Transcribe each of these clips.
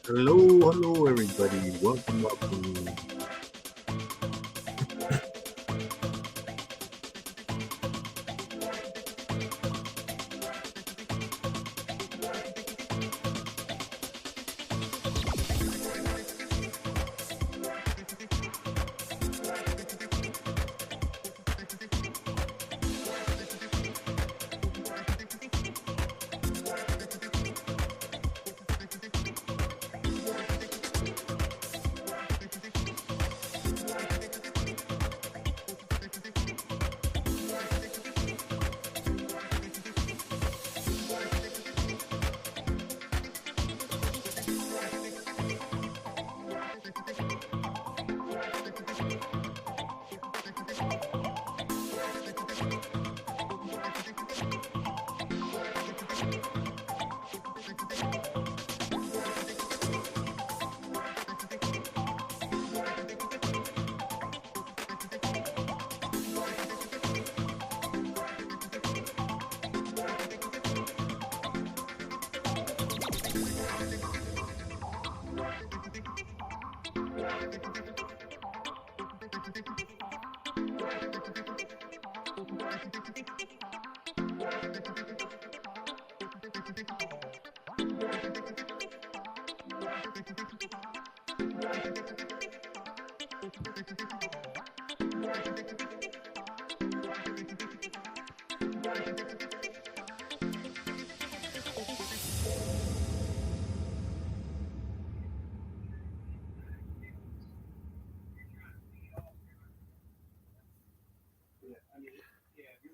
Hello, hello, everybody. Welcome, welcome.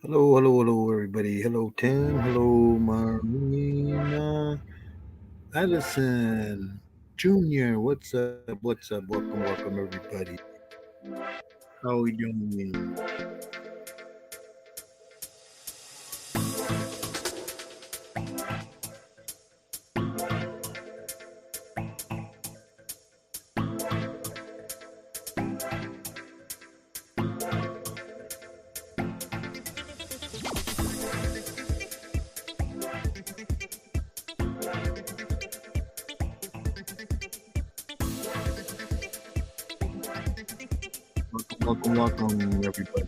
Hello, hello, hello, everybody. Hello, Tim. Hello, Marina. Addison. Junior. What's up? What's up? Welcome, welcome, everybody. How are we doing? Welcome, welcome, welcome, everybody.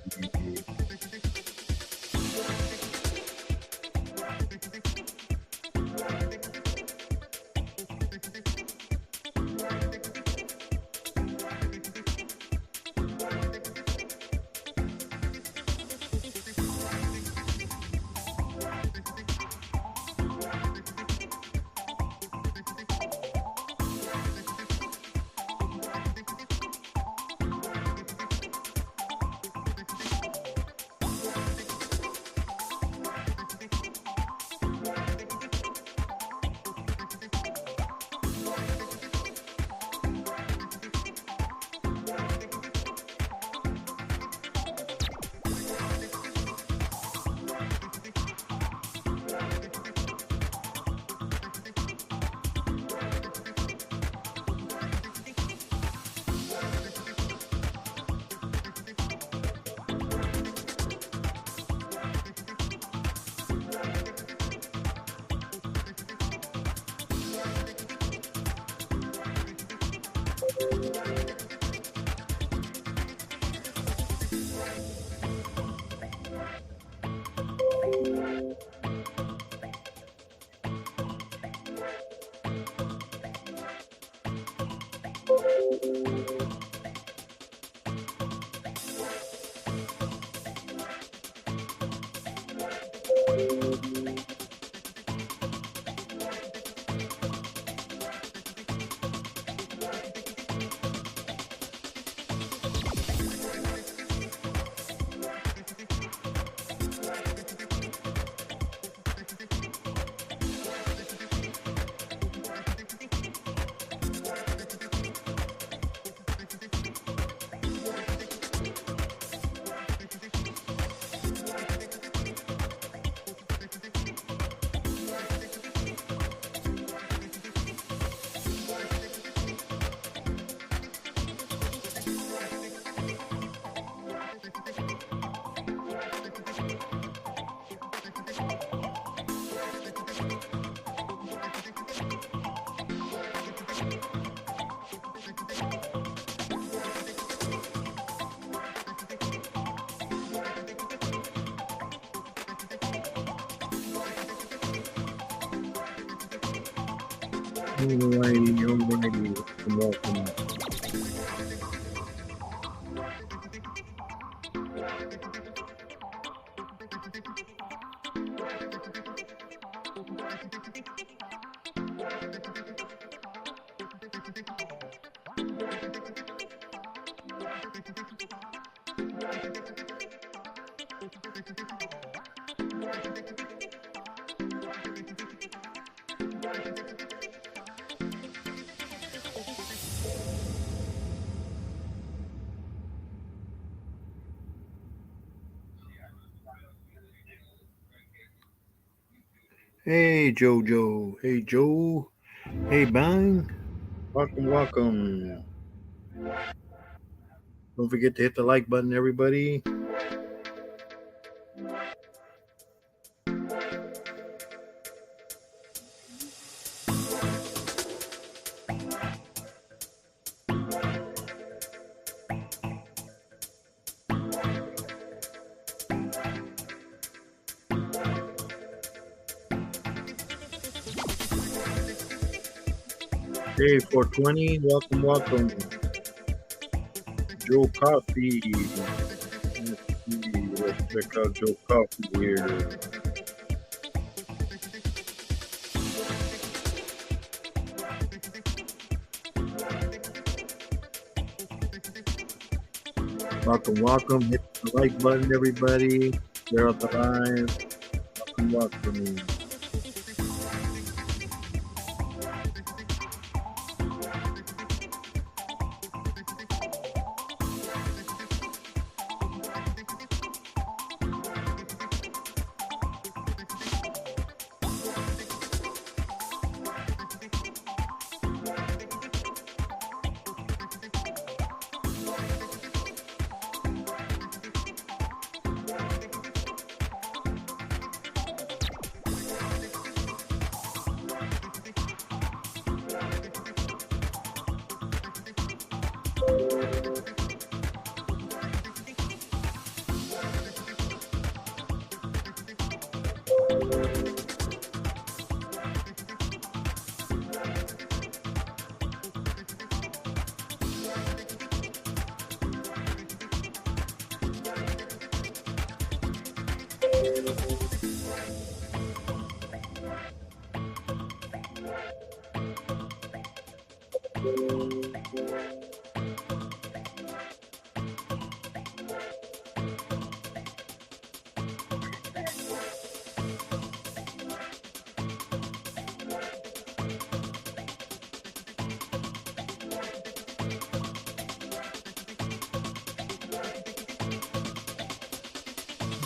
Alrighty. Welcome. Hey Jojo. Hey Joe. Hey Bang. Welcome. Don't forget to hit the like button, everybody. Hey 420. Welcome. Joe Coffee. Let's check out Joe Coffee here. Welcome. Hit the like button, everybody. Share out the live. Welcome.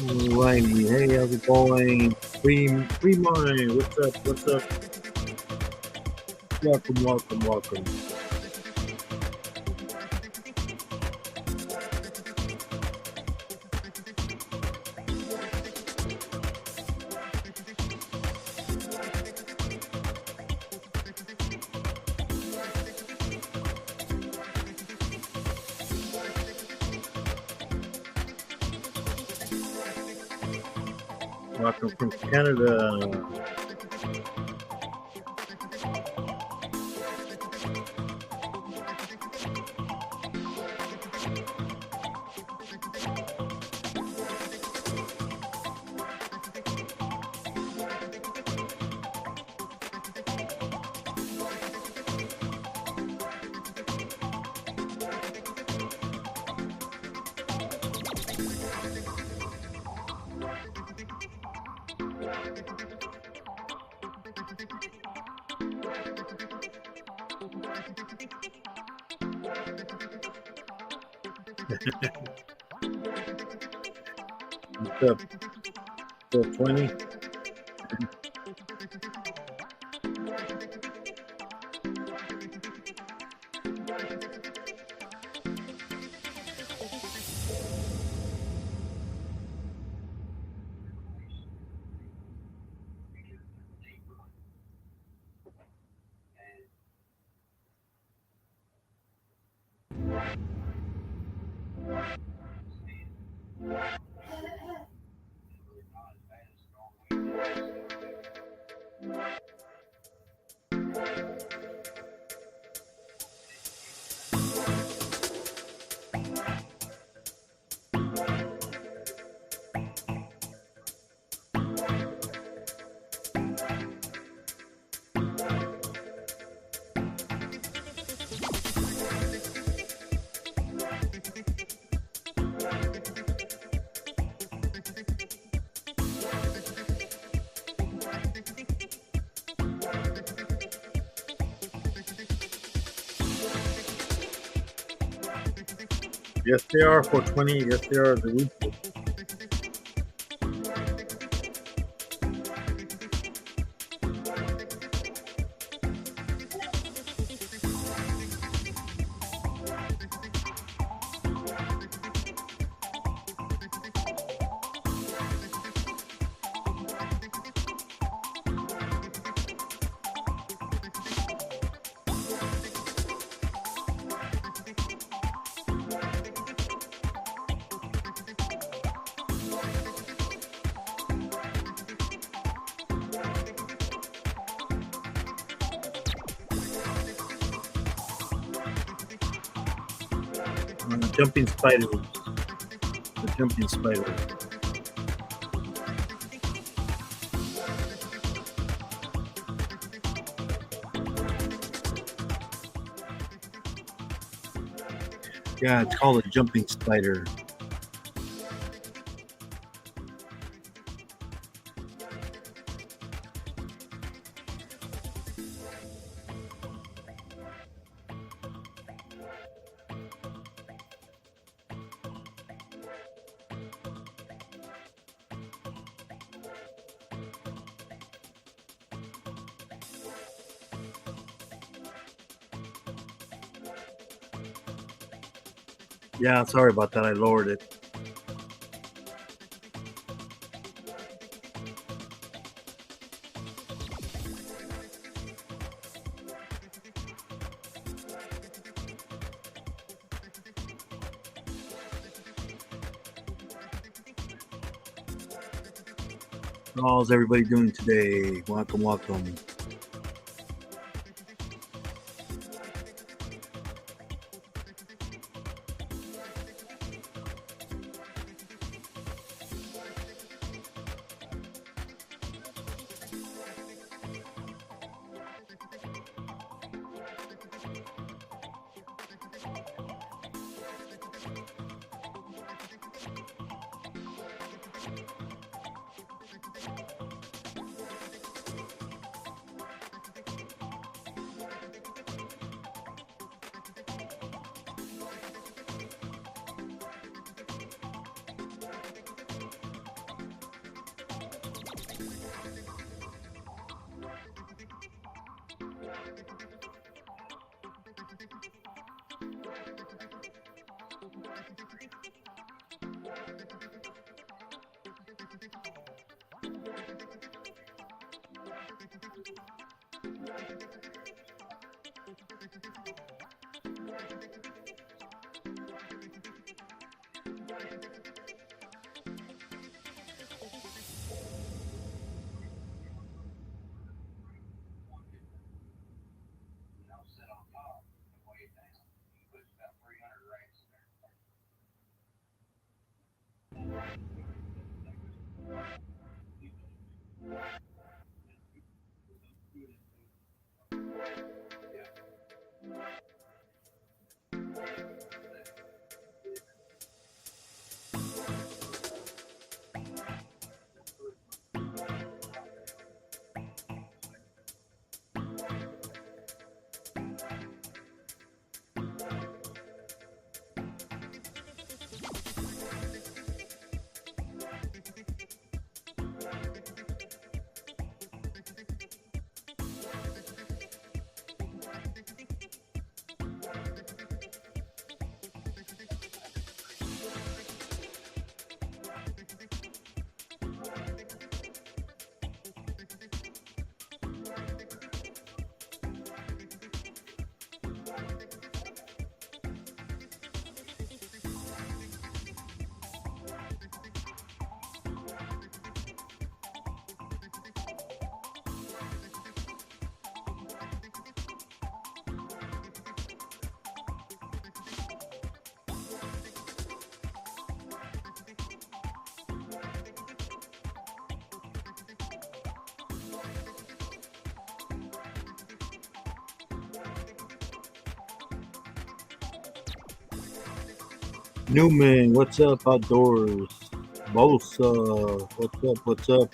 Alrighty, hey, how's it going? Free mind, what's up? Welcome. Welcome from Canada. What's up? 420. Yes, they are 420. Yes, they are the weekend. Jumping spiders. The jumping spider. Yeah, it's called a jumping spider. Yeah, sorry about that. I lowered it. How's everybody doing today? Welcome, welcome. Newman, what's up outdoors? Bosa, what's up? What's up?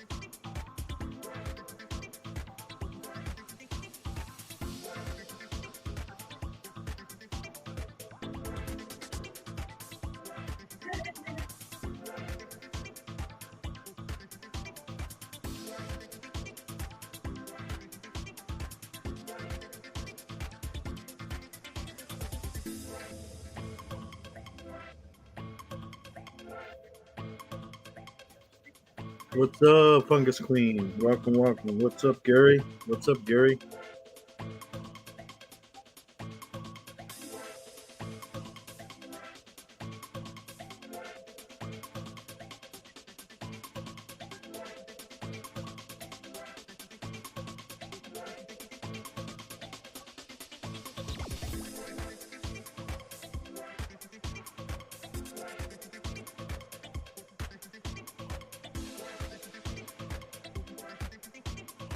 What's up, Fungus Queen? Welcome, welcome. What's up, Gary? What's up, Gary?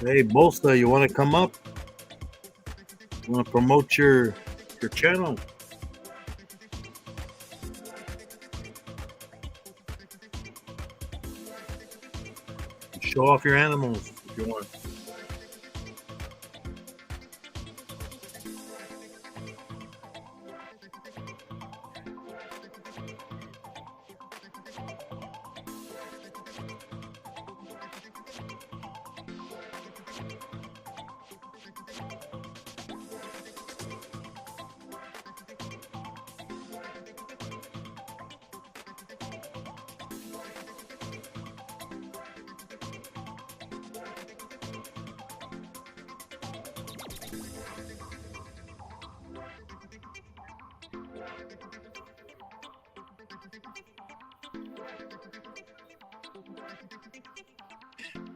Hey, Bolsta, you want to come up? You want to promote your channel? Show off your animals if you want.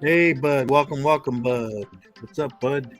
Hey, Bud. Welcome, welcome, Bud. What's up, Bud?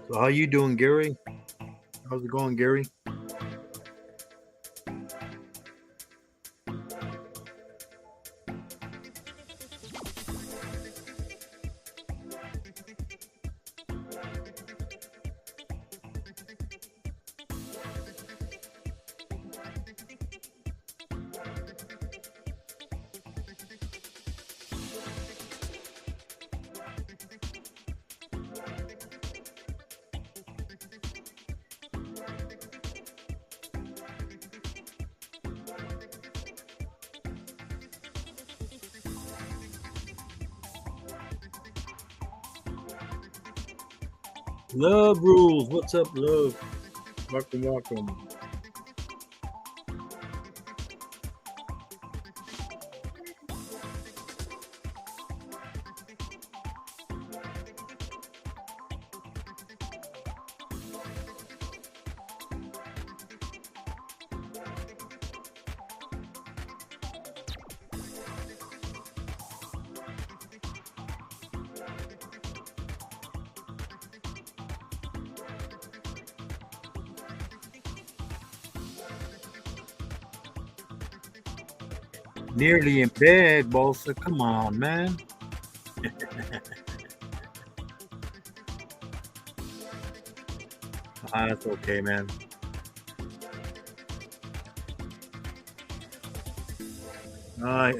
So how you doing, Gary? How's it going, Gary? Love rules. What's up, love? Welcome, welcome. Nearly in bed, Bolsa. Come on, man. That's okay, man. I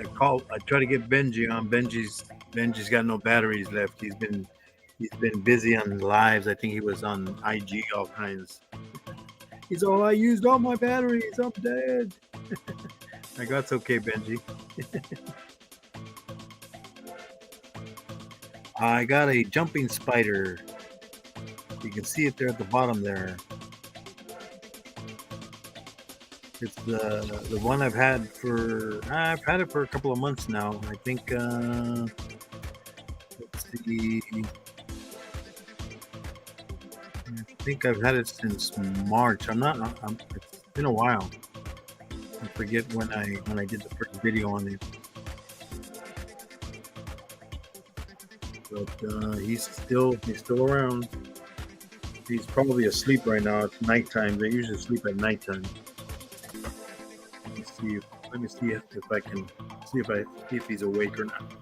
try to get Benji on. Benji's got no batteries left. He's been busy on lives. I think he was on IG all kinds. He's all, I used all my batteries. I'm dead. I go, it's okay, Benji. I got a jumping spider. You can see it there at the bottom there. It's the one I've had it for a couple of months now. I think let's see. I think I've had it since March. It's been a while. I forget when I did the first video on it. But he's still around. He's probably asleep right now. It's nighttime. They usually sleep at nighttime. Let me see if I can see if he's awake or not.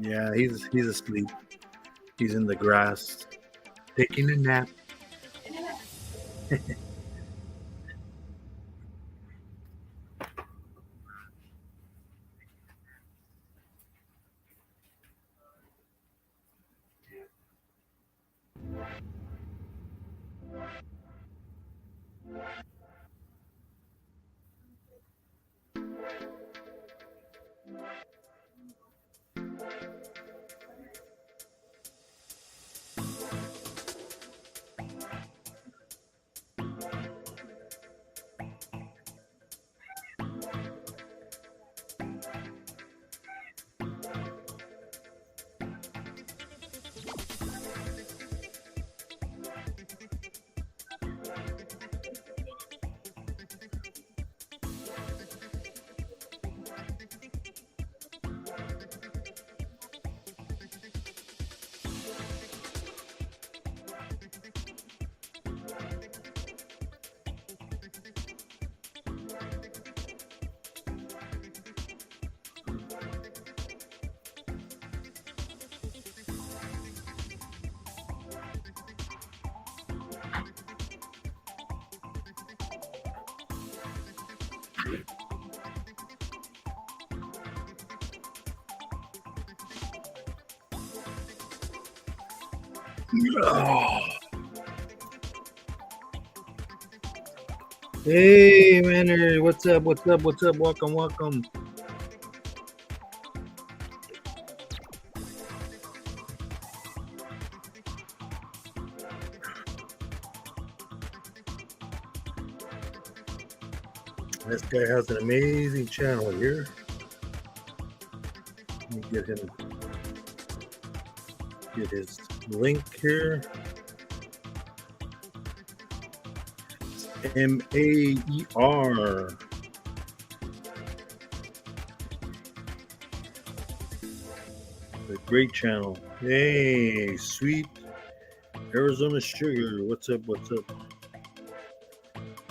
Yeah, he's asleep. He's in the grass taking a nap. Oh. Hey, Manner, what's up? What's up? What's up? Welcome, welcome. This guy has an amazing channel here. Let me get his link here. Maer. A great channel. Hey, sweet Arizona Sugar. What's up? What's up?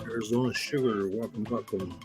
Arizona Sugar. Welcome, welcome.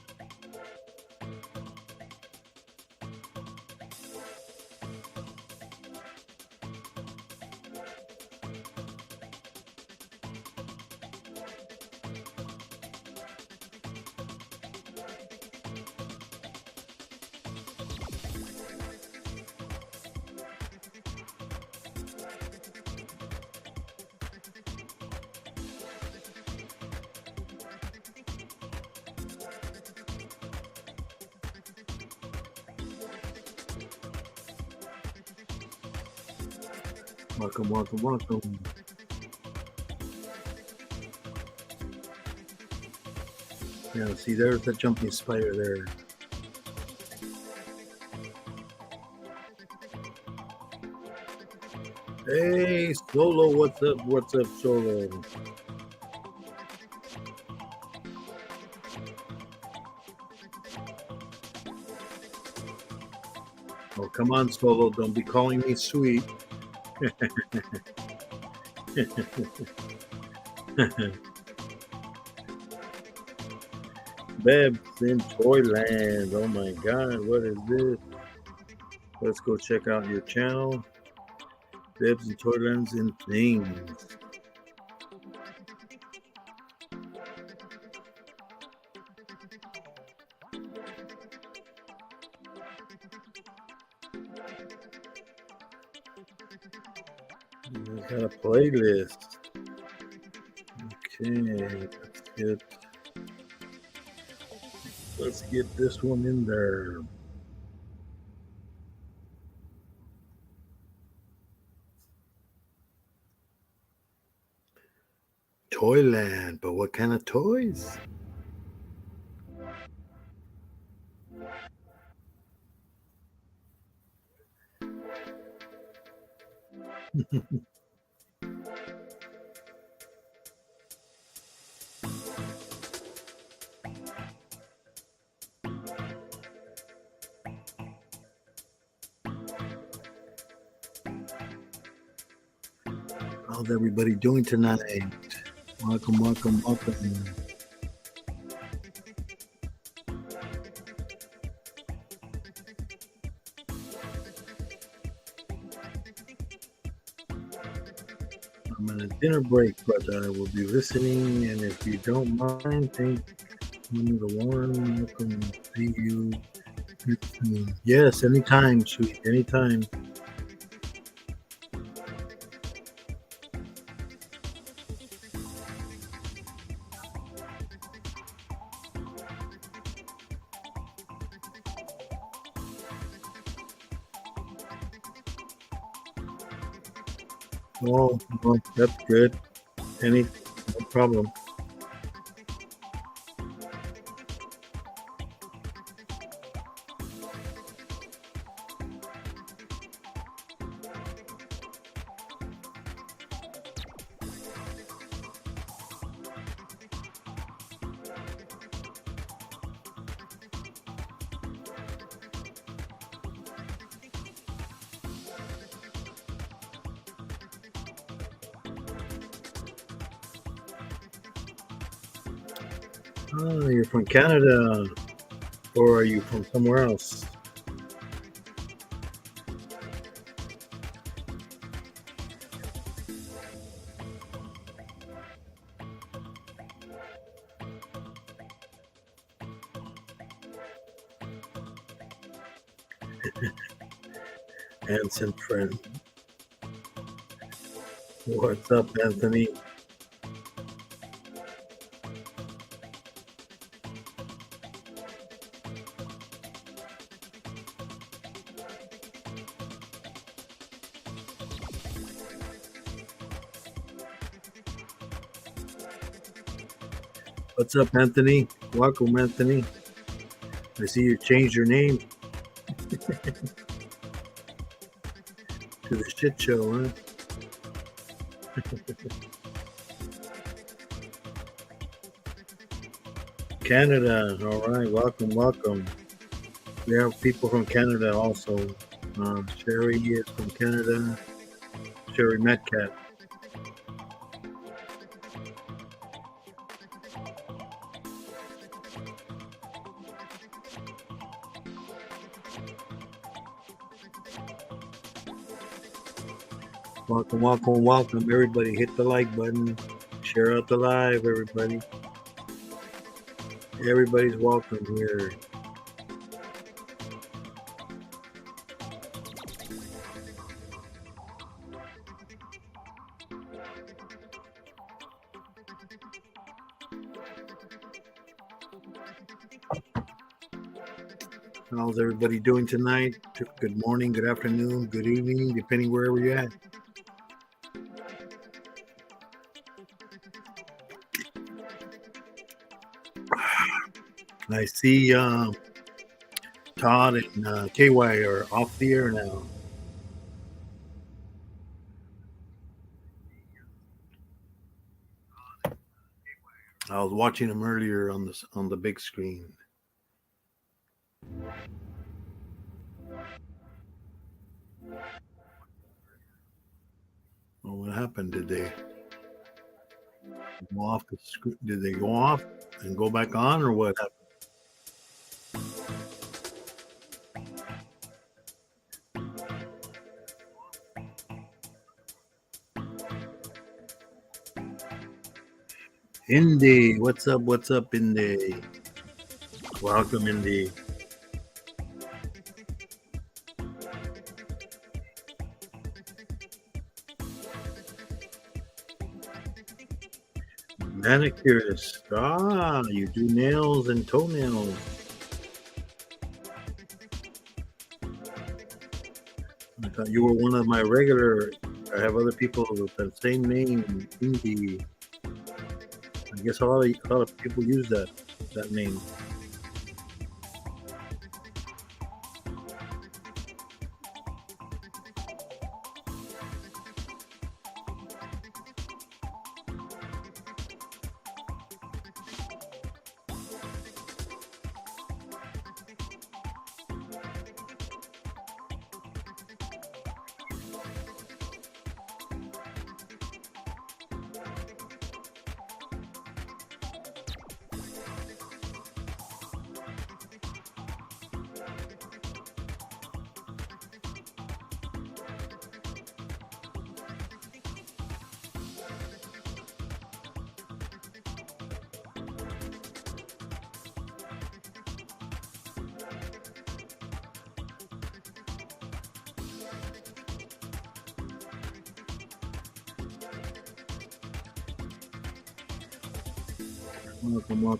Welcome, welcome, welcome. Yeah, see, there's the jumping spider there. Hey, Solo, what's up? What's up, Solo? Oh, come on, Solo. Don't be calling me sweet. Bebs in Toyland. Oh my God, what is this? Let's go check out your channel. Bebs and Toylands and things. We got a playlist. Okay, let's get this one in there. Toyland, but what kind of toys? How's everybody doing tonight? Welcome, welcome, welcome. I'm on a dinner break, but I will be listening. And if you don't mind, thank you, the warm welcome. See you. Yes, anytime, sweet, anytime. Oh, well, that's good. No problem. Oh, you're from Canada, or are you from somewhere else? Anson friend. What's up, Anthony? What's up, Anthony? Welcome, Anthony. I see you changed your name to the shit show, huh? Canada, all right, welcome, welcome. We have people from Canada also. Sherry is from Canada. Sherry Metcalf. Welcome, welcome, welcome. Everybody hit the like button. Share out the live, everybody. Everybody's welcome here. How's everybody doing tonight? Good morning, good afternoon, good evening, depending wherever you're at. I see Todd and KY are off the air now. I was watching them earlier on the big screen. Well, what happened? Did they go off the screen? Did they go off and go back on, or what happened? Indy, what's up? What's up, Indy? Welcome, Indy. Manicurist. Ah, you do nails and toenails. I thought you were one of my regular. I have other people with the same name, Indy. guess a lot of people use that name.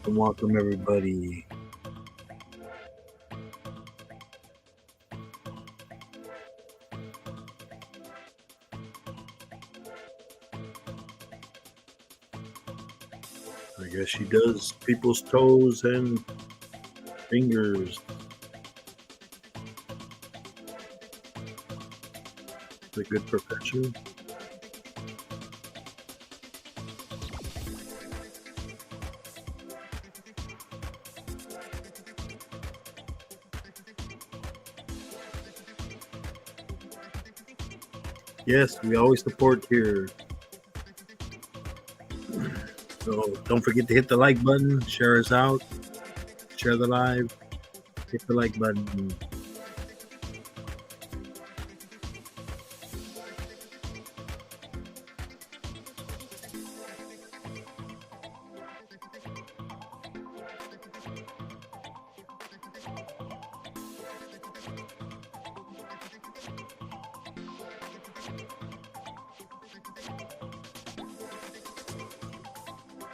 Welcome, everybody. I guess she does people's toes and fingers. It's a good profession. Yes, we always support here. So don't forget to hit the like button, share us out, share the live, hit the like button.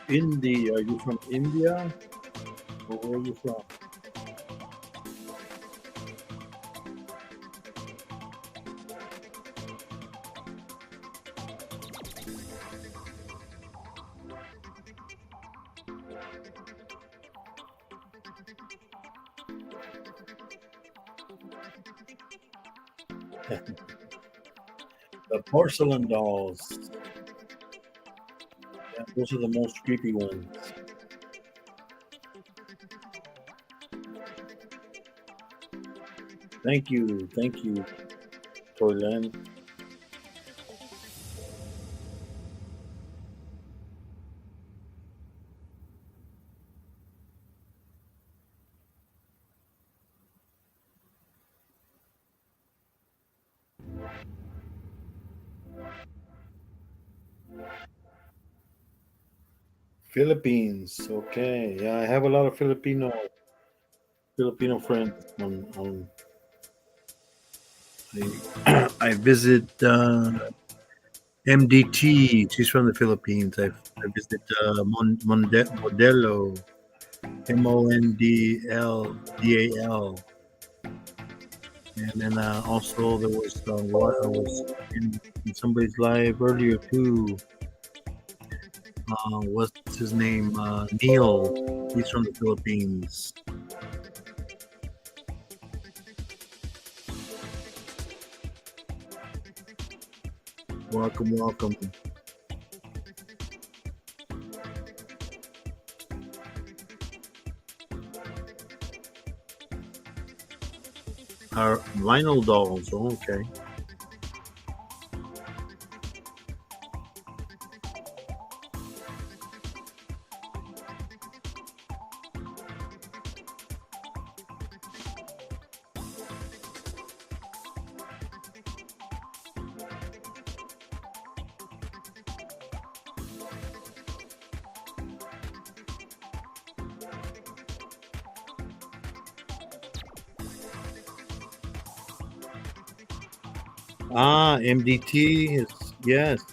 India, are you from India? Or where are you from? The porcelain dolls. Yeah, those are the most creepy ones. Thank you, Toyland. Philippines. Okay, yeah, I have a lot of Filipino friends. I visit MDT. She's from the Philippines. I visit Modelo. Mondldal. And then also there was what I was in somebody's live earlier too. What's his name? Neil. He's from the Philippines. Welcome. Our vinyl dolls. Oh, okay. MDT is yes.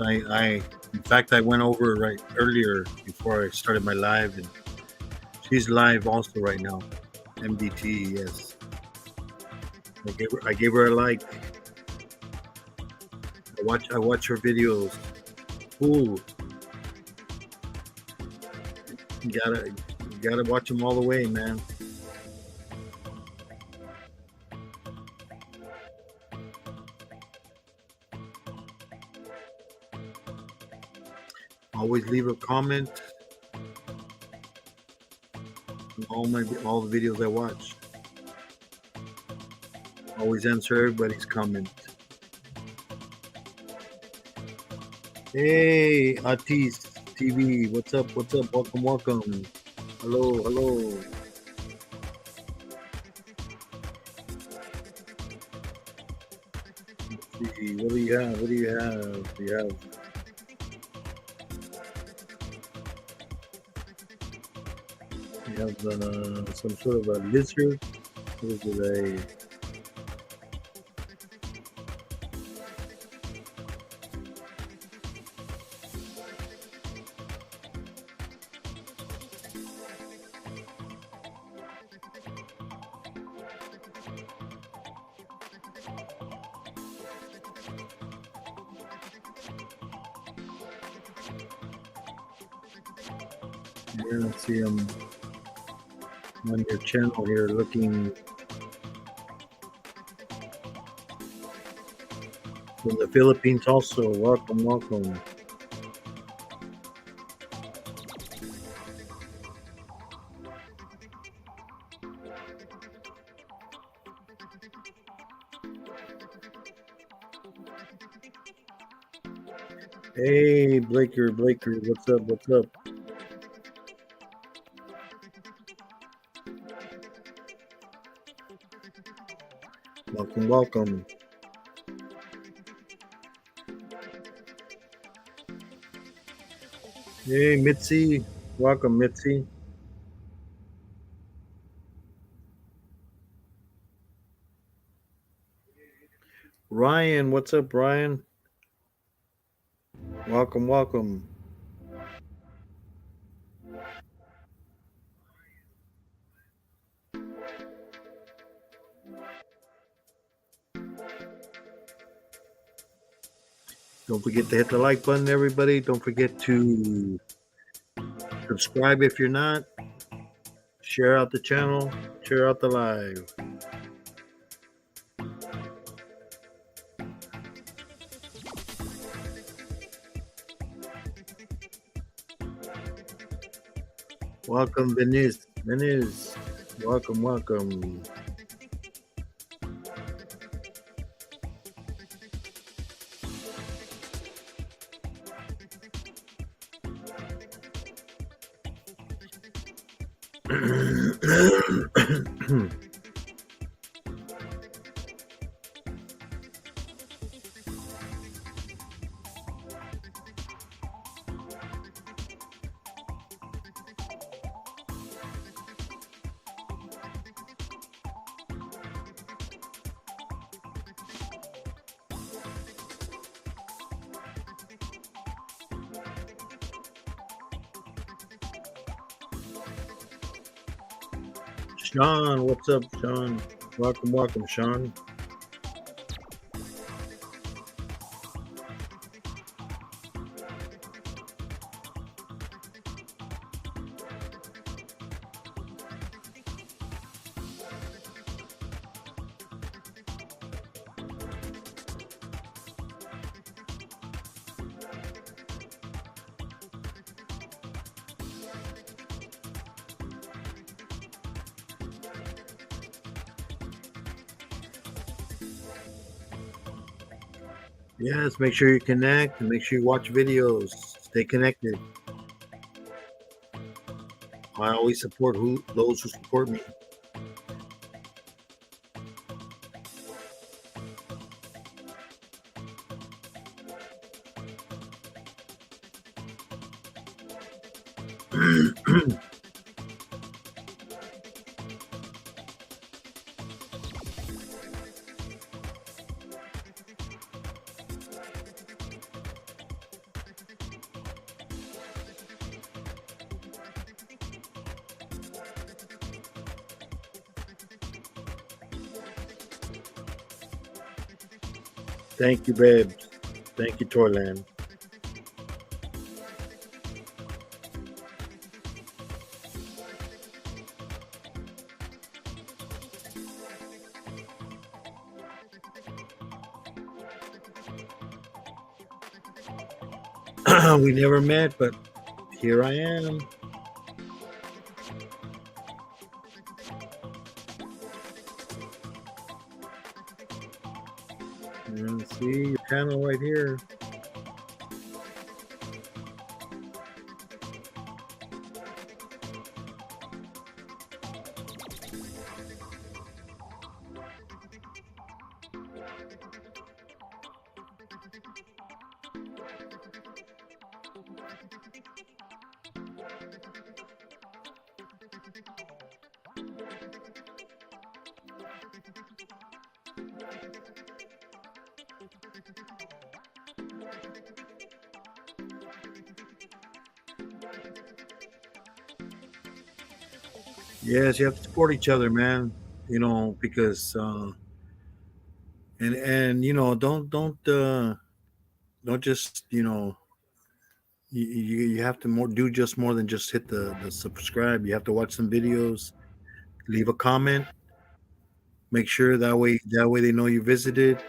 I in fact I went over right earlier before I started my live, and she's live also right now. MDT, yes. I gave her a like. I watch her videos. Ooh, You gotta watch them all the way, man. Always leave a comment on all the videos I watch. Always answer everybody's comment. Hey, Atis TV, what's up? What's up? Welcome. Hello. Let's see, what do you have? Do you have some sort of a lizard? What is it? Yeah, I see them on your channel here looking from the Philippines also. Welcome. Hey, Blaker, what's up? Welcome. Hey, Mitzi. Welcome, Mitzi. Ryan, what's up, Ryan? Welcome. Don't forget to hit the like button, everybody. Don't forget to subscribe if you're not. Share out the channel. Share out the live. Welcome, Venice. Welcome. Sean, what's up, Sean? Welcome, Sean. Yes, make sure you connect and make sure you watch videos. Stay connected. I always support those who support me. Thank you, babes. Thank you, Toyland. We never met, but here I am. See your channel right here. Yes, you have to support each other, man. You know, because and you know, don't just you have to more do just more than just hit the subscribe. You have to watch some videos, leave a comment, make sure that way they know you visited.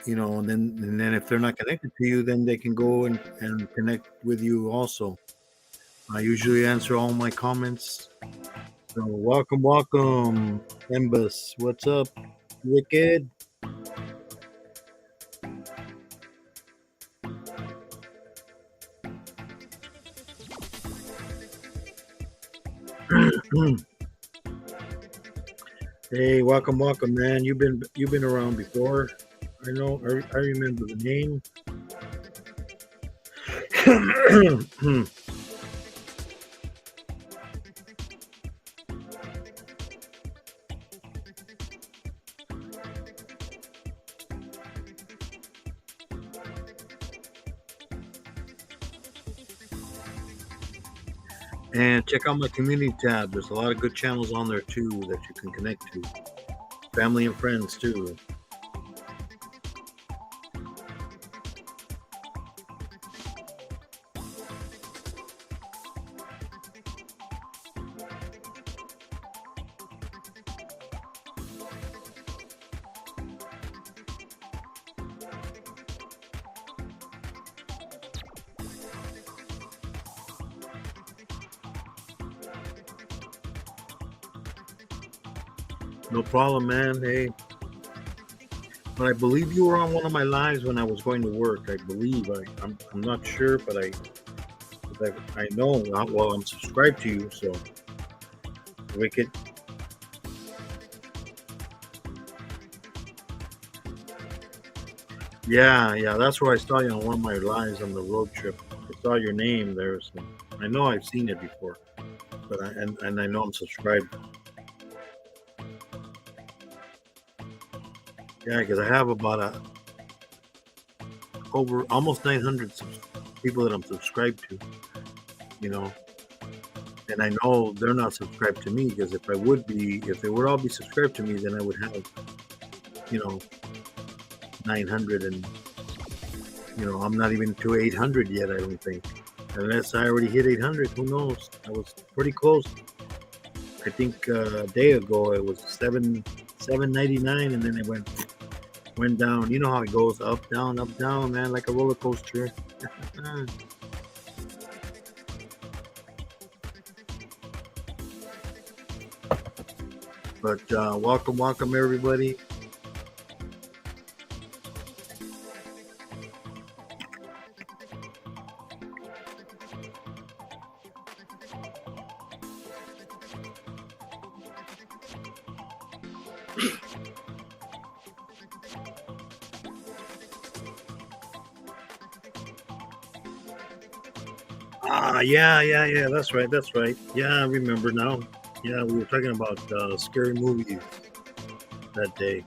You know, and then if they're not connected to you, then they can go and connect with you also. I usually answer all my comments. So welcome, Embus. What's up, Wicked? Hey, welcome, man. You've been around before. I know. I remember the name. And check out my community tab. There's a lot of good channels on there too that you can connect to. Family and friends too. No problem, man. Hey, but I believe you were on one of my lives when I was going to work. I believe. I'm not sure, but I know. Well, I'm subscribed to you, so Wicked. Yeah. That's where I saw you on one of my lives on the road trip. I saw your name there, so I know I've seen it before. But and I know I'm subscribed. Yeah, because I have about a over almost 900 people that I'm subscribed to. You know, and I know they're not subscribed to me because if they would all be subscribed to me, then I would have, you know, 900 and I'm not even to 800 yet. I don't think, unless I already hit 800. Who knows? I was pretty close. I think a day ago it was 799, and then it went down. You know how it goes, up, down, man, like a roller coaster. But welcome, everybody. Yeah. That's right. Yeah, I remember now. Yeah, we were talking about scary movies that day.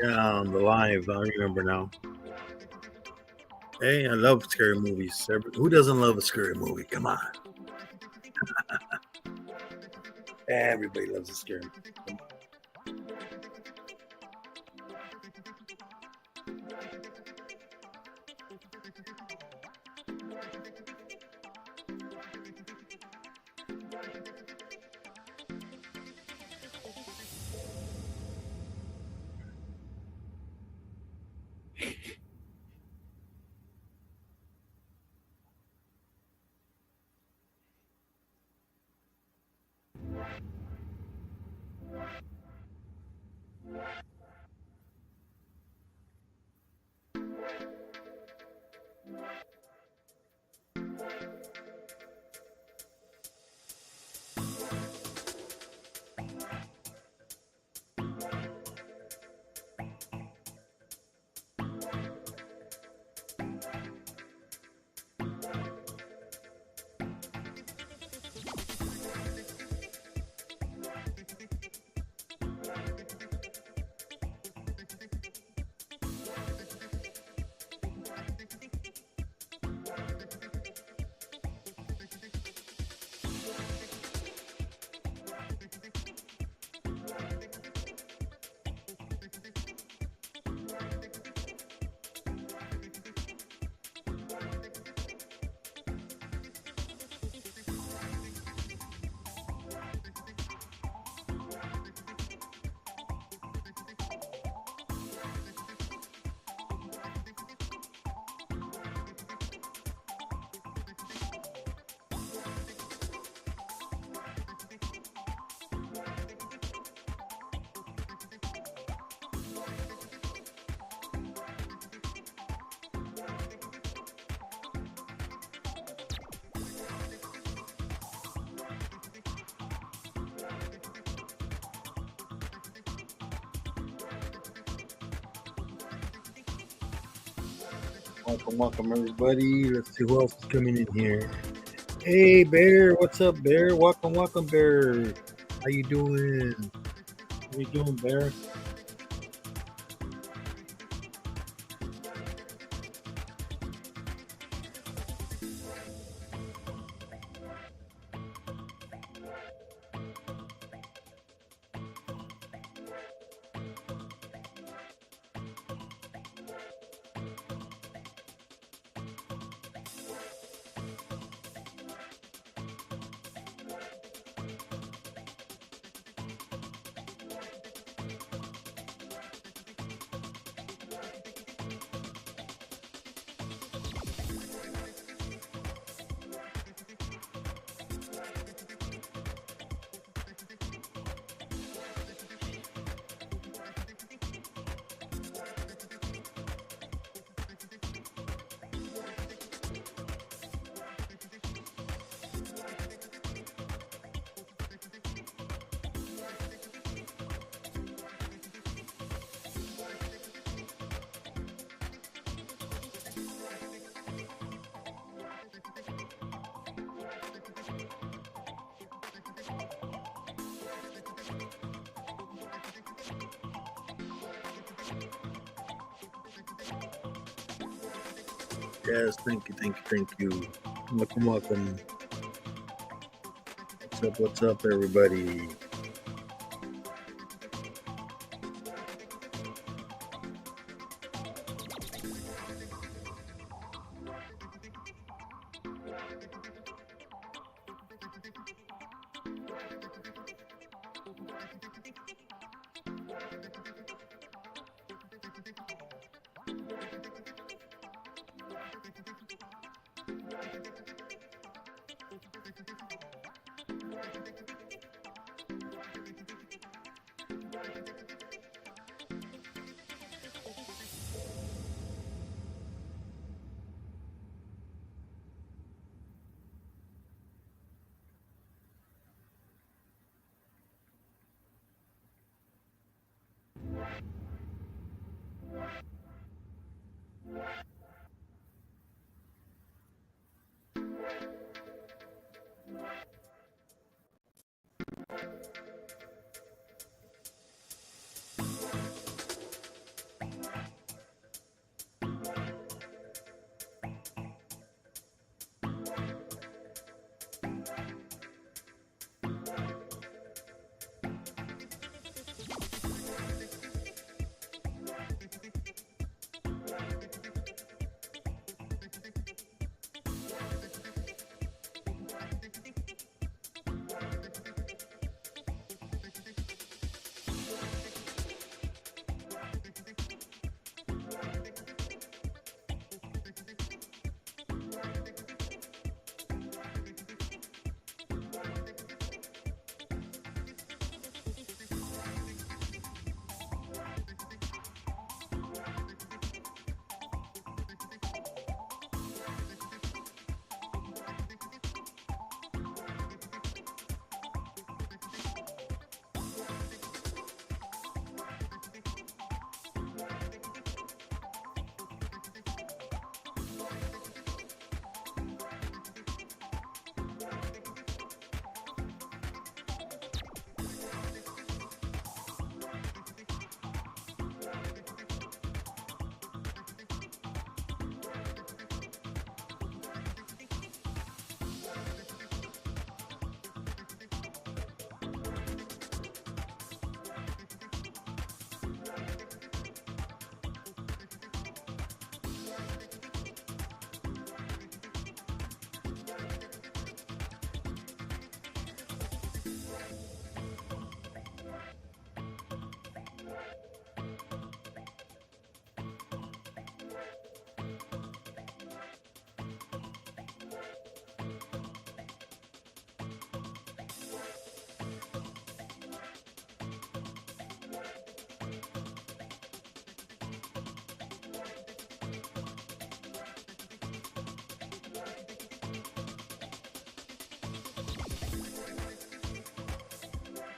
Yeah, on the live. I remember now. Hey, I love scary movies. Who doesn't love a scary movie? Come on. Everybody loves a scary movie. Welcome, everybody. Let's see who else is coming in here. Hey, Bear. What's up, Bear? Welcome, Bear. How you doing? How you doing, Bear? Yes, thank you. Welcome. What's up, everybody?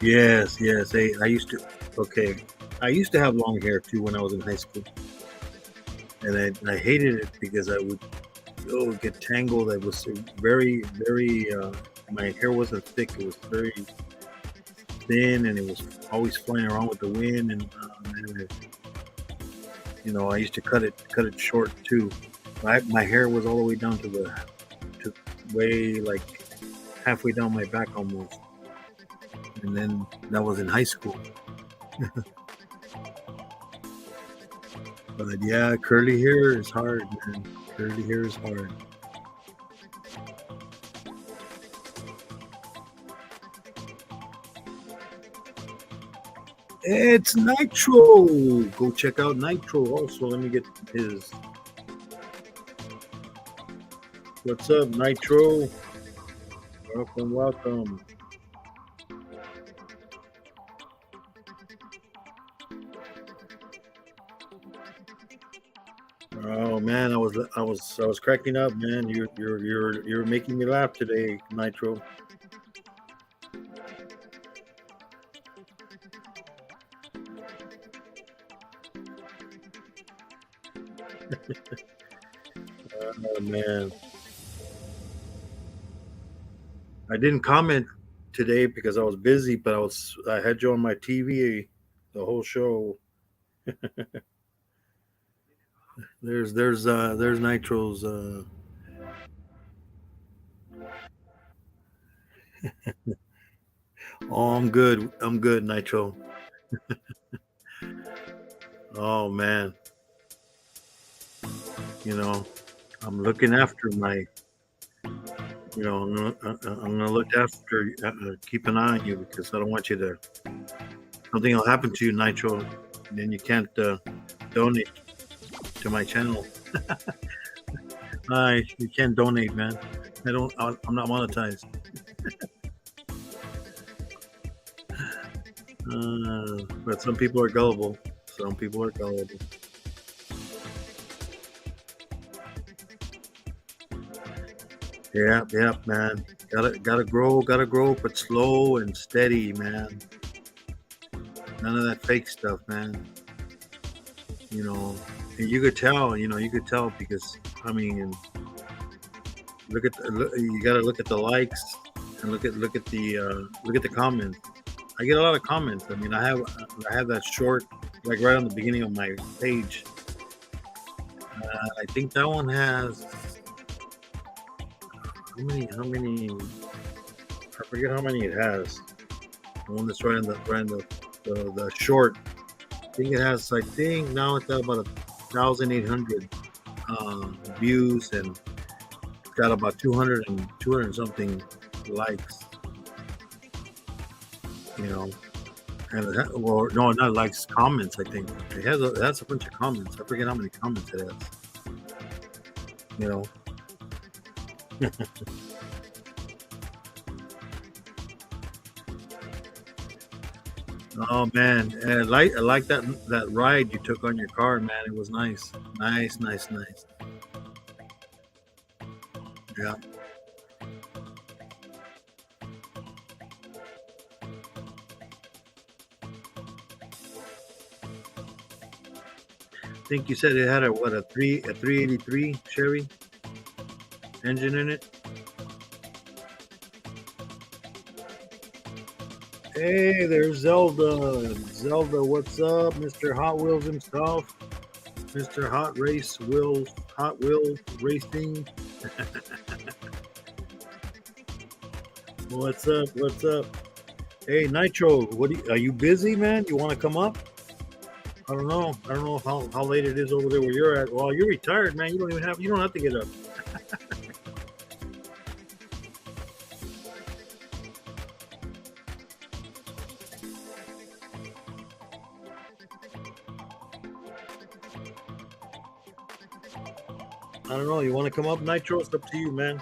Yes. Hey, I used to. Okay, I used to have long hair too when I was in high school. and I hated it because I would get tangled. I was very very. My hair wasn't thick; it was very thin, and it was always flying around with the wind. And I used to cut it short too. My hair was all the way down to way like halfway down my back almost. And then that was in high school. But yeah, curly hair is hard, man. Curly hair is hard. It's Nitro. Go check out Nitro. Also, let me get his. What's up, Nitro? Welcome, welcome. Oh man, I was cracking up, man. You're making me laugh today, Nitro. Oh man, I didn't comment today because I was busy, but I had you on my TV the whole show. There's Nitro's. Oh, I'm good. I'm good, Nitro. Oh man, you know, I'm looking after my. I'm gonna look after, keep an eye on you because I don't want you to. Something will happen to you, Nitro, and then you can't donate to my channel. You can't donate, man. I'm not monetized. But some people are gullible. Some people are gullible. Yeah, yeah, man. Gotta grow, but slow and steady, man. None of that fake stuff, man. You know, and you could tell. You could tell because I mean, you gotta look at the likes and look at the comments. I get a lot of comments. I mean, I have that short like right on the beginning of my page. I think that one has how many? I forget how many it has. The one that's right on the short. I think it has. I think now it's got about 1,800 views and it's got about 200 something likes. You know, well, no, not likes, comments. I think it has a bunch of comments. I forget how many comments it has. You know. Oh man, and I like that ride you took on your car, man. It was nice, nice, nice, nice. Yeah, I think you said it had a 383 Chevy engine in it. Hey, there's Zelda. Zelda, what's up, Mister Hot Wheels himself, Mister Hot Wheels Racing. What's up? What's up? Hey, Nitro, are you busy, man? You want to come up? I don't know. I don't know how late it is over there where you're at. Well, you're retired, man. You don't have to get up. I don't know. You want to come up, Nitro? It's up to you, man.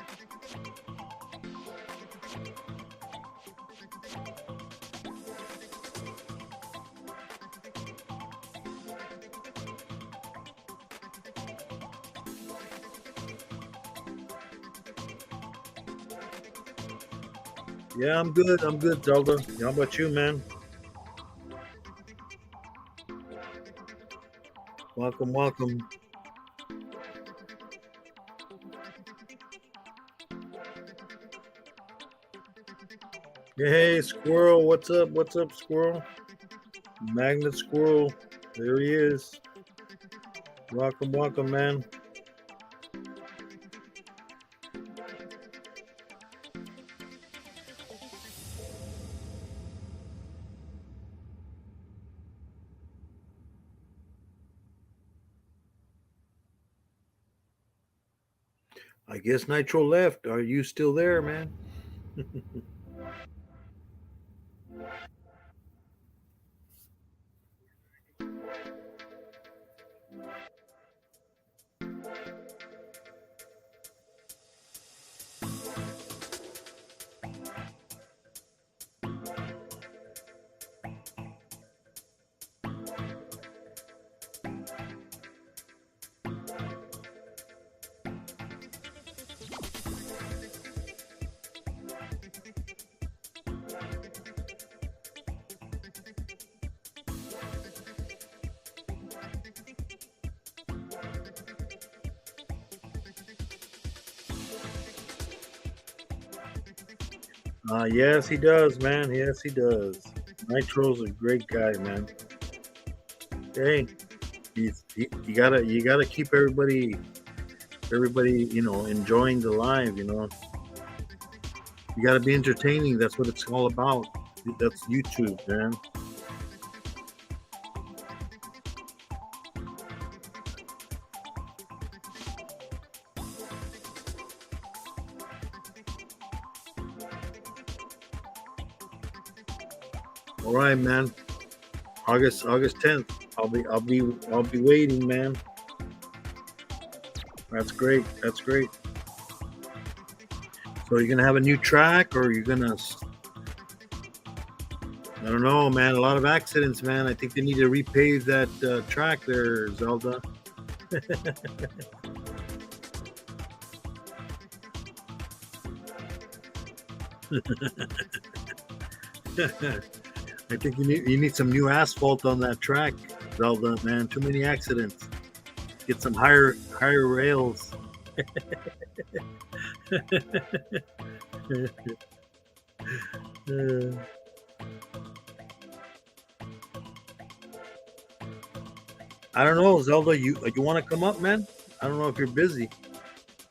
Yeah, I'm good. I'm good, Zelda. How about you, man? Welcome, welcome. Hey, Squirrel, what's up? What's up, Squirrel? Magnet Squirrel, there he is. Welcome, welcome, man. I guess Nitro left. Are you still there, man? Yes, he does, man. Yes, he does. Nitro's a great guy, man. Hey, you gotta keep everybody enjoying the live. You gotta be entertaining. That's what it's all about. That's YouTube, man. All right, man. August 10th. I'll be waiting, man. That's great. That's great. So you're gonna have a new track, or you're gonna? I don't know, man. A lot of accidents, man. I think they need to repave that track there, Zelda. I think you need some new asphalt on that track, Zelda. Man, too many accidents. Get some higher rails. Uh, I don't know, Zelda. You want to come up, man? I don't know if you're busy.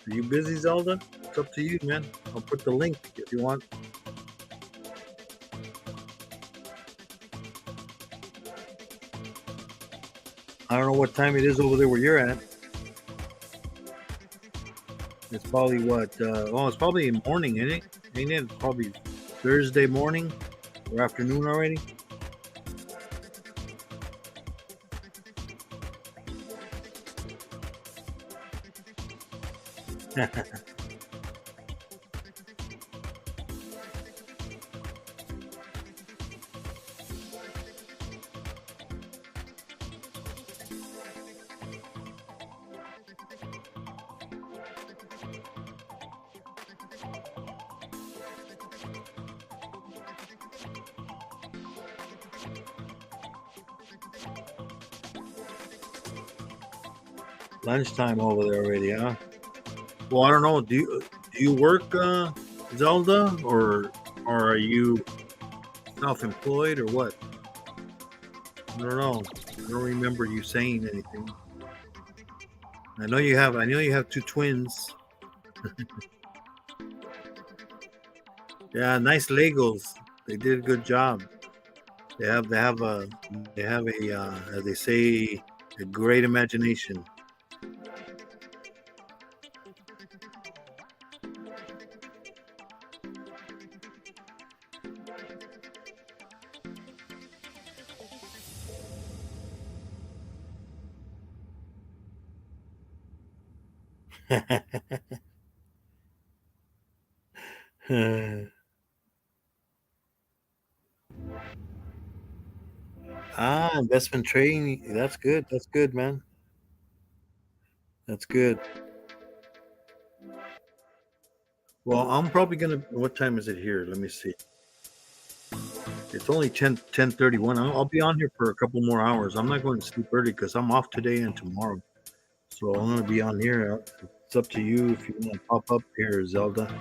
Are you busy, Zelda? It's up to you, man. I'll put the link if you want. I don't know what time it is over there where you're at. It's probably what? It's probably morning, isn't it? Ain't it? It's probably Thursday morning or afternoon already. Lunchtime over there already, huh? Well, I don't know. Do you work, Zelda, or are you self-employed or what? I don't know. I don't remember you saying anything. I know you have two twins. Yeah, nice Legos. They did a good job. They have a as they say, a great imagination. Investment trading. That's good. That's good, man. That's good. Well, I'm probably gonna. What time is it here? Let me see. It's only 10:31. I'll be on here for a couple more hours. I'm not going to sleep early because I'm off today and tomorrow. So I'm gonna be on here. It's up to you if you want to pop up here, Zelda.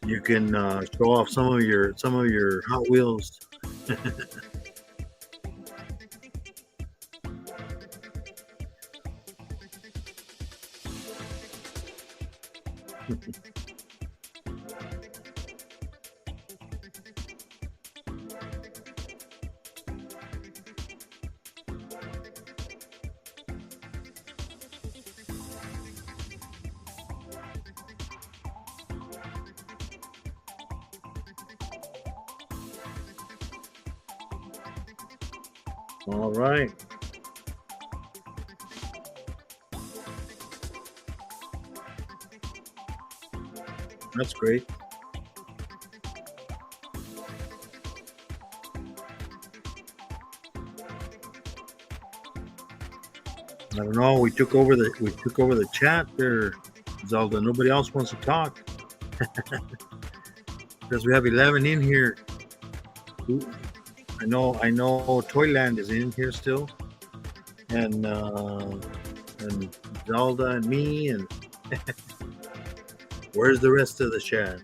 You can show off some of your Hot Wheels. All right. That's great. I don't know. We took over the chat there, Zelda. Nobody else wants to talk because we have 11 in here. I know. Toyland is in here still, and Zelda and me, and where's the rest of the chat?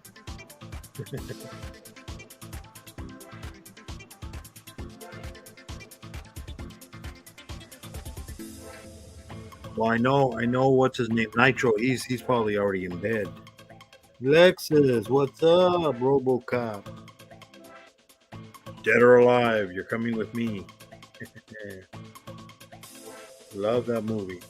Well, I know what's his name, Nitro. He's probably already in bed. Lexus, what's up, RoboCop? Dead or Alive, you're coming with me. Love that movie.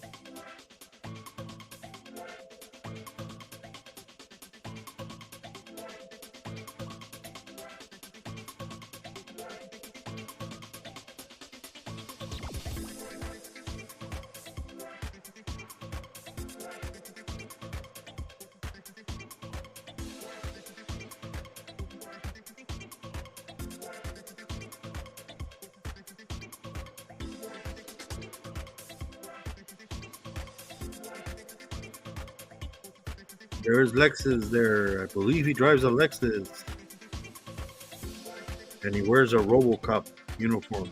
There's Lexus there. I believe he drives a Lexus. And he wears a RoboCop uniform.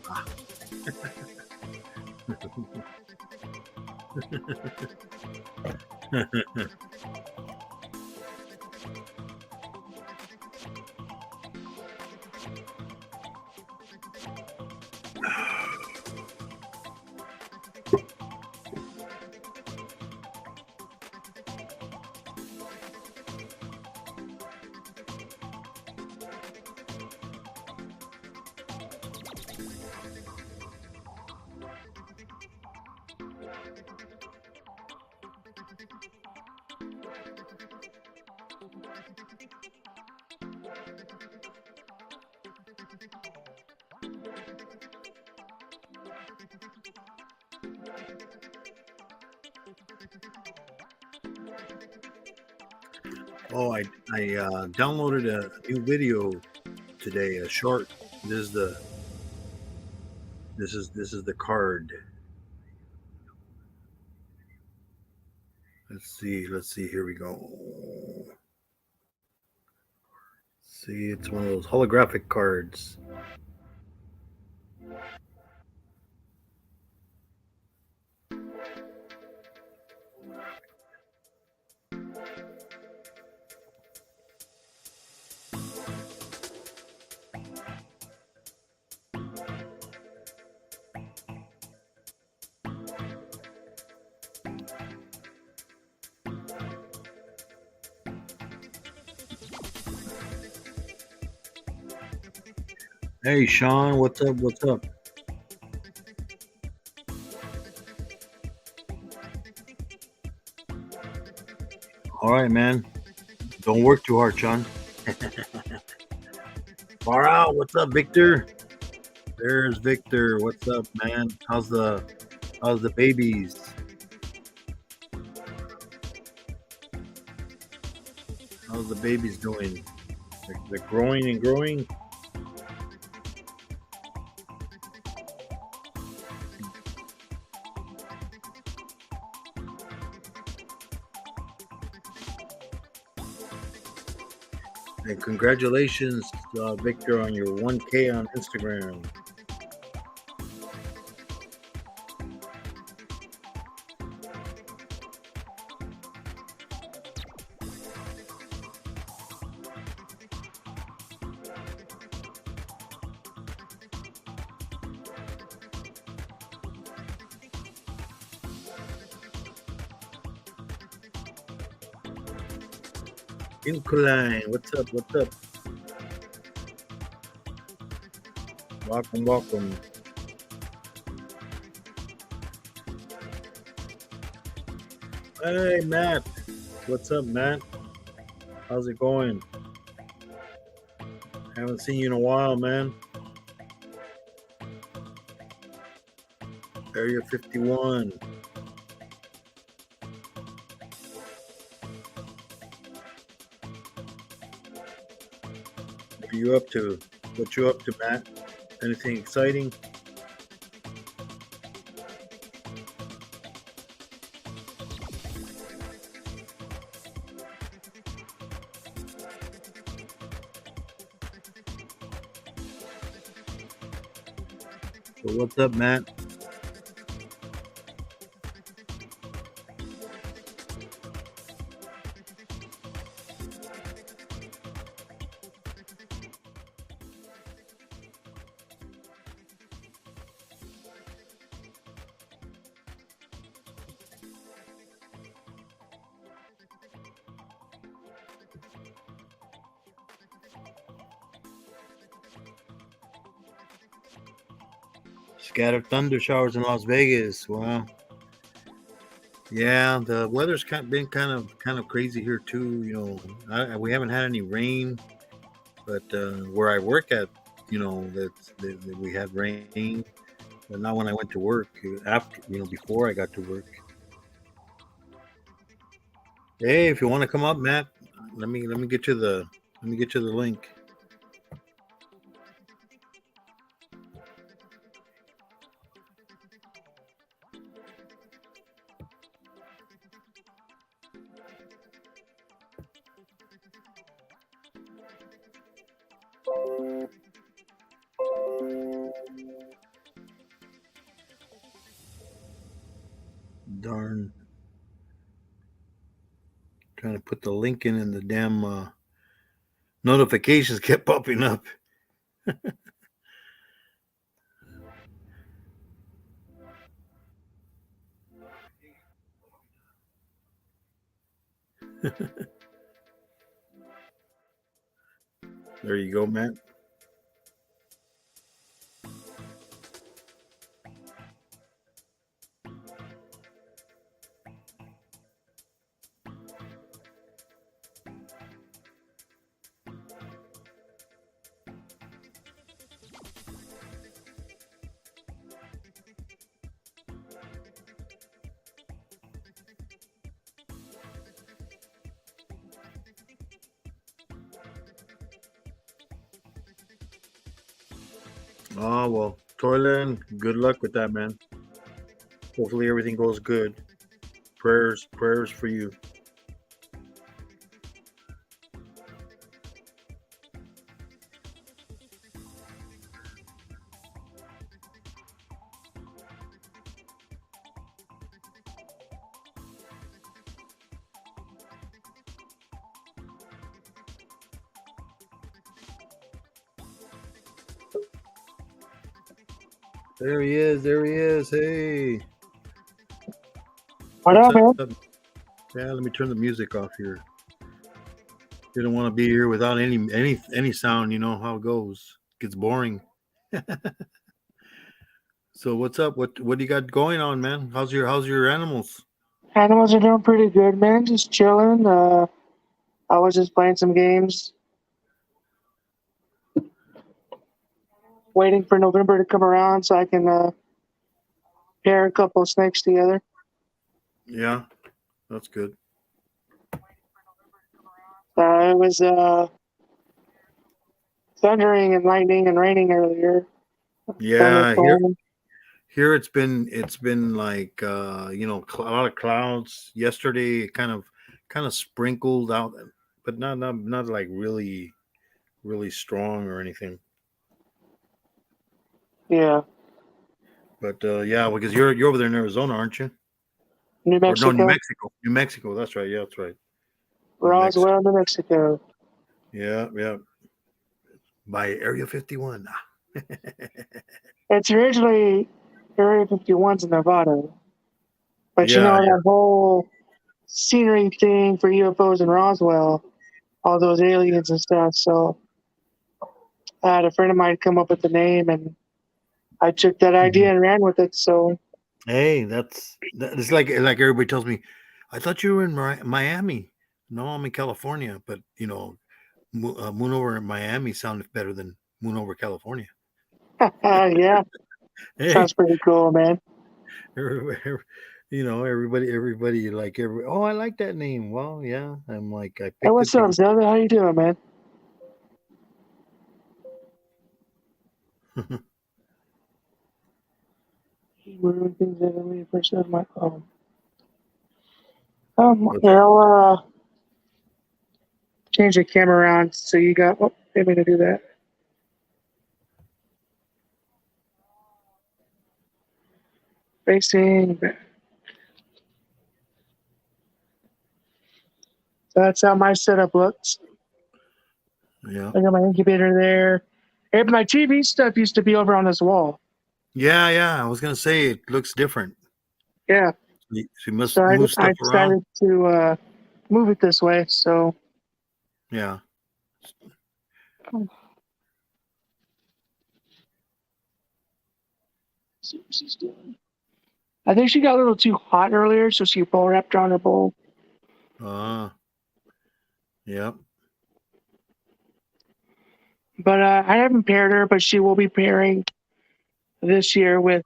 Oh, I downloaded a new video today, a short. This is the card. Let's see. Here we go. See, it's one of those holographic cards. Hey, Sean, what's up? What's up? All right, man. Don't work too hard, Sean. Far out. What's up, Victor? There's Victor. What's up, man? How's the babies? How's the babies doing? They're growing and growing. And congratulations, Victor, on your 1K on Instagram. Inkuline, what's up? What's up? Welcome, welcome. Hey, Matt. What's up, Matt? How's it going? Haven't seen you in a while, man. Area 51. What are you up to? What you up to, Matt? Anything exciting? So what's up, Matt? Scattered thunder showers in Las Vegas. Wow. Yeah, the weather's been kind of crazy here too. We haven't had any rain, but where I work at, that we had rain, but not when I went to work. After, before I got to work. Hey, if you want to come up, Matt, let me get you the link. Darn. Trying to put the link in and the damn notifications kept popping up. There you go, Matt. Oh well, Toyland, good luck with that, man. Hopefully everything goes good. Prayers for you. There he is. There he is. Hey, What what's up, man? up? Yeah, let me turn the music off here. Didn't want to be here without any sound. You know how it goes. Gets boring. So what's up? What do you got going on, man? How's your animals? Animals are doing pretty good, man. Just chilling. I was just playing some games, waiting for November to come around so I can pair a couple of snakes together. Yeah, that's good. It was thundering and lightning and raining earlier. Yeah, here Thunderstorm. here it's been like a lot of clouds. Yesterday, it kind of sprinkled out, but not like really strong or anything. Yeah, But yeah, because you're over there in Arizona, aren't you? New Or no, New Mexico, Mexico. New Mexico. That's right. Yeah, that's right. New Mexico. Roswell, New Mexico. Yeah, yeah. By Area 51. It's originally Area 51's in Nevada, but you Yeah, know yeah. that whole scenery thing for UFOs in Roswell. all those aliens and stuff. So I had a friend of mine come up with the name, and I took that idea and ran with it. So Hey, it's like everybody tells me, I thought you were in Miami. No, I'm in California, but Moon over in Miami sounded better than Moon over California. yeah, Hey, sounds pretty cool, man. everybody oh, I like that name. Well, yeah, I'm like, I Hey, picked it what's up, because Zelda? How you doing, man? Moving things that I mean, first of my what's here that? I'll change the camera around so you got. Oh, didn't mean to do that. Facing back. So that's how my setup looks. Yeah, I got my incubator there. And my TV stuff used to be over on this wall. yeah. I was gonna say it looks different. Yeah. She must So move I stuff around. decided to move it this way. So Yeah. see what she's doing. I think she got a little too hot earlier, so she bowl wrapped around her bowl. Yep. But I haven't paired her, but she will be pairing this year with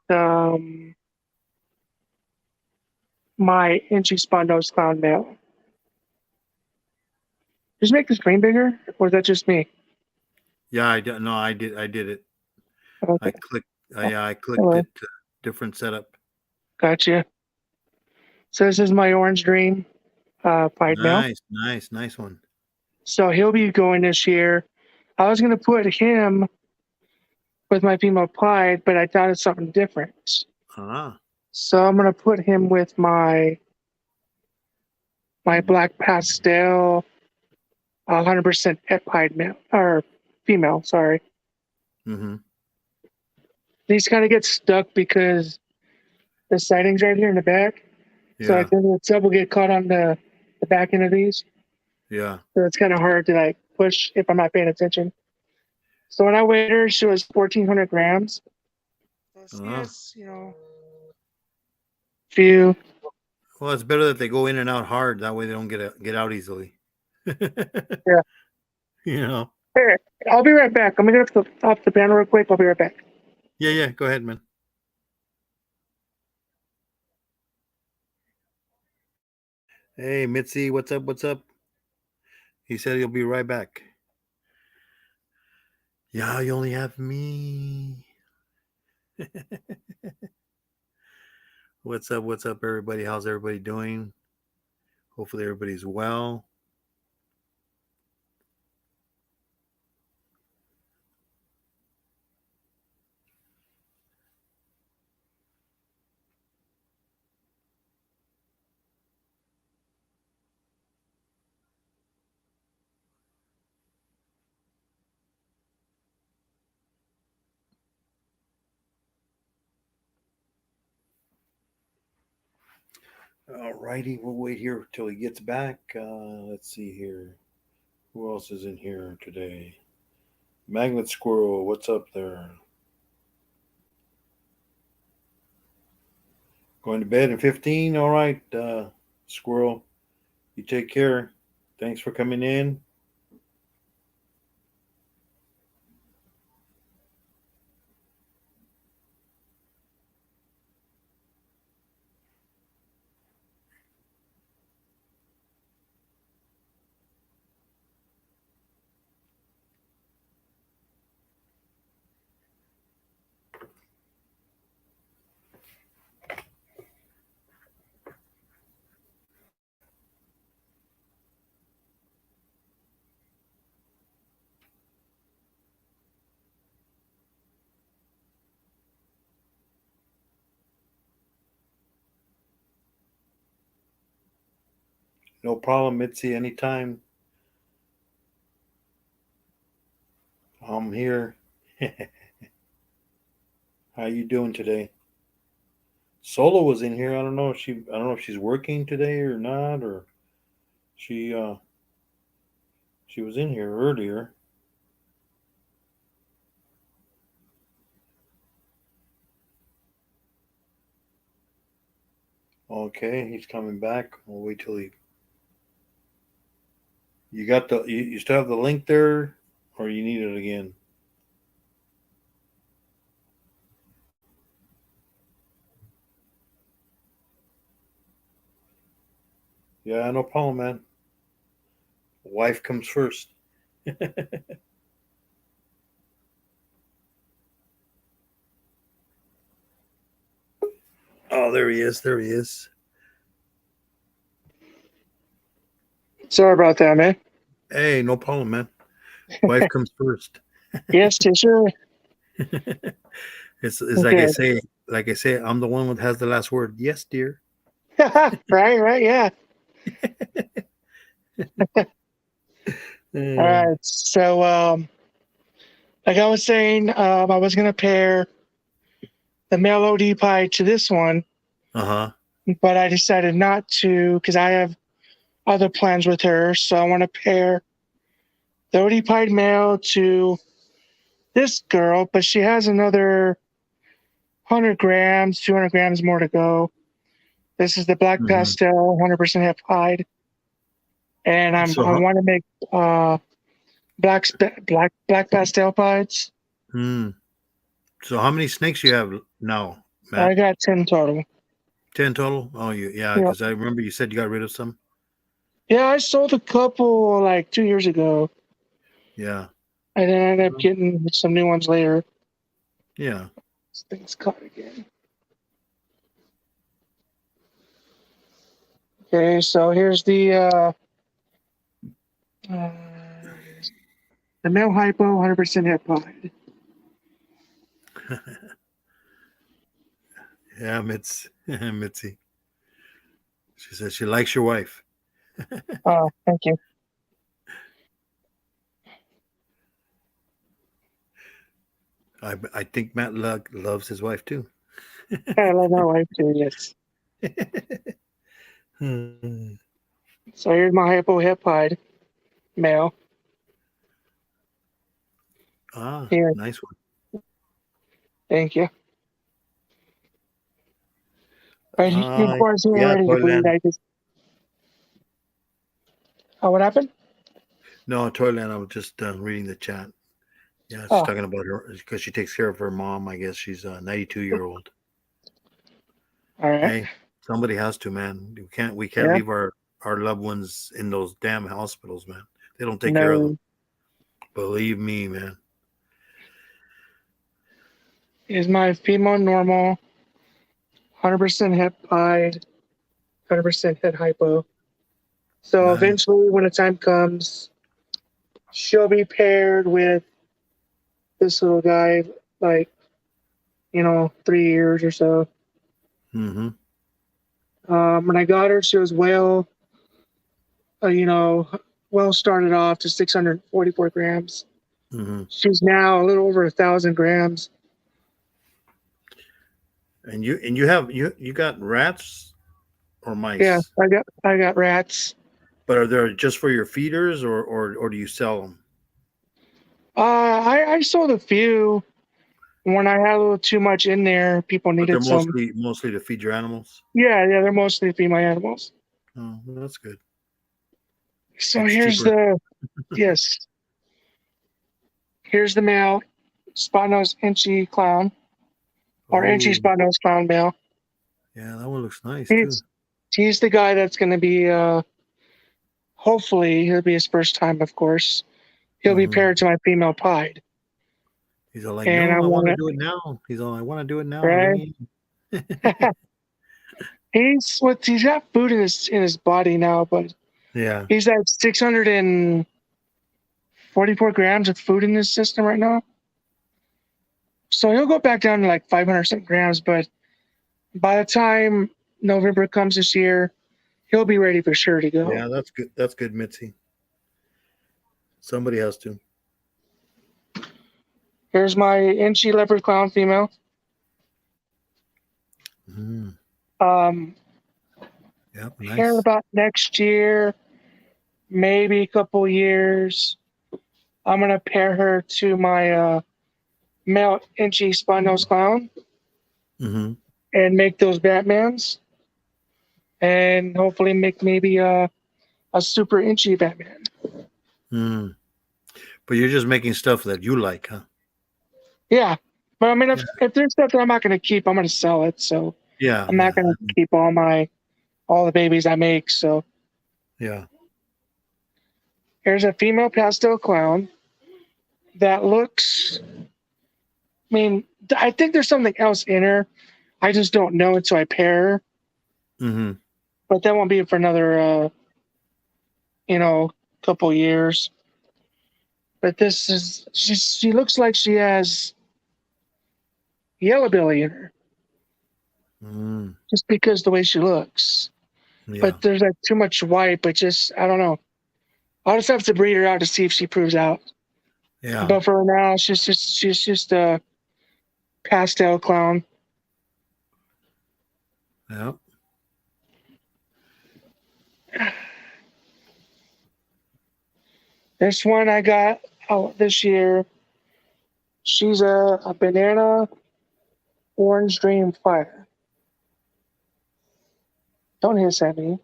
my Inchy Spun Nose Clown male. Just make the screen bigger, or is that just me? Yeah, I did. No, I did. I did it. I Okay. clicked. Oh, I clicked hello. it. Different setup. Gotcha. So this is my Orange Dream pied male. Nice one. So he'll be going this year. I was gonna put him with my female pied, but I thought of something different. Ah. So I'm gonna put him with my black pastel, 100% pet pied male or female. Sorry. Mm-hmm. These kind of get stuck because the siding's right here in the back. So I Yeah. think the sub will get caught on the back end of these. Yeah. So it's kind of hard to like push if I'm not paying attention. So when I weighed her, she was 1,400 grams. So she Ah. has, few. Well, it's better that they go in and out hard. That way they don't get out easily. Yeah. you know. Here, I'll be right back. I'm gonna get off the panel real quick. I'll be right back. Yeah. Go ahead, man. Hey, Mitzi, what's up? What's up? He said he'll be right back. Yeah, you only have me. What's up? What's up, everybody? How's everybody doing? Hopefully, everybody's well. All righty, we'll wait here till he gets back. Let's see here. Who else is in here today? Magnet Squirrel, what's up there? Going to bed in 15? All right, Squirrel. You take care. Thanks for coming in. No problem, Mitzi. Anytime. I'm here. How you doing today? Solo was in here. I don't know if she's working today or not, or she She was in here earlier. Okay, he's coming back. We'll wait till he. You got the. You still have the link there, or you need it again? Yeah, no problem, man. Wife comes first. Oh, there he is. There he is. Sorry about that, man. Hey, no problem, man. Wife comes first. Yes, sure. It's Okay. like I say, I'm the one that has the last word. Yes, dear. right, yeah. All Uh right. So, like I was saying, I was gonna pair the male OD pie to this one, huh. but I decided not to because I have other plans with her. So I want to pair the OD pied male to this girl, but she has another 100 grams, 200 grams more to go. This is the black Hmm. pastel, 100% hep hide, and So, I want to make black pastel pies. hmm. So how many snakes you have now, I Matt? got 10 total. 10 total. Oh, yeah, Yeah, because I remember you said you got rid of some. yeah. I sold a couple like 2 years ago, Yeah, and then I ended up getting some new ones later. yeah. This thing's caught again. Okay, so here's uh the male hypo, 100% hep hide. Yeah, Mitzi. She says she likes your wife. Oh, thank you. I think Matt loves his wife too. I love my wife too. Yes. Hmm. So here's my hypo hep hide male. Ah, Here, nice one. thank you. Right, of course, here, Yeah, ready to bleed. Toyland. I just. Oh, what happened? No, Toyland. I was just reading the chat. Yeah, she's Oh, talking about her because she takes care of her mom. I guess she's a 92-year-old. all right. Hey, somebody has to, man. We can't Yeah. leave our loved ones in those damn hospitals, man. They don't take care of them. No, Believe me, man. is my female normal, 100% hep hide, 100% head hypo. So Nice. eventually, when the time comes, she'll be paired with this little guy, like 3 years or so. Mm-hmm. When I got her, she was well started off to 644 grams. Mm-hmm. She's now a little over 1,000 grams. And you got rats or Yeah, mice, I got rats. but are they just for your feeders or do you sell them? I sold a few when I had a little too much in there. People But they're needed some. mostly to feed your animals. Yeah, they're mostly female animals. Oh, well, that's good. So It's here's cheaper. the yes. Here's the male spot nose inchy clown or inchy Oh, spot nose clown male. yeah, that one looks nice too. He's he's the guy that's going to be. Hopefully, he'll be his first time. Of course, he'll be Mm-hmm. paired to my female pied, He's all like, and no, I I want want to it do it now. He's all, I want to do it now. Let right. me. He's got food in his body now, but Yeah. he's at 644 grams of food in his system right now. So he'll go back down to like 500 something grams, but by the time November comes this year, he'll be ready for sure to go. Yeah, that's good. That's good, Mitzi. Somebody has to. Here's my inchy leopard clown female. Mm. Um, Yep, here nice. about next year, maybe a couple years, I'm gonna pair her to my male inchy spot nose clown Mm-hmm. and make those Batmans, and hopefully make maybe a super inchy Batman. Mm. But you're just making stuff that you like, huh? Yeah, but I mean, Yeah. if there's stuff that I'm not gonna keep, I'm gonna sell it. So Yeah. I'm not gonna keep all the babies I make. So Yeah. here's a female pastel clown that looks. I mean, I think there's something else in her. I just don't know until I pair her. Mm-hmm. But that won't be for another, couple years. But this is she looks like she has yellow belly in her, Mm. just because the way she looks. Yeah. But there's like too much white. But just I don't know. I'll just have to breed her out to see if she proves out. Yeah. But for now, she's just a pastel clown. Yeah. This one I got out this year. She's a banana orange dream fire. Don't hiss at me.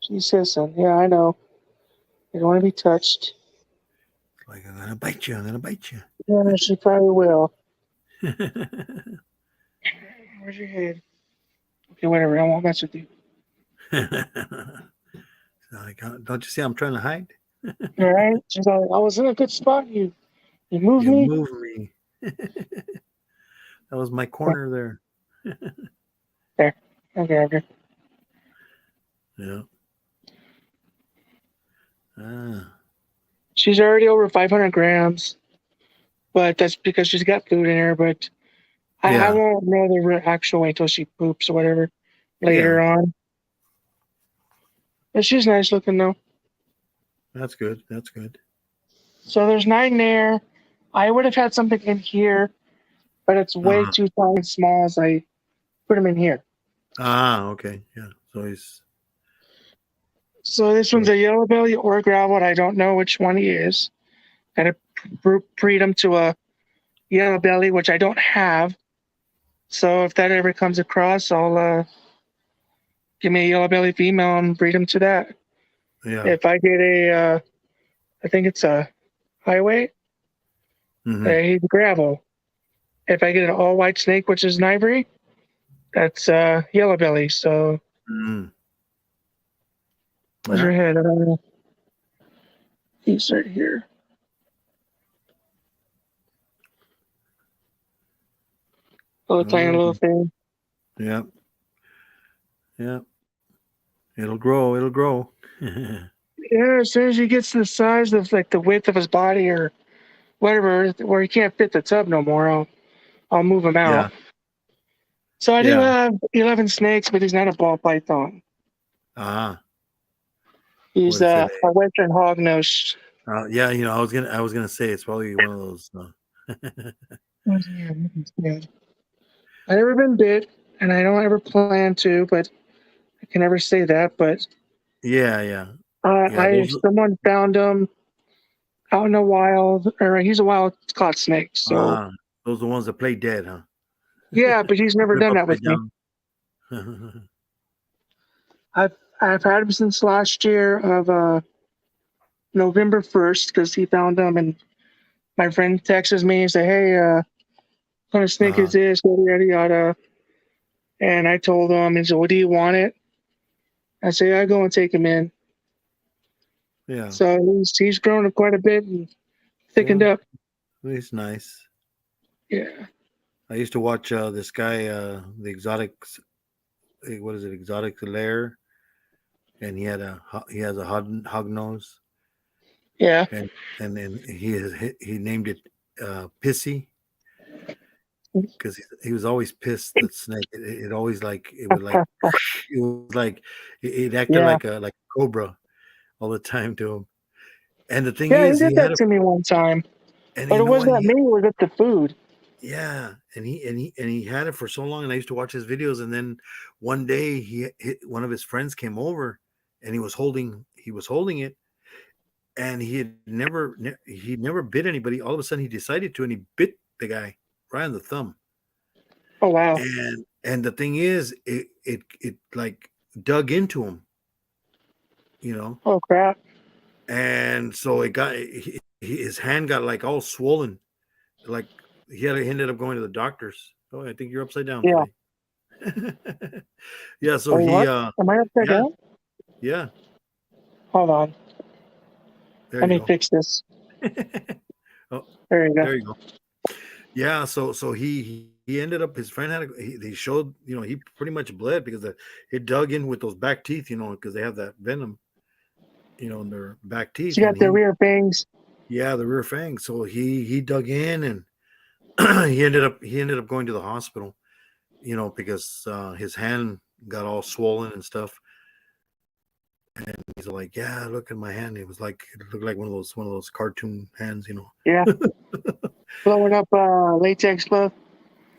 She's hissing. Yeah, I know. You don't want to be touched. Like, I'm gonna bite you. I'm gonna bite you. Yeah, she probably will. Where's your head? Okay, whatever. I won't mess with you. Don't you see I'm trying to hide? All right. She's like, I was in a good spot. You moved You me. moved me. That was my corner there. There. Okay, okay. Yeah. Ah. She's already over 500 grams, but that's because she's got food in her. But I Yeah. won't know the actual weight until she poops or whatever later on. But she's nice looking though. That's good. That's good. So there's 9 there. I would have had something in here, but it's way Uh-huh. too tall and small as I put them in here. Okay. Yeah. So he's So this one's a yellow belly or gravel. I don't know which one he is. Gotta breed him to a yellow belly, which I don't have. So if that ever comes across, I'll give me a yellow belly female and breed him to that. yeah. If I get I think it's a highway, Mhm. he's gravel. If I get an all white snake, which is an ivory, that's yellow belly. So Mm. where's your head? I don't know. He's right here. Oh, tiny little thing. Yep. Yep. It'll grow. It'll grow. Yeah, as soon as he gets to the size of like the width of his body or whatever, where he can't fit the tub no more, I'll move him out. Yeah. So I do Yeah. have 11 snakes, but he's not a ball python. Ah. He's What is a it? western hognose. Yeah. I was gonna say it's probably one of those. I never been bit, and I don't ever plan to, but I can never say that. But Yeah. Yeah. Yeah. Those. someone found him out in the wild, or he's a wild caught snake. So Those are the ones that play dead, huh? yeah, but he's never Flip done that with upside me. down. I've had him since last year of November 1st because he found him, and my friend texts me and say, "Hey, what kind of snake is this? Yada yada yada." And I told him, he said, "Well, do you want it?" I say, "I go and take him in." Yeah. So he's grown up quite a bit and thickened up. He's nice. Yeah. I used to watch this guy, the exotics. What is it? Exotic Lair, and he has a hog nose. Yeah. And then he named it Pissy because he was always pissed. The snake. It always it was it acted like a cobra all the time to him. And the thing Yeah, he is, did that to me one time. and But you it know what? wasn't me, it was at the food. Yeah, and he had it for so long, and I used to watch his videos. And then one day, one of his friends came over, and he was holding it, and he never bit anybody. All of a sudden, he decided to, and he bit the guy right on the thumb. Oh wow. And the thing is, it like dug into him, you know, Oh crap. and so his hand got like all swollen, like he ended up going to the doctors. Oh, I think you're upside down Yeah. today. Yeah, so Wait, he what? Am I upside yeah, down? yeah, Hold on. there Let you me go. fix this. Oh, There you go. there you go. Yeah, so he ended up, his friend they showed, he pretty much bled because it dug in with those back teeth, because they have that venom, in their back teeth, She got and the rear fangs. yeah, the rear fang. So he dug in, and he ended up going to the hospital, because his hand got all swollen and stuff. And he's like, "Yeah, look at my hand. It looked like one of those cartoon hands." Yeah. Blowing up latex glove.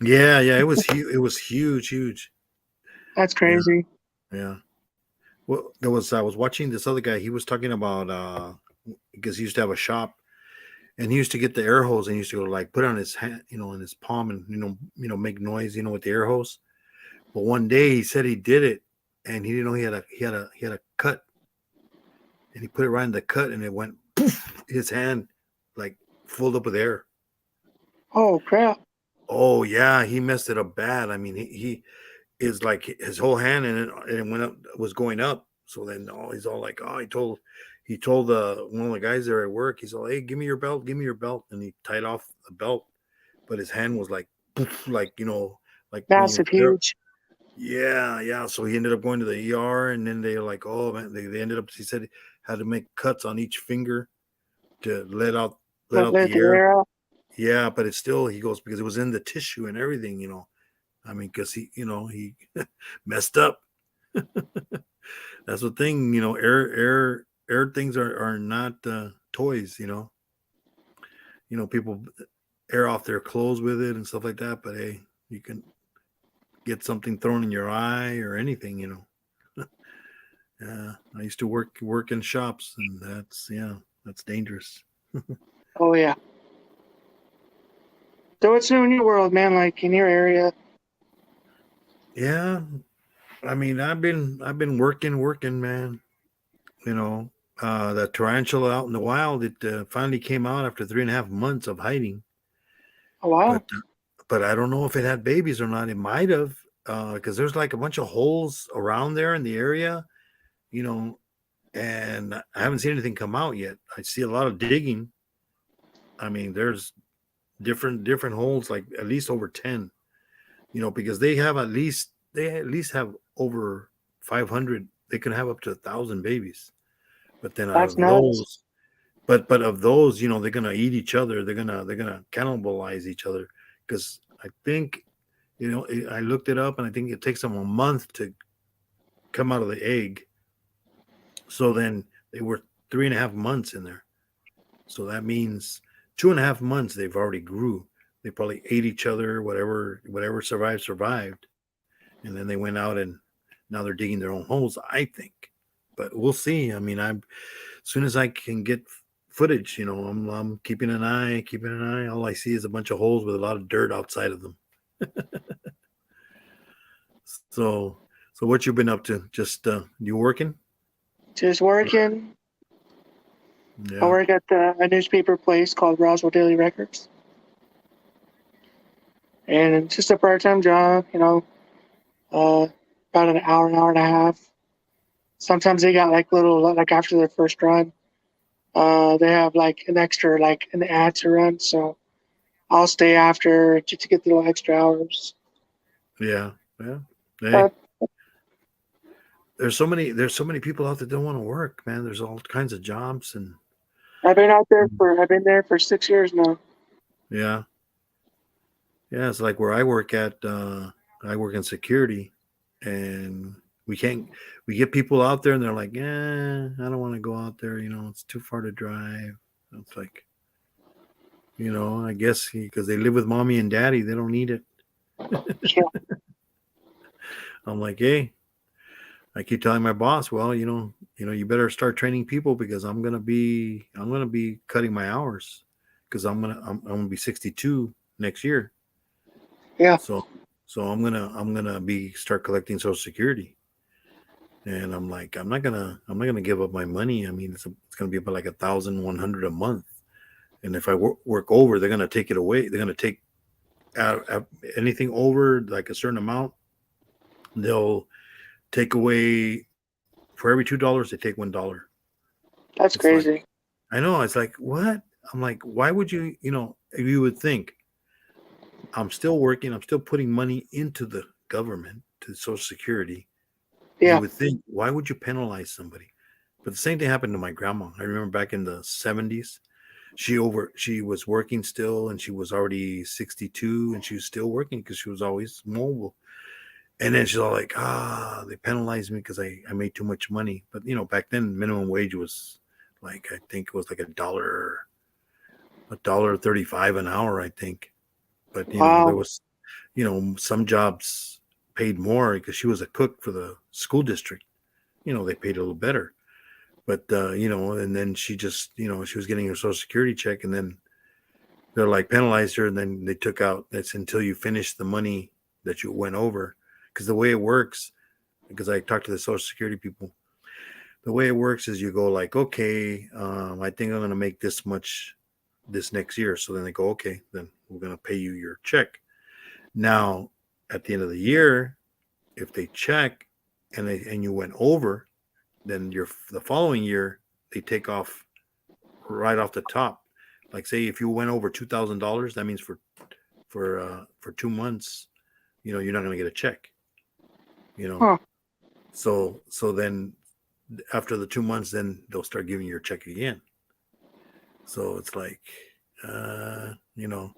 Yeah, yeah, it was huge. It was huge, huge. That's Yeah, crazy. yeah. Well, I was watching this other guy. He was talking about because he used to have a shop, and he used to get the air hose and he used to go like put it on his hand, in his palm, and make noise, with the air hose. But one day he said he did it, and he didn't know he had a cut, and he put it right in the cut, and it went poof, his hand like filled up with air. Oh crap. Oh yeah, he messed it up bad. I mean, he is like his whole hand, and it went up, was going up. So then, he's all like, "Oh, he told one of the guys there at work. He's all, 'Hey, give me your belt, give me your belt,' and he tied off the belt, but his hand was like, poof, like like when you Massive, huge. yeah, yeah. So he ended up going to the ER, and then they were like, oh man, they ended up. He said he had to make cuts on each finger to let out Let the the air. air out. Yeah, but it's still, he goes, because it was in the tissue and everything. I mean, because he messed up. That's the thing, air things are not toys. People air off their clothes with it and stuff like that. But hey, you can get something thrown in your eye or anything. Yeah, I used to work in shops, and that's dangerous. Oh yeah. So what's new in your world, man? Like in your area? Yeah, I mean, I've been working, man. You know, the tarantula out in the wild, it finally came out after 3.5 months of hiding, Oh wow. but I don't know if it had babies or not. It might have, because there's like a bunch of holes around there in the area, you know, and I haven't seen anything come out yet. I see a lot of digging. I mean, there's different holes, like at least over 10, because they at least have over 500. They can have up to 1,000 babies. But then out That's of nuts. those, but of those, they're gonna eat each other. They're gonna cannibalize each other, because I think, I looked it up, and I think it takes them a month to come out of the egg. So then they were 3.5 months in there. So that means 2.5 months they've already grew. They probably ate each other, whatever survived, and then they went out, and now they're digging their own holes, I think. But we'll see. I mean, as soon as I can get footage, I'm keeping an eye. All I see is a bunch of holes with a lot of dirt outside of them. So, what you been up to? Just you working? Just working. I Yeah. work at a newspaper place called Roswell Daily Records. And it's just a part-time job, about an hour and a half. Sometimes they got like little, like after their first run, they have like an extra, like an ad to run. So I'll stay after just to get the little extra hours. Yeah. Yeah. Uh, Hey, there's so many people out there that don't want to work, man. There's all kinds of jobs, and I've been there for 6 years now. yeah, yeah. It's like where I work at. I work in security, and we can't. We get people out there, and they're like, "Yeah, I don't want to go out there. It's too far to drive." It's like, I guess because they live with mommy and daddy, they don't need it. Yeah. I'm like, hey, I keep telling my boss, well, you better start training people because I'm gonna be cutting my hours because I'm gonna be 62 next year. Yeah, So I'm gonna be start collecting Social Security. And I'm like, I'm not gonna give up my money. I mean, it's gonna be about like 1,100 a month. And if I work over, they're gonna take it away. They're gonna take out anything over like a certain amount. They'll take away for every $2 they take $1. that's It's like crazy. I know. It's like what? I'm like, why would you? If you would think I'm still working, I'm still putting money into the government to Social Security. You Yeah. would think, why would you penalize somebody? But the same thing happened to my grandma. I remember back in the 70s, she was working still and she was already 62 and she was still working because she was always mobile. And then she's all like, they penalized me because I made too much money. But back then minimum wage was like I think it was like a dollar 35 an hour, I think. But there Wow. was some jobs paid more because she was a cook for the school district. They paid a little better. But and then she just she was getting her Social Security check, and then they're like penalized her, and then they took out that's until you finish the money that you went over. Because the way it works, because I talked to the Social Security people, the way it works is you go like, okay, I think I'm going to make this much this next year. So then they go, okay, then we're going to pay you your check. Now, at the end of the year, if they check and you went over, then the following year they take off right off the top. Like say if you went over $2,000, that means for 2 months, you're not going to get a check. You know, Huh. so then after the 2 months, then they'll start giving you your check again. So it's like, uh, you know,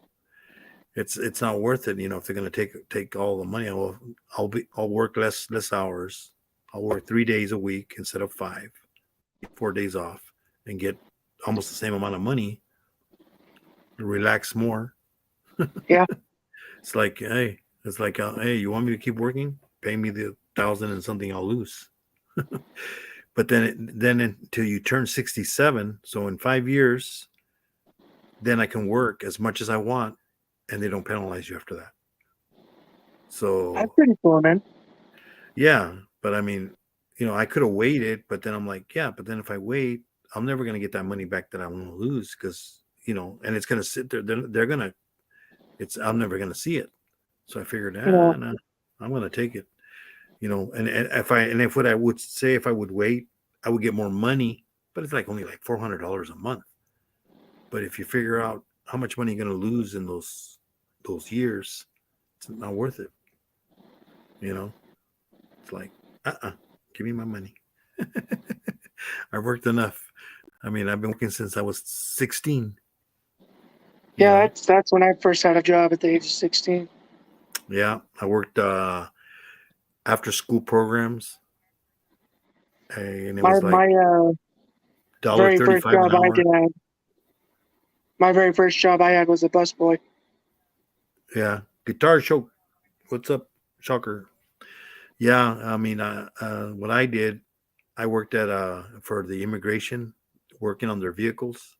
it's not worth it. If they're going to take all the money, I'll work less hours. I'll work 3 days a week instead of 5, 4 days off, and get almost the same amount of money. Relax more. Yeah. It's like, hey, you want me to keep working? Pay me the 1,000 and something I'll lose. But then until you turn 67, so in 5 years, then I can work as much as I want, and they don't penalize you after that. That's So pretty cool, man. yeah, but I mean, I could have waited, but then I'm like, yeah, but then if I wait, I'm never gonna get that money back that I want to lose because and it's gonna sit there. They're gonna, I'm never gonna see it. So I figured, Yeah. no, I'm gonna take it. If what I would say if I would wait, I would get more money, but it's like only like $400 a month. But if you figure out how much money you're gonna lose in those years, it's not worth it. It's like, give me my money. I've worked enough. I mean, I've been working since I was 16. You Yeah, know, that's when I first had a job at the age of 16. yeah, I worked after school programs, and it My was like my dollar very first 35 an job I hour. did, my very first job I had was a busboy. Yeah, guitar show. What's up, Shocker? Yeah, I mean, what I did, I worked at for the immigration, working on their vehicles,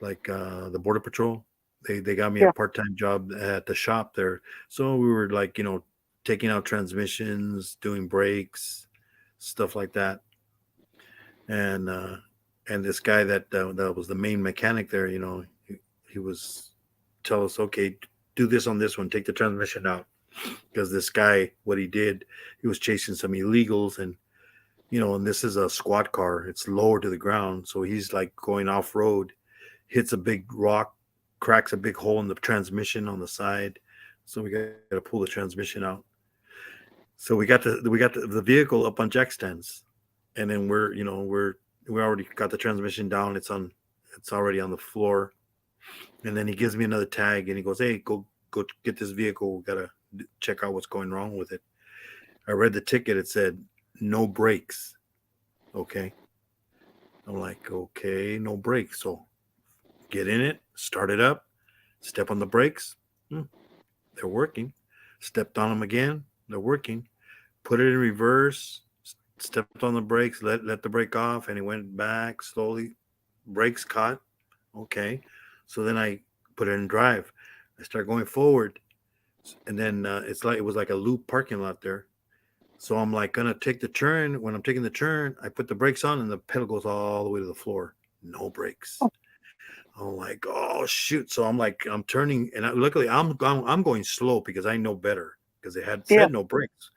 like the border patrol. They got me a Yeah. part time job at the shop there, so we were like taking out transmissions, doing brakes, stuff like that, and this guy that was the main mechanic there, he was tell us, okay, do this on this one, take the transmission out, because this guy, what he did, he was chasing some illegals, and and this is a squad car. It's lower to the ground. So he's like going off road, hits a big rock, cracks a big hole in the transmission on the side. So we got to pull the transmission out. So we got the vehicle up on jack stands, and then we already got the transmission down. It's already on the floor. And then he gives me another tag, and he goes, "Hey, go get this vehicle. We gotta check out what's going wrong with it." I read the ticket. It said no brakes. Okay. I'm like, okay, no brakes. So get in it, start it up, step on the brakes. They're working. Stepped on them again. They're working. Put it in reverse. stepped on the brakes, let the brake off, and he went back slowly. Brakes caught. Okay. So then I put it in drive. I start going forward, and then it's like it was like a loop parking lot there. So I'm like gonna take the turn. When I'm taking the turn, I put the brakes on, and the pedal goes all the way to the floor. No brakes. I'm like, oh shoot! So I'm turning, and luckily I'm going slow because I know better because they had Yeah. said no brakes.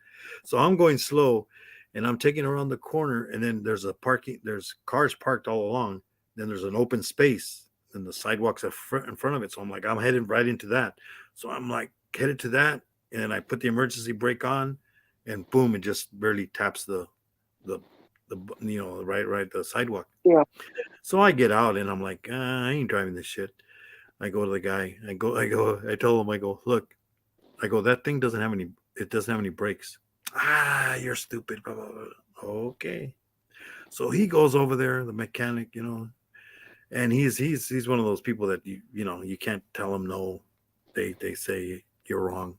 So I'm going slow, and I'm taking around the corner, and then there's cars parked all along. Then there's an open space, and the sidewalks are in front of it. So I'm like, I'm heading right into that. So I'm like headed to that, and then I put the emergency brake on, and boom, it just barely taps the right the sidewalk. Yeah. So I get out, and I'm like, I ain't driving this shit. I go to the guy. I tell him, I go, look, I go, that thing doesn't have any. It doesn't have any brakes. Ah, you're stupid. Blah, blah, blah. Okay. So he goes over there, the mechanic, and he's one of those people that you can't tell him no. They say you're wrong.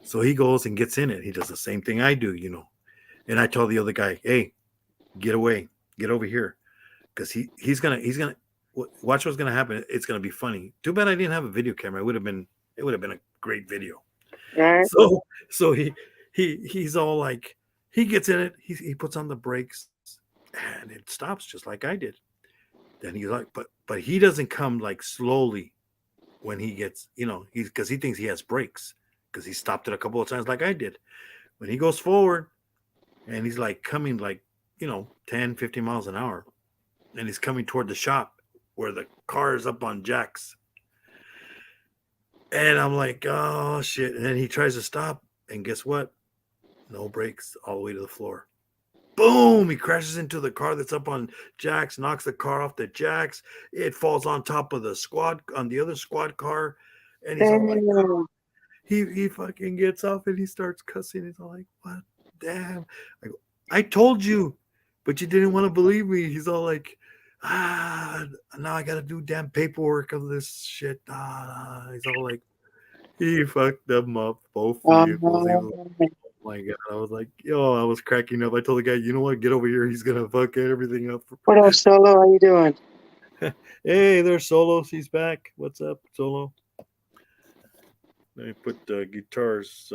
So he goes and gets in it. He does the same thing I do. And I tell the other guy, hey, get away, get over here, because he's gonna watch what's gonna happen. It's gonna be funny. Too bad I didn't have a video camera. It would have been a great video. Right. So he's all like, he gets in it, he puts on the brakes, and it stops just like I did. Then he's like, but he doesn't come like slowly when he gets, he's because he thinks he has brakes because he stopped it a couple of times like I did. When he goes forward and he's like coming like 10, 15 miles an hour, and he's coming toward the shop where the car is up on jacks. And I'm like, oh shit. And then he tries to stop, and guess what? No brakes, all the way to the floor. Boom! He crashes into the car that's up on jacks, knocks the car off the jacks. It falls on top of the other squad car. And he's all like, Damn. he fucking gets off, and he starts cussing. He's all like, what? Damn. I go, I told you, but you didn't want to believe me. He's all like, now I got to do damn paperwork of this shit. He's all like, he fucked them up, both vehicles. He was, Um, oh my God. I was like, yo, I was cracking up. I told the guy, you know what? Get over here. He's going to fuck everything up. what up, Solo? How you doing? Hey, there's Solo. He's back. What's up, Solo? Let me put the guitars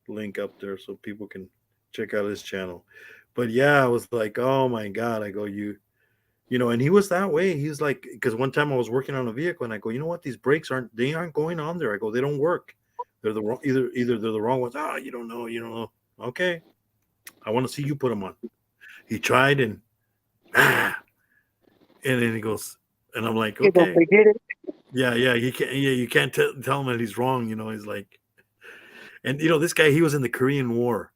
link up there so people can check out his channel. But yeah, I was like, oh my God. I go, and he was that way. He's like, because one time I was working on a vehicle, and I go, you know what? These brakes aren't going on there. I go, they don't work. They're the wrong, either they're the wrong ones. You don't know. Okay. I want to see you put them on. He tried, and then he goes, and I'm like, You don't okay. forget it. Yeah. You can't tell him that he's wrong. He's like, and this guy, he was in the Korean War.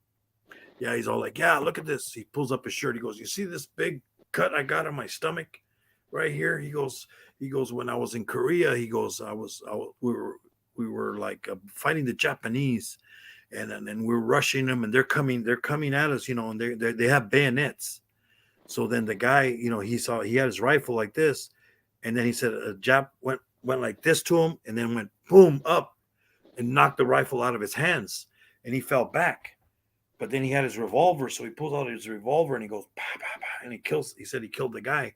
Yeah. He's all like, yeah, look at this. He pulls up his shirt. He goes, you see this big cut I got on my stomach right here? He goes, when I was in Korea, he goes, we were like fighting the Japanese, and then we're rushing them, and they're coming at us, and they have bayonets. So then the guy, he had his rifle like this, and then he said a Jap went like this to him, and then went boom up and knocked the rifle out of his hands, and he fell back. But then he had his revolver, so he pulls out his revolver and he goes, bah, bah, bah, and he said he killed the guy.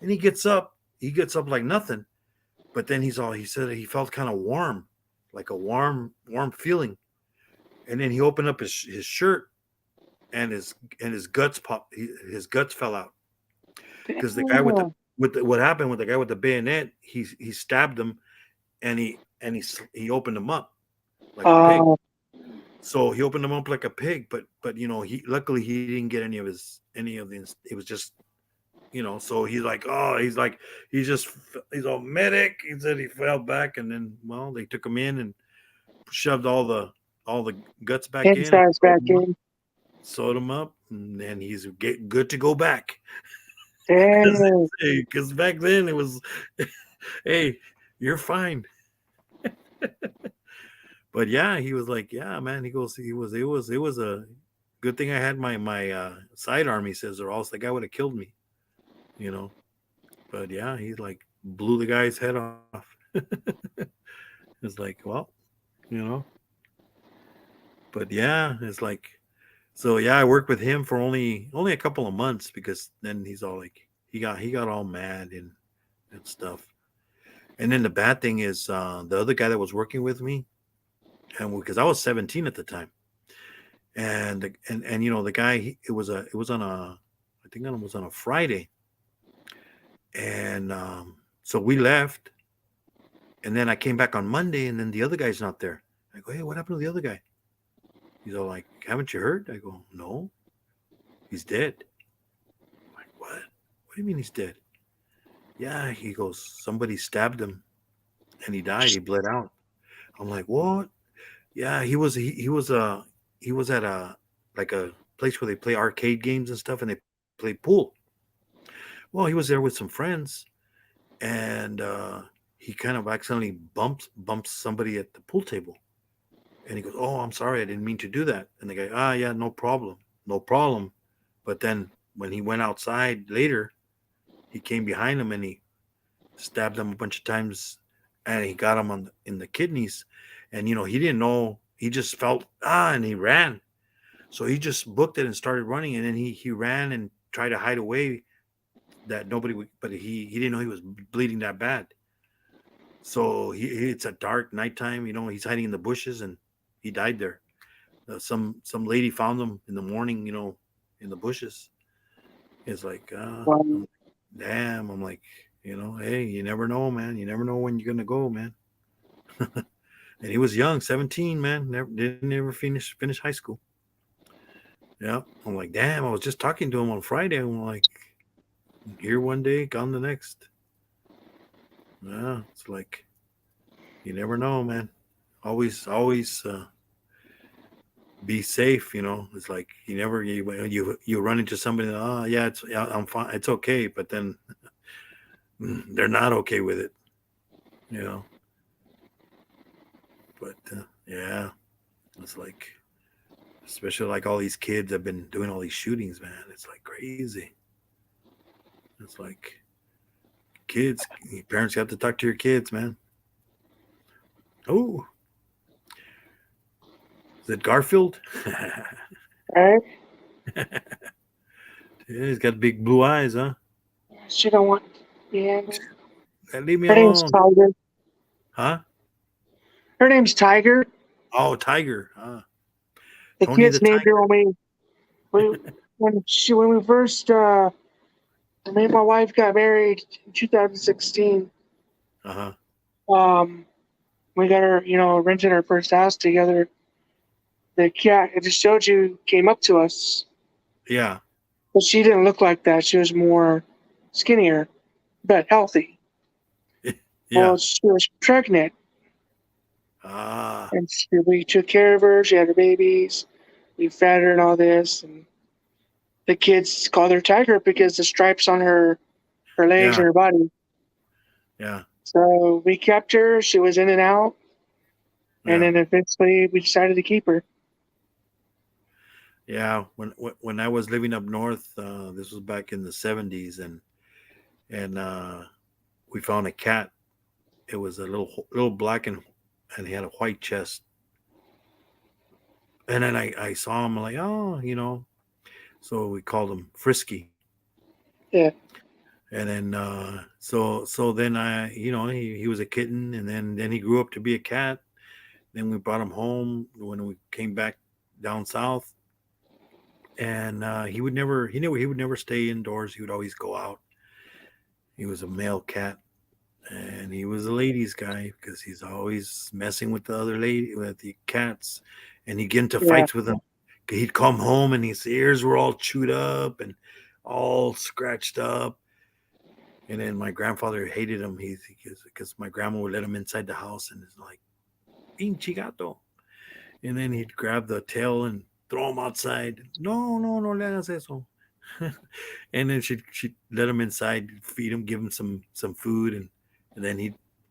And he gets up like nothing. But then he said he felt kind of warm, like a warm feeling. And then he opened up his shirt, and his guts his guts fell out. Because the guy what happened with the guy with the bayonet, he stabbed him, and he opened him up like a pig. So he opened him up like a pig, but he luckily he didn't get any of the. It was just So he's like, he's all medic. He said he fell back, and then they took him in and shoved all the guts back in, Insides back in. sewed him up, and then he's good to go back. Damn. Because back then it was, hey, you're fine. But yeah, he was like, yeah, man. He goes, it was a good thing I had my sidearm. He says, or else the guy would have killed me, But yeah, he like blew the guy's head off. It's like, well, But yeah, it's like, So yeah, I worked with him for only a couple of months because then he's all like he got all mad and stuff. And then the bad thing is the other guy that was working with me, and because I was 17 at the time, and the guy it was on a I think it was on a Friday, and so we left, and then I came back on Monday, and then the other guy's not there. I go, hey, what happened to the other guy? He's all like, haven't you heard? I go, no, he's dead. I'm like, what? What do you mean he's dead? Yeah, he goes, somebody stabbed him and he died. He bled out. I'm like, what? Yeah, he was at a like a place where they play arcade games and stuff, and they play pool. Well, he was there with some friends, and he kind of accidentally bumps somebody at the pool table, and he goes, "Oh, I'm sorry, I didn't mean to do that." And the guy, "Ah, yeah, no problem, no problem." But then when he went outside later, he came behind him and he stabbed him a bunch of times, and he got him in the kidneys, and he didn't know. He just felt and he ran. So he just booked it and started running, and then he ran and tried to hide away that nobody would, but he didn't know he was bleeding that bad. So it's a dark nighttime, he's hiding in the bushes, and he died there. Some lady found him in the morning, in the bushes. It's like, Well, damn. I'm like, hey, you never know, man. You never know when you're gonna go, man. And he was young, 17, man. Didn't ever finish high school. Yeah, I'm like, damn. I was just talking to him on Friday. I'm like, here one day, gone the next. Yeah, it's like you never know, man. Always be safe. It's like you run into somebody. Oh yeah, I'm fine. It's okay, but then they're not okay with it. You know. But yeah, it's like, especially like all these kids have been doing all these shootings, man. It's like crazy. It's like kids, parents have to talk to your kids, man. Oh, is it Garfield? right? Yeah, he's got big blue eyes, huh? She don't want. Yeah. Leave me Her name's alone, Tiger. huh? Her name's Tiger. Oh, Tiger, The Tony the kids named Tiger. her when we first me and my wife got married in 2016. Uh huh. Um, we got her, rented our first house together. The cat, I just showed you, came up to us, Yeah, but she didn't look like that. She was more skinnier, but healthy. yeah. Well, she was pregnant, Ah, and we took care of her. She had her babies. We fed her and all this, and the kids called her Tiger because the stripes on her legs yeah, and her body. yeah, So we kept her. She was in and out, and yeah, then eventually we decided to keep her. yeah. When I was living up north, this was back in the '70s, and we found a cat. It was a little black and he had a white chest. And then I saw him like, oh, so we called him Frisky. Yeah, And then so then he was a kitten, and then he grew up to be a cat. Then we brought him home when we came back down south, and he would never stay indoors. He would always go out. He was a male cat, and he was a ladies guy because he's always messing with the other lady with the cats, and he'd get into yeah. fights with them. He'd come home and his ears were all chewed up and all scratched up. And then my grandfather hated him. Because my grandma would let him inside the house, and it's like, pinche gato. And then he'd grab the tail and throw him outside. No, no, no le hagas eso. And then she'd let him inside, feed him, give him some food, and then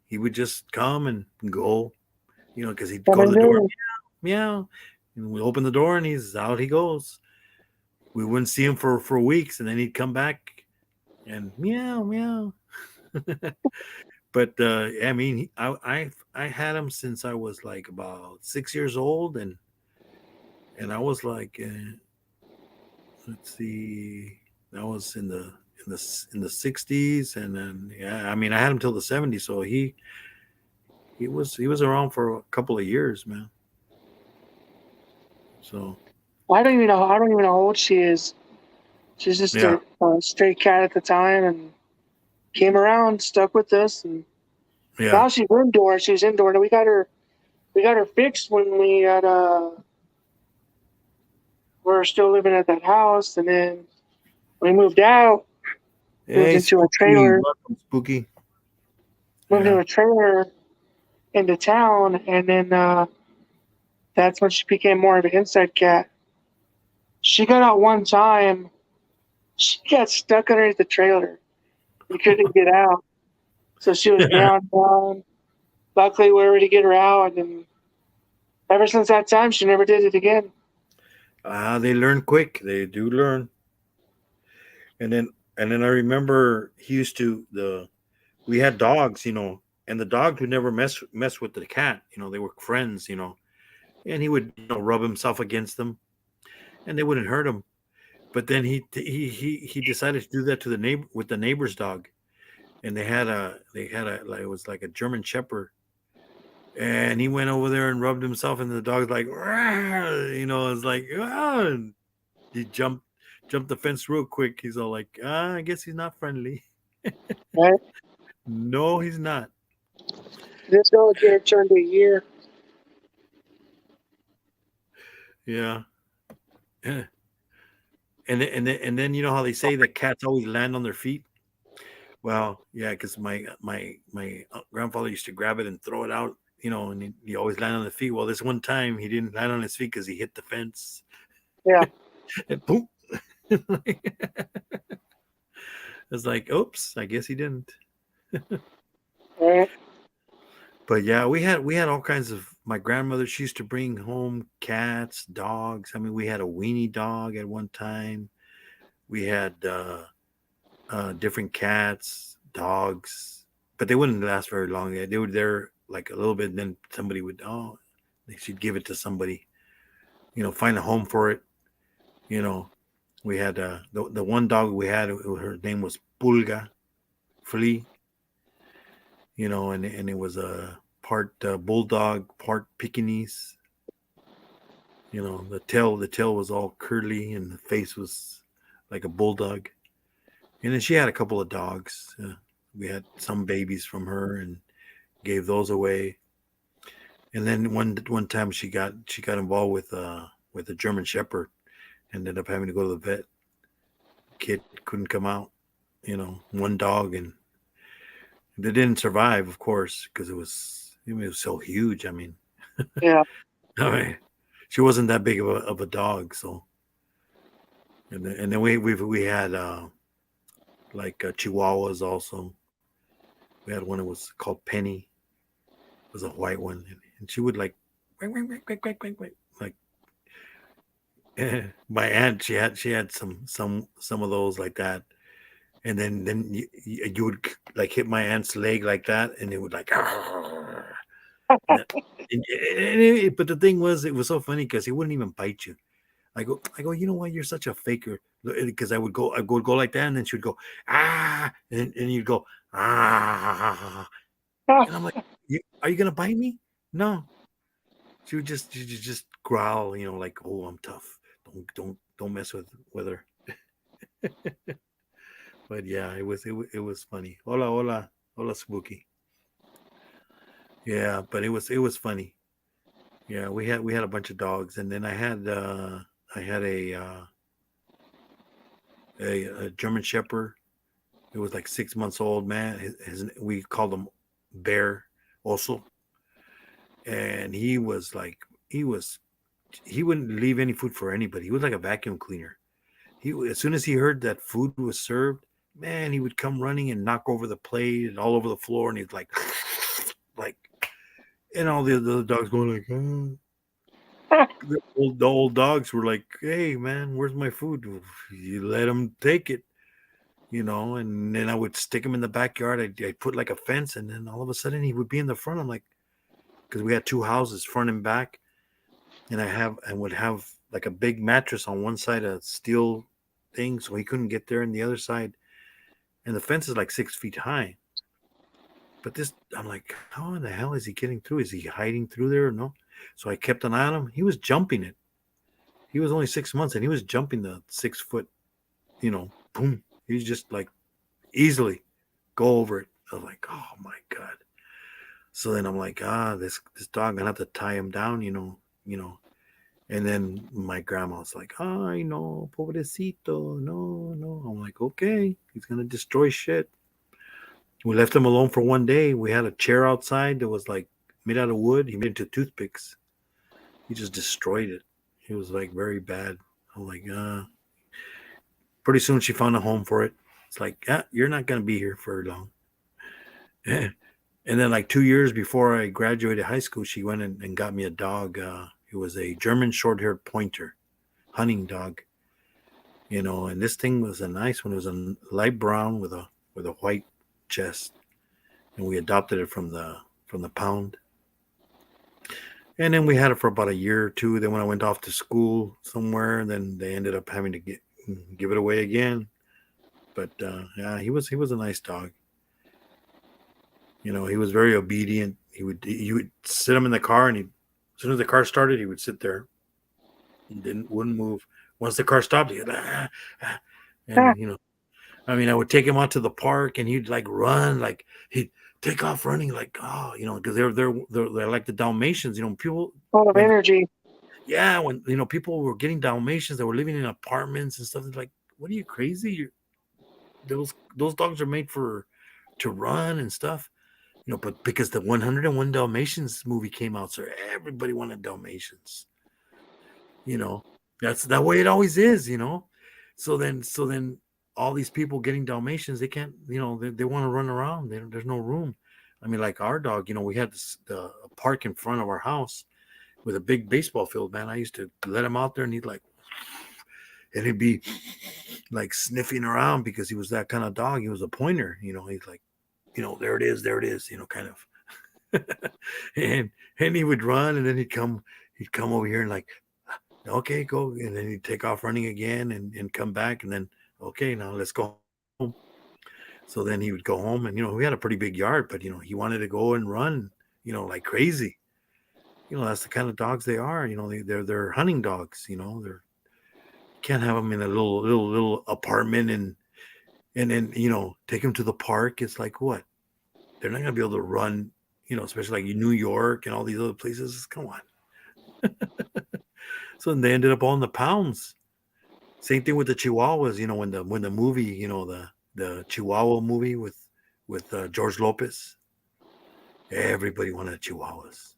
he would just come and go, because he'd Come go to and the door, go. meow, and we open the door and he's out. He goes. We wouldn't see him for weeks, and then he'd come back and meow meow. But I mean, I had him since I was like about 6 years old, and I was like, let's see, that was in the 60s, and then yeah, I mean, I had him till the 70s, so he was around for a couple of years, man. So I don't even know. I don't even know how old she is. She's just yeah, a stray cat at the time, and came around, stuck with us, and yeah. now she's indoor. She's indoor, and we got her fixed when we had we're still living at that house, and then we moved out, moved Hey, into a Spooky, trailer, welcome, Spooky. moved into Yeah. a trailer into town, and then that's when she became more of an inside cat. She got out one time. She got stuck underneath the trailer. We couldn't get out, so she was meowing down. Luckily, we were able to get her out, and ever since that time, she never did it again. They learn quick. They do learn. And then I remember he used to the we had dogs, and the dog would never mess with the cat. They were friends, and he would rub himself against them, and they wouldn't hurt him. But then he decided to do that to the neighbor with the neighbor's dog, and they had a like, it was like a German Shepherd, and he went over there and rubbed himself, and the dog's like, "Rah!" It's like, ah, and he jumped the fence real quick. He's all like, I guess he's not friendly. Right? No, he's not. This dog here turned a year. Yeah. And then you know how they say that cats always land on their feet. Well, yeah, because my grandfather used to grab it and throw it out, and he always land on the feet. Well, this one time he didn't land on his feet because he hit the fence, Yeah. and boom. It's like, oops, I guess he didn't. Right. But yeah, we had all kinds of. My grandmother, she used to bring home cats, dogs. I mean, we had a weenie dog at one time. We had different cats, dogs, but they wouldn't last very long. They were there like a little bit, and then somebody would they should give it to somebody, find a home for it. You know, we had the one dog we had. Her name was Pulga, Flea. And it was a part bulldog, part Pekingese. The tail was all curly, and the face was like a bulldog. And then she had a couple of dogs. We had some babies from her and gave those away. And then one time she got involved with a German Shepherd. Ended up having to go to the vet. Kid couldn't come out. One dog, and they didn't survive, of course, because it was so huge. I mean, Yeah. I mean, she wasn't that big of a dog. So, and then we had like Chihuahuas also. We had one that was called Penny. It was a white one, and she would like, "Quack, quack, quack, quack, quack, quack, quack." Like my aunt. She had some of those like that, and then you would like hit my aunt's leg like that, and it would like. And that, but the thing was, it was so funny because he wouldn't even bite you. I go, you know what? You're such a faker. Because I would go like that, and then she would go, and you'd go, and I'm like, are you gonna bite me? No. She would just growl, like, oh, I'm tough. Don't mess with her. But yeah, it was funny. Hola, hola, hola, Spooky. Yeah, but it was funny. Yeah, we had a bunch of dogs, and then I had a German Shepherd. It was like 6 months old, man. We called him Bear also, and he wouldn't leave any food for anybody. He was like a vacuum cleaner. As soon as he heard that food was served, man, he would come running and knock over the plate and all over the floor, and he'd like, like, and all the other dogs going like, oh. The old dogs were like, "Hey, man, where's my food? You let him take it." And then I would stick him in the backyard. I'd put like a fence, and then all of a sudden he would be in the front. I'm like, because we had two houses, front and back, and I would have like a big mattress on one side, a steel thing, so he couldn't get there on the other side. And the fence is like 6 feet high. But this, I'm like, how in the hell is he getting through? Is he hiding through there or no? So I kept an eye on him. He was jumping it. He was only 6 months and he was jumping the 6 foot, boom. He's just like easily go over it. I was like, oh my God. So then I'm like, this dog, I'm gonna have to tie him down, And then my grandma's like, ay, no, pobrecito, no, no. I'm like, okay, he's gonna destroy shit. We left him alone for one day. We had a chair outside that was like made out of wood. He made it into toothpicks. He just destroyed it. It was like very bad. I'm like, pretty soon she found a home for it. It's like, you're not gonna be here for long. And then like 2 years before I graduated high school, she went and got me a dog. It was a German short-haired pointer, hunting dog. And this thing was a nice one. It was a light brown with a white chest, and we adopted it from the pound. And then we had it for about a year or two. Then when I went off to school somewhere, then they ended up having to give it away again. But yeah, he was a nice dog. He was very obedient. He would sit him in the car, and as soon as the car started, he would sit there. He wouldn't move. Once the car stopped, he'd and I would take him out to the park, and he'd like run, like he'd take off running, like because they're like the Dalmatians, people Full of energy. Yeah, when people were getting Dalmatians, they were living in apartments and stuff. It's like, what are you crazy? Those dogs are made to run and stuff. But because the 101 Dalmatians movie came out, so everybody wanted Dalmatians. That's that way it always is. So then all these people getting Dalmatians, they can't. They want to run around. There's no room. Like our dog. We had a park in front of our house with a big baseball field. Man, I used to let him out there, and he'd be like sniffing around because he was that kind of dog. He was a pointer. He's like, there it is, kind of. and he would run, and then he'd come over here and like, okay, go, and then he'd take off running again and come back, and then okay, now let's go home. So then he would go home, and we had a pretty big yard, but he wanted to go and run, like crazy. That's the kind of dogs they are. They're hunting dogs. You can't have them in a little apartment and then take them to the park. It's like, what? They're not gonna be able to run. Especially like New York and all these other places. Come on. So they ended up all in the pounds. Same thing with the Chihuahuas. When the movie, the Chihuahua movie with George Lopez, everybody wanted Chihuahuas.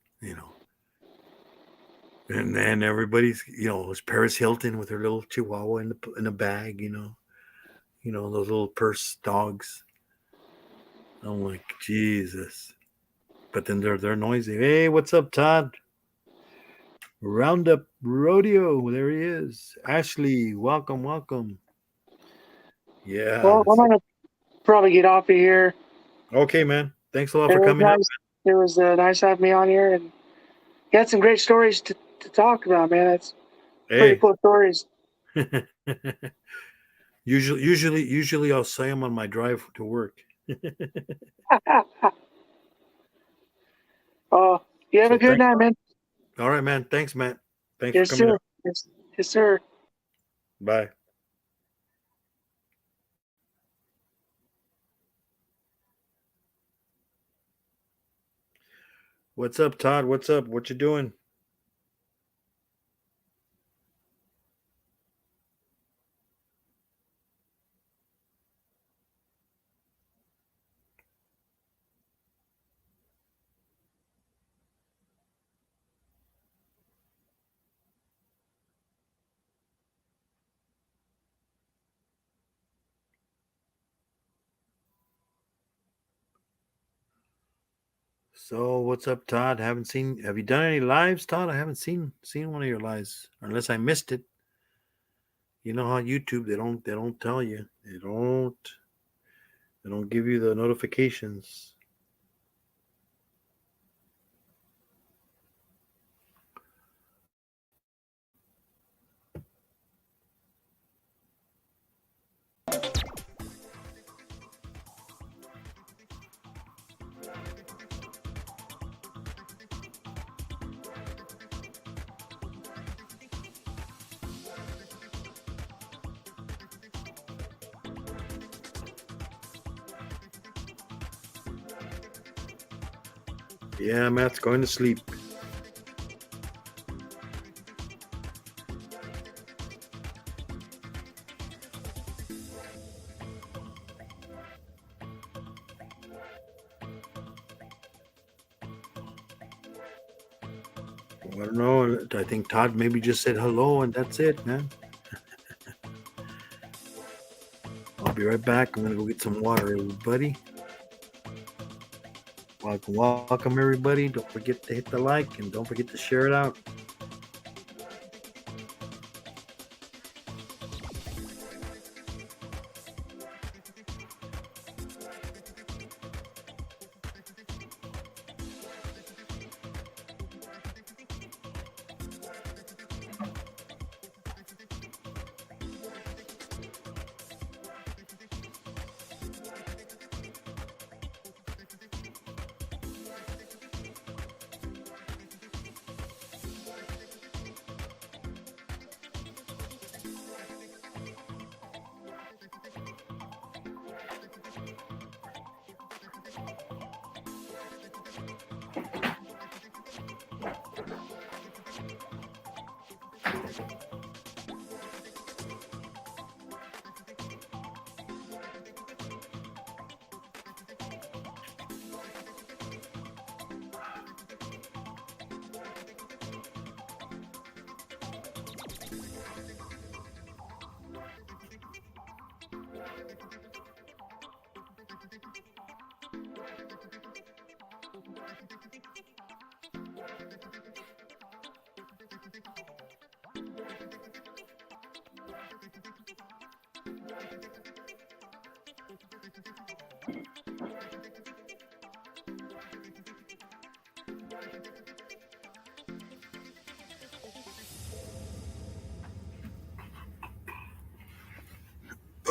And then everybody's, it was Paris Hilton with her little Chihuahua in a bag. Those little purse dogs. I'm like, Jesus. But then they're noisy. Hey, what's up, Todd? Roundup Rodeo. There he is. Ashley, welcome. Yeah. Well, I'm gonna probably get off of here. Okay, man. Thanks a lot for coming Nice. It was nice having me on here, and you had some great stories to talk about, man. That's pretty cool stories. Usually I'll say them on my drive to work. Oh, you have a good night, man. All right, man. Thanks, Matt. Thanks Yes, for coming sir. Yes, sir. Bye. What's up, Todd? What's up? What you doing? So what's up, Todd? Have you done any lives, Todd? I haven't seen one of your lives, unless I missed it. You know how YouTube, they don't tell you. They don't give you the notifications. Yeah, Matt's going to sleep. I don't know. I think Todd maybe just said hello and that's it, man. I'll be right back. I'm gonna go get some water, everybody. Welcome, everybody. Don't forget to hit the like and don't forget to share it out.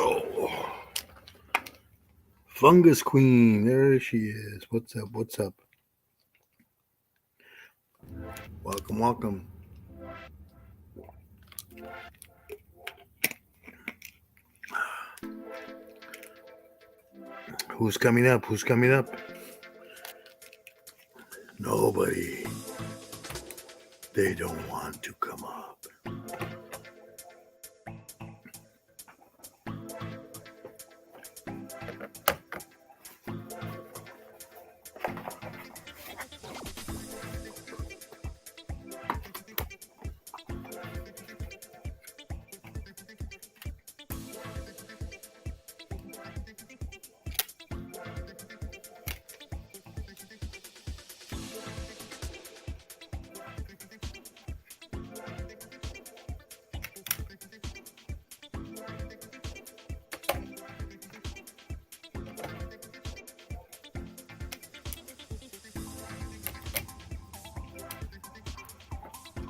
Oh, Fungus Queen, there she is. What's up? What's up? Welcome, welcome. Who's coming up? Who's coming up? Nobody. They don't want to come up.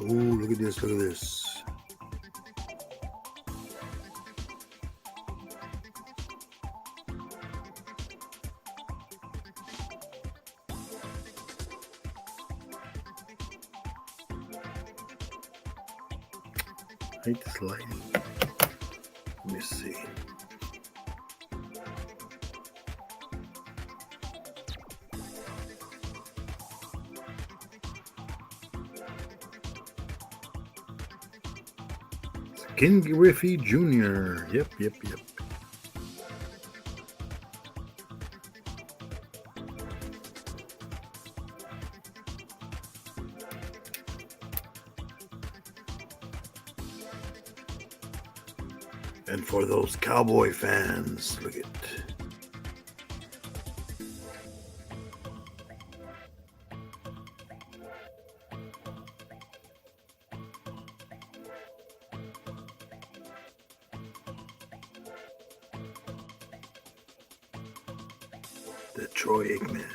Oh, look at this, look at this. I hate this lighting. Let me see. Ken Griffey Jr. Yep. And for those Cowboy fans, look at the Troy Aikman.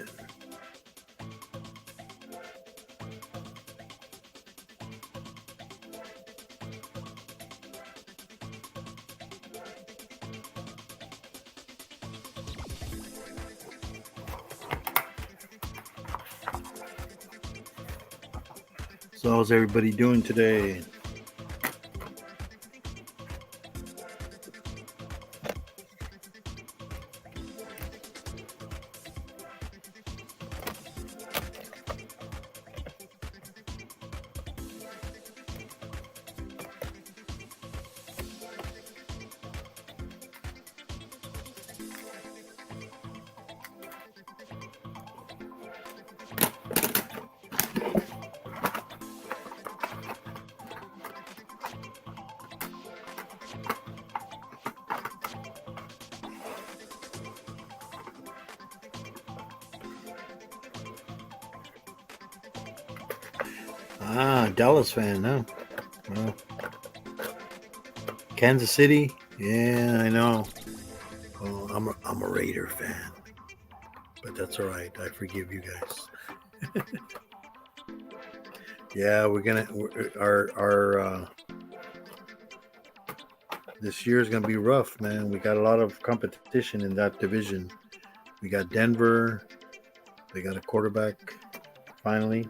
So how's everybody doing today? Dallas fan, huh? Well, Kansas City. Yeah, I know. Oh, I'm a Raider fan, but that's all right. I forgive you guys. Yeah, our this year is gonna be rough, man. We got a lot of competition in that division. We got Denver. They got a quarterback finally.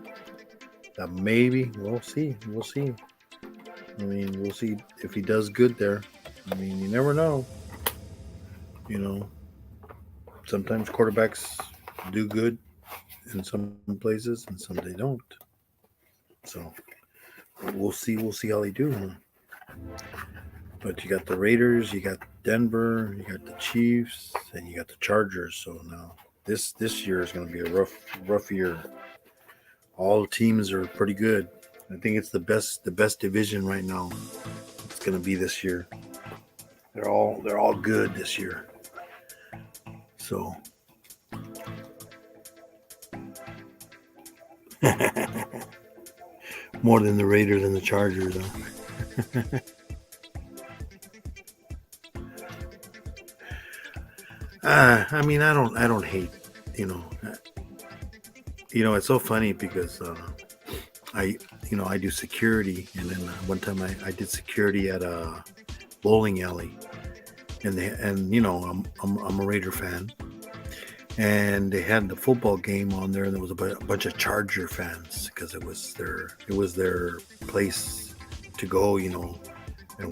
Maybe we'll see. We'll see. I mean, we'll see if he does good there. I mean, you never know. You know, sometimes quarterbacks do good in some places and some they don't. So we'll see. We'll see how they do. Huh? But you got the Raiders, you got Denver, you got the Chiefs, and you got the Chargers. So now this year is going to be a rough year. All teams are pretty good. I think it's the best division right now. It's going to be this year. They're all good this year. So more than the Raiders and the Chargers. Huh? I mean, I don't hate. You know, it's so funny because I, I do security, and then one time I did security at a bowling alley, and I'm a Raider fan, and they had the football game on there, and there was a bunch of Charger fans because it was their place to go, and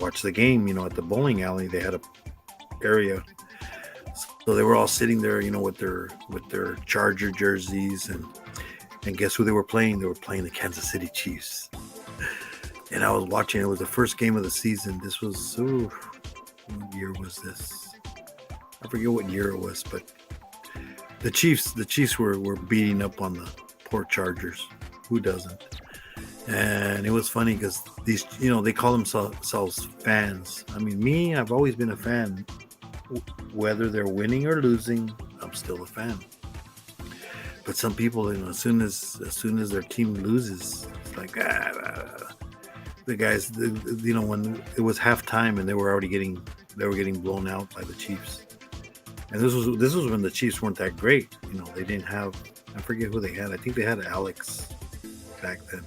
watch the game. At the bowling alley, they had a area, so they were all sitting there, with their Charger jerseys, and guess who they were playing? They were playing the Kansas City Chiefs. And I was watching. It was the first game of the season. This was what year was this? I forget what year it was, but the Chiefs were beating up on the poor Chargers. Who doesn't? And it was funny because these, they call themselves fans. I mean, me, I've always been a fan. Whether they're winning or losing, I'm still a fan. But some people, as soon as their team loses, it's like the guys, when it was halftime and they were getting blown out by the Chiefs. And this was when the Chiefs weren't that great. They didn't have, I forget who they had. I think they had Alex back then.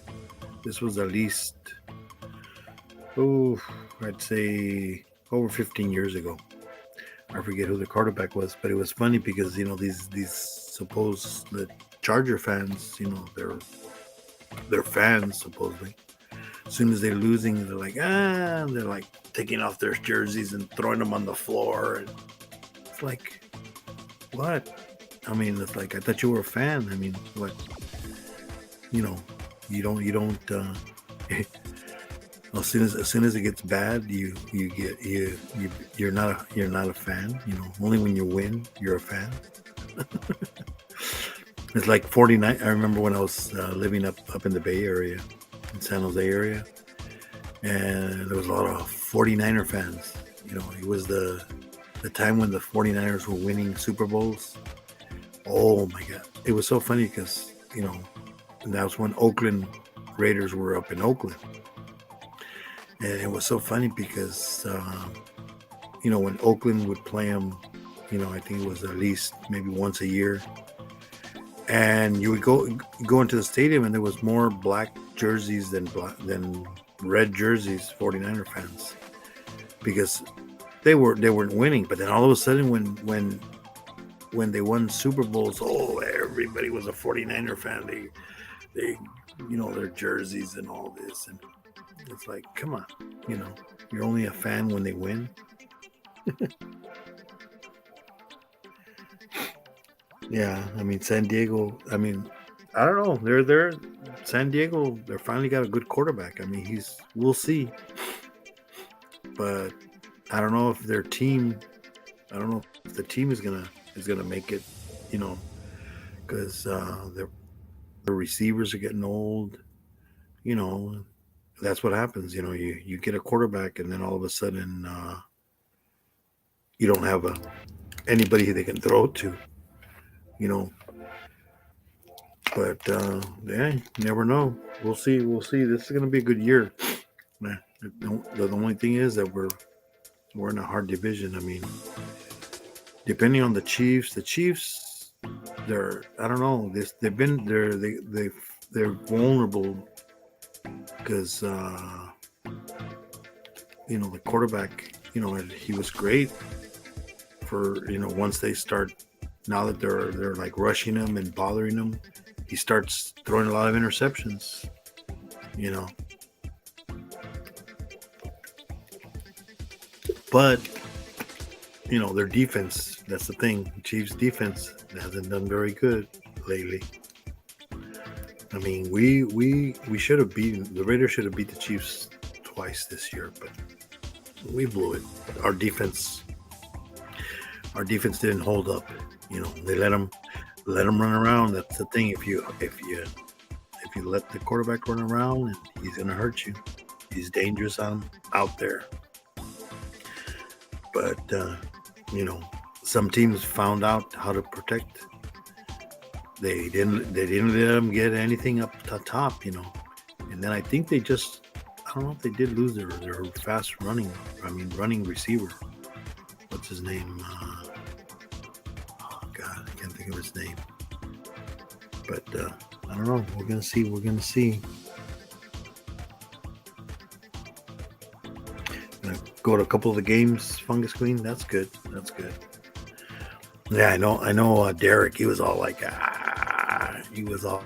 This was at least, I'd say over 15 years ago. I forget who the quarterback was, but it was funny because these supposed the Charger fans, they're fans supposedly. As soon as they're losing, they're like they're like taking off their jerseys and throwing them on the floor, and it's like, what? I mean, it's like, I thought you were a fan. I mean, what? You don't. As soon as it gets bad, you're not a fan. Only when you win, you're a fan. It's like 49. I remember when I was living up in the Bay Area, in San Jose area, and there was a lot of 49er fans. It was the time when the 49ers were winning Super Bowls. Oh my God. It was so funny because, and that was when Oakland Raiders were up in Oakland. And it was so funny because, when Oakland would play them, I think it was at least maybe once a year. And you would go into the stadium and there was more black jerseys than red jerseys, 49er fans. Because they weren't winning. But then all of a sudden when they won Super Bowls, everybody was a 49er fan. They their jerseys and all this, and it's like, come on, you're only a fan when they win. Yeah, I mean, San Diego, I mean, I don't know. They're San Diego, they finally got a good quarterback. I mean, we'll see. But I don't know if their team, I don't know if the team is gonna make it, because the receivers are getting old. That's what happens. You get a quarterback, and then all of a sudden, you don't have anybody they can throw to. But yeah, you never know. We'll see. We'll see. This is gonna be a good year. Man, the only thing is that we're in a hard division. I mean, depending on the Chiefs, they're I don't know. They've been they're vulnerable because the quarterback. He was great for once they start. Now that they're like rushing him and bothering him, he starts throwing a lot of interceptions. You know, but their defense. That's the thing. Chiefs defense hasn't done very good lately. I mean, we should have beaten the Raiders. Should have beat the Chiefs twice this year, but we blew it. Our defense didn't hold up. They let them run around. That's the thing. If you let the quarterback run around, and he's gonna hurt you. He's dangerous out there. But some teams found out how to protect. They didn't let them get anything up to top. And then I think I don't know if they did lose their fast running receiver. What's his name? Oh God, I can't think of his name. But I don't know. We're gonna see. Gonna go to a couple of the games. Fungus Queen. That's good. Yeah, I know. Derek. He was all like, he was all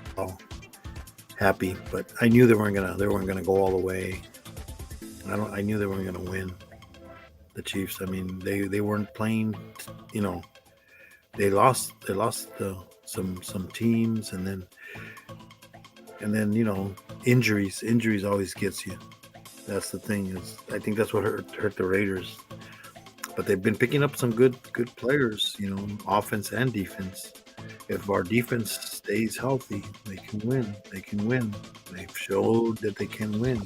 happy, but I knew they weren't gonna go all the way. I knew they weren't gonna win. The Chiefs. I mean, they weren't playing. They lost some teams, and then injuries always gets you. That's the thing. I think that's what hurt the Raiders. But they've been picking up some good players, offense and defense. If our defense stays healthy, they can win. They've showed that they can win.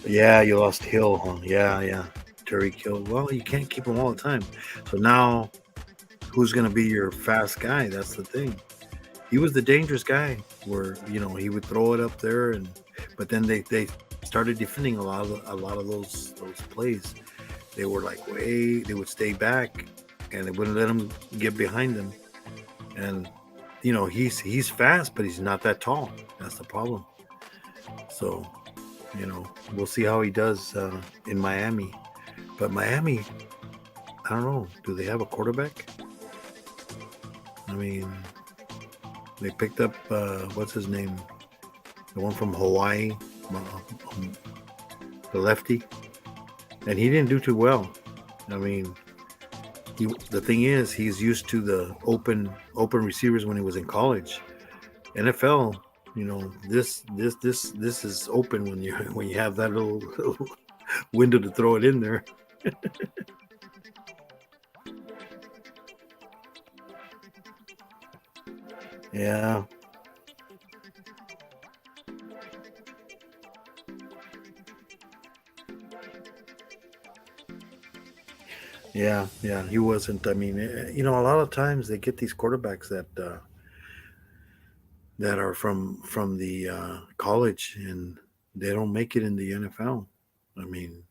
Yeah, you lost Hill, huh? Yeah. Tyreek Hill. Well, you can't keep him all the time. So now, who's going to be your fast guy? That's the thing. He was the dangerous guy where, he would throw it up there, but then they started defending a lot of those plays. They were like they would stay back, and they wouldn't let him get behind them. And he's fast, but he's not that tall. That's the problem. So, we'll see how he does in Miami. But Miami, I don't know. Do they have a quarterback? I mean, they picked up what's his name, the one from Hawaii, the lefty, and he didn't do too well. I mean, the thing is, he's used to the open receivers when he was in college. NFL, this is open when you have that little window to throw it in there. Yeah. Yeah, he wasn't. I mean, a lot of times they get these quarterbacks that are from the college, and they don't make it in the NFL. I mean,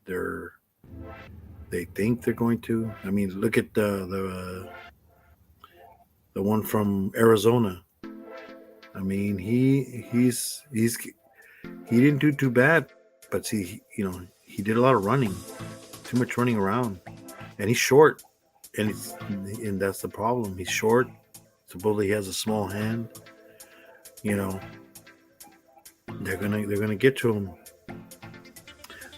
they think they're going to. I mean, look at the one from Arizona. I mean, he didn't do too bad, but see, he did a lot of running, too much running around, and he's short, and that's the problem. He's short. Supposedly he has a small hand. They're gonna get to him.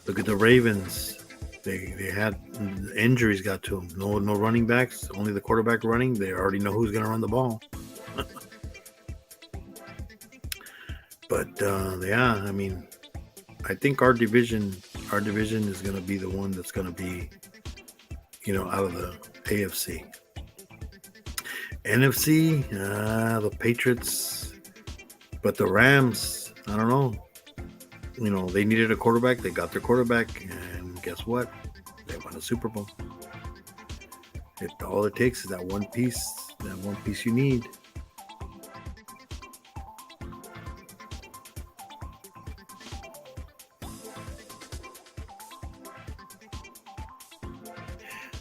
Look at the Ravens. They had injuries got to them. No running backs. Only the quarterback running. They already know who's gonna run the ball. But yeah, I mean, I think our division is going to be the one that's going to be, out of the AFC. NFC, the Patriots, but the Rams, I don't know. They needed a quarterback. They got their quarterback, and guess what? They won a Super Bowl. All it takes is that one piece you need.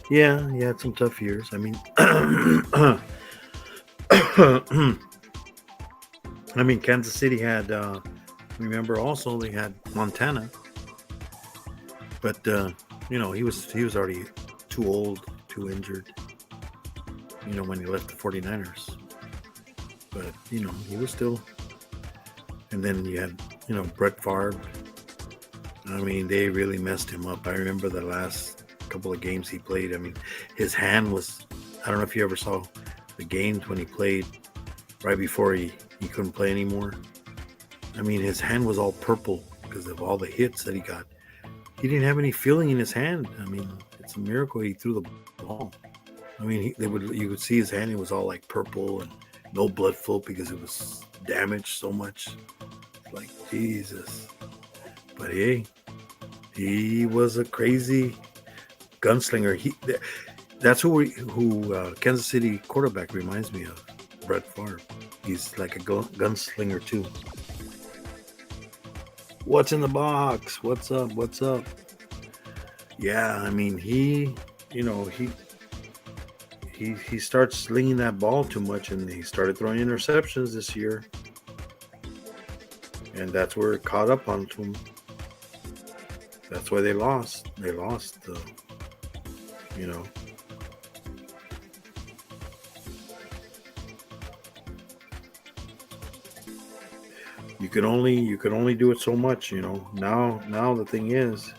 Yeah, he had some tough years. I mean, I mean, Kansas City had. Remember, also they had Montana, but he was already too old, too injured. When he left the 49ers. But he was still. And then you had Brett Favre. I mean, they really messed him up. I remember the last couple of games he played. I mean, his hand was. I don't know if you ever saw the games when he played right before he couldn't play anymore. I mean, his hand was all purple because of all the hits that he got. He didn't have any feeling in his hand. I mean, it's a miracle he threw the ball. I mean, you could see his hand. It was all like purple and no blood flow because it was damaged so much. Like Jesus. But hey, he was a crazy gunslinger. That's who Kansas City quarterback reminds me of. Brett Favre. He's like a gunslinger too. What's in the box? What's up? What's up? Yeah, I mean, he starts slinging that ball too much, and he started throwing interceptions this year, and that's where it caught up onto him. That's why they lost. They lost. You could only do it so much. Now the thing is,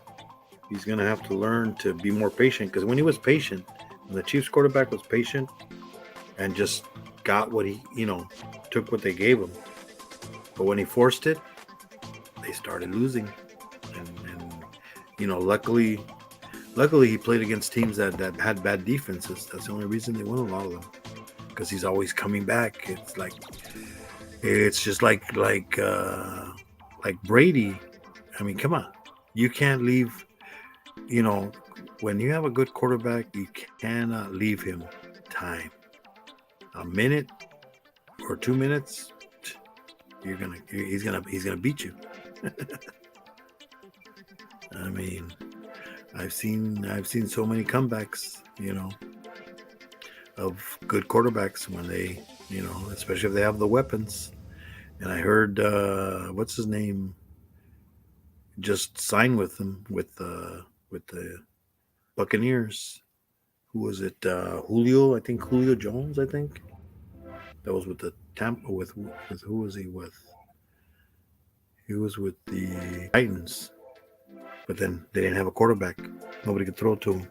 he's gonna have to learn to be more patient. Because when he was patient, when the Chiefs quarterback was patient and just got what he, took what they gave him. But when he forced it, they started losing. And luckily he played against teams that had bad defenses. That's the only reason they won a lot of them. Because he's always coming back. It's just like Brady. I mean, come on. You can't leave, when you have a good quarterback, you cannot leave him time. A minute or 2 minutes, he's gonna beat you. I mean, I've seen so many comebacks, of good quarterbacks when they, especially if they have the weapons. And I heard what's his name just signed with them with the Buccaneers. Who was it? Julio, I think Julio Jones, I think. That was with the Tampa with who was he with? He was with the Titans. But then they didn't have a quarterback. Nobody could throw to him.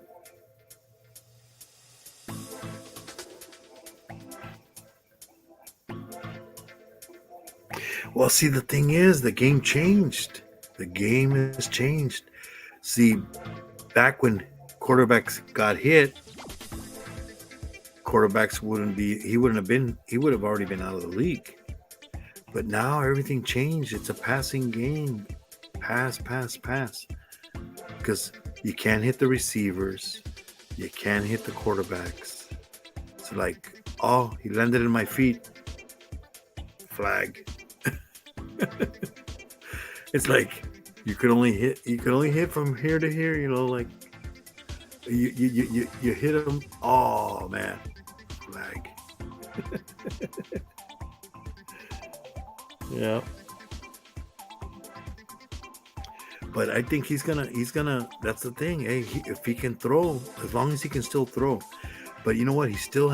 Well, see, the thing is, the game changed. The game has changed. See, back when quarterbacks got hit, he would have already been out of the league. But now everything changed. It's a passing game. Pass. Because you can't hit the receivers. You can't hit the quarterbacks. It's like, oh, he landed in my feet. Flag. It's like you could only hit from here to here, like you hit him. Oh man, flag. Yeah. But I think he's gonna. That's the thing. Hey, if he can throw, as long as he can still throw. But you know what? He still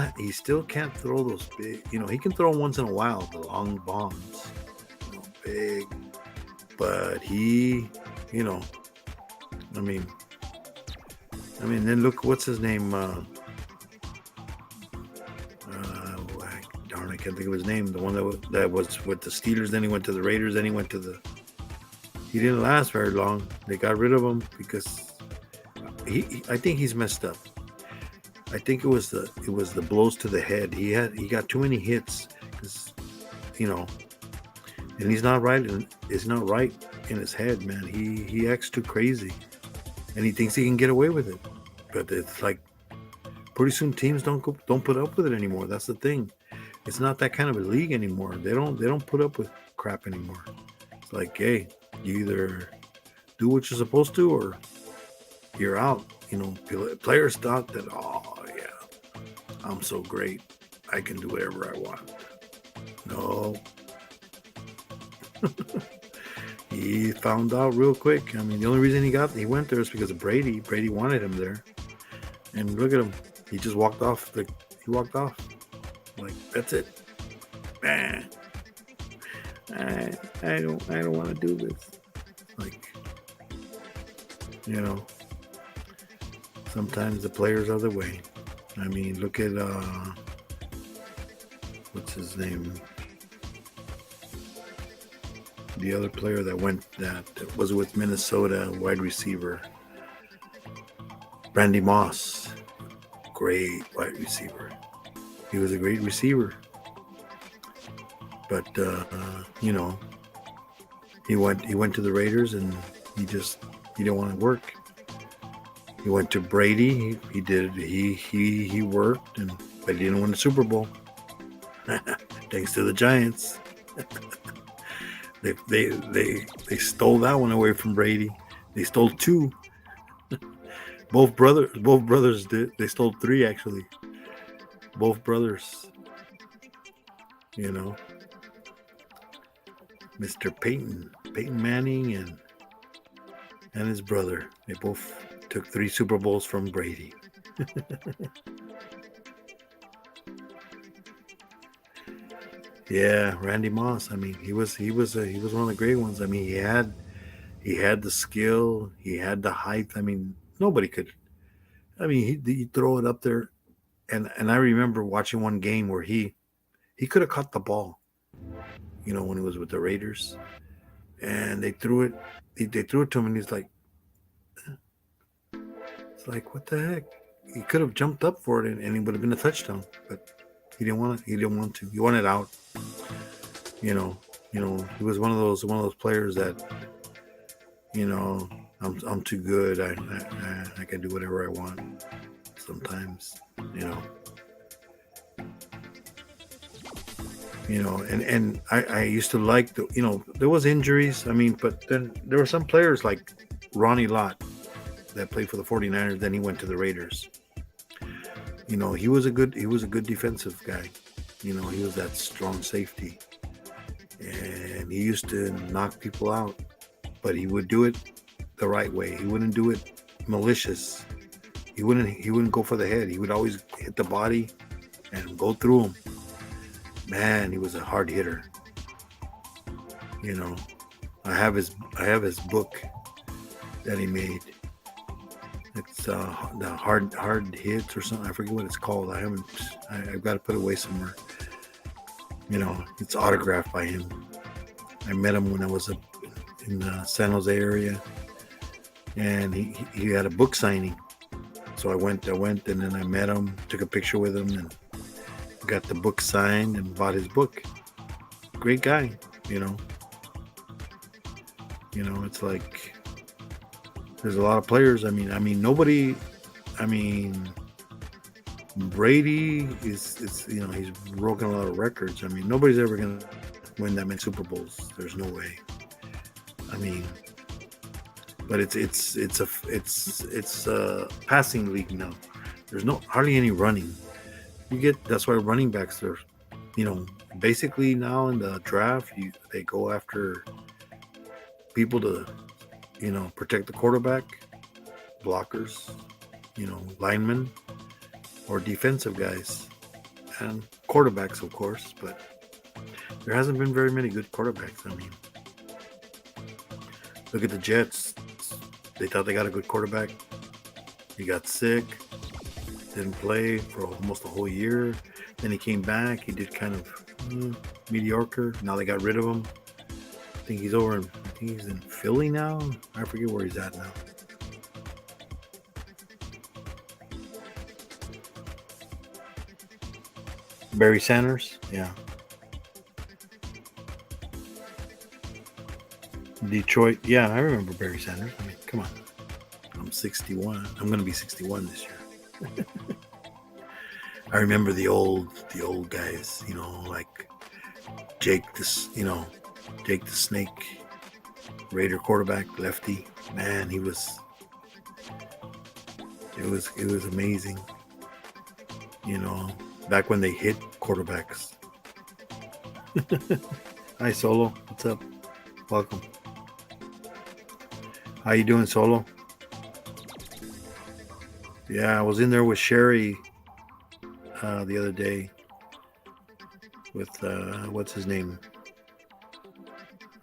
can't throw those big. He can throw once in a while the long bombs, big. But he, I mean, then look, what's his name? Darn, I can't think of his name. The one that was with the Steelers. Then he went to the Raiders. Then he went to the. He didn't last very long. They got rid of him because I think he's messed up. I think it was the blows to the head. He got too many hits because, and he's not right. It's not right in his head, man. He acts too crazy, and he thinks he can get away with it. But it's like pretty soon teams don't put up with it anymore. That's the thing. It's not that kind of a league anymore. They don't put up with crap anymore. It's like, hey, you either do what you're supposed to or you're out. You know, players thought that, oh yeah, I'm so great, I can do whatever I want. No. He found out real quick. I mean, the only reason he went there is because of Brady. Brady wanted him there. And look at him. He just walked off. He walked off. Like, that's it. Man. I don't want to do this. Like, you know, sometimes the players are the way. I mean, look at what's his name? The other player that was with Minnesota, wide receiver, Randy Moss. Great wide receiver. He was a great receiver. But you know, he went to the Raiders and he didn't want to work. He went to Brady. He worked, but he didn't win the Super Bowl. Thanks to the Giants. They stole that one away from Brady. They stole two. Both brothers did. They stole three actually. Both brothers. You know, Mr. Peyton Manning and his brother. They both took 3 Super Bowls from Brady. Yeah, Randy Moss. I mean, he was one of the great ones. I mean, he had the skill, he had the height. I mean, nobody could. I mean, he throw it up there, and I remember watching one game where he could have caught the ball. You know, when he was with the Raiders, and they threw it. They threw it to him, and he's like, it's like, what the heck? He could have jumped up for it, and it would have been a touchdown, but he didn't want it. He didn't want to. He wanted out. You know, he was one of those players that, you know, I'm too good. I can do whatever I want. Sometimes, and I used to like there was injuries. I mean, but then there were some players like Ronnie Lott that played for the 49ers. Then he went to the Raiders. You know, he was a good defensive guy. You know, he was that strong safety, and he used to knock people out, but he would do it the right way. He wouldn't do it malicious. He wouldn't go for the head. He would always hit the body and go through him. Man, he was a hard hitter. You know, I have his book that he made. It's the hard hits or something. I forget what it's called. I've got to put it away somewhere. You know, it's autographed by him. I met him when I was in the San Jose area, and he had a book signing. So I went, and then I met him, took a picture with him, and got the book signed and bought his book. Great guy, you know. You know, it's like there's a lot of players. I mean, nobody. I mean, Brady is you know, he's broken a lot of records. I mean, nobody's ever gonna win that many Super Bowls. There's no way. I mean, but it's a passing league now. There's hardly any running. That's why running backs are, you know, basically now in the draft they go after people to, you know, protect the quarterback, blockers, you know, linemen, or defensive guys, and quarterbacks, of course. But there hasn't been very many good quarterbacks. I mean, look at the Jets. They thought they got a good quarterback. He got sick, didn't play for almost a whole year. Then he came back. He did kind of mediocre. Now they got rid of him. I think he's in Philly now. I forget where he's at now. Barry Sanders, yeah. Detroit, yeah, I remember Barry Sanders. I mean, come on. I'm 61. I'm going to be 61 this year. I remember the old guys, like Jake Jake the Snake, Raider quarterback, lefty. Man, it was amazing. Back when they hit quarterbacks. Hi Solo, what's up? Welcome. How you doing, Solo? Yeah, I was in there with Sherry the other day with what's his name?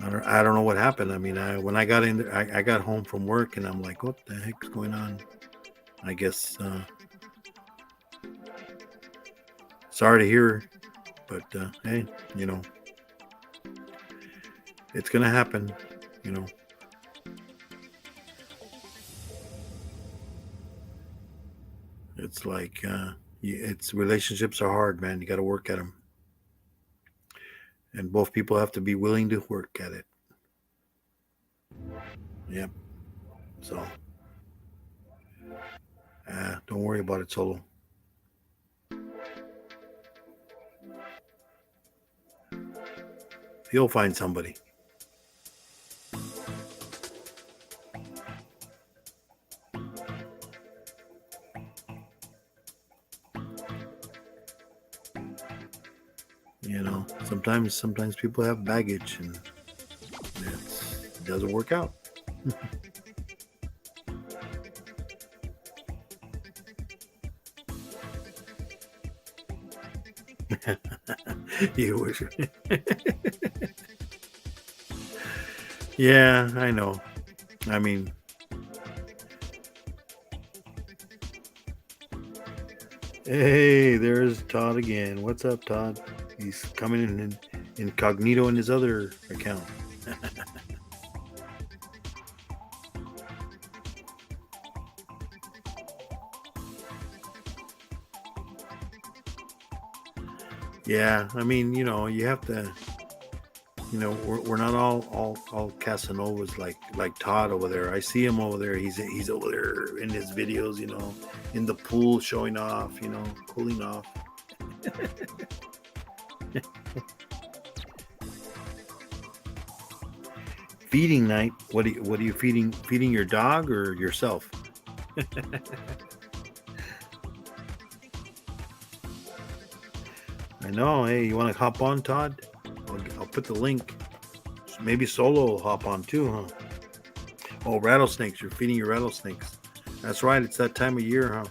I don't know what happened. I mean, when I got in there, I got home from work and I'm like, what the heck's going on? I guess sorry to hear, but hey, it's gonna happen. It's like it's relationships are hard, man. You got to work at them, and both people have to be willing to work at it. Yep. So, don't worry about it, Solo. You'll find somebody. Sometimes people have baggage and it doesn't work out. You wish. Yeah, I know. I mean, hey, there's Todd again. What's up, Todd? He's coming in incognito in his other account. Yeah, I mean, you have to. We're not all Casanovas like Todd over there. I see him over there. He's over there in his videos, in the pool showing off, cooling off. Feeding night. What are you feeding your dog or yourself? I know. Hey, you want to hop on, Todd? I'll put the link. Maybe Solo will hop on too, huh? Oh, rattlesnakes. You're feeding your rattlesnakes. That's right. It's that time of year, huh?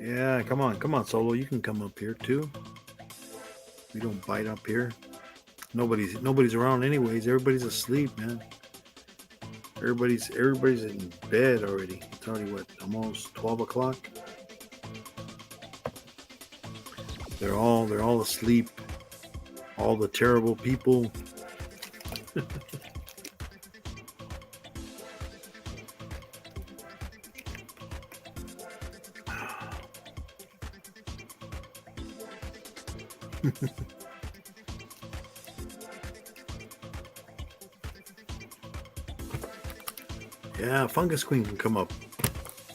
Yeah, come on, Solo. You can come up here too. We don't bite up here. Nobody's around anyways. Everybody's asleep, man. Everybody's in bed already. It's already what, almost 12 o'clock. They're all asleep. All the terrible people. Yeah, Fungus Queen can come up.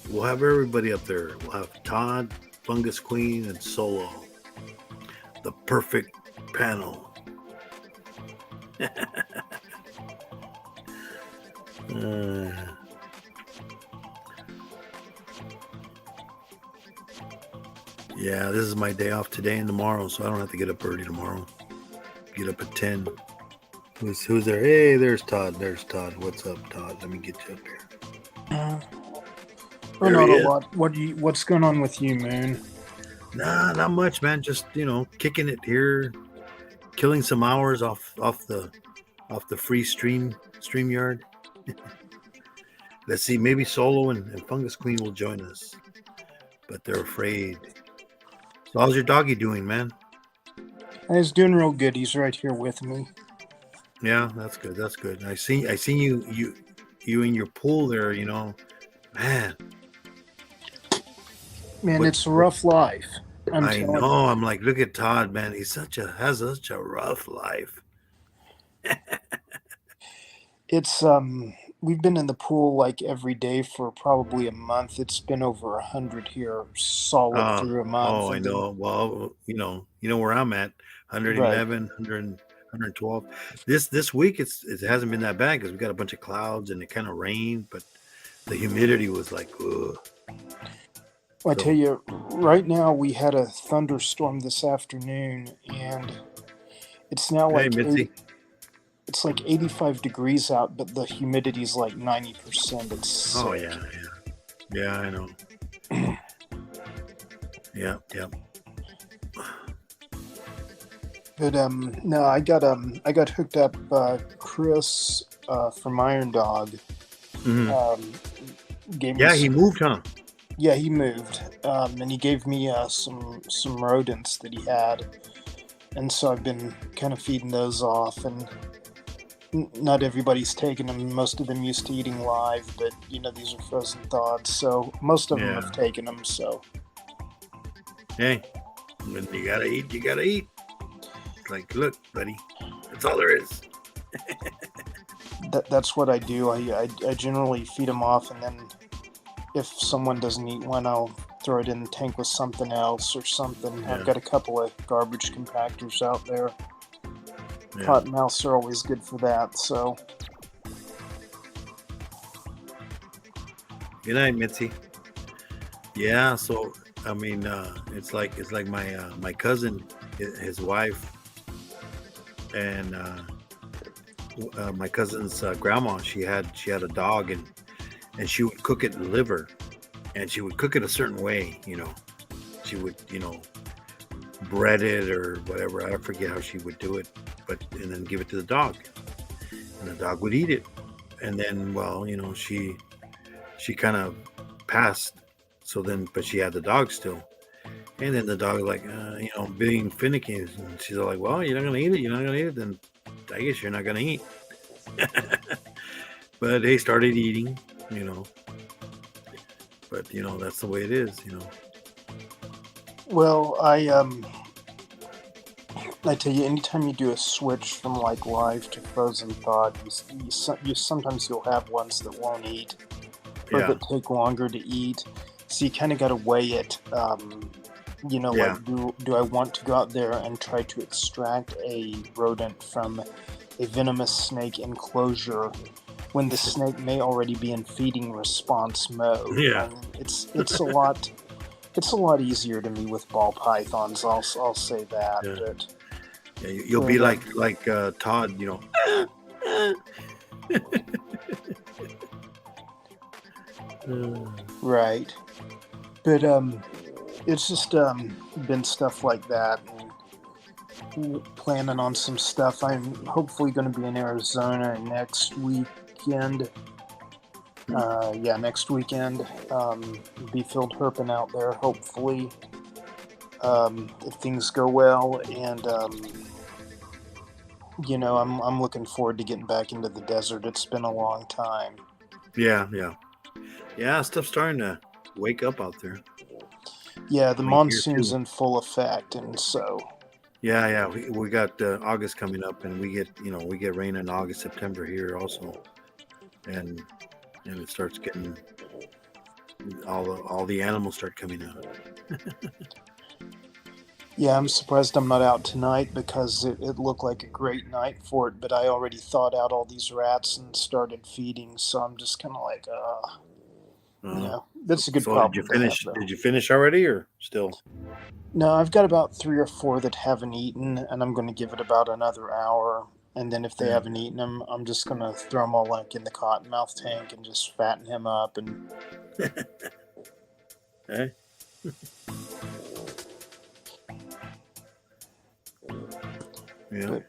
We'll have everybody up there. We'll have Todd, Fungus Queen, and Solo. The perfect panel. Yeah, this is my day off today and tomorrow, so I don't have to get up early tomorrow. Get up at 10. Who's there? Hey, there's Todd. There's Todd. What's up, Todd? Let me get you up here. Renato, what's going on with you, Moon? Nah, not much, man. Just kicking it here, killing some hours off the free StreamYard. Let's see, maybe Solo and Fungus Queen will join us, but they're afraid. So how's your doggy doing, man? He's doing real good. He's right here with me. Yeah, that's good. That's good. I seen you in your pool there. Man. Man, What- it's a rough life. I'm I telling know. I'm like, look at Todd, man. He has such a rough life. it's we've been in the pool like every day for probably a month. It's been over 100 here, solid Oh, through a month, oh, I and then know. Well, you know where I'm at. right. 111, 112. This week it hasn't been that bad because we got a bunch of clouds and it kind of rained, but the humidity was like, ugh. Well, I tell So, you, right now we had a thunderstorm this afternoon, and it's now hey, like Mitzi. it's like 85 degrees out, but the humidity's like 90%. It's Oh sick. yeah, I know. Yeah. But no, I got hooked up. Chris from Iron Dog Mhm. gave me Yeah, he some. moved, huh? Yeah, he moved, and he gave me some rodents that he had, and so I've been kind of feeding those off, and not everybody's taking them. Most of them used to eating live, but these are frozen thawed, so most of them Yeah. have taken them. So Hey, when you gotta eat, you gotta eat. Like, look, buddy, that's all there is. that's what I do. I generally feed them off, and then if someone doesn't eat one, I'll throw it in the tank with something else or something. Yeah. I've got a couple of garbage compactors out there. Yeah. Cottonmouths are always good for that. So Good night, Mitzi. Yeah, so I mean, it's like my cousin, his wife, and my cousin's grandma. She had a dog, and she would cook it liver, and she would cook it a certain way. She would bread it or whatever. I forget how she would do it, and then give it to the dog, and the dog would eat it, and then she kind of passed. So then, but she had the dog still. And then the dog, like, being finicky. And she's like, well, you're not going to eat it. You're not going to eat it. Then I guess you're not going to eat. But they started eating, But, that's the way it is, well, I tell you, anytime you do a switch from like live to frozen thawed, you sometimes you'll have ones that won't eat or Yeah. that take longer to eat. So you kind of got to weigh it. Yeah. Like do I want to go out there and try to extract a rodent from a venomous snake enclosure when the snake may already be in feeding response mode? Yeah. I mean, it's a lot. It's a lot easier to me with ball pythons. I'll say that. Yeah. But Yeah, you'll be like Todd, right. But it's just been stuff like that. And planning on some stuff. I'm hopefully going to be in Arizona next weekend. Next weekend. Be field herping out there, hopefully, if things go well. And I'm looking forward to getting back into the desert. It's been a long time. Yeah. Stuff's starting to wake up out there. Yeah, the I mean, here monsoon's too. in full effect, and so Yeah. We got August coming up, and we get rain in August, September here also, and it starts getting all the animals start coming out. yeah, I'm surprised I'm not out tonight because it looked like a great night for it. But I already thawed out all these rats and started feeding, so I'm just kind of like, that's a good So problem did you to have, finish? though. Did you finish already, or still? No, I've got about 3 or 4 that haven't eaten, and I'm going to give it about another hour. And then if they Yeah. haven't eaten them, I'm just going to throw them all like in the cottonmouth tank and just fatten him up. And Hey. Yeah. But-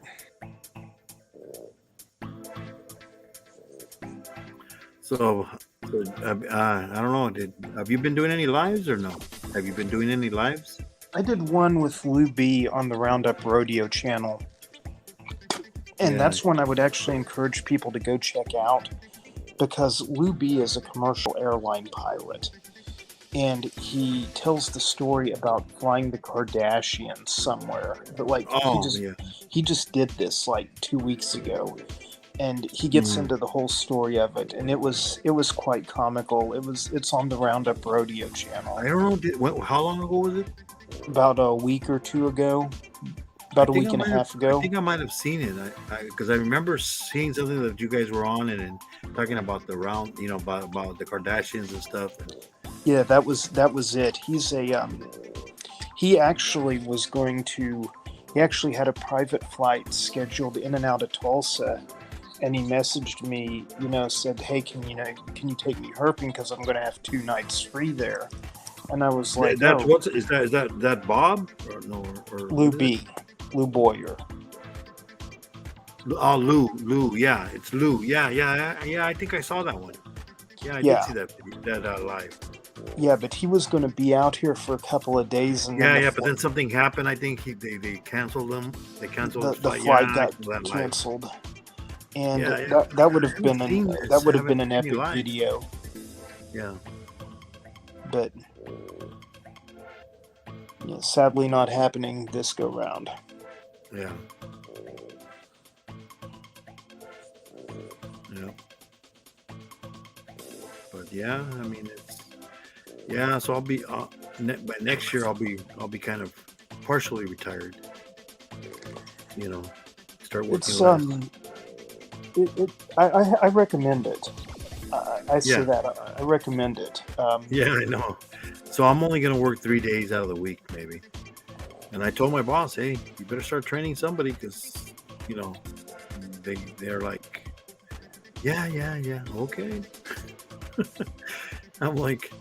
So I don't know. Have you been doing any lives or no? Have you been doing any lives? I did one with Lou B on the Roundup Rodeo channel. And Yeah. that's one I would actually encourage people to go check out because Lou B is a commercial airline pilot. and he tells the story about flying the Kardashians somewhere. But like Oh yeah. he just did this like 2 weeks ago, and he gets Mm. into the whole story of it, and it was quite comical. It's on the Roundup Rodeo channel. I don't know. How long ago was it? About a week or two ago, about a week and a half I ago. think I might have seen it. Because I remember seeing something that you guys were on and talking about the round, about the Kardashians and stuff. Yeah, that was it. He's a he actually was going to he actually had a private flight scheduled in and out of Tulsa, and he messaged me, said, "Hey, can you take me herping because I'm going to have 2 nights free there." And I was like, That's "Oh, what's is that Bob or no or Lou B, Lou Boyer." Oh, Lou, yeah, it's Lou, yeah. I think I saw that one. Yeah, I Yeah. did see that live. Yeah, but he was going to be out here for a couple of days, and then But then something happened. I think they canceled them. They canceled the his flight. flight Yeah, I got saw that live. canceled. And Yeah. that would have I been haven't seen this. that would I have been an haven't seen epic it live. video. Yeah. But yeah, sadly not happening this go round. Yeah. Yeah. But yeah, I mean so I'll be by next year I'll be kind of partially retired. Start working It's less. I recommend it. I say Yeah. that I recommend it. Yeah, I know. So I'm only gonna work 3 days out of the week, maybe. And I told my boss, hey, you better start training somebody because, they're like, yeah, okay. I'm like,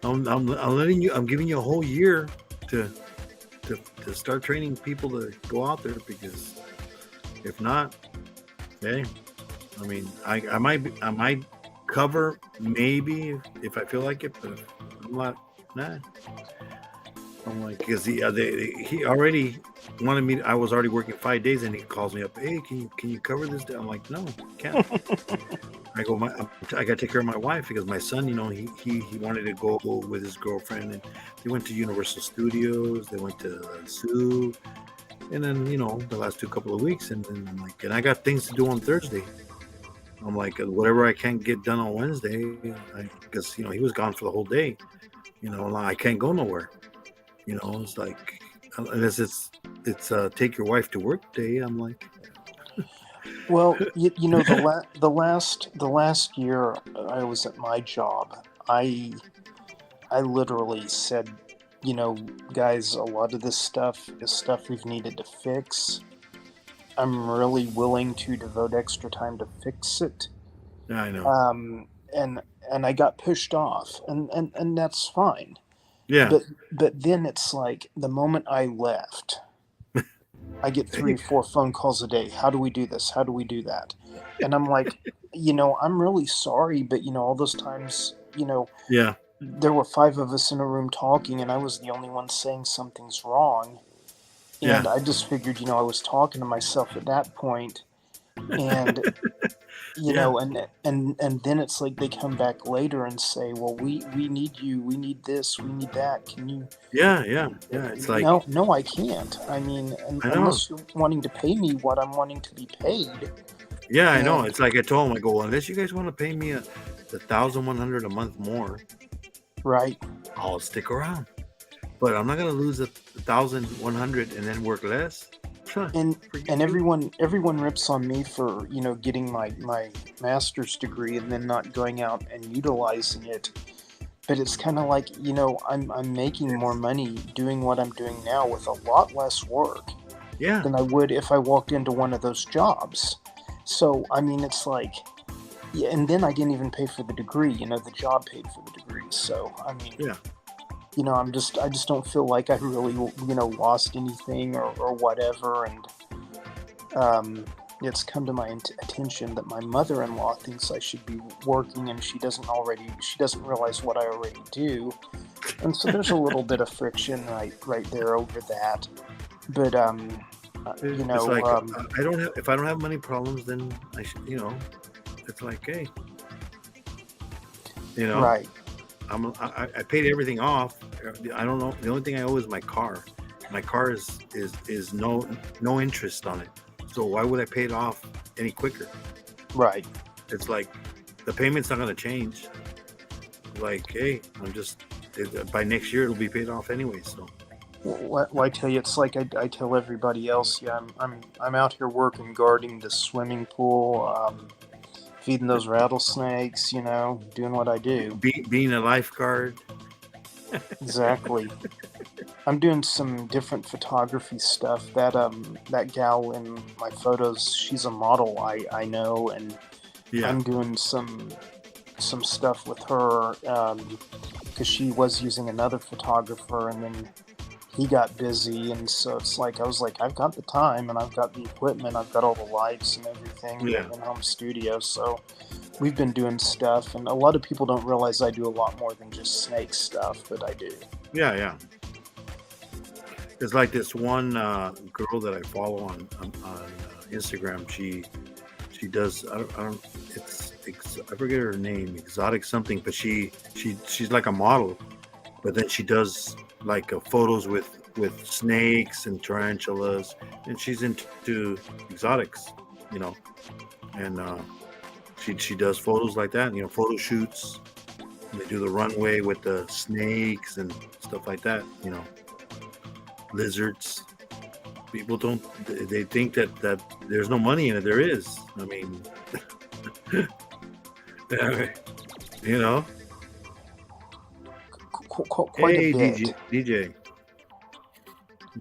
I'm giving you a whole year to start training people to go out there because if not, hey, I mean, I might cover maybe if I feel like it, but if I'm not, nah. I'm like, because he already wanted me. I was already working 5 days, and he calls me up. Hey, can you cover this day? I'm like, no, can't. I go, I got to take care of my wife because my son, he wanted to go with his girlfriend, and they went to Universal Studios. They went to Zoo, and then the last couple of weeks, and then I'm like, and I got things to do on Thursday. I'm like, whatever I can't get done on Wednesday, because he was gone for the whole day. I can't go nowhere. It's like unless it's take your wife to work day. I'm like, Well, the last year I was at my job, I literally said, guys, a lot of this stuff is stuff we've needed to fix. I'm really willing to devote extra time to fix it. yeah, I know. And I got pushed off, and that's fine. Yeah, But then it's like the moment I left, I get 3 or 4 phone calls a day. How do we do this? How do we do that? And I'm like, I'm really sorry, but all those times, yeah, there were 5 of us in a room talking, and I was the only one saying something's wrong. And Yeah. I just figured, I was talking to myself at that point, and and then it's like they come back later and say, well, we need you, we need this, we need that. Can you? yeah. It's like, No, I can't. I mean, I know. unless you're wanting to pay me what I'm wanting to be paid. yeah, I know. And- It's like I told him, I go, well, unless you guys want to pay me $1,100 a month more, Right. I'll stick around. But I'm not gonna lose $1,100 and then work less. Huh, And forget and you. everyone rips on me for, getting my master's degree and then not going out and utilizing it. But it's kind of like, I'm making more money doing what I'm doing now with a lot less work Yeah, than I would if I walked into one of those jobs. So, I mean, it's like, yeah, and then I didn't even pay for the degree, the job paid for the degree. So, I mean, Yeah. I just don't feel like I really, lost anything or whatever. And it's come to my attention that my mother-in-law thinks I should be working, and she doesn't realize what I already do. And so there's a little bit of friction right there over that. But it's like if I don't have money problems, then I should, it's like, hey, right. I paid everything off. I don't know. The only thing I owe is my car. My car is no interest on it. So why would I pay it off any quicker? Right. It's like the payment's not going to change. Like, hey, by next year it'll be paid off anyway. So Well, I tell you, it's like I tell everybody else. Yeah, I'm out here working, guarding the swimming pool, feeding those rattlesnakes. Doing what I do. being a lifeguard. Exactly. I'm doing some different photography stuff. That gal in my photos, she's a model. I know, and Yeah, I'm doing some stuff with her because she was using another photographer, and then he got busy, and so it's like I was like, I've got the time and I've got the equipment, I've got all the lights and everything Yeah. in home studio. So we've been doing stuff, and a lot of people don't realize I do a lot more than just snake stuff, but I do. yeah. It's like this one girl that I follow on Instagram. She does. I don't. I forget her name. Exotic something. But she's like a model. But then she does like photos with snakes and tarantulas, and she's into exotics. And she does photos like that. Photo shoots. And they do the runway with the snakes and stuff like that. Lizards. People don't. They think that there's no money in it. There is. I mean, you know. Quite Hey, a bit. DJ.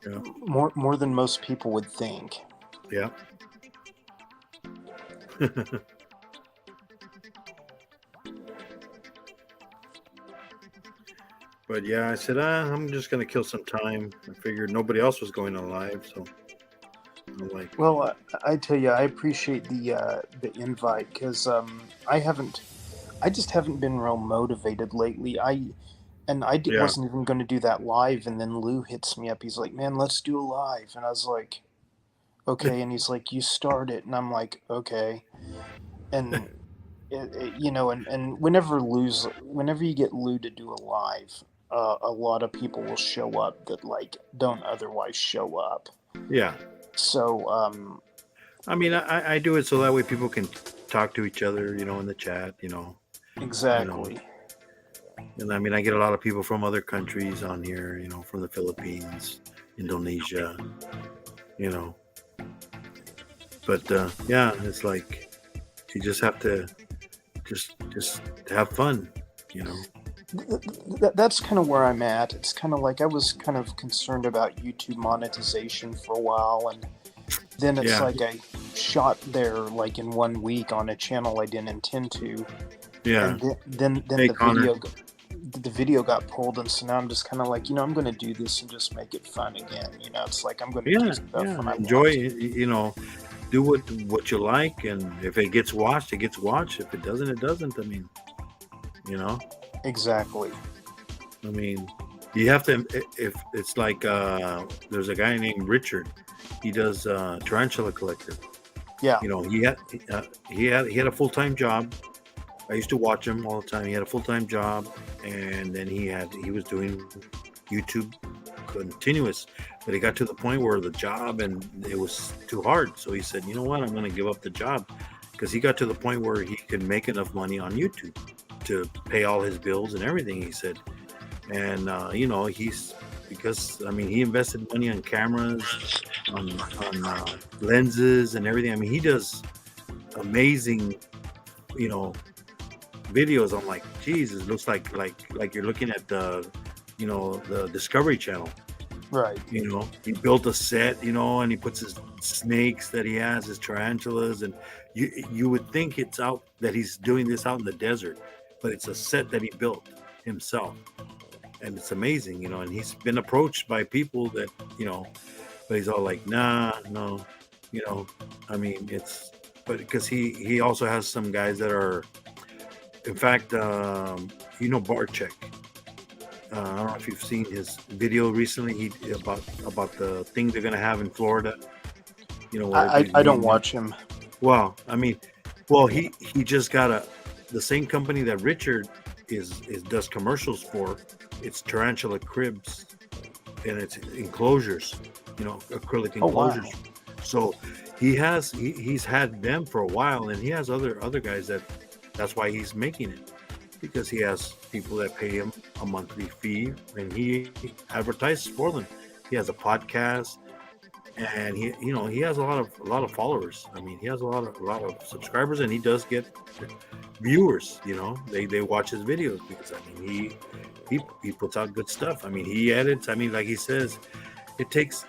Yeah. More than most people would think. Yeah. But yeah, I said, I'm just gonna kill some time. I figured nobody else was going on live, so I'm like, Well, I tell you, I appreciate the invite because I just haven't been real motivated lately. I Yeah. wasn't even going to do that live, and then Lou hits me up. He's like, "Man, let's do a live," and I was like, "Okay," and he's like, "You start it," and I'm like, "Okay," and and whenever you get Lou to do a live, a lot of people will show up that like don't otherwise show up. yeah. So I mean, I do it so that way people can talk to each other, in the chat, exactly. And I mean, I get a lot of people from other countries on here, from the Philippines, Indonesia, But yeah, it's like you just have to just have fun, That's kind of where I'm at. It's kind of like I was kind of concerned about YouTube monetization for a while, and then it's Yeah. like I shot there like in 1 week on a channel I didn't intend to, Yeah. and then Hey, the Connor. video got pulled, and so now I'm just kind of like, I'm going to do this and just make it fun again. It's like I'm going to Yeah, do stuff when I enjoy want. it, do what you like, and if it gets watched, it gets watched. If it doesn't, it doesn't. I mean, Exactly. you have to. If it's like there's a guy named Richard, he does Tarantula Collective. Yeah. He had a full-time job. I used to watch him all the time. He had a full-time job, and then he was doing YouTube continuous, but he got to the point where the job and it was too hard. So he said, "You know what? I'm going to give up the job," because he got to the point where he could make enough money on YouTube to pay all his bills and everything. He said, and he invested money on cameras, on lenses and everything. I mean, he does amazing, videos. I'm like, Jesus, looks like you're looking at the Discovery Channel. Right. He built a set, and he puts his snakes that he has, his tarantulas, and you would think it's out that he's doing this out in the desert, but it's a set that he built himself, and it's amazing, and he's been approached by people that, but he's all like, nah, no, but because he also has some guys that are, in fact, Barchek. I don't know if you've seen his video recently. About the thing they're gonna have in Florida. I don't watch him. Well, he just got the same company that Richard does commercials for, it's Tarantula Cribs, and it's enclosures, acrylic Oh, wow. enclosures. So he's had them for a while, and he has other guys that's why he's making it, because he has people that pay him a monthly fee, and he advertises for them. He has a podcast, and he has a lot of followers. I mean, he has a lot of subscribers, and he does get viewers. They watch his videos because I mean he puts out good stuff. I mean, he edits. I mean, like he says, it takes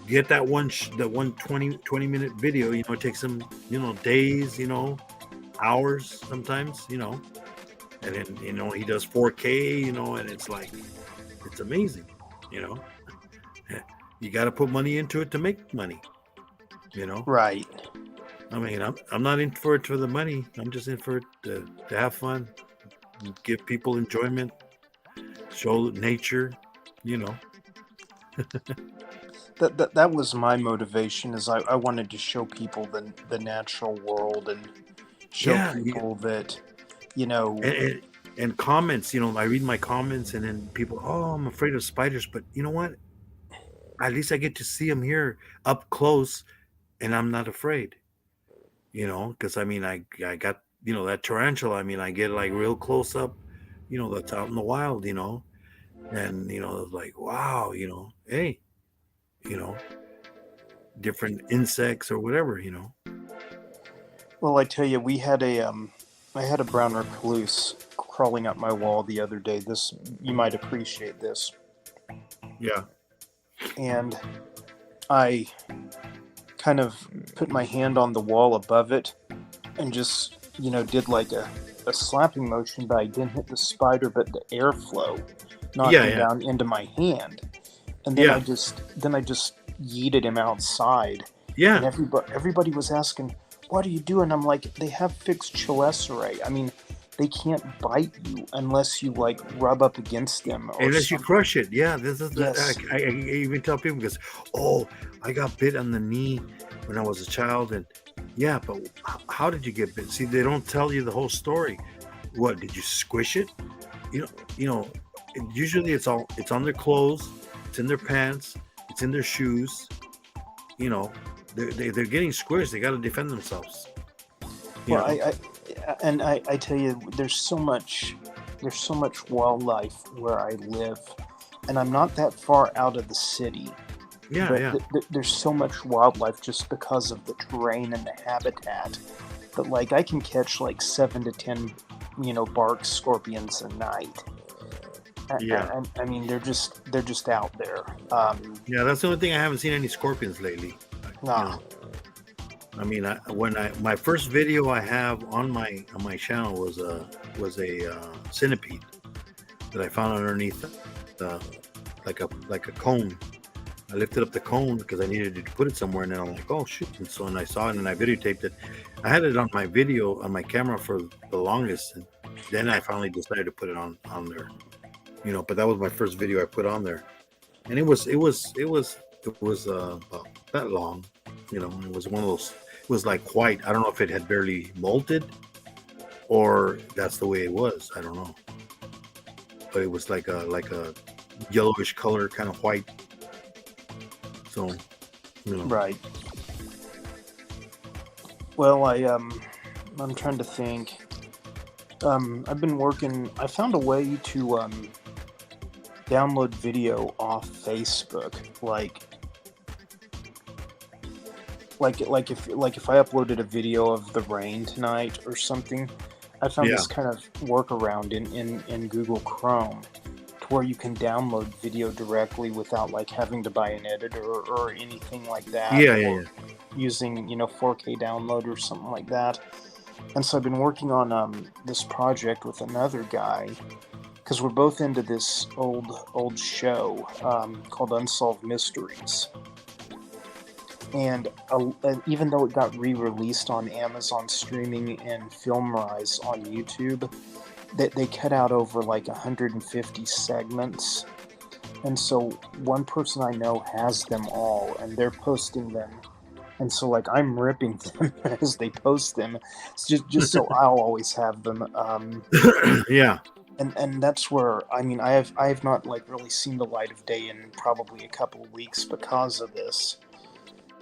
get that one 20 minute video. It takes him days, hours sometimes. And then he does 4K. And it's like it's amazing. You got to put money into it to make money. Right. I mean, I'm not in for it for the money. I'm just in for it to have fun, give people enjoyment, show nature. That was my motivation. Is I wanted to show people the natural world and show people that and comments. I read my comments, and then people, oh, I'm afraid of spiders, but you know what? At least I get to see them here up close, and I'm not afraid. Because I mean, I got that tarantula. I mean, I get like real close up, that's out in the wild, and it's like, wow, hey, different insects or whatever, Well, I tell you, I had a brown recluse crawling up my wall the other day. This, you might appreciate this. Yeah. And I kind of put my hand on the wall above it and just, did like a slapping motion, but I didn't hit the spider, but the airflow knocked him down into my hand. And then I just yeeted him outside. Yeah. And everybody was asking, what are you doing? I'm like, they have fixed chelicerae. I mean, they can't bite you unless you like rub up against them. Unless you crush it. Yeah. This is Yes. I even tell people, because, I got bit on the knee when I was a child. And yeah, but how did you get bit? See, they don't tell you the whole story. What, did you squish it? Usually it's on their clothes, it's in their pants, it's in their shoes. They're getting squished. They got to defend themselves. Well, I tell you, there's so much wildlife where I live, and I'm not that far out of the city. Yeah, but there's so much wildlife just because of the terrain and the habitat. But like, I can catch like 7 to 10, bark scorpions a night. Yeah. I mean, they're just out there. Yeah, that's the only thing. I haven't seen any scorpions lately. No. I mean, my first video I have on my channel was a centipede that I found underneath like a cone. I lifted up the cone because I needed to put it somewhere, and then I'm like, oh shoot! And I saw it, and I videotaped it. I had it on my my camera for the longest, and then I finally decided to put it on there. But that was my first video I put on there, and it was about that long. It was one of those. It was like white. I don't know if it had barely molted, or that's the way it was. I don't know, but it was like a yellowish color, kind of white. So, Right. Well, I'm trying to think. I've been working. I found a way to download video off Facebook, like if I uploaded a video of the rain tonight or something. I found this kind of workaround in Google Chrome, to where you can download video directly without like having to buy an editor or anything like that. Yeah. Using 4K download or something like that. And so I've been working on this project with another guy, because we're both into this old show called Unsolved Mysteries. And even though it got re-released on Amazon Streaming and FilmRise on YouTube, they cut out over like 150 segments. And so one person I know has them all, and they're posting them and so like I'm ripping them as they post them, just so I'll always have them. Yeah. And that's where I mean I have not like really seen the light of day in probably a couple of weeks because of this.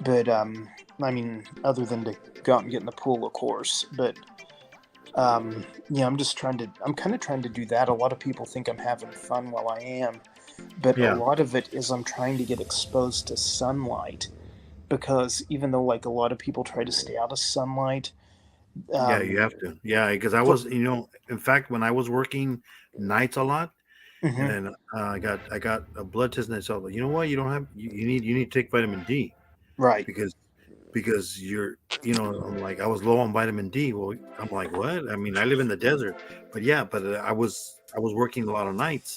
But I mean, other than to go out and get in the pool, of course. But yeah, I'm kind of trying to do that. A lot of people think I'm having fun while I am, but a Yeah. lot of it is I'm trying to get exposed to sunlight because even though like a lot of people try to stay out of sunlight, Yeah, um, you have to. Yeah, because I for, was, in fact, when I was working nights a lot, and mhm, then I got a blood test, and I saw, like, you know what, you need to take vitamin D right, because you're, I'm like, I was low on vitamin D. Well, I'm like, what? I mean, I live in the desert, but yeah, but I was working a lot of nights,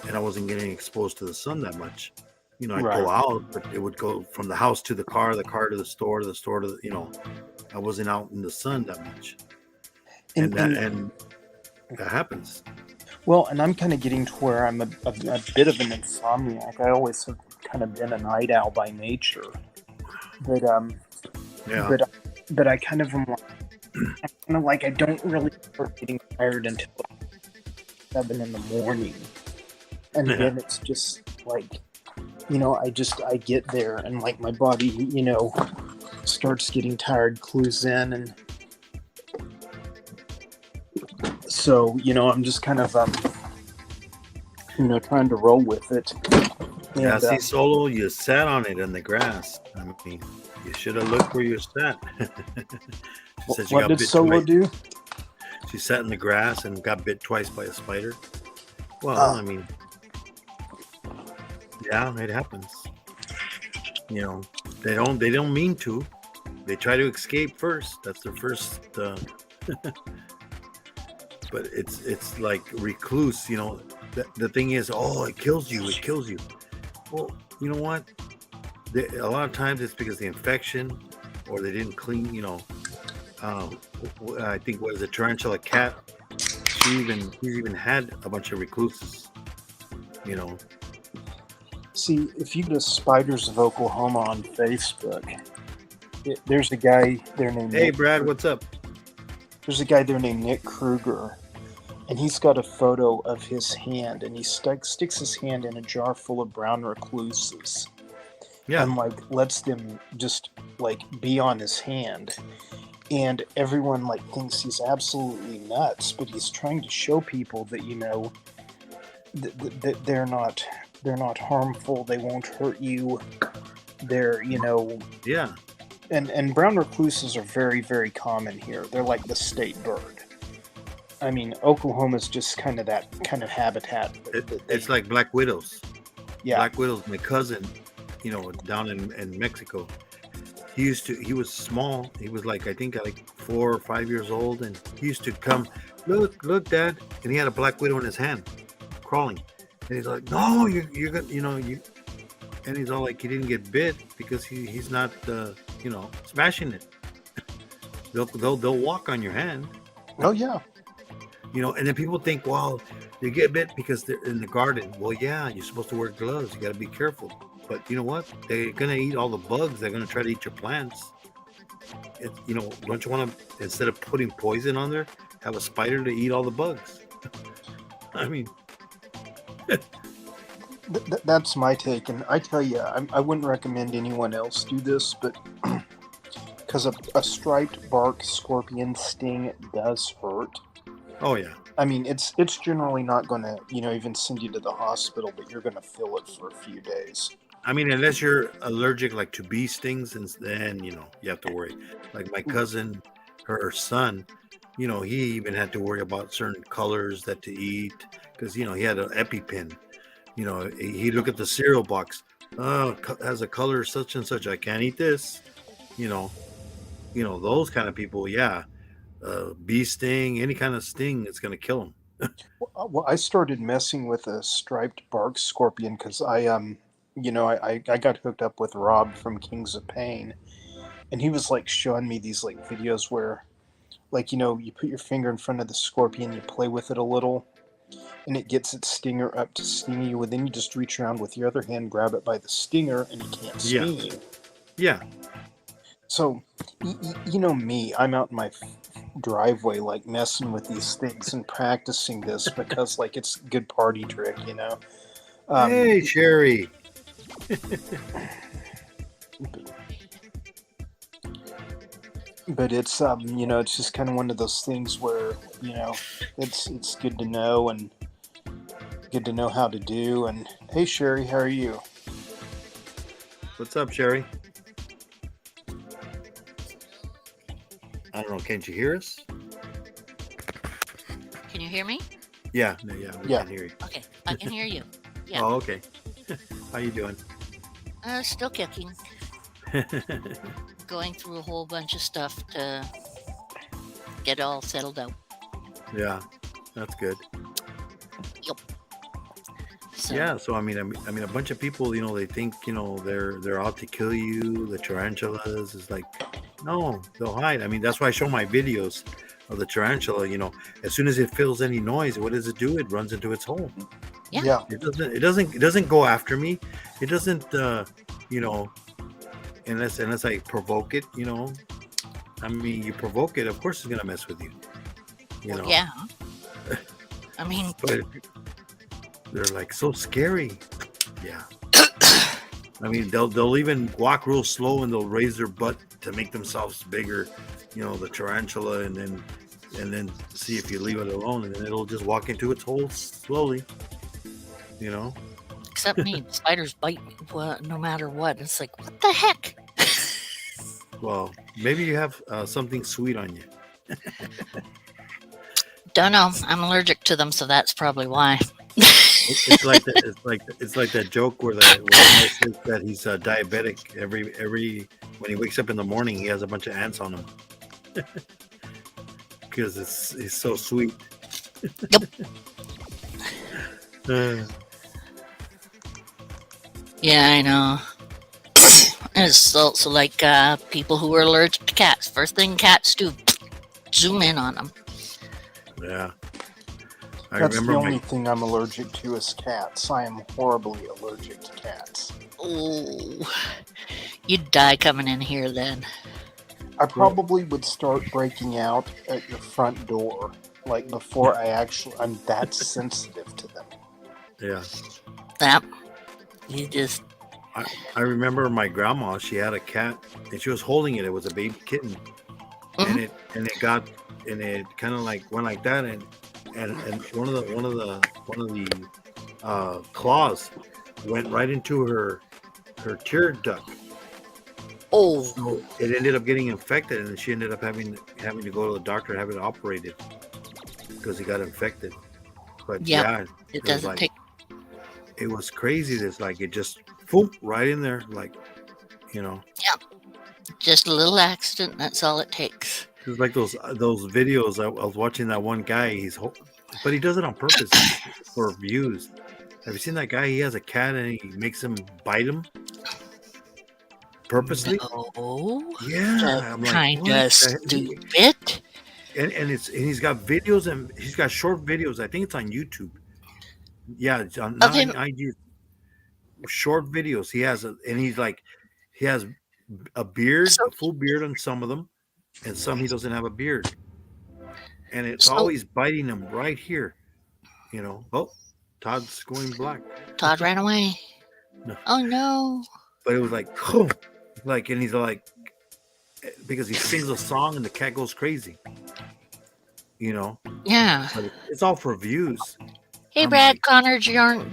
and I wasn't getting exposed to the sun that much. I'd right, go out, but it would go from the house to the car to the store, the store to I wasn't out in the sun that much, and and that happens. well, and I'm kind of getting to where I'm a bit of an insomniac. I always have kind of been a night owl by nature, but Yeah, but but I kind of am like, I'm kind of like I don't really start getting tired until 7 in the morning, and yeah, then it's just like I get there and like my body starts getting tired, clues in, and so I'm just kind of trying to roll with it, yeah. and See, Solo, you sat on it in the grass. I mean, you should have looked where you sat. She said she what got did bit Solo twice. do? She sat in the grass and got bit twice by a spider. Well, Uh, I mean, yeah, it happens. You know, they don't mean to. They try to escape first. That's their first. But it's like recluse. The thing is, oh, it kills you. It kills you. Well, you know what? A lot of times it's because the infection, or they didn't clean. I think what is a tarantula cat. She's even had a bunch of recluses. You know. See, if you go to Spiders of Oklahoma on Facebook, there's a guy there named Hey, Brad, what's up? There's a guy there named Nick Kruger, and he's got a photo of his hand, and he sticks his hand in a jar full of brown recluses, Yeah, and like lets them just like be on his hand, and everyone like thinks he's absolutely nuts, but he's trying to show people that that they're not harmful, they won't hurt you, they're yeah, and brown recluses are very, very common here. They're like the state bird. I mean, Oklahoma's just kind of that kind of habitat. it's like black widows. Yeah, Black widows. My cousin, down in Mexico, he was small. He was like, I think like 4 or 5 years old, and he used to come, look, Dad, and he had a black widow in his hand, crawling, and he's like, no, you're gonna, and he's all like, he didn't get bit because he's not, smashing it. They'll walk on your hand. oh yeah, And then people think, well, they get bit because they're in the garden. Well, yeah, you're supposed to wear gloves. You got to be careful. But you know what? They're gonna eat all the bugs. They're gonna try to eat your plants. Don't you want to, instead of putting poison on there, have a spider to eat all the bugs? I mean, that's my take, and I tell you, I wouldn't recommend anyone else do this, but because a striped bark scorpion sting does hurt. oh yeah, I mean, it's generally not going to even send you to the hospital, but you're going to feel it for a few days. I mean, unless you're allergic, like to bee stings, and then you have to worry. Like my cousin, her son, he even had to worry about certain colors that to eat because he had an EpiPen. He look at the cereal box. Oh, has a color such and such. I can't eat this. You know, those kind of people. Yeah, bee sting, any kind of sting, it's gonna kill them. Well, I started messing with a striped bark scorpion because I got hooked up with Rob from Kings of Pain, and he was like showing me these like videos where, like you put your finger in front of the scorpion, you play with it a little, and it gets its stinger up to sting you, and then you just reach around with your other hand, grab it by the stinger, and it can't Yeah, sting you. yeah, So, you know me, I'm out in my driveway, like messing with these things and practicing this because, like, it's a good party trick, you know. Um, Hey, Sherry. but it's you know, it's just kind of one of those things where, you know, it's good to know and good to know how to do. And hey, Sherry, how are you? What's up, Sherry? I don't know. Can't you hear us? Can you hear me? Yeah, no, yeah, we Yeah. can hear you. Okay, I can hear you. Yeah. Oh, okay. How you doing? Still kicking. Going through a whole bunch of stuff to get it all settled out. Yeah, that's good. So, Yeah, so I mean, a bunch of people, you know, they think, you know, they're out to kill you. The tarantulas is like, no, they'll hide. I mean, that's why I show my videos of the tarantula. You know, as soon as it feels any noise, what does it do? It runs into its hole. Yeah. It doesn't go after me. It doesn't, you know, unless I provoke it. You know, I mean, you provoke it, of course, it's gonna mess with you. You know, yeah. I mean, but they're like so scary. Yeah. I mean, they'll even walk real slow and they'll raise their butt to make themselves bigger, you know, the tarantula, and then see if you leave it alone, and then it'll just walk into its hole slowly. You know. except me, spiders bite no matter what. It's like, what the heck? Well, maybe you have something sweet on you. Don't know. I'm allergic to them, so that's probably why. It's like that joke where the guy says that he's diabetic. Every when he wakes up in the morning, he has a bunch of ants on him because it's so sweet. Yep. Uh, Yeah, I know. And it's also like people who are allergic to cats. First thing cats do, zoom in on them. yeah, I That's the remember only thing I'm allergic to is cats. I am horribly allergic to cats. Oh, you'd die coming in here then. I probably would start breaking out at your front door, like before I'm that sensitive to them. Yeah, That you just I remember my grandma. She had a cat, and she was holding it. It was a baby kitten, and it kind of like went like that, and one of the claws went right into her tear duct. oh So it ended up getting infected, and she ended up having to go to the doctor and have it operated because he got infected. But Yep. yeah, it was doesn't like- take. it was crazy. It's like it just boom right in there, like, you know. Just a little accident. That's all it takes. It's like those videos. I was watching that one guy. But he does it on purpose for views. Have you seen that guy? He has a cat and he makes him bite him purposely. No, Yeah, I'm like, kind what of the heck? stupid. And he's got videos, and he's got short videos. I think it's on YouTube. Yeah, it's on, not him. on IG. Short videos. He has he has a beard, So- a full beard on some of them, and some he doesn't have a beard. And it's So- always biting him right here. You know. Oh, Todd's going black. Todd ran away. No. Oh no. But it was like, and he's like, because he sings a song and the cat goes crazy. You know, Yeah. but it's all for views. Hey, I'm Brad, like- Connor, Jurgen?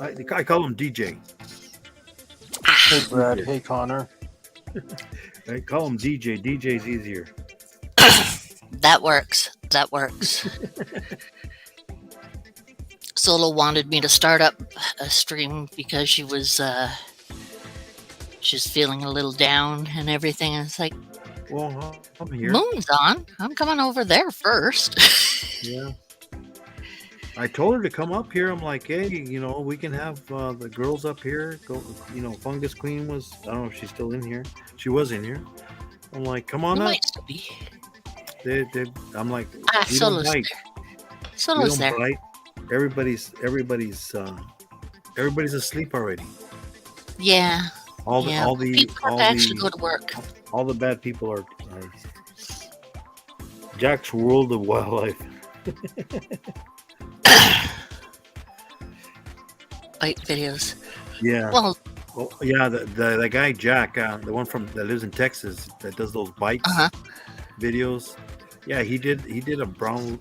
I call him DJ. Hey, Brad. Hey, Connor. I call him DJ. DJ's easier. That works. That works. Solo wanted me to start up a stream because she was she's feeling a little down and everything. And it's like, Well, I'm here. Moon's on. I'm coming over there first. Yeah. I told her to come up here. I'm like, hey, you know, we can have the girls up here. Go, you know, Fungus Queen was. I don't know if she's still in here. She was in here. I'm like, come on You up. might still be. I'm like, Ah, we don't Solo's bite. there. We Solo's don't there. bite. Everybody's asleep already. Yeah. All the Yeah. all the People have all to actually go the to work. all the bad people are Jack's World of Wildlife. Bite videos. Yeah. Well, Oh, yeah, the guy Jack, the one from that lives in Texas that does those bites uh-huh. videos. Yeah, he did a brown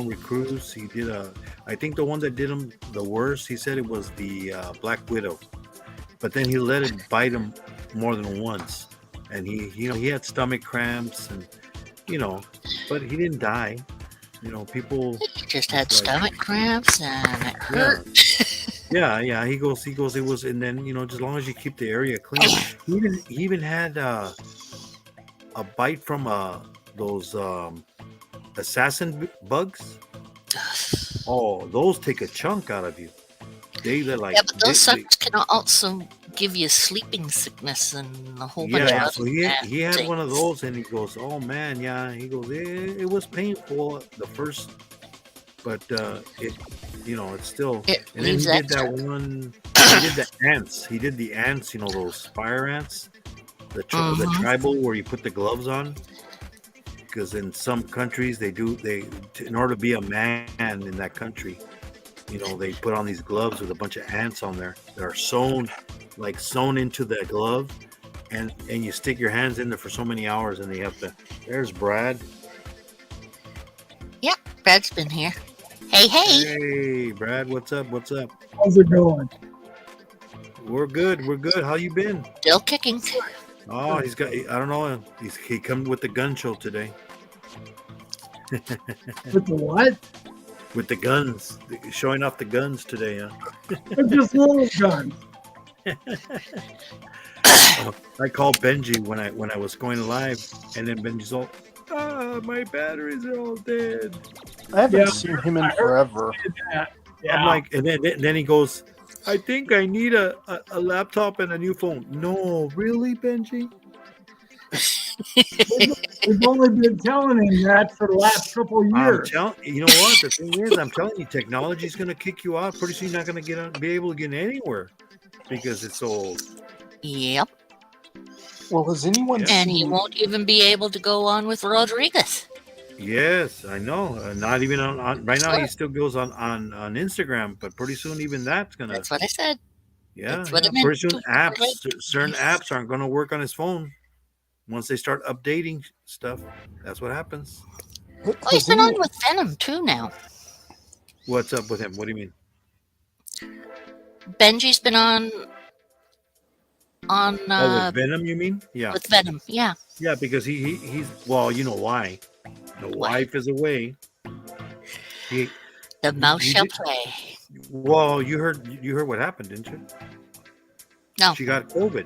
recluse. He did I think the one that did him the worst. He said it was the Black Widow, but then he let it bite him more than once, and he had stomach cramps and but he didn't die. People He just had it's like stomach cramps and it yeah. hurt. Yeah. He goes. It was, and then just as long as you keep the area clean. He even had a bite from those assassin bugs. Oh, those take a chunk out of you. They're like Yeah, but those suckers can also give you sleeping sickness and a whole bunch of yeah. other So he had one of things. those, and he goes, "Oh man, yeah." He goes, "It was painful the first, but it's still." It And then leaves he did that. that one. He did the ants. He did the ants. Those fire ants. The Mhm. tribal where you put the gloves on, because in some countries in order to be a man in that country, they put on these gloves with a bunch of ants on there that are sewn into the glove, and you stick your hands in there for so many hours, and they have to. There's Brad. Yep, Brad's been here. Hey, Hey, Brad, what's up? What's up? How's it going? We're good. We're good. How you been? still kicking. Oh, he's got. I don't know. He come with the gun show today. With the what? With the guns, showing off the guns today, huh? They're just little guns. I called Benji when I was going live, and then Benji's all, my batteries are all dead. I haven't Yeah. seen him in forever. Yeah. I'm like, and then he goes, I think I need a laptop and a new phone. No, really, Benji? We've only been telling him that for the last couple of years. You know what? The thing is, I'm telling you, technology's gonna kick you out. Pretty soon, you're not gonna be able to get anywhere because it's so old. Yep. Well, has anyone Yeah. And he seen? won't even be able to go on with Rodriguez. Yes, I know. Not even on right now. He still goes on Instagram, but pretty soon, even that's gonna. That's what I said. Yeah, That's what yeah. it meant Pretty soon, to- certain apps aren't going to work on his phone. Once they start updating stuff, that's what happens. Oh, he's Has been on any, with Venom too now. What's up with him? What do you mean? Benji's been on With Venom, you mean? Yeah, with Venom. Yeah. yeah. Because he's well, you know why? The Why? wife is away. He The mouse he shall did- play. well, you heard what happened, didn't you? No. She got COVID.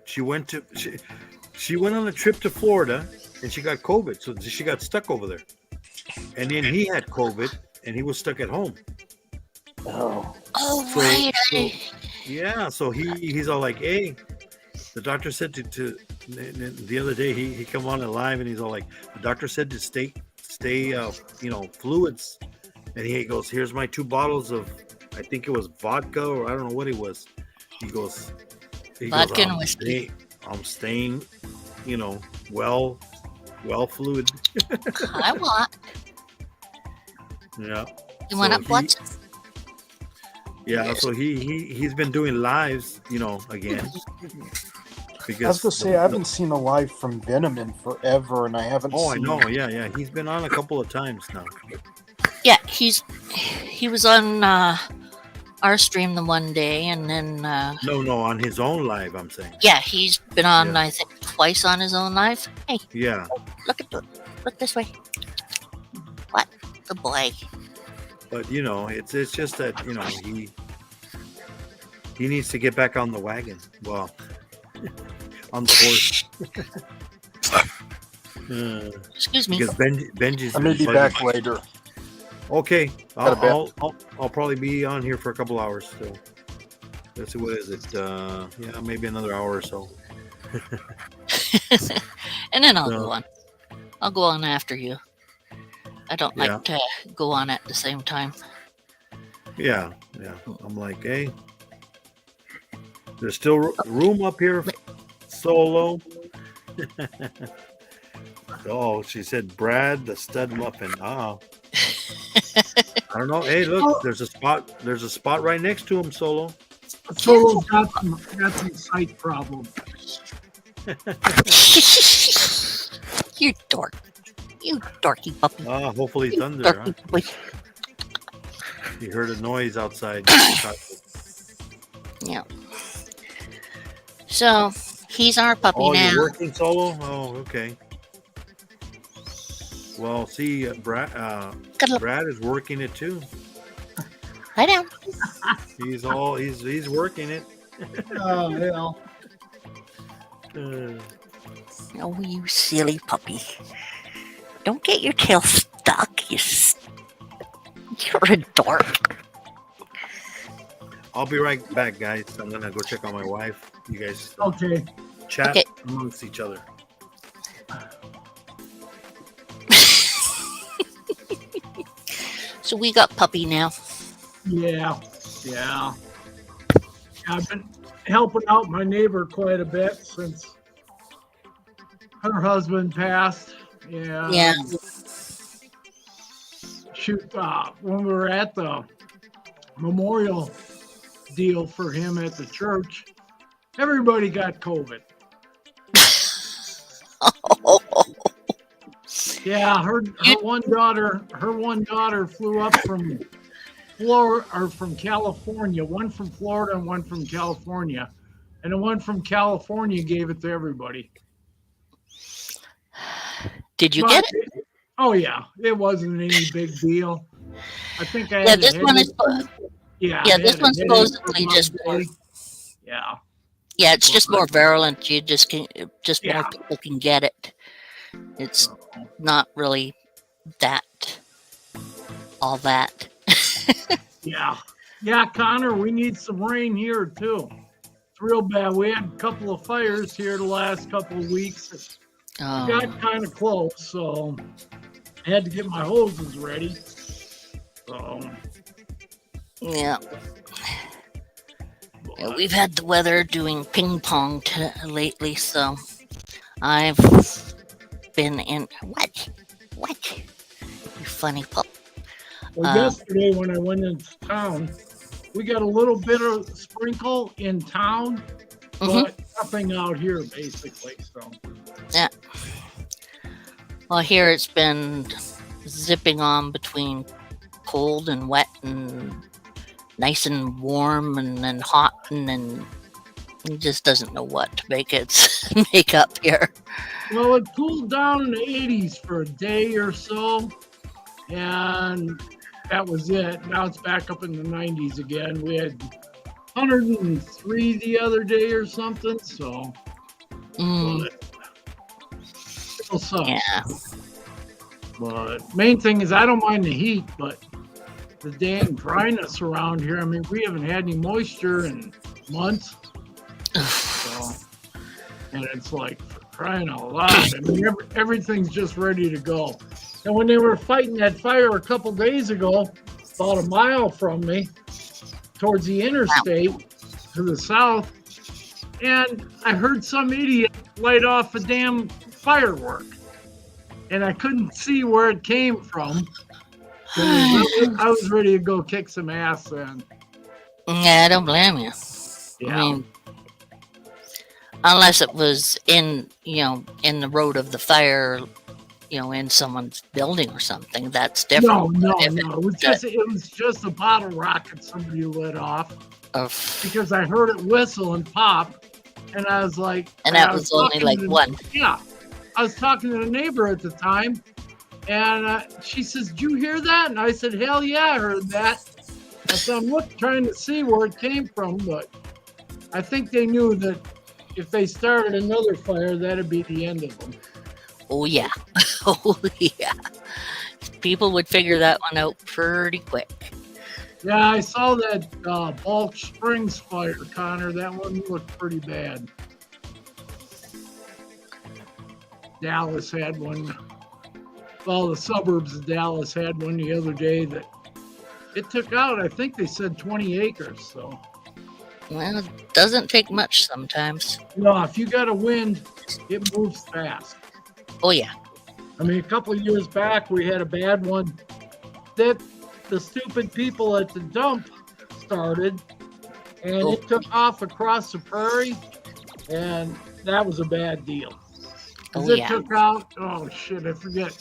She went on a trip to Florida and she got COVID, so she got stuck over there. And then he had COVID and he was stuck at home. oh, Oh So- right. so- Yeah, so he's all like, "Hey," the doctor said to the other day he come on live and he's all like, "The doctor said to stay fluids," and he goes, "Here's my 2 bottles of, I think it was vodka or I don't know what it was." He goes, Vodka and "I'm whiskey. I'm staying, well fluid." I want. Yeah. You want So to watch? Yeah, so he's been doing lives, again. Because I was gonna say I haven't seen a live from Venom in forever, and I haven't. Oh, I seen, know. Yeah. He's been on a couple of times now. Yeah, he was on our stream the one day, and then No, on his own live, I'm saying. yeah, he's been on Yeah. I think twice on his own live. Hey, Yeah, look this way. What? The boy. but it's just that he needs to get back on the wagon. Well, on the horse. Excuse me. Because Benji's. I may be been back bugging. later. Okay, Gotta bet. I'll probably be on here for a couple hours. So let's see, what is it? Yeah, maybe another hour or so. And then I'll No. go on. I'll go on after you. I don't Yeah. like to go on at the same time. Yeah. I'm like, hey, There's still room up here, Solo. Oh, she said Brad the stud muffin. Oh. I don't know. Hey, look, there's a spot. There's a spot right next to him, Solo. Solo's got some sight problems. You dork. You dorky puppy. Ah, hopefully You thunder. Huh? dorky puppy. You heard a noise outside. Yeah. So he's our puppy Oh, now. you're working, Solo? Oh, okay. Well, see, Brad is working it too. I know. He's working it. Oh, yeah. Oh, you silly puppy. Don't get your tail stuck. You're a dork. I'll be right back, guys. I'm gonna go check on my wife. You guys Okay. chat Okay. amongst each other. So we got puppy now. Yeah. Yeah. I've been helping out my neighbor quite a bit since her husband passed. Yeah. Yeah. Shoot, when we were at the memorial deal for him at the church, everybody got COVID. Yeah, her one daughter flew up from Florida or from California, one from Florida and one from California. And the one from California gave it to everybody. Did you But get it? Oh yeah, it wasn't any big deal. I think I Yeah, had a this one is. headache. Yeah, Yeah, I this had a one's headache for supposedly about just a more. day. Yeah. Yeah, it's just more virulent. You just more Yeah. people can get it. It's not really all that. Yeah. Yeah, Connor, we need some rain here too. It's real bad. We had a couple of fires here the last couple of weeks. Got kind of close, so I had to get my hoses ready. So Yeah. Yeah, we've had the weather doing ping pong lately, so I've been in. What? You funny pup. well, yesterday when I went into town, we got a little bit of sprinkle in town, but nothing out here basically. So Yeah. Well, here it's been zipping on between cold and wet and nice and warm and then hot and then he just doesn't know what to make up here. well, it cooled down in the 80s for a day or so, and that was it. Now it's back up in the 90s again. We had 103 the other day or something, so Mm, but still sucks. yeah. But main thing is I don't mind the heat, but the damn dryness around here. I mean, we haven't had any moisture in months, so and it's like for crying out loud. I mean, everything's just ready to go. And when they were fighting that fire a couple days ago, about a mile from me, towards the interstate to the south, and I heard some idiot light off a damn firework, and I couldn't see where it came from. I was ready to go kick some ass then. Yeah, I don't blame you. Yeah. I mean, unless it was in the road of the fire, in someone's building or something, that's different. No. If It was just a bottle rocket somebody lit off Of, because I heard it whistle and pop, and I was like, and that I was only talking like to- one. Yeah, I was talking to the neighbor at the time, and she says, "Did you hear that?" And I said, "Hell yeah, I heard that." I said, "I'm trying to see where it came from, but I think they knew that if they started another fire, that'd be the end of them." Oh yeah, oh yeah. People would figure that one out pretty quick. Yeah, I saw that Balch Springs fire, Connor. That one looked pretty bad. Dallas had one. Well, the suburbs of Dallas had one the other day that it took out, I think they said 20 acres. So, Well, it doesn't take much sometimes. No, if you got a wind, it moves fast. Oh yeah. I mean, a couple of years back, we had a bad one that the stupid people at the dump started, and Oh. it took off across the prairie, and that was a bad deal. 'Cause Oh it yeah. took out, oh shit, I forget.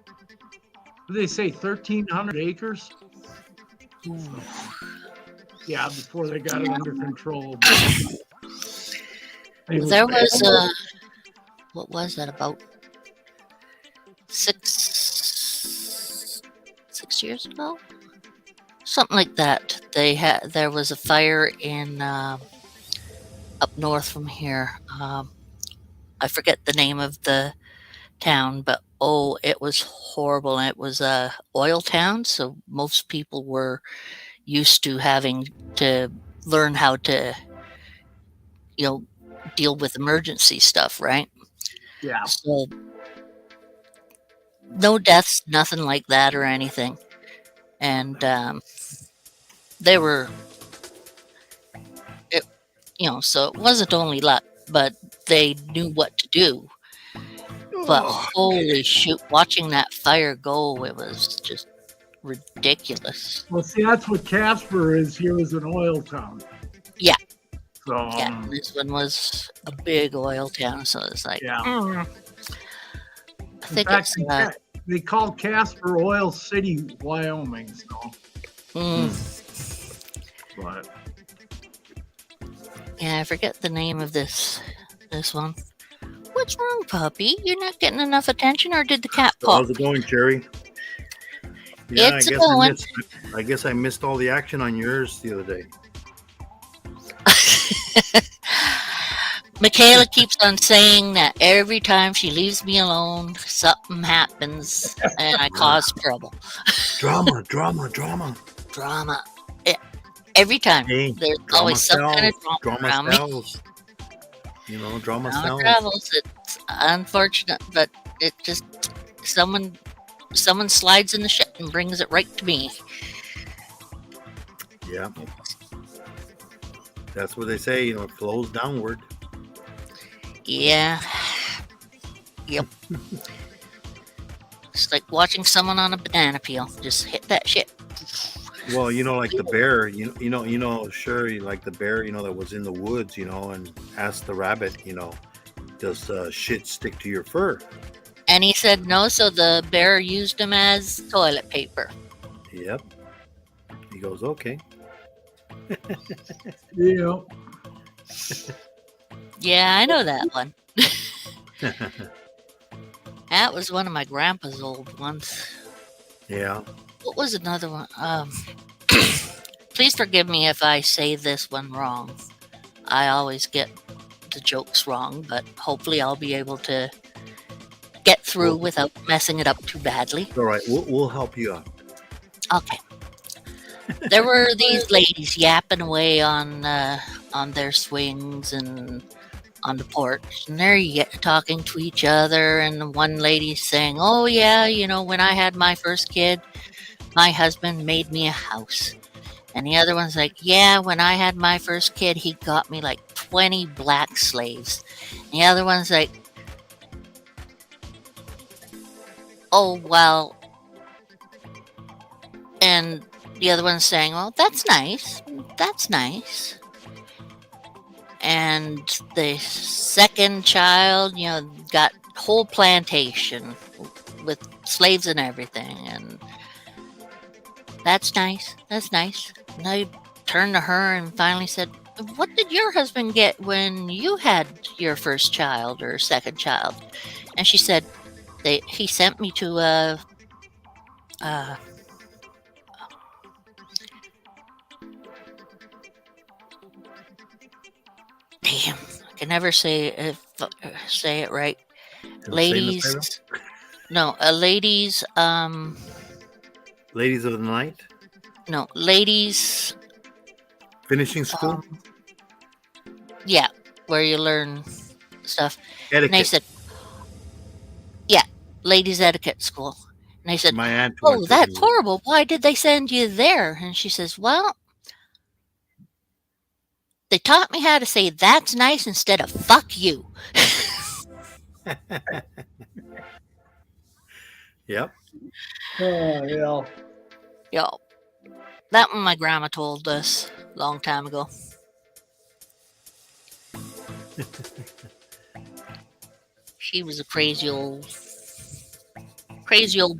What did they say, 1,300 acres? Yeah, before they got it under control. It There bad. was what was that, about 6 years ago? Something like that. There was a fire in up north from here. I forget the name of the town, but oh, it was horrible. And it was a oil town, so most people were used to having to learn how to, deal with emergency stuff, right? Yeah. So no deaths, nothing like that or anything. And they were, so it wasn't only luck, but they knew what to do. But Oh, holy shoot, watching that fire go, it was just ridiculous. Well, see, that's what Casper is here, is an oil town. Yeah. So, Yeah, this one was a big oil town, so it's like, Yeah. I in think fact, it's, they call Casper Oil City, Wyoming. So, but yeah, I forget the name of this one. What's wrong, puppy? You're not getting enough attention, or did the cat pop? how's it going, Jerry? Yeah, It's I guess going. I guess I missed all the action on yours the other day. Michaela keeps on saying that every time she leaves me alone, something happens and I cause trouble. Drama. Drama. Every time. Hey, There's drama always some kind of sells. drama Drama around me. sells. Drama Drama sells. travels. It's unfortunate, but it just someone slides in the shit and brings it right to me. Yeah. That's what they say, it flows downward. Yeah. Yep. It's like watching someone on a banana peel. Just hit that shit. Well, like the bear, sure, like the bear, that was in the woods, and asked the rabbit, does shit stick to your fur? And he said no, so the bear used him as toilet paper. Yep. He goes, okay. yeah, Yeah, I know that one. That was one of my grandpa's old ones. Yeah. What was another one? Please forgive me if I say this one wrong. I always get the jokes wrong, but hopefully I'll be able to get through without messing it up too badly. All right. We'll help you out. Okay. There were these ladies yapping away on their swings and on the porch, and they're talking to each other. And one lady's saying, "Oh yeah, when I had my first kid, my husband made me a house." And the other one's like, "Yeah, when I had my first kid, he got me like 20 black slaves." And the other one's like, "Oh well," and the other one's saying, "Well, that's nice. That's nice." And the second child, got whole plantation with slaves and everything. And that's nice. That's nice. And I turned to her and finally said, "What did your husband get when you had your first child or second child?" And she said, he sent me to a damn, I can never say it right. Ladies, no, ladies, Ladies of the night, no, ladies, finishing school, yeah, where you learn stuff. etiquette. And I said, yeah, ladies etiquette school. And I said, My aunt. "Oh, went to that's the- horrible. Why did they send you there?" And she says, "Well, They taught me how to say that's nice instead of fuck you. Yep. Yeah. Yo, that one my grandma told us a long time ago. She was a crazy old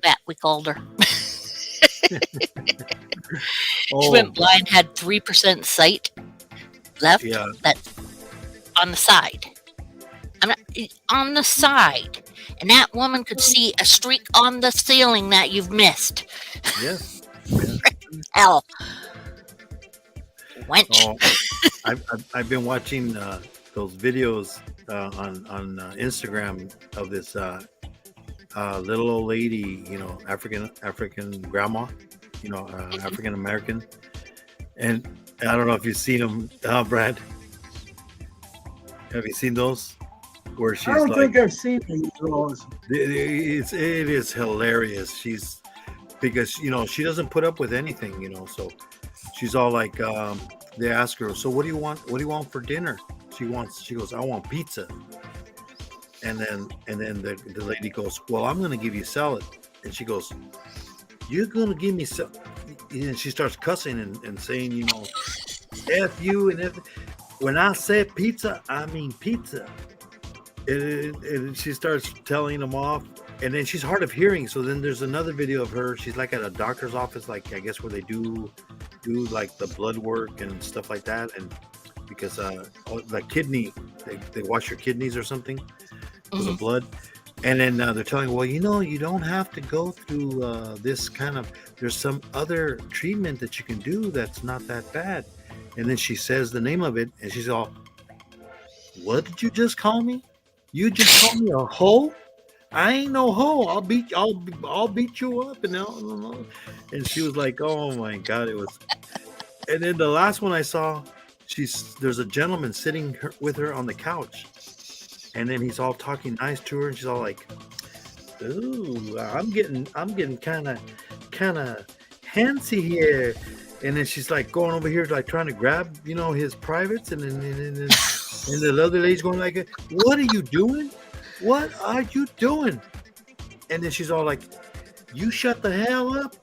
bat, we called her. She Oh, went blind, had 3% sight left. yeah. That's on the side. I'm not on the side. And that woman could see a streak on the ceiling that you've missed. Yes. Yes. Hell. Wench. Oh, I've been watching those videos on Instagram of this little old lady, you know, African grandma, you know, African American, and I don't know if you've seen them, Brad. Have you seen those? Where she's I don't like, think I've seen those. it is hilarious. She's because you know she doesn't put up with anything, you know, so she's all like, they ask her, so what do you want? What do you want for dinner? She goes, I want pizza. And then the lady goes, well, I'm gonna give you salad. And she goes, you're gonna give me salad? And she starts cussing and saying, you know, F you and F. When I say pizza, I mean pizza. And she starts telling them off. And then she's hard of hearing. So then there's another video of her. She's like at a doctor's office, like I guess where they do like the blood work and stuff like that. And because the kidney, they wash your kidneys or something for the blood. And then they're telling, well, you know, you don't have to go through this kind of, there's some other treatment that you can do that's not that bad. And then she says the name of it, and she's all, what did you just call me? You just called me a hoe? I ain't no hoe. I'll beat you up. And she was like, oh my God, it was. And then the last one I saw, there's a gentleman sitting with her on the couch. And then he's all talking nice to her, and she's all like, ooh, I'm getting kind of handsy here. And then she's like going over here, like trying to grab, you know, his privates. And then the other lady's going like, what are you doing? What are you doing? And then she's all like, you shut the hell up,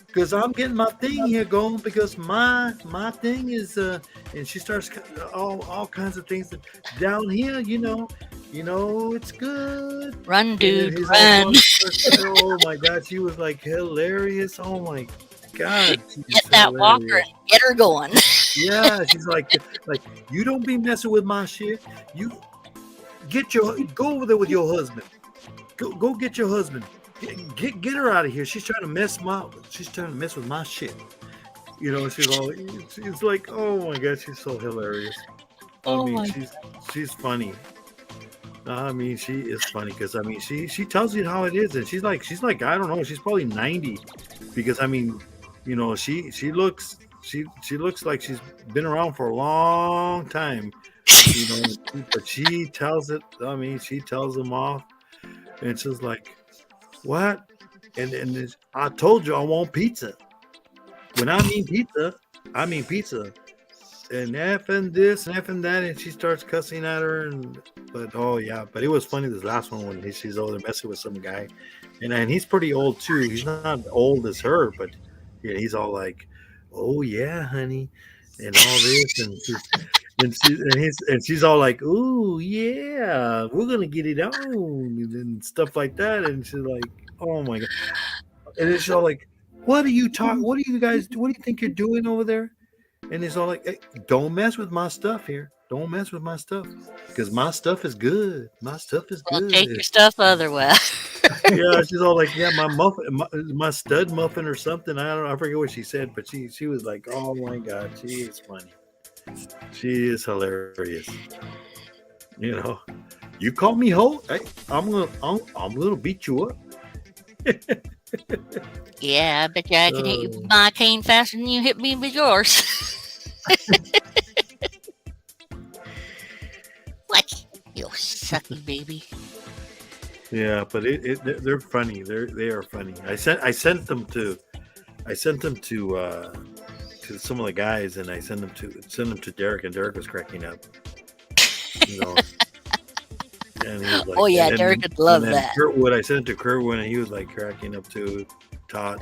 because I'm getting my thing here going, because my thing is, and she starts all kinds of things down here, you know, it's good. Run, dude, He's run. Oh my God, she was like hilarious. Oh my God, Get that walker and get her going. Yeah, she's like, you don't be messing with my shit. You go over there with your husband. Go get your husband. Get her out of here. She's trying to mess with my shit. You know, she's like, oh my God, she's so hilarious. I mean, she's funny. I mean, she is funny because I mean, she tells you how it is, and she's like, I don't know, she's probably 90, because I mean, you know, she looks like she's been around for a long time, you know, but she tells it. I mean, she tells them off, and she's like, what? And I told you I want pizza. When I mean pizza, I mean pizza. And effing this and effing that, and she starts cussing at her. But it was funny this last one when she's over there messing with some guy, and he's pretty old too. He's not old as her, but yeah, he's all like, "Oh yeah, honey," and all this, and she's all like, "Ooh yeah, we're gonna get it on," and stuff like that. And she's like, "Oh my God," and it's all like, "What are you talking? What do you guys? What do you think you're doing over there?" And it's all like, hey, don't mess with my stuff here. Don't mess with my stuff, because my stuff is good. My stuff is good. Well, take your stuff otherwise. Yeah, she's all like, yeah, my muffin, my stud muffin or something. I don't know. I forget what she said, but she was like, oh my God, she is funny. She is hilarious. You know, you call me hoe, hey, I'm gonna beat you up. Yeah, I bet you I can hit you with my cane faster than you hit me with yours. What? You sucky baby. Yeah, but they're funny. They are funny. I sent them to to some of the guys, and I send them to Derek, and Derek was cracking up. You know, and he was like, Oh, yeah, and Derek would love and then that. Kurtwood, I sent it to Kurtwood, and he was like cracking up too. Todd,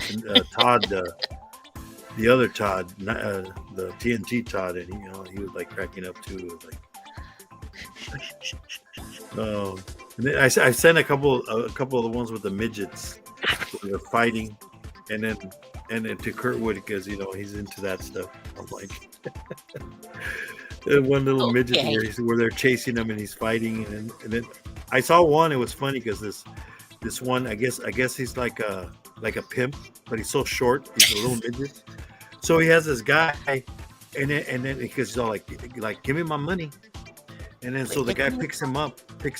the other Todd, the TNT Todd, and he was like cracking up too. It was like, oh, and then I sent a couple of the ones with the midgets. They're fighting, and then to Kurtwood because he's into that stuff. I'm like, one little midget Okay. where they're chasing him and he's fighting, and then I saw one. It was funny because this one, I guess he's like a pimp, but he's so short. He's a little midget. So he has this guy, and then because he's all like give me my money, and then so the guy picks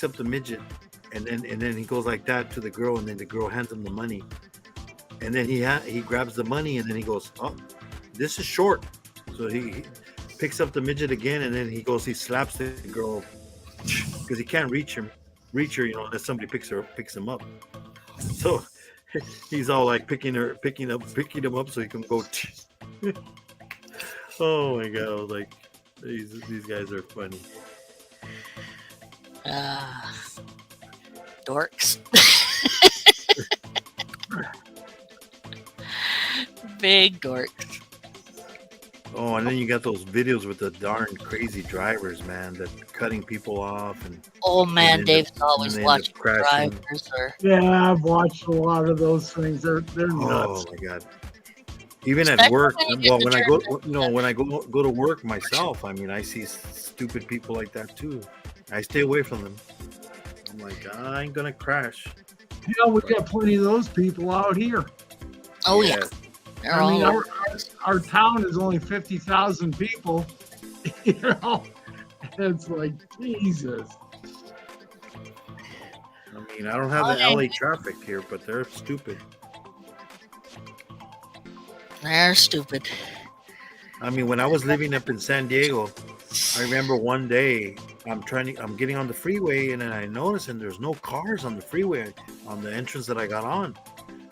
up the midget, and then he goes like that to the girl, and then the girl hands him the money, and then he grabs the money, and then he goes, oh, this is short. So he picks up the midget again, and then he slaps the girl because he can't reach her, unless somebody picks him up. So he's all like picking him up so he can go. Oh my god! I was like, these guys are funny. Dorks. Big dorks. Oh, and then you got those videos with the darn crazy drivers, man, that cutting people off and. Oh man, then Dave's and always they end up watching crashing. drivers or Yeah, I've watched a lot of those things. They're Oh nuts. my god! Even at Especially work, when you well, get when I the go to work myself, I mean, I see stupid people like that too. I stay away from them. I'm like, I ain't gonna crash. Hell, we got plenty of those people out here. oh yeah, they're I mean, all our town is only 50,000 people. It's like Jesus. I mean, I don't have the LA traffic here, but they're stupid. they're stupid. I mean, when I was living up in San Diego, I remember one day I'm getting on the freeway, and then I noticed, and there's no cars on the freeway on the entrance that I got on.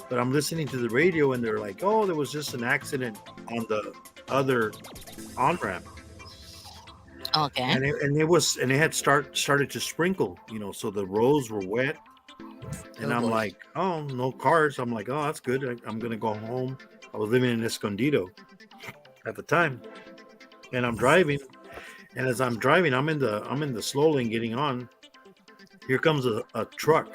But I'm listening to the radio, and they're like, "Oh, there was just an accident on the other on-ramp," Okay. and it had started to sprinkle, so the roads were wet. And Oh, I'm boy. like, "Oh, no cars." I'm like, "Oh, that's good. I'm gonna go home." I was living in Escondido at the time, and I'm driving. And as I'm driving, I'm in the slow lane getting on. Here comes a truck,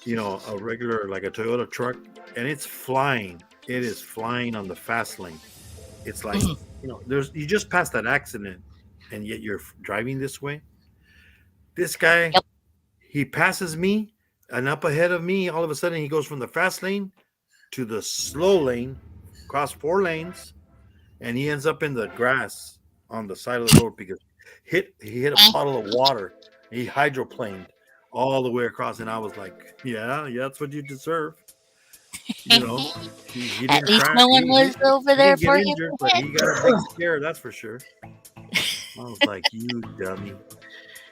a regular, like a Toyota truck, and it's flying. It is flying on the fast lane. It's like, you just passed that accident, and yet you're driving this way. This guy, Yep. he passes me, and up ahead of me, all of a sudden, he goes from the fast lane to the slow lane, across 4 lanes, and he ends up in the grass on the side of the road because he hit a bottle of water. He hydroplaned all the way across, and I was like, yeah, that's what you deserve. He didn't At least crash. no one was over He there didn't get for him. injured, but he got a big scare, that's for sure. I was like, you dummy.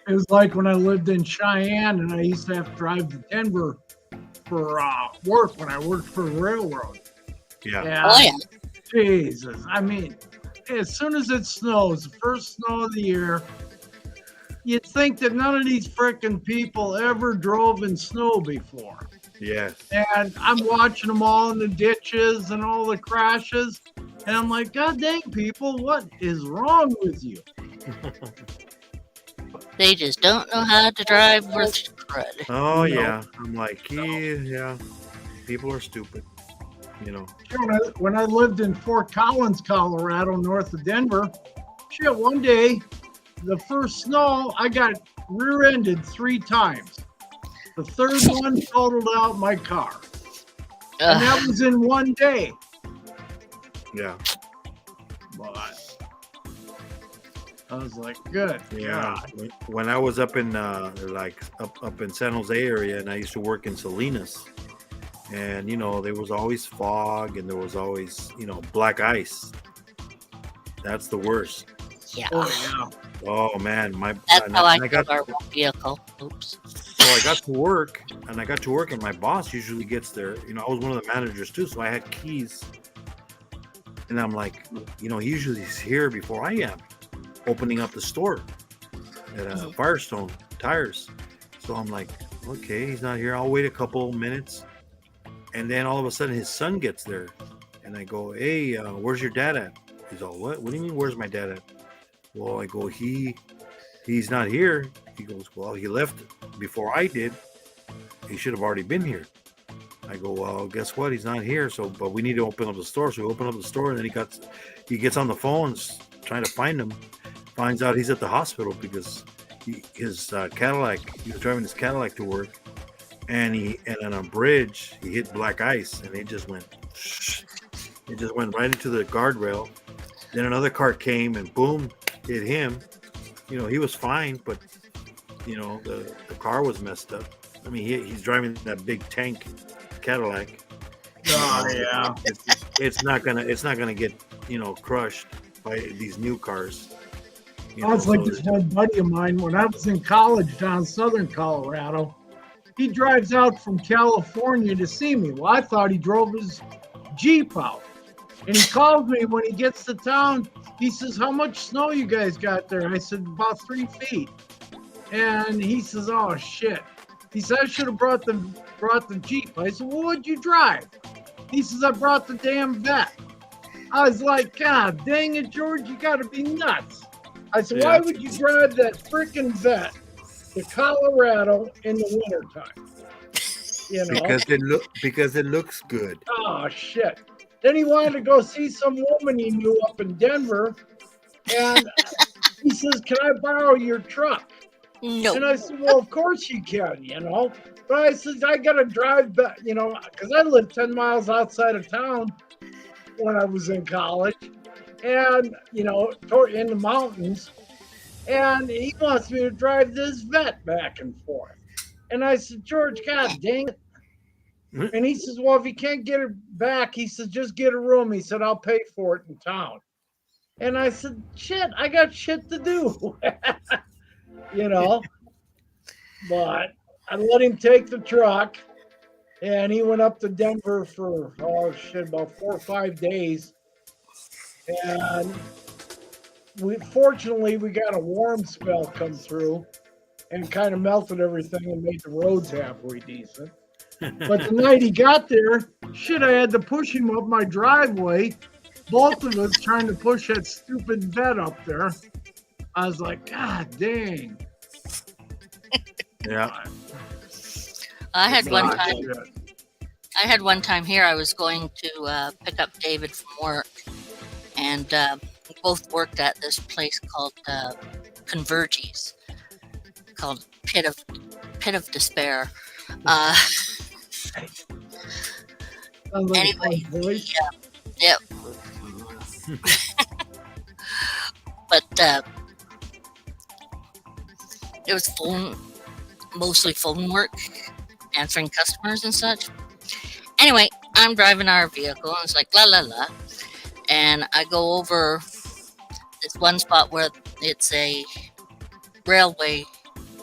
It was like when I lived in Cheyenne and I used to have to drive to Denver for work when I worked for the railroad. Yeah. Oh yeah. Jesus. I mean, as soon as it snows, the first snow of the year, you'd think that none of these frickin' people ever drove in snow before. Yes. And I'm watching them all in the ditches and all the crashes. And I'm like, God dang, people, what is wrong with you? They just don't know how to drive worth crud. Oh, yeah. I'm like, yeah. People are stupid. When I lived in Fort Collins, Colorado, north of Denver, one day, the first snow, I got rear-ended 3 times. The third one totaled out my car. And that was in one day. Yeah. But I was like, good. Yeah. God. When I was up in up in San Jose area, and I used to work in Salinas, and there was always fog, and there was always black ice. That's the worst. Yeah. Oh, yeah. Oh man, That's how I got got our vehicle. Oops. so I got to work, and my boss usually gets there. I was one of the managers too, so I had keys And I'm like, he usually is here before I am, opening up the store at Firestone Tires. So I'm like, okay, he's not here. I'll wait a couple minutes. And then all of a sudden his son gets there. And I go, hey, where's your dad at? He's all, what? What do you mean, where's my dad at? Well, I go, he's not here. He goes, well, he left before I did. He should have already been here. I go, well, guess what? He's not here. So, but we need to open up the store. So we open up the store, and then he gets on the phone trying to find him. Finds out he's at the hospital because his Cadillac. He was driving his Cadillac to work, and on a bridge he hit black ice, and it just went right into the guardrail. Then another car came and boom, hit him. He was fine, but the car was messed up. I mean, he's driving that big tank Cadillac. Oh yeah. It's not gonna get crushed by these new cars. Sounds like this one buddy of mine when I was in college down in southern Colorado. He drives out from California to see me. Well, I thought he drove his Jeep out. And he calls me when he gets to town. He says, how much snow you guys got there? I said, about 3 feet. And he says, oh shit. He said, I should have brought the Jeep. I said, well, what'd you drive? He says, I brought the damn vet. I was like, God dang it, George, you gotta be nuts. I said, why would you drive that freaking vet to Colorado in the wintertime? Because it looks good. Oh shit. Then he wanted to go see some woman he knew up in Denver. And he says, can I borrow your truck? No. And I said, well, of course you can, But I said, I got to drive back, because I lived 10 miles outside of town when I was in college. And, in the mountains. And he wants me to drive this vet back and forth. And I said, George, God dang it. And he says, well, if you can't get it back, he says, just get a room. He said, I'll pay for it in town. And I said, shit, I got shit to do. But I let him take the truck, and he went up to Denver for, about 4 or 5 days. And fortunately, we got a warm spell come through and kind of melted everything and made the roads halfway decent. But the night he got there, I had to push him up my driveway. Both of us trying to push that stupid vet up there. I was like, God dang. Yeah. I had one time here. I was going to pick up David from work, and we both worked at this place called Converges, called Pit of Despair. Anyway, yeah. But it was mostly phone work, answering customers and such. Anyway, I'm driving our vehicle, and it's like la la la, and I go over this one spot where it's a railway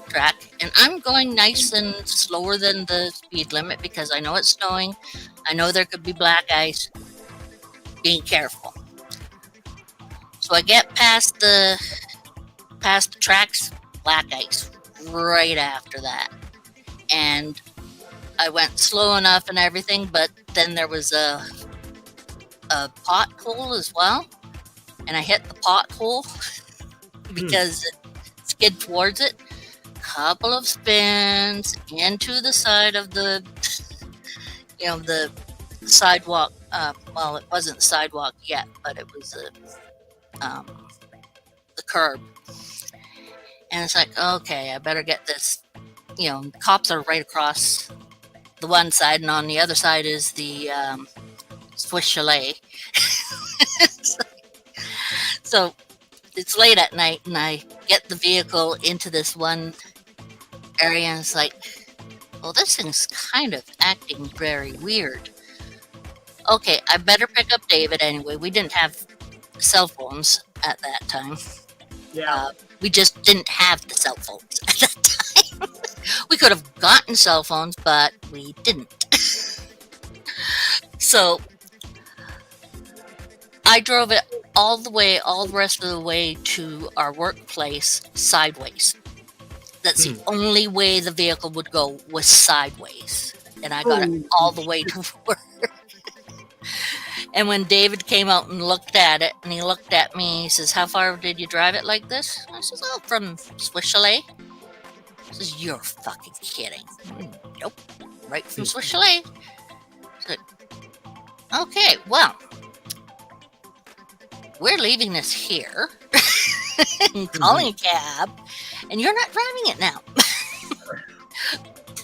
track, and I'm going nice and slower than the speed limit because I know it's snowing. I know there could be black ice. Being careful. So I get past the tracks, black ice right after that. And I went slow enough and everything, but then there was a pothole as well. And I hit the pothole because it skid towards it. Couple of spins into the side of the sidewalk. Well, it wasn't the sidewalk yet, but it was the curb. And it's like, okay, I better get this. Cops are right across the one side, and on the other side is the Swiss Chalet. So it's late at night, and I get the vehicle into this one area, and it's like, well, this thing's kind of acting very weird. Okay, I better pick up David anyway. We didn't have cell phones at that time. Yeah. We just didn't have the cell phones at that time. We could have gotten cell phones, but we didn't. So I drove it all the rest of the way to our workplace sideways. That's the only way the vehicle would go, was sideways. And I got it all the way to work. And when David came out and looked at it, and he looked at me, he says, "How far did you drive it like this?" I says, "Oh, from Swiss Chalet." He says, "You're fucking kidding." Nope. Right from Swiss Chalet. I said, "Okay, well, we're leaving this here and calling a cab, and you're not driving it now."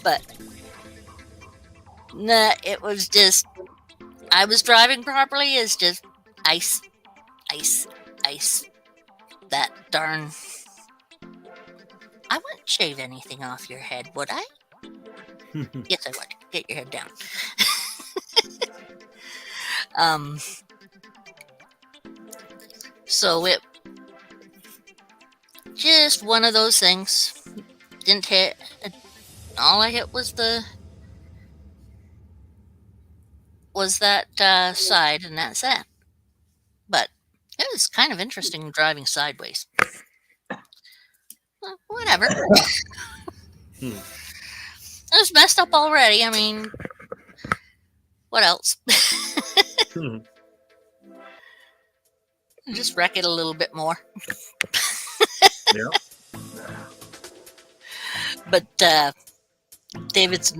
But nah, it was just, I was driving properly. It's just ice, ice, ice. That darn. I wouldn't shave anything off your head, would I? Yes, I would. Get your head down. So it just one of those things. Didn't hit. All I hit was that side, and that's that. But it was kind of interesting driving sideways. Well, whatever. It was messed up already. I mean, what else? Just wreck it a little bit more. Yeah. But David's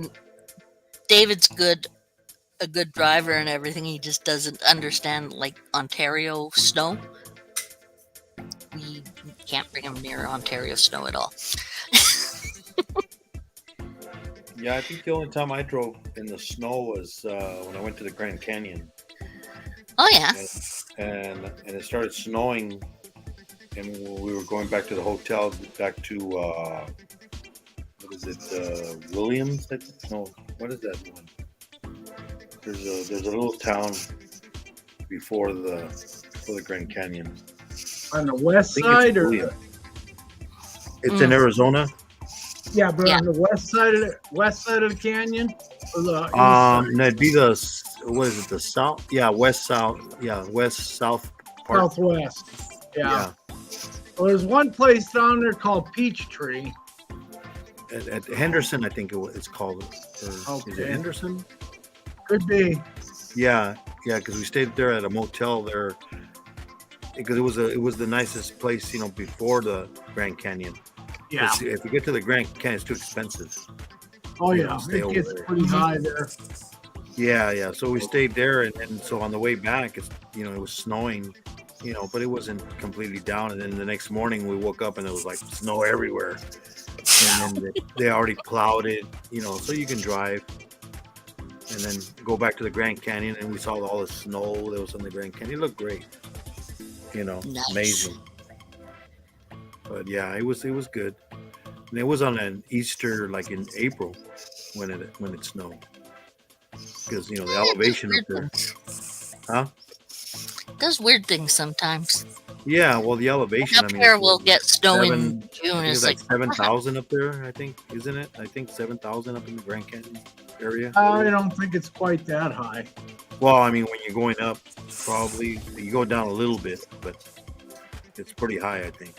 a good driver and everything. He just doesn't understand like Ontario snow. We can't bring him near Ontario snow at all. Yeah, I think the only time I drove in the snow was when I went to the Grand Canyon. Oh yeah. And it started snowing, and we were going back to the hotel, back to what is it, Williams? No, what is that one? There's a little town before the Grand Canyon. On the west I think side, it's or Williams. It's in Arizona. yeah, but Yeah. on the west side of the canyon, or the east side? No, it'd be what is it? The south? Yeah, west south. Yeah, west south part. Southwest. Yeah. Yeah. Well, there's one place down there called Peachtree. At Henderson, I think it's called. Or is Okay. it Henderson? Could be. Yeah, because we stayed there at a motel there, because it was the nicest place, before the Grand Canyon. Yeah. If you get to the Grand Canyon, it's too expensive. Oh you yeah. know, stay It over gets there. pretty high there. Yeah. So we stayed there, and so on the way back, it was snowing, but it wasn't completely down. And then the next morning we woke up and it was like snow everywhere. And then they already plowed it, so you can drive. And then go back to the Grand Canyon, and we saw all the snow that was on the Grand Canyon. It looked great, Nice. amazing. But yeah, it was good. And it was on an Easter, like in April, when it snowed, because the elevation up there. Huh? Does weird things sometimes. Yeah, well, the elevation. Up here, we'll get snow in seven- June. I think It's it's like like 7,000 up there. I think, isn't it? I think 7,000 up in the Grand Canyon area. I don't think it's quite that high. Well, I mean, when you're going up, probably you go down a little bit, but it's pretty high, I think.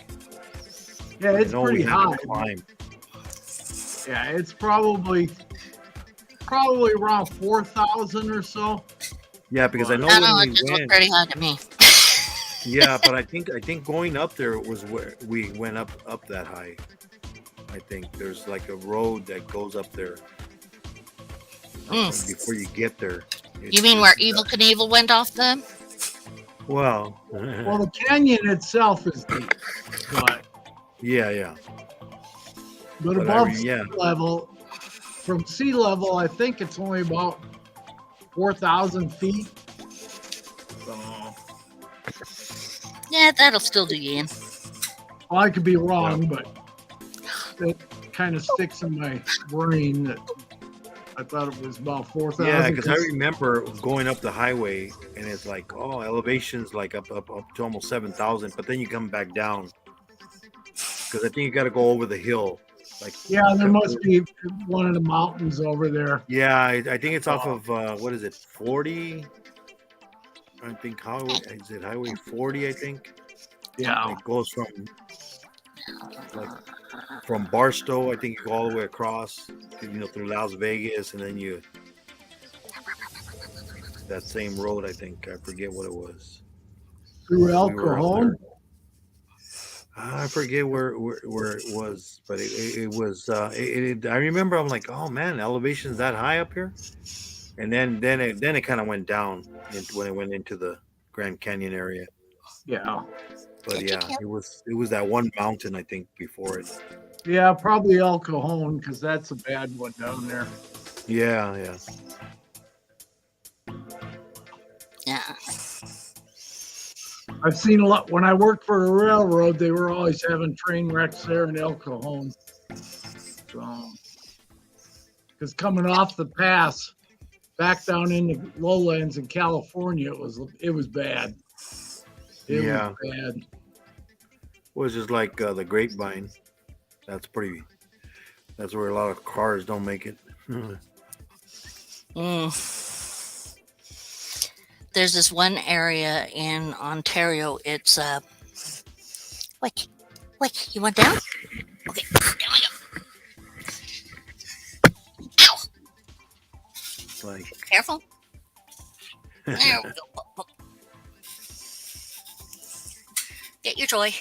Yeah, it's I know we pretty had to high. climb. Yeah, it's probably around 4,000 or so. Yeah, because I know I don't know, when it just we looked went. pretty high to me. Yeah, but I think going up there was where we went up that high. I think there's like a road that goes up there before you get there. You mean where Evil Knievel went off them? Well, Well, the canyon itself is deep, but yeah. but But I above mean, sea yeah. level, from sea level, I think it's only about 4,000 feet. So, Yeah, that'll still do you in. well, I could be wrong, but that kind of sticks in my brain that I thought it was about 4,000. Yeah, because I remember going up the highway, and it's like, elevation's like up to almost 7,000, but then you come back down, because I think you got to go over the hill. Like, Yeah, there must be one of the mountains over there. Yeah, I think it's off of what is it, 40? I think highway is it Highway 40? I think Yeah. it goes like from Barstow. I think you go all the way across, through Las Vegas, and then that same road. I think I forget what it was. Through El We were up Cajon. there. I forget where it was, but it was. I remember I'm like, oh man, elevation's that high up here, and then it kind of went down when it went into the Grand Canyon area. Yeah. But yeah, it was that one mountain I think before it. Yeah, probably El Cajon because that's a bad one down there. Yeah. Yeah. I've seen a lot. When I worked for a railroad, they were always having train wrecks there in El Cajon. So, because coming off the pass back down into lowlands in California, it was bad. It Yeah. was bad. It was just like the Grapevine. That's where a lot of cars don't make it. There's this one area in Ontario. It's wait, you went down? Okay, down we go. Ow! Like Careful. There we go. Get your toy.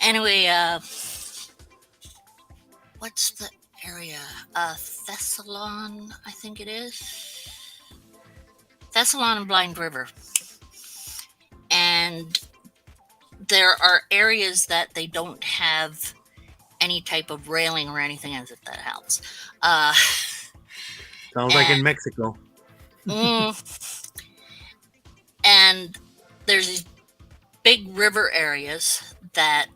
Anyway, what's the area? Thessalon, I think it is. Thessalon and Blind River. And there are areas that they don't have any type of railing or anything, as if that helps. sounds like in Mexico. And there's these big river areas that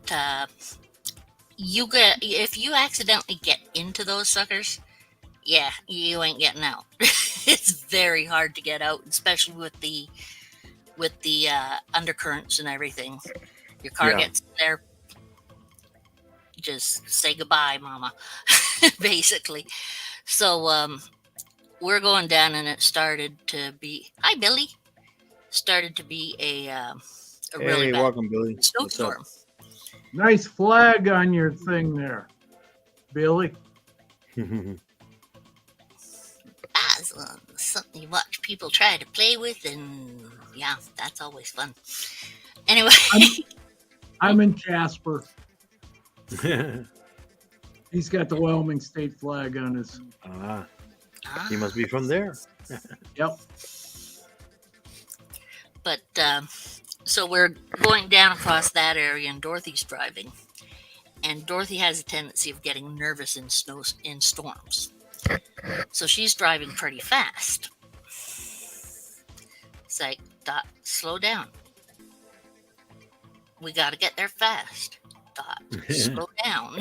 if you accidentally get into those suckers, yeah, you ain't getting out. It's very hard to get out, especially with the undercurrents and everything. Your car Yeah. gets there, just say goodbye, mama, basically. So we're going down, and it started to be started to be a really Hey, bad welcome, Billy. What's up? snowstorm. Nice flag on your thing there, Billy. Something you watch people try to play with, and yeah, that's always fun. Anyway, I'm in Jasper. He's got the Wyoming state flag on his. He must be from there. Yep. But so we're going down across that area, and Dorothy's driving, and Dorothy has a tendency of getting nervous in storms. So she's driving pretty fast. It's like, Dot, slow down. We got to get there fast. Dot, slow down.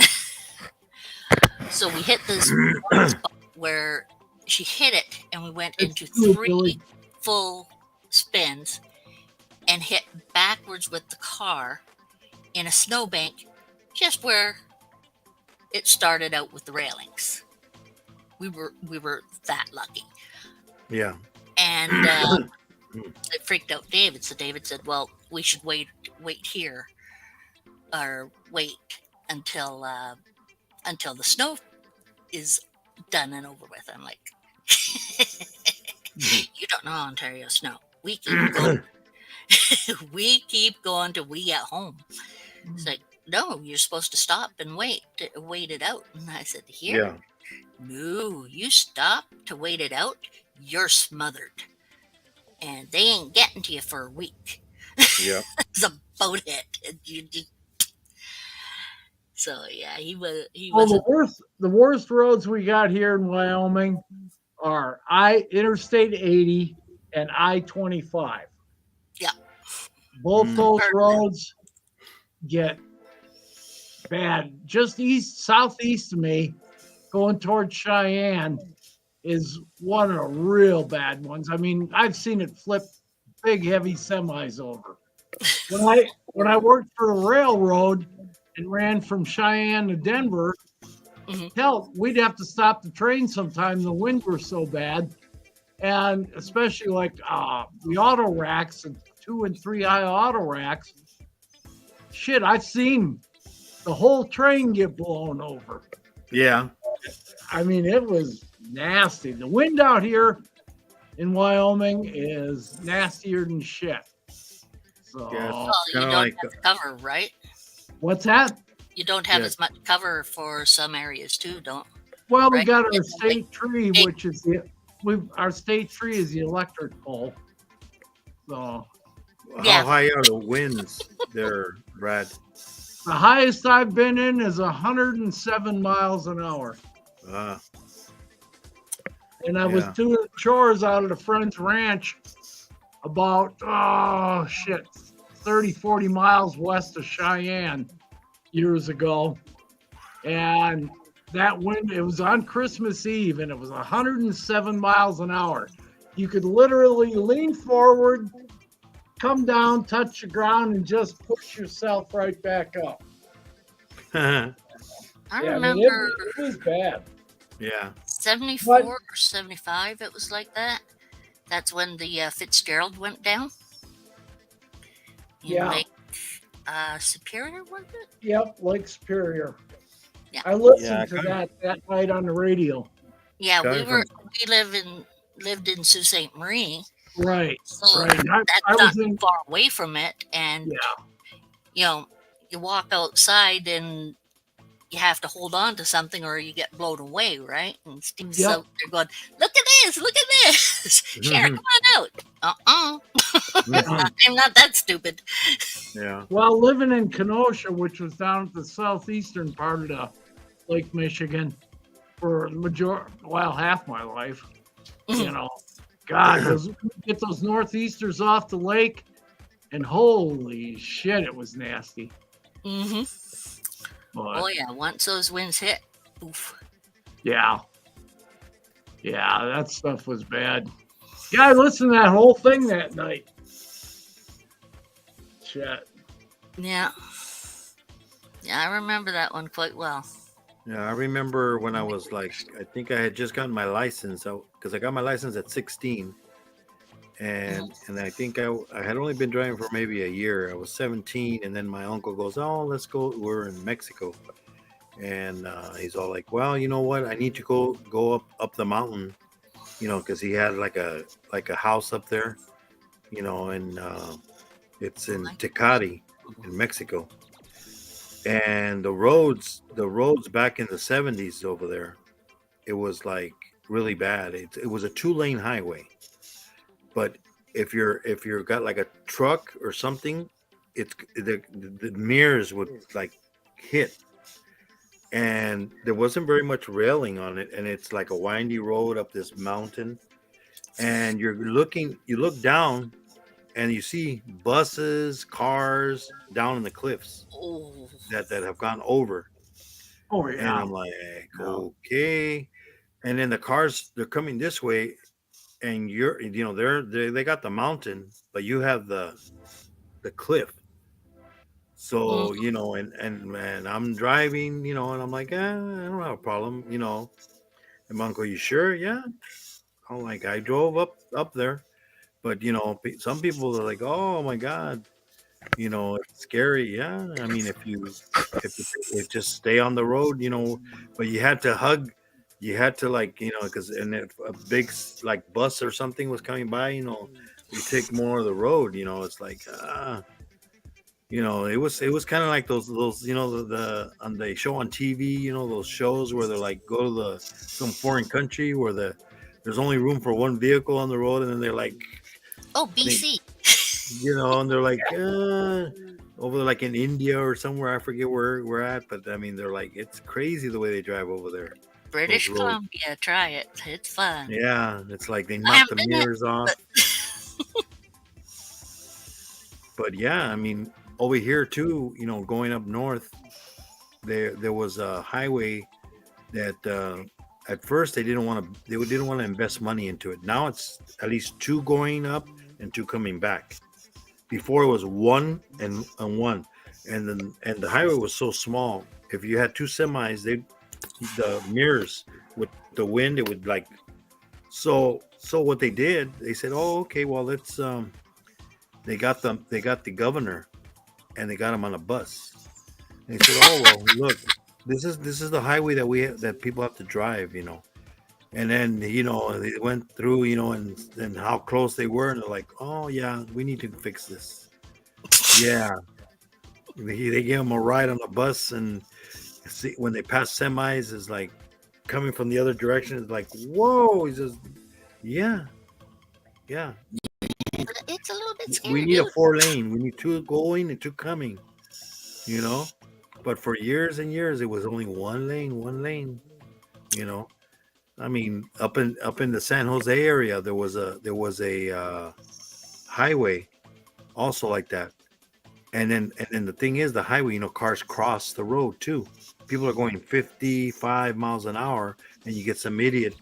So we hit this one spot where she hit it, and we went into three full spins and hit backwards with the car in a snowbank just where it started out with the railings. We were that lucky. Yeah. And it freaked out David. So David said, well, we should wait here, or wait until the snow is done and over with. I'm like, you don't know Ontario snow. We keep going. We keep going till we get home. It's like, no, you're supposed to stop and wait it out. And I said, here, Yeah. no, you stop to wait it out. You're smothered, and they ain't getting to you for a week. Yeah. That's about it. So yeah, he was. Well, the worst roads we got here in Wyoming are Interstate 80 and I-25. Yeah. Both those Perfect. roads get bad. Just southeast of me, going towards Cheyenne, is one of the real bad ones. I mean, I've seen it flip big, heavy semis over. When I worked for a railroad and ran from Cheyenne to Denver, Mhm. hell, we'd have to stop the train sometime. The winds were so bad. And especially like the auto racks and 2 and 3 eye auto racks. Shit, I've seen the whole train get blown over. Yeah. I mean, it was nasty. The wind out here in Wyoming is nastier than shit. So, Yeah. Well, you Kinda don't like- have cover, right? what's that? You don't have Yeah. as much cover for some areas too, don't? Well, we Right. got our It's state tree, which is our state tree is the electric pole. So Yeah. How high are the winds there, Brad? the highest I've been in is 107 miles an hour. Uh, And I was Yeah. doing chores out at a friend's ranch about, 30, 40 miles west of Cheyenne years ago. And that wind, it was on Christmas Eve and it was 107 miles an hour. You could literally lean forward, come down, touch the ground, and just push yourself right back up. I Yeah, I mean, remember it was bad. yeah. 74 But- or 75, it was like that. That's when the Fitzgerald went down. In Yeah. Lake Superior, was it? Yep, Lake Superior. Yeah. I listened Yeah, to kinda- that night on the radio. Yeah, Coming we lived in Sault Ste. Marie, Right, so right. that's I not was in. far away from it. And Yeah, you know, you walk outside and you have to hold on to something or you get blown away, right? And Steve's Yep. out there going, look at this, Sharon, come on out. I'm not that stupid. Yeah. well, living in Kenosha, which was down at the southeastern part of the Lake Michigan, for half my life, you know, God, get those northeasters off the lake, and holy shit, it was nasty. Hmm. But Oh yeah, once those winds hit, oof. yeah, that stuff was bad. Yeah, I listened to that whole thing that night. Shit. Yeah. Yeah, I remember that one quite well. Yeah, I remember when I was like, I think I had just gotten my license because I got my license at 16, and I think I had only been driving for maybe a year. I was 17, and then my uncle goes, "Oh, let's go." We're in Mexico, and he's all like, "Well, you know what? I need to go up the mountain, because he had like a house up there, and it's in Tecate in Mexico." And the roads back in the 70s over there, it was like really bad. It was a 2-lane highway, but if you're got like a truck or something, it's the mirrors would like hit, and there wasn't very much railing on it, and it's like a windy road up this mountain, and you look down, and you see buses, cars down in the cliffs Oh, that have gone over. Oh And yeah. I'm like, okay. And then the cars, they're coming this way, and they got the mountain, but you have the cliff. So, and I'm driving, and I'm like, I don't have a problem, And my uncle, you sure? Yeah. I'm like, I drove up there. But some people are like, "Oh my God, it's scary." Yeah, I mean, if you just stay on the road, but you had to like, because if a big like bus or something was coming by, you take more of the road. It's like, it was kind of like those the on the show on TV, those shows where they're like go to some foreign country where there's only room for one vehicle on the road, and then they're like. oh, BC. And they're like over there, like in India or somewhere. I forget where we're at, but I mean, they're like, it's crazy the way they drive over there. British those roads. Columbia, try it. It's fun. Yeah, it's like they I knock haven't the been there, mirrors off. But yeah, I mean, over here too, going up north, there was a highway that at first they didn't want to invest money into it. Now it's at least 2 going up and 2 coming back. Before it was 1 and 1, and the highway was so small. If you had 2 semis, the mirrors with the wind, it would like So what they did, they said, "Oh, okay, well, let's." They got the governor, and they got him on a bus. And they said, "Oh, well, look, this is the highway that that people have to drive, you know." And then they went through, and how close they were, and they're like, "Oh yeah, we need to fix this." Yeah, they gave him a ride on the bus, and see when they pass semis, is like coming from the other direction. It's like, whoa! He says, "Yeah, yeah, It's a little bit we scary, need a dude. 4 lane. We need two going and two coming." You know, but for years and years, it was only 1 lane, 1 lane. You know, I mean, up in the San Jose area, there was a highway also like that. And then the thing is, the highway, cars cross the road too. People are going 55 miles an hour, and you get some idiot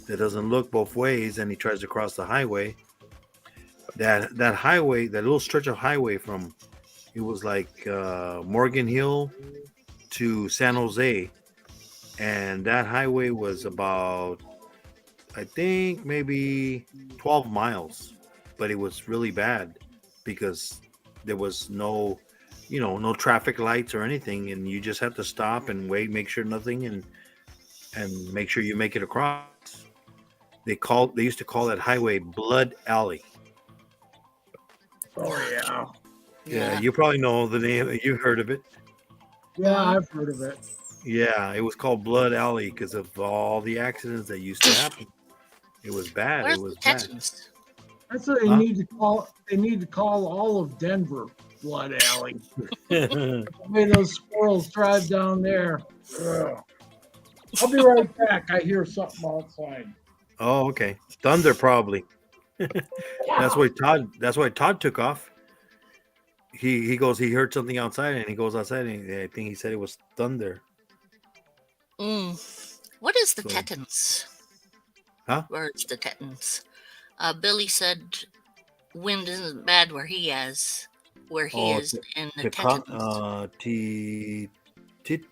that doesn't look both ways, and he tries to cross the highway. That highway, that little stretch of highway from it was like Morgan Hill to San Jose, and that highway was about, I think, maybe 12 miles, but it was really bad because there was no traffic lights or anything, and you just have to stop and wait, make sure nothing, and make sure you make it across. They used to call that highway Blood Alley. Oh yeah. Yeah, Yeah. you probably know the name. You've heard of it. Yeah, I've heard of it. Yeah, it was called Blood Alley because of all the accidents that used to happen. It was bad. It Where's was the bad. Tetons? That's what they Huh? need to call. They need to call all of Denver Blood Alley. The way those squirrels drive down there. Ugh. I'll be right back. I hear something outside. Oh, okay. Thunder probably. That's why Todd took off. He goes. He heard something outside, and he goes outside, and I think he said it was thunder. What is the So, Tetons? huh? Where's the Tetons? Billy said wind isn't bad where he Oh, is in the Teton, Tetons. Tit,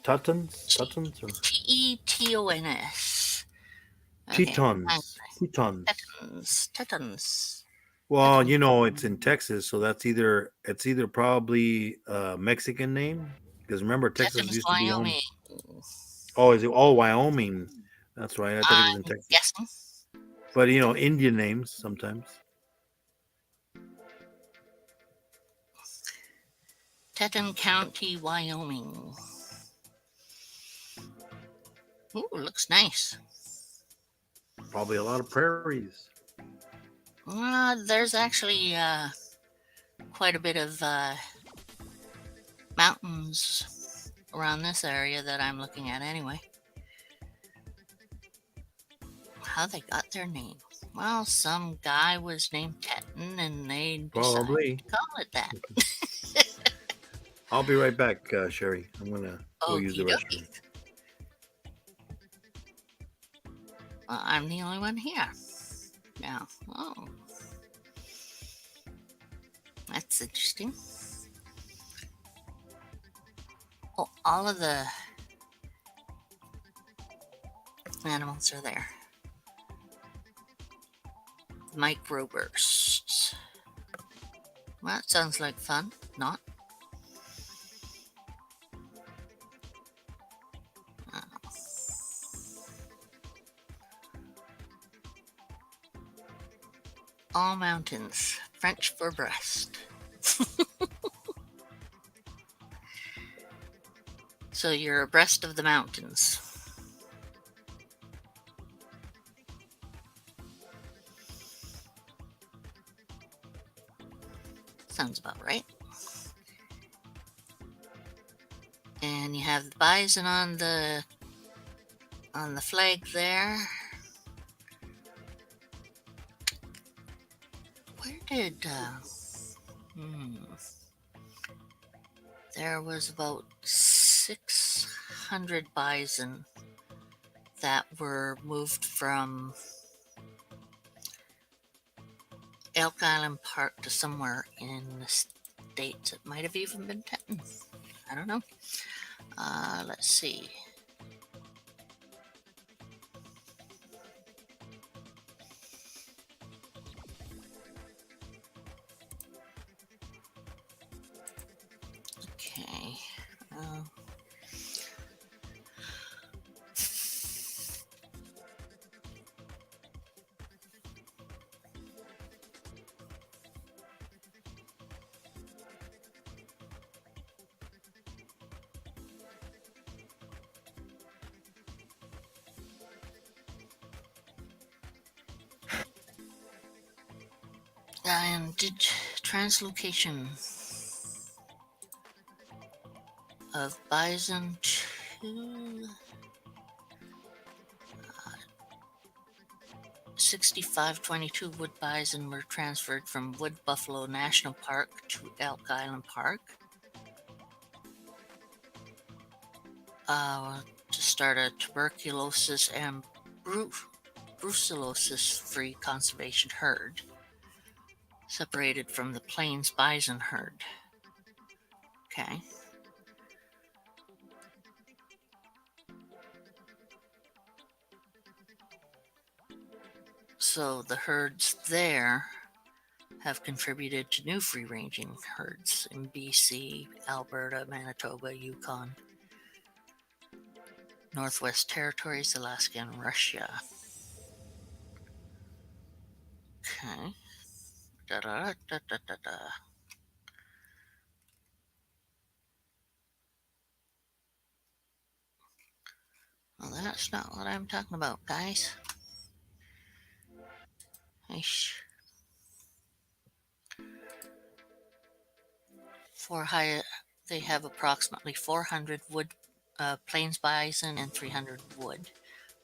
Tuttons, or Tetons. Okay. Tetons. Tetons. Well, it's in Texas, so it's either probably a Mexican name, because remember Texas Tetons, used to be home. Wyoming. Oh, is it? Oh, Wyoming. That's right. I thought it was in I'm Texas. guessing. But Indian names sometimes. Teton County, Wyoming. Ooh, looks nice. Probably a lot of prairies. There's actually quite a bit of mountains around this area that I'm looking at anyway. How they got their name? Well, some guy was named Teton and they decided Probably. to call it that. I'll be right back, Sherry. I'm gonna go use the Okey dokey. restroom. Well, I'm the only one here now. Oh, that's interesting. Oh, all of the animals are there. Microbursts. Well, that sounds like fun. Not? All mountains. French for breast. So you're abreast of the mountains. Sounds about right. And you have the bison on the flag there. Where did there was about 600 bison that were moved from Elk Island Park to somewhere in the States. It might have even been Teton. I don't know. Let's see. Okay. Uh, and did translocation of bison to 6522 wood bison were transferred from Wood Buffalo National Park to Elk Island Park to start a tuberculosis and brucellosis-free conservation herd, separated from the Plains bison herd. Okay. So the herds there have contributed to new free-ranging herds in BC, Alberta, Manitoba, Yukon, Northwest Territories, Alaska, and Russia. Okay. Da-da-da-da-da-da. Well, that's not what I'm talking about, guys. They have approximately 400 wood plains bison and 300 wood.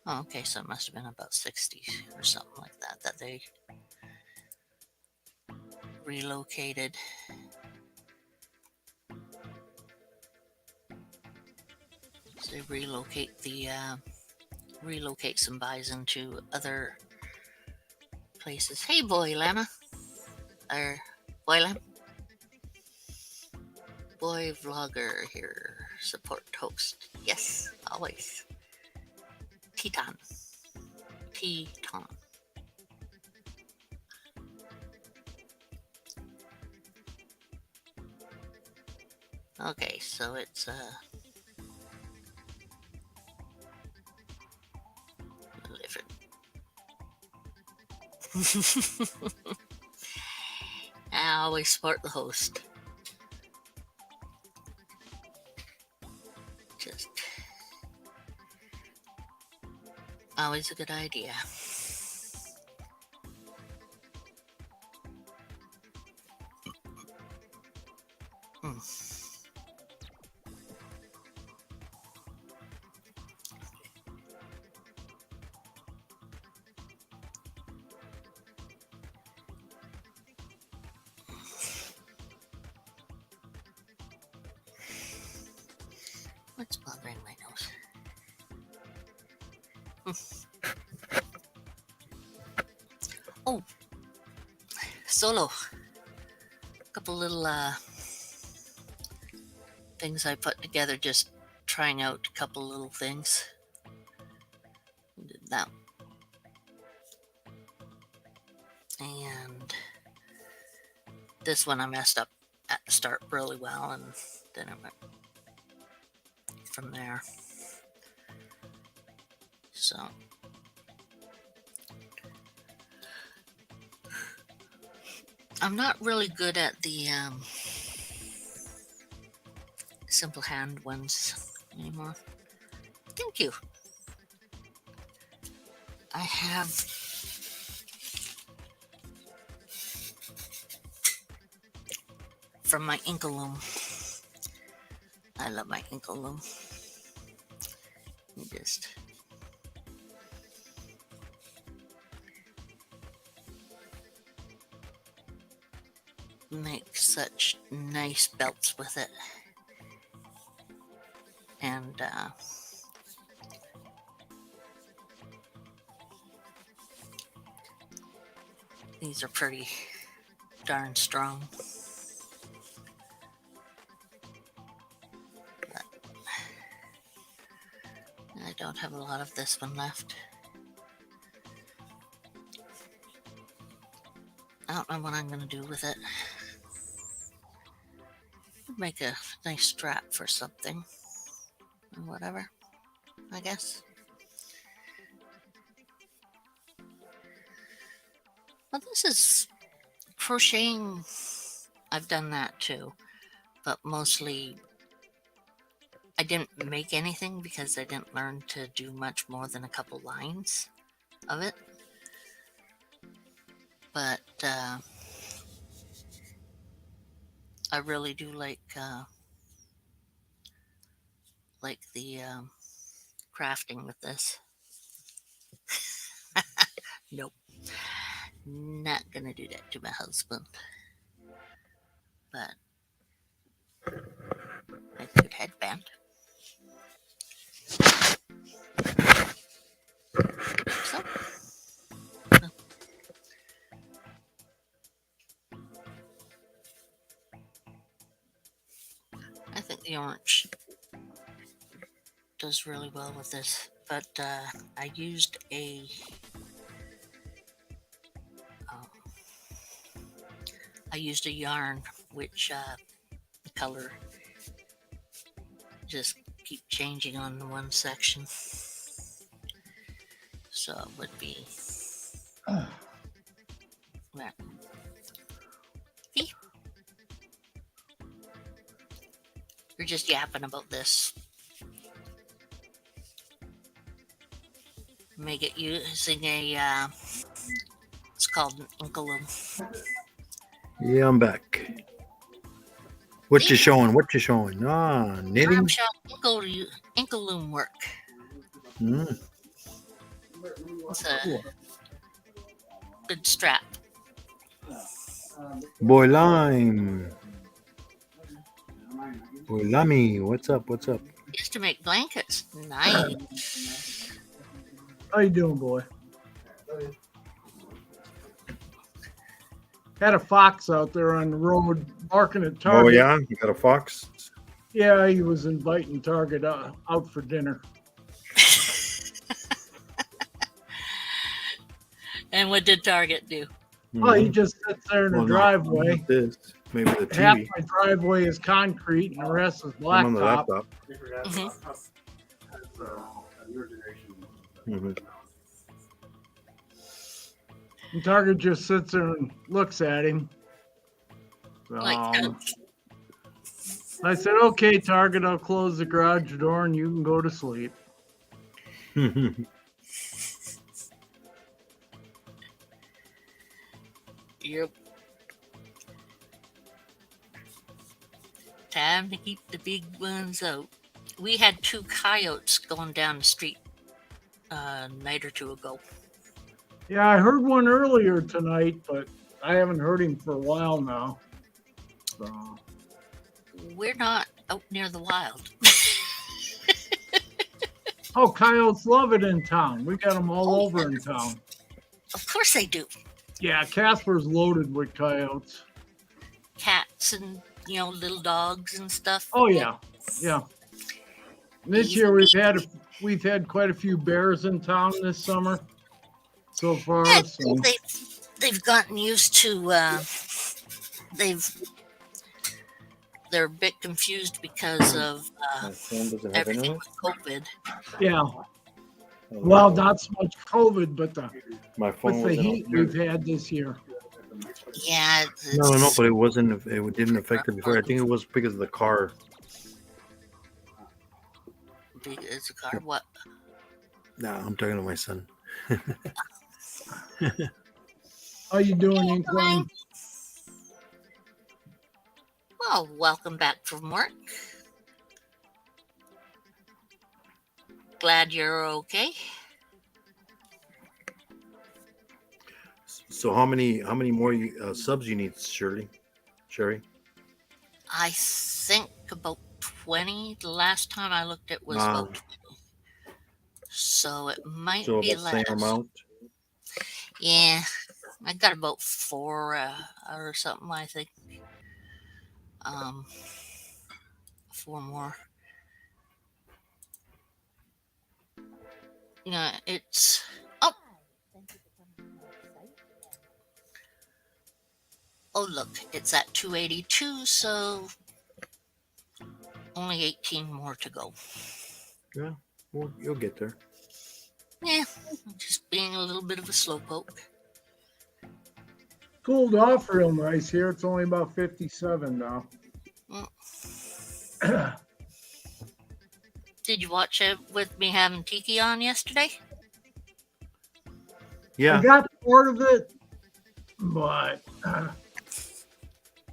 Oh, okay, so it must have been about 60 or something like that that they relocated. So they relocate some bison to other places. Hey, boy llama, or boy lamb, boy vlogger here, support host. Yes, always. Teton. Okay, so it's I always support the host. Just always a good idea. What's bothering my nose? Oh, solo. A couple little things I put together, just trying out a couple little things. Did that. And this one I messed up at the start really well, and then it went from there. So I'm not really good at the simple hand ones anymore. Thank you. I have from my Inkaloom. I love my Inkaloom. You just make such nice belts with it. And these are pretty darn strong. But I don't have a lot of this one left. I don't know what I'm going to do with it. make a nice strap for something. Or whatever, I guess. Well, this is crocheting. I've done that too, but mostly I didn't make anything because I didn't learn to do much more than a couple lines of it. But I really do like the crafting with this. Nope, not gonna do that to my husband. But a good headband. So, I think the orange does really well with this. But I used a yarn which the color just keep changing on the one section, so it would be that. See? We're just yapping about this. Make it using a it's called an Inkaloom. Yeah, I'm back. What you showing? What you showing? Ah, knitting. I'm showing Inkaloom work. Mm. It's a good strap. Boy Lime. Boy Lummy, what's up? What's up? Used to make blankets. Nice. How you doing, boy? Had a fox out there on the road barking at Target. Oh yeah, you got a fox. Yeah, he was inviting Target out for dinner. And what did Target do? Oh, he just sits there in the Well, no, driveway. not this. Maybe the Half TV. my driveway is concrete and the rest is I'm on the blacktop. laptop. Mhm. Mhm. And Target just sits there and looks at him. So, Like, I said, okay, Target, I'll close the garage door and you can go to sleep. yep. Time to keep the big ones out. We had 2 coyotes going down the street a night or 2 ago. Yeah, I heard one earlier tonight, but I haven't heard him for a while now. So, We're not out near the wild. oh, coyotes love it in town. We got them all over in town. Of course they do. Yeah, Casper's loaded with coyotes. Cats and little dogs and stuff. Oh yeah, yeah. This year we've had quite a few bears in town this summer so far. Yeah, So. they've gotten used to. They're a bit confused because of My phone doesn't have everything internet. with COVID. Yeah. Well, not so much COVID, but My phone with the wasn't heat on we've there. had this year. Yeah. No, but it wasn't. It didn't affect it before. I think it was because of the car. It's a car. What? Nah, I'm talking to my son. How you doing, Inkling? Well, welcome back from work. Glad you're okay. So how many more subs you need, Sherry? I think about 20. The last time I looked, it was about 20. So it might So be about less. same amount. Yeah, I got about 4 or something. I think. 4 more. Yeah, it's. Oh, look, it's at 282. So only 18 more to go. Yeah, well, you'll get there. Yeah, just being a little bit of a slowpoke. Cooled off real nice here. It's only about 57 now. Did you watch it with me having Tiki on yesterday? I Yeah, got part of it, but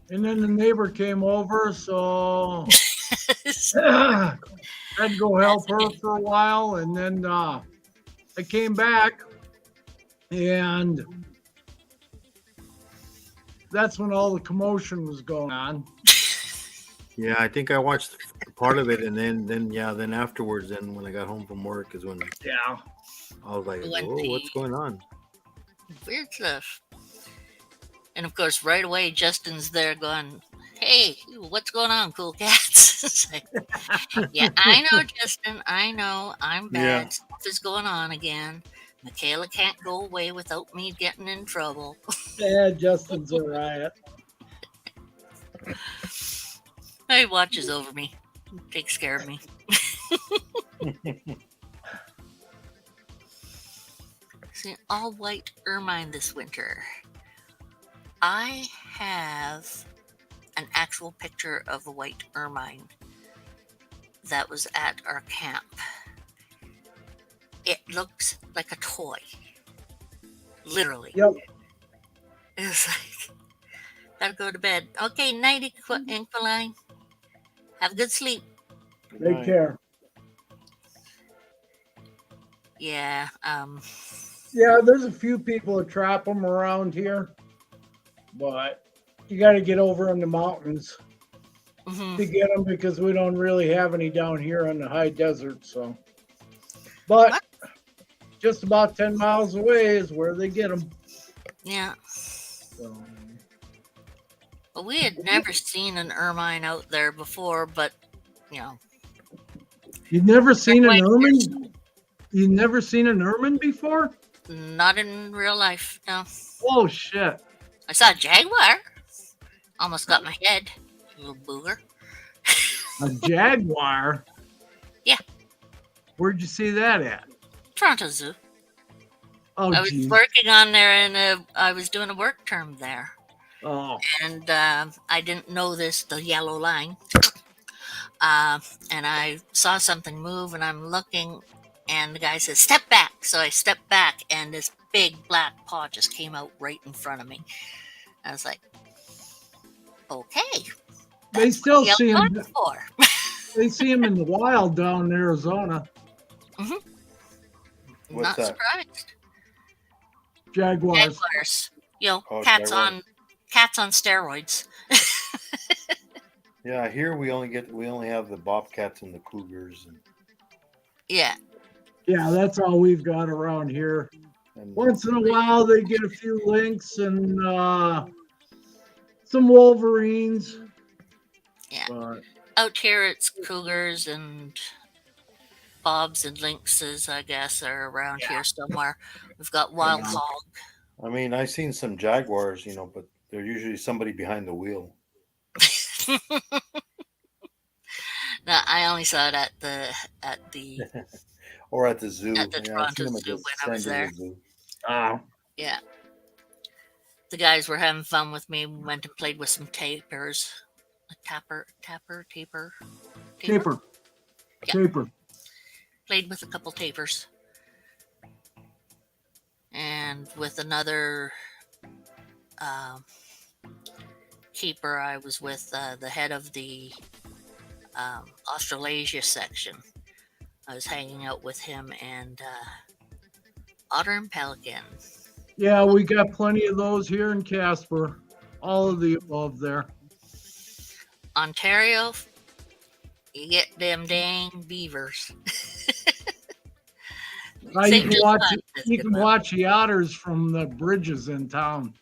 and then the neighbor came over, so had to go help her for a while, and then I came back, and that's when all the commotion was going on. yeah. I think I watched part of it, and then afterwards, then when I got home from work, is when Yeah. I was like, When "Whoa, what's the- going on?" Weird stuff. And of course, right away, Justin's there going, "Hey, what's going on, cool cats?" It's like, yeah, I know, Justin. I know. I'm bad. Yeah. Stuff is going on again. Michaela can't go away without me getting in trouble. Yeah, Justin's a riot. He watches over me, takes care of me. See, all white ermine this winter. I have an actual picture of a white ermine that was at our camp. It looks like a toy. Literally. Yep. It's like, gotta go to bed. Okay, night, Inquiline. Have a good sleep. Take care. Yeah, Yeah, there's a few people that trap them around here, but you got to get over in the mountains mhm. to get them because we don't really have any down here in the high desert. So, but just about 10 miles away is where they get them. Yeah. So, Well, we had never seen an ermine out there before, but you know, you've never seen an White ermine? You've never seen an ermine before? not in real life. No, Oh shit! I saw a jaguar. Almost got my head, little booger. A jaguar? Yeah. Where'd you see that at? Toronto Zoo. Oh, I was geez. working on there, and I was doing a work term there, Oh, and I didn't know the yellow line. And I saw something move, and I'm looking, and the guy says, "Step back." So I stepped back, and this big black paw just came out right in front of me. I was like, "Okay, they still what see yellow them. line's for." They see them in the wild down in Arizona. What's Not that? surprised. Jaguars. Jaguars, you know, Oh, cats jaguars. on steroids. Yeah, here we only have the bobcats and the cougars Yeah, Yeah, that's all we've got around here. and Once in a while, they get a few lynx and some wolverines. Yeah. But out here it's cougars and bobs and lynxes, I guess, are around here somewhere. We've got wild Yeah. hog. I mean, I've seen some jaguars, but they're usually somebody behind the wheel. No, I only saw it at the Or at the zoo. At the I've Toronto seen them at Zoo the when I was San there. Diego Zoo. yeah. The guys were having fun with me. We went and played with some tapers. A taper. Taper. Yeah. Taper. Played with a couple tapers. And with another keeper, I was with the head of the Australasia section. I was hanging out with him and otter and pelican. Yeah, we got plenty of those here in Casper. All of the above there. Ontario, you get them dang beavers. You St. can Joe's watch Island is you good can one. watch the otters from the bridges in town.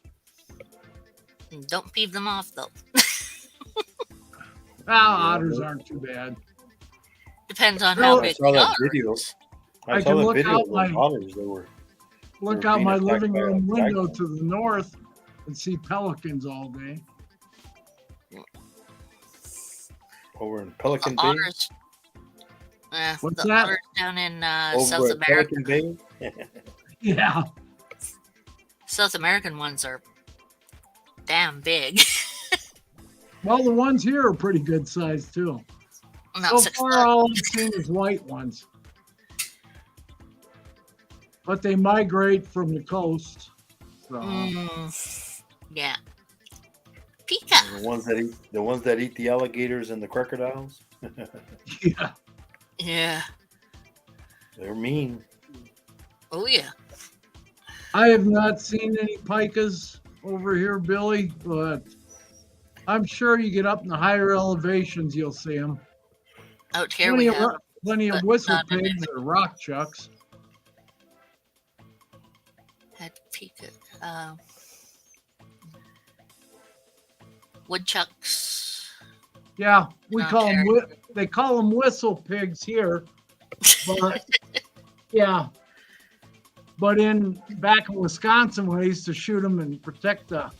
Don't peeve them off though. Otters aren't too bad. Depends on Well, how I big saw the that otter video. is. I I saw can the look video out of those my- otters. They were Look They're out being my attacked living by a room window jaguar. to the north and see pelicans all day. Over in Pelican Bay. Otters. What's the that? otters down in Over South at America. Pelican Bay. Yeah. South American ones are damn big. Well, the ones here are pretty good size too. Not So 6 far, foot. all I've seen is white ones. But they migrate from the coast. So Yeah. Pika. The ones that eat the alligators and the crocodiles. yeah. Yeah. They're mean. Oh yeah. I have not seen any pikas over here, Billy, but I'm sure you get up in the higher elevations, you'll see them. Out here we have. Plenty of but whistle not in pigs or rock chucks. Had Pika. Woodchucks. Yeah, we Not call them. very. They call them whistle pigs here, but yeah. But back in Wisconsin, when I used to shoot them and protect the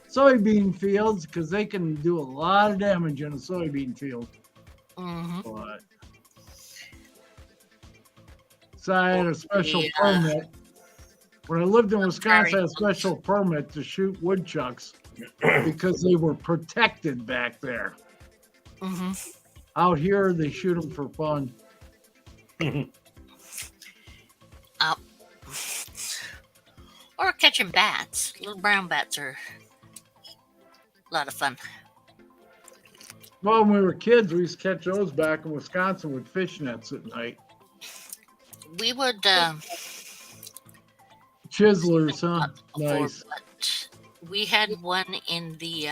soybean fields, because they can do a lot of damage in a soybean field. Mm-hmm. But so I had a special Yeah. permit. When I lived in Wisconsin, I had a special permit to shoot woodchucks because they were protected back there. Mm-hmm. Out here, they shoot them for fun. Or catching bats. Little brown bats are a lot of fun. Well, when we were kids, we used to catch those back in Wisconsin with fish nets at night. We would Chiselers, huh? not before, Nice. but we had one in the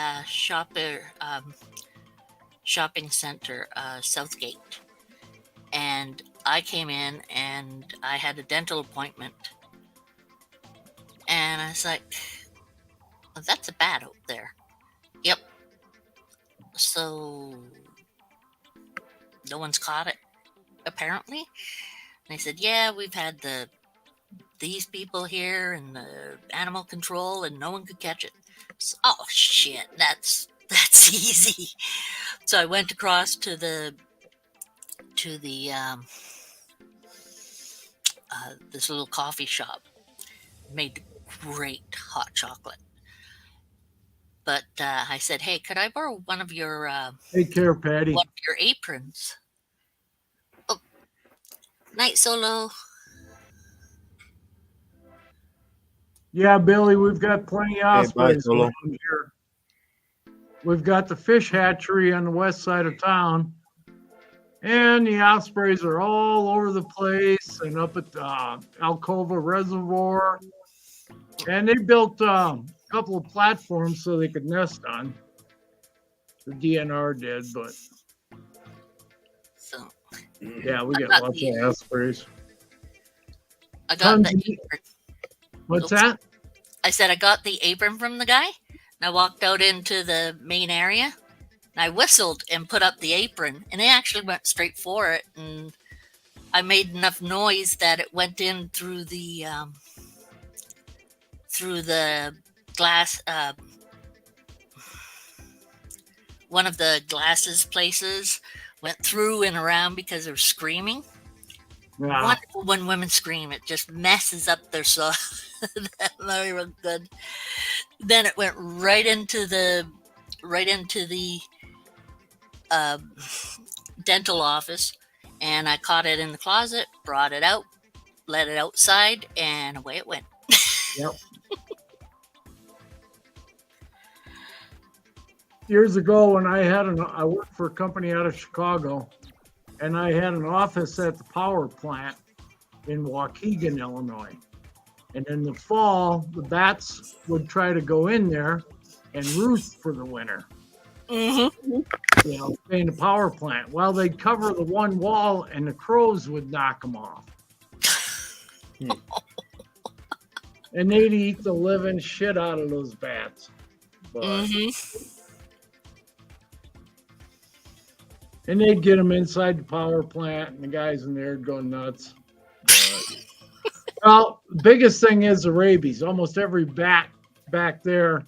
shopping center, Southgate, and I came in and I had a dental appointment, and I was like, oh, "That's a bat out there." Yep. So no one's caught it, apparently. And they said, "Yeah, we've had these people here and the animal control, and no one could catch it." So, oh shit, that's easy. So I went across to the this little coffee shop, made great hot chocolate. But I said, "Hey, could I borrow one of your Take care, Patty. aprons?" Oh, night, Solo. Yeah, Billy, we've got plenty of Hey, bye, ospreys Solo. around here. We've got the fish hatchery on the west side of town, and the ospreys are all over the place and up at the Alcova Reservoir. And they built a couple of platforms so they could nest on. The DNR did, but So yeah, we get got lots the- of ospreys. I got the Tons of- apron. What's Oops. that? I said I got the apron from the guy. And I walked out into the main area. And I whistled and put up the apron, and it actually went straight for it. And I made enough noise that it went in through the glass. One of the glasses places went through and around because they were screaming. Yeah. Wonderful when women scream; it just messes up their soul. Very real good. Then it went right into the dental office, and I caught it in the closet, brought it out, let it outside, and away it went. Yep. Years ago, when I worked for a company out of Chicago, and I had an office at the power plant in Waukegan, Illinois. And in the fall, the bats would try to go in there and roost for the winter. Mm-hmm. In the power plant. Well, they'd cover the one wall, and the crows would knock them off. And they'd eat the living shit out of those bats. But, and they'd get them inside the power plant, and the guys in there would go nuts. But, well, the biggest thing is the rabies. Almost every bat back there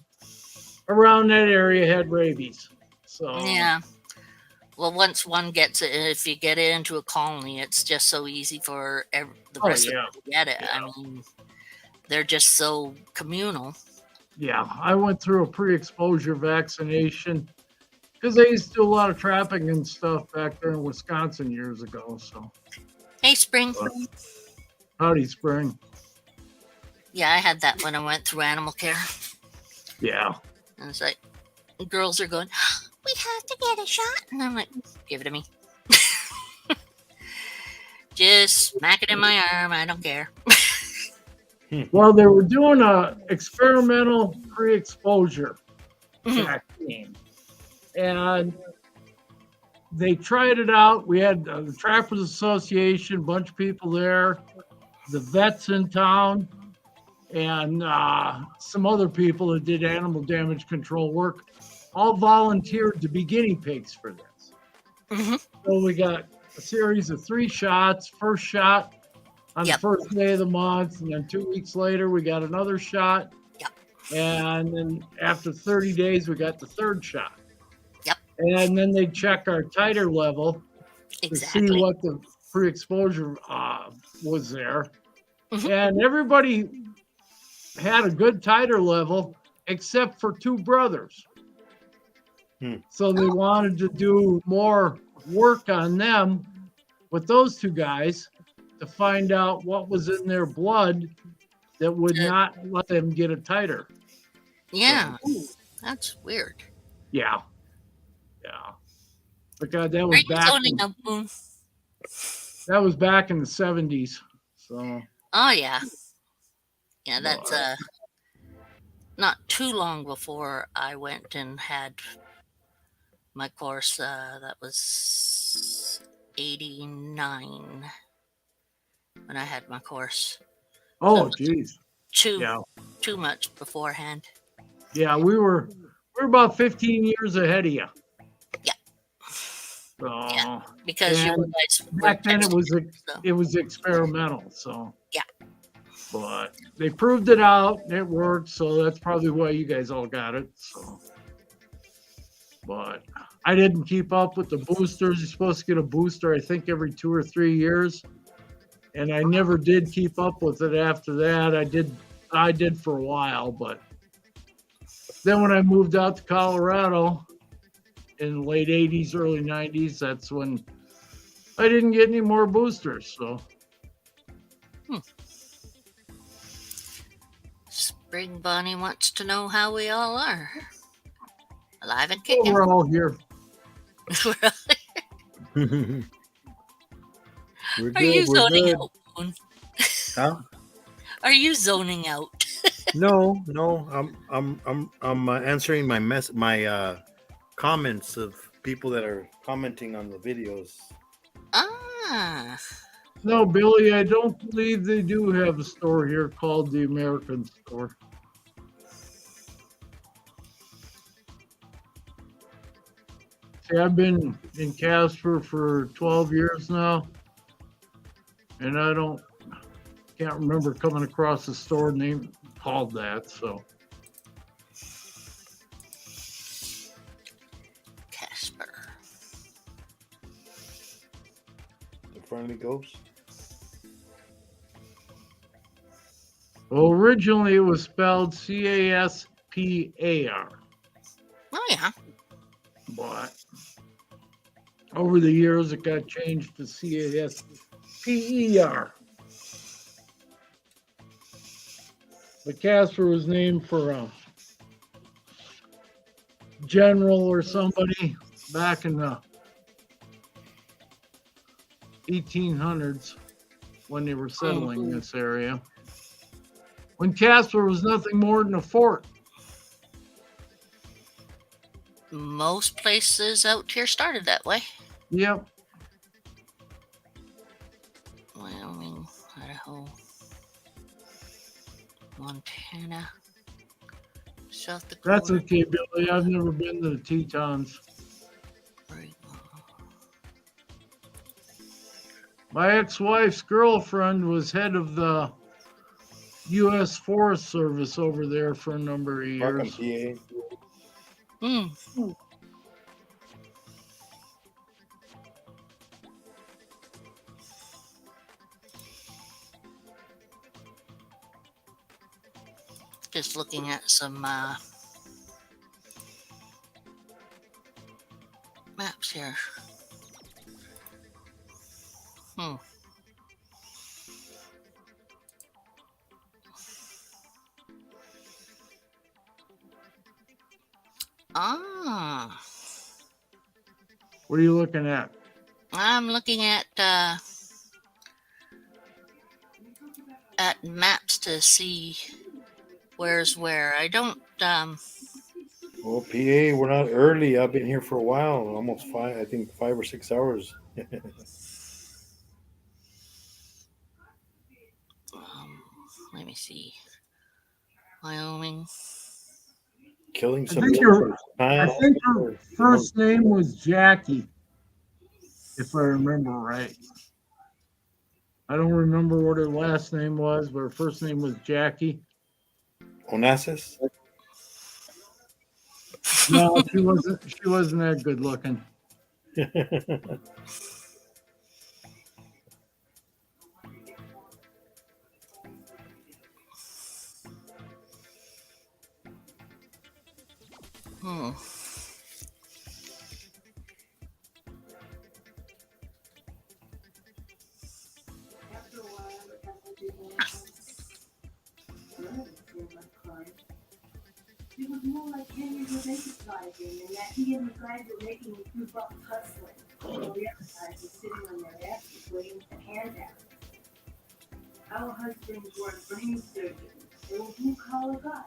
around that area had rabies. So Yeah. Well, once one gets it, if you get it into a colony, it's just so easy for the Oh, rest of yeah. them to get it. I mean, they're just so communal. Yeah, I went through a pre-exposure vaccination because they used to do a lot of trapping and stuff back there in Wisconsin years ago. So, Hey, Spring. howdy, Spring. Yeah, I had that when I went through animal care. Yeah. And it's like, girls are going, we have to get a shot. And I'm like, give it to me. Just smack it in my arm. I don't care. Well, they were doing a experimental pre-exposure Mhm. vaccine, and they tried it out. We had the Trappers Association, a bunch of people there, the vets in town, and some other people that did animal damage control work, all volunteered to be guinea pigs for this. Mhm. So we got a series of 3 shots. First shot on Yep. the first day of the month, and then 2 weeks later we got another shot. Yep. And then after 30 days we got the 3rd shot. Yep. And then they check our titer level to see Exactly. what the pre-exposure was there. Mhm. And everybody had a good titer level except for 2 brothers. So they wanted to do more work on them with those 2 guys to find out what was in their blood that would not let them get a titer. Yeah. That's weird. Yeah. Yeah. But God, that Are was you back zoning out, Boone? in the 70s. So Oh, yeah. Yeah, that's not too long before I went and had my course. That was 89 when I had my course. oh geez. Too Yeah. too much beforehand. Yeah, we were about 15 years ahead of you. Yeah. So Yeah. Because you And guys were back then texting, so. it was experimental, so Yeah. but they proved it out, it worked, so that's probably why you guys all got it. So but I didn't keep up with the boosters. You're supposed to get a booster, I think, every 2 or 3 years. And I never did keep up with it after that. I did for a while, but then when I moved out to Colorado in the late 80s, early 90s, that's when I didn't get any more boosters. So Spring Bunny wants to know how we all are. Alive and well, kicking. we're all here. We're Are you good. We're zoning good. out, Boone? Huh? Are you zoning out? No. I'm answering my comments of people that are commenting on the videos. Ah. No, Billy, I don't believe they do have a store here called the American Store. See, I've been in Casper for 12 years now, and can't remember coming across a store name called that. So Casper. The friendly ghost. well, originally it was spelled Caspar, Oh, yeah. but over the years it got changed to Casper. But Casper was named for a general or somebody back in the 1800s when they were settling this area. When Casper was nothing more than a fort. Most places out here started that way. Yep. Wyoming, Idaho, Montana, South Dakota. That's okay, Billy. I've never been to the Tetons. Oregon. My ex-wife's girlfriend was head of the U.S. Forest Service over there for a number of years. Hmm. Just looking at some maps here. Hmm. Ah, What are you looking at? I'm looking at maps to see where's where. I don't. Oh, PA, we're not early. I've been here for a while, almost 5 or 6 hours. Let me see. Wyoming. Killing I some. think I think her first name was Jackie, if I remember right. I don't remember what her last name was, but her first name was Jackie. Onassis. No, she wasn't. She wasn't that good looking. Hmm. It was more like Henry was emphasizing, and that he and the guys were making a few bucks hustling, while the other guys were sitting on their asses waiting for handouts. Our husbands weren't brain surgeons. They were blue-collar guys.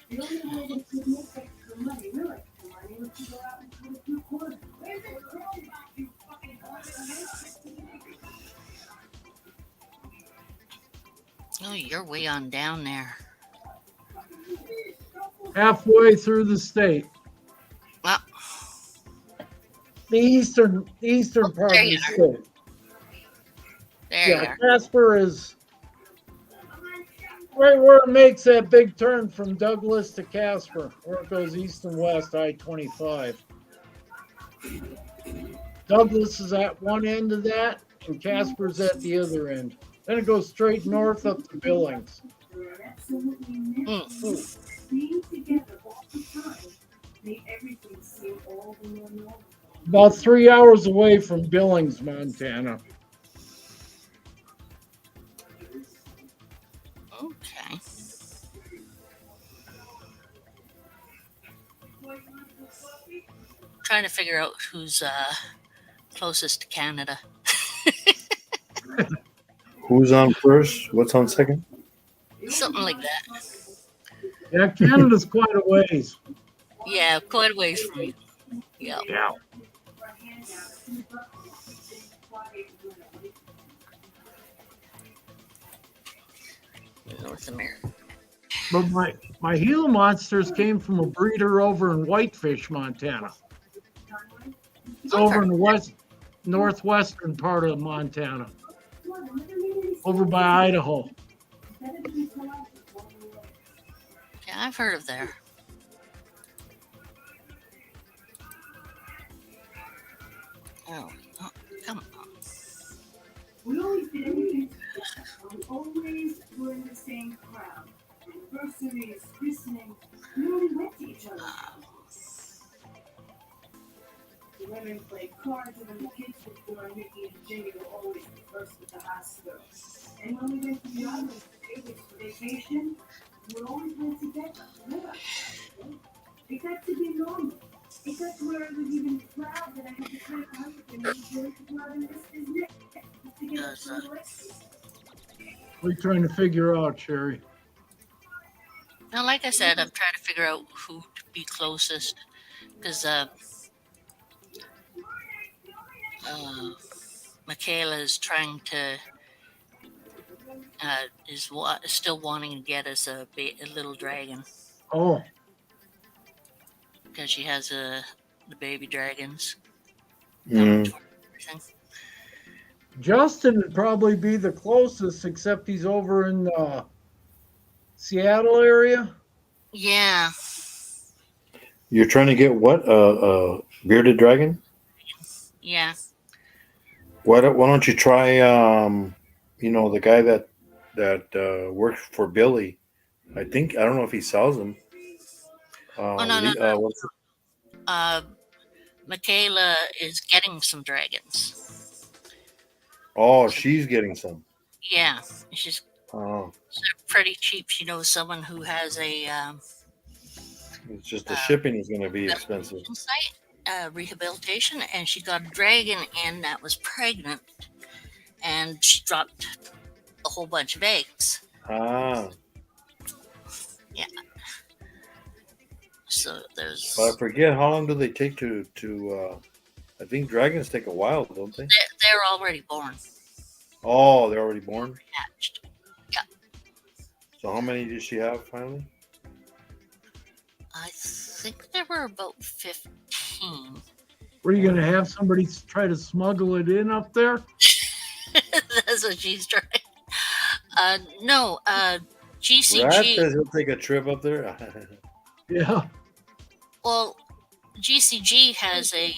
The only way they could make extra money, real extra money, was to go out and cut a few corners. Where's the crow back, you fucking Oh, you're way on down there. Halfway through the state, Well, the eastern part there of the you state. there you Yeah, are. Casper is right where it makes that big turn from Douglas to Casper, where it goes east and west, I-25. Douglas is at one end of that, and Casper's at the other end. Then it goes straight north up to Billings. Mm. being together all the time made everything seem all the more normal. About 3 hours away from Billings, Montana. Okay. Trying to figure out who's closest to Canada. Who's on first? What's on second? Something like that. Yeah, Canada's quite a ways. Yeah, quite a ways from you. Yeah. Yeah. North America. But my Gila monsters came from a breeder over in Whitefish, Montana. It's over in the northwestern part of Montana, over by Idaho. Yeah, I've heard of there. Oh, come on. We always did everything together. We always were in the same crowd. Anniversaries, christening, we only went to each other. The women played cards, and the kids would go, Mickey and Jimmy were always the first at the hospital. And when we went to the islands for vacation, we always went together. Yeah. It got to be normal. It got to where I was even proud that I had to play a hundred and enjoy the blood in this business. What are you trying to figure out, Sherry? Now, like I said, I'm trying to figure out who to be closest because Michaela is trying to still wanting to get us a little dragon Oh, because she has the baby dragons. Mm. Justin would probably be the closest, except he's over in the Seattle area. Yeah, You're trying to get what? Bearded dragon? yeah. Why don't you try? The guy that works for Billy, I don't know if he sells them. Oh no, no, no. What's Michaela is getting some dragons. Oh, she's getting some. Yeah, she's Oh, pretty cheap. She knows someone who has a it's just the shipping is going to be expensive. rehabilitation, and she got a dragon in that was pregnant, and she dropped a whole bunch of eggs. Ah, So there's but I forget how long do they take to I think dragons take a while, don't they? they're already born, Oh, they're already born. hatched. So how many did she have finally? I think there were about 15. Were you gonna have somebody try to smuggle it in up there? That's what she's trying. No, Rat GCG. says he'll take a trip up there. Yeah. Well, GCG has a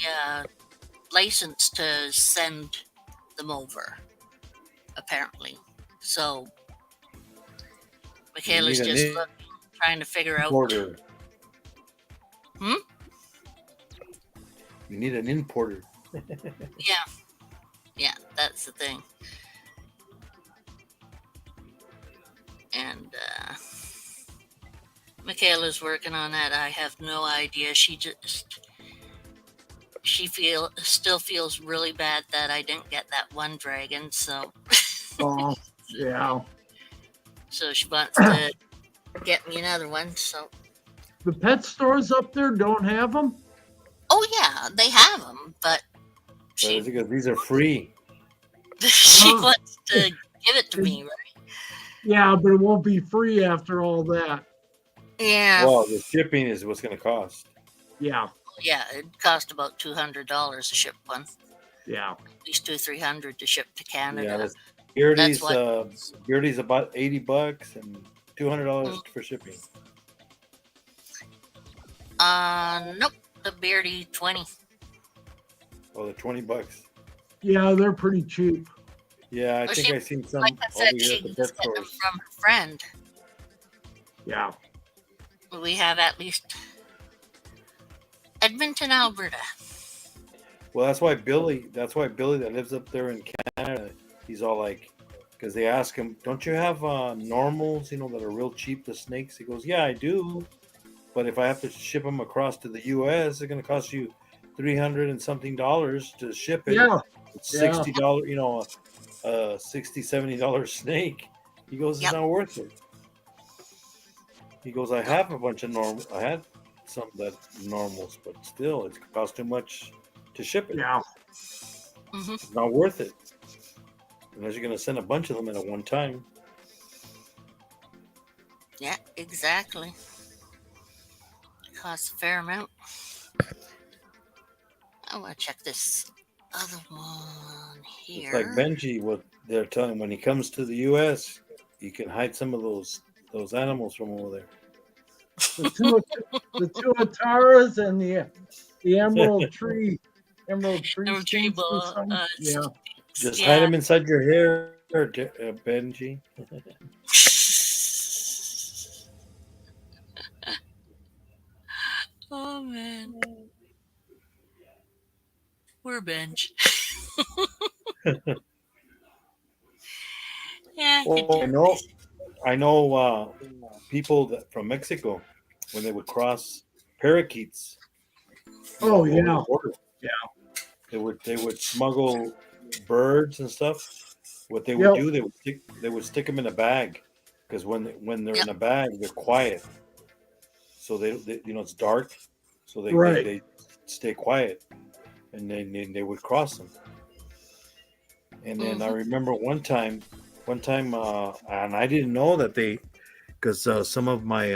license to send them over, apparently. So Michaela's need an just trying to figure out. Importer. Hmm? You need an importer. Yeah, that's the thing. And Michaela's working on that. I have no idea. She still feels really bad that I didn't get that one dragon. So Oh, yeah. she wants to get me another one. So The pet stores up there don't have them. oh yeah, they have them, but But she it's because these are free. she Oh. wants to give it to me, right? Yeah, but it won't be free after all that. Yeah, Well, the shipping is what's going to cost. Yeah, yeah. It cost about $200 to ship one. yeah. At least $200-300 to ship to Canada. Yeah, this Beardy's what- Beardy's about $80 and $200 for shipping. Nope. The Beardy 20. Oh, the $20. Yeah, they're pretty cheap. Yeah, I Well, think she- I seen some Like I over said, here she at the was pet getting them stores. from her friend. Yeah. We have at least Edmonton, Alberta. Well, that's why Billy that lives up there in Canada, he's all like, because they ask him, don't you have normals, that are real cheap, the snakes? He goes, yeah, I do. But if I have to ship them across to the U.S., it's going to cost you $300 and something to ship it. Yeah. It's $60, a $60-70 snake. He goes, it's Yep. not worth it. He goes, I have a bunch of normal. I had some that normals, but still, it costs too much to ship it. Yeah. Hmm. It's not worth it unless you're going to send a bunch of them at one time. Yeah, exactly. Costs a fair amount. I want to check this other one here. It's like Benji, what they're telling him when he comes to the U.S., you can hide some of those animals from over there. The two Ataras and the Emerald Tree. Emerald Tree. Emerald Tree Skinks or ball, something. Yeah. Just Yeah. hide them inside your hair, Benji. Oh man. We're bench. Yeah. Well, I know people that from Mexico when they would cross parakeets. Oh, over the yeah. border, they would smuggle birds and stuff. What they would Yep. do, they would stick them in a bag because when they're in a bag, they're quiet. So they it's dark, so Right. they stay quiet, and then they would cross them. And then I remember one time, and I didn't know that because some of my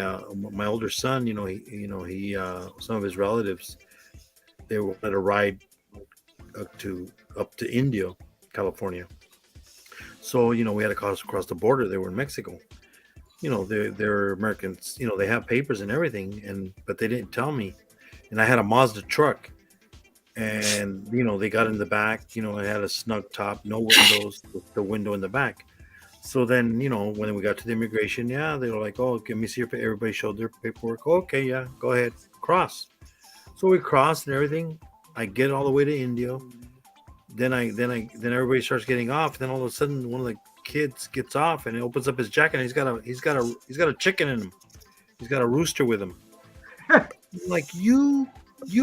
older son, he some of his relatives, they wanted to ride up to India, California. So we had to cross the border. They were in Mexico. They're Americans. They have papers and everything, but they didn't tell me. And I had a Mazda truck, and they got in the back. It had a snug top, no windows, with the window in the back. So then, when we got to the immigration, yeah, they were like, "Oh, let me see your everybody showed their paperwork." Okay, yeah, go ahead, cross. So we crossed and everything. I get all the way to Indio. Then everybody starts getting off. Then all of a sudden, one of the kids gets off and he opens up his jacket and he's got a chicken in him. He's got a rooster with him. Like, you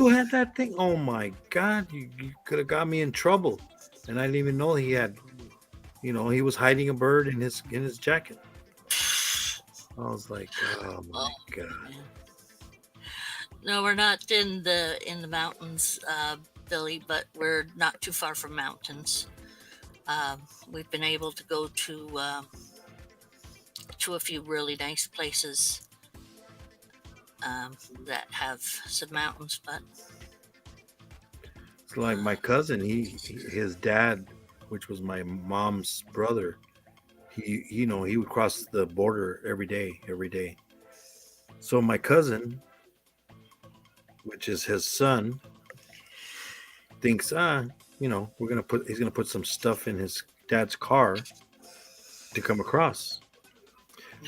had that thing. Oh my God, you could have got me in trouble. And I didn't even know he had. He was hiding a bird in his jacket. I was like, oh my God. No, we're not in the mountains, Billy, but we're not too far from mountains. We've been able to go to a few really nice places that have some mountains, but It's like my cousin. His dad, which was my mom's brother. He would cross the border every day. So my cousin, which is his son, thinks, he's gonna put some stuff in his dad's car to come across.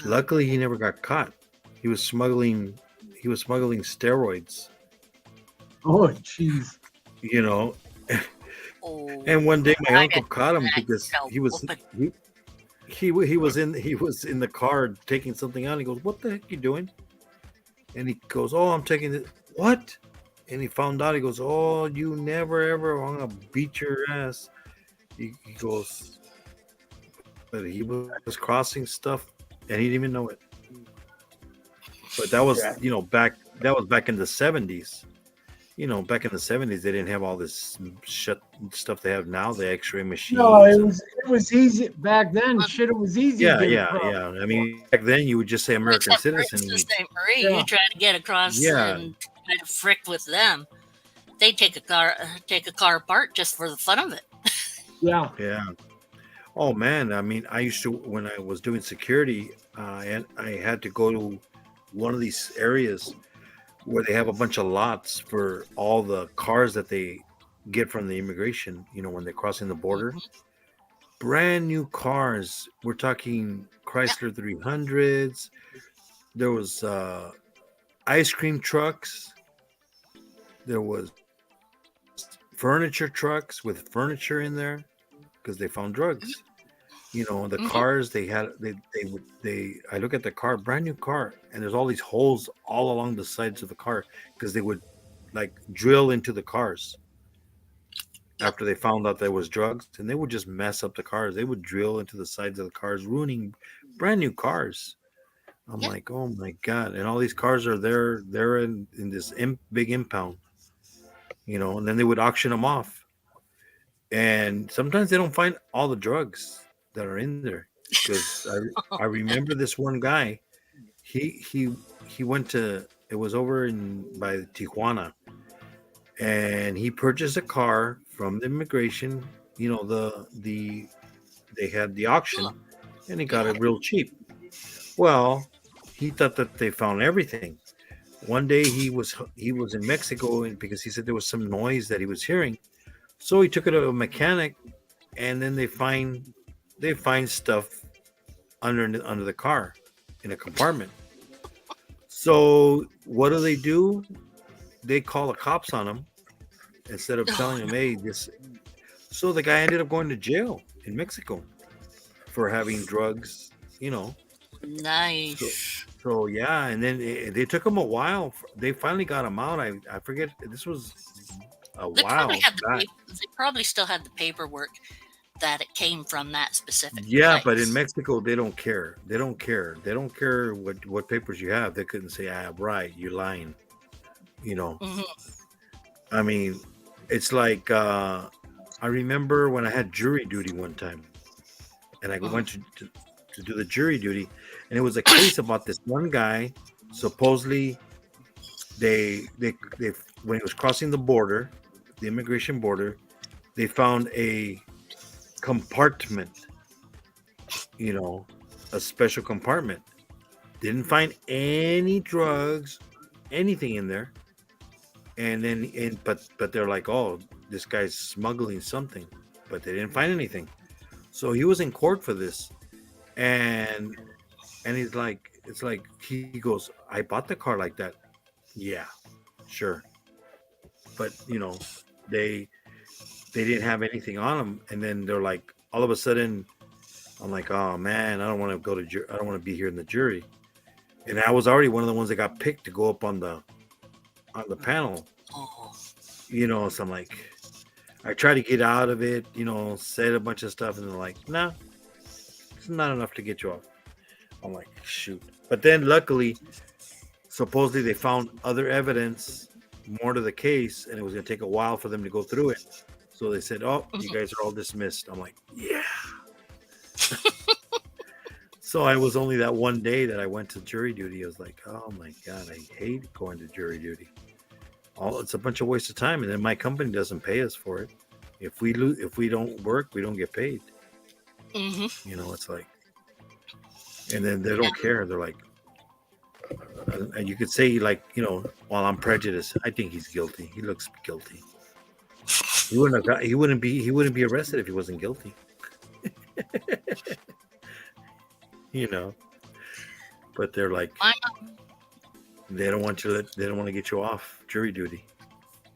Luckily, he never got caught. He was smuggling steroids. Oh, jeez. oh, And one day my I uncle got caught him that because so he was open. he was in the car taking something out. He goes, "What the heck you doing?" And he goes, "Oh, I'm taking it." What? And he found out. He goes, "Oh, you never ever. I'm gonna beat your ass." He goes, but he was crossing stuff and he didn't even know it. But that was back in the 70s. Back in the 70s, they didn't have all this stuff they have now. The X-ray machines. No, it was easy back then. Shit, it was easy. Yeah, to get yeah, across. yeah. I mean, back then you would just say American Except for citizen. Sault Ste. Marie, Yeah. you try to get across Yeah. and try to frick with them. They take a car apart just for the fun of it. Yeah. Yeah. Oh man, I mean, I used to when I was doing security, and I had to go to one of these areas where they have a bunch of lots for all the cars that they get from the immigration. When they're crossing the border, brand new cars. We're talking Chrysler 300s. There was ice cream trucks. There was furniture trucks with furniture in there because they found drugs. The cars they had, I look at the car, brand new car, and there's all these holes all along the sides of the car because they would like drill into the cars after they found out there was drugs, and they would just mess up the cars. They would drill into the sides of the cars, ruining brand new cars. I'm Yeah. like, oh my God. And all these cars are there. They're in this big impound, and then they would auction them off. And sometimes they don't find all the drugs that are in there. Because I remember this one guy, he went to, it was over by Tijuana, and he purchased a car from the immigration, they had the auction, and he got it real cheap. Well, he thought that they found everything. One day he was in Mexico, and because he said there was some noise that he was hearing, so he took it to a mechanic, and then they find stuff under the car in a compartment. So what do? They call the cops on him instead of telling him, "Hey, this." So the guy ended up going to jail in Mexico for having drugs. Nice. So yeah, and then they took him a while. They finally got him out. I forget. This was a They while probably had back. they probably still had the paperwork that it came from that specific. Yeah, but place. in Mexico they don't care. They don't care. They don't care what papers you have. They couldn't say, right, you're lying. Mhm. I mean, it's like I remember when I had jury duty one time, and I went to do the jury duty, and it was a case about this one guy. Supposedly, they when he was crossing the border, the immigration border, they found a compartment, a special compartment. Didn't find any drugs, anything in there. And then, but they're like, oh, this guy's smuggling something, but they didn't find anything. So he was in court for this, and he's like, it's like he goes, I bought the car like that. Yeah, sure, but they didn't have anything on them, and then they're like, all of a sudden, I'm like, oh man, I don't want to go to I don't want to be here in the jury, and I was already one of the ones that got picked to go up on the panel, Oh, so I'm like, I try to get out of it, said a bunch of stuff, and they're like, nah, it's not enough to get you off. I'm like, shoot. But then luckily, supposedly they found other evidence, more to the case, and it was going to take a while for them to go through it. So they said, oh, you guys are all dismissed. I'm like, yeah. So I was only that one day that I went to jury duty. I was like, oh my God, I hate going to jury duty. It's a bunch of waste of time. And then my company doesn't pay us for it. If we don't work, we don't get paid. It's like, and then they don't care. They're like, and you could say like, well, I'm prejudiced. I think he's guilty. He looks guilty. He wouldn't be arrested if he wasn't guilty. But they're like, they don't want to get you off jury duty.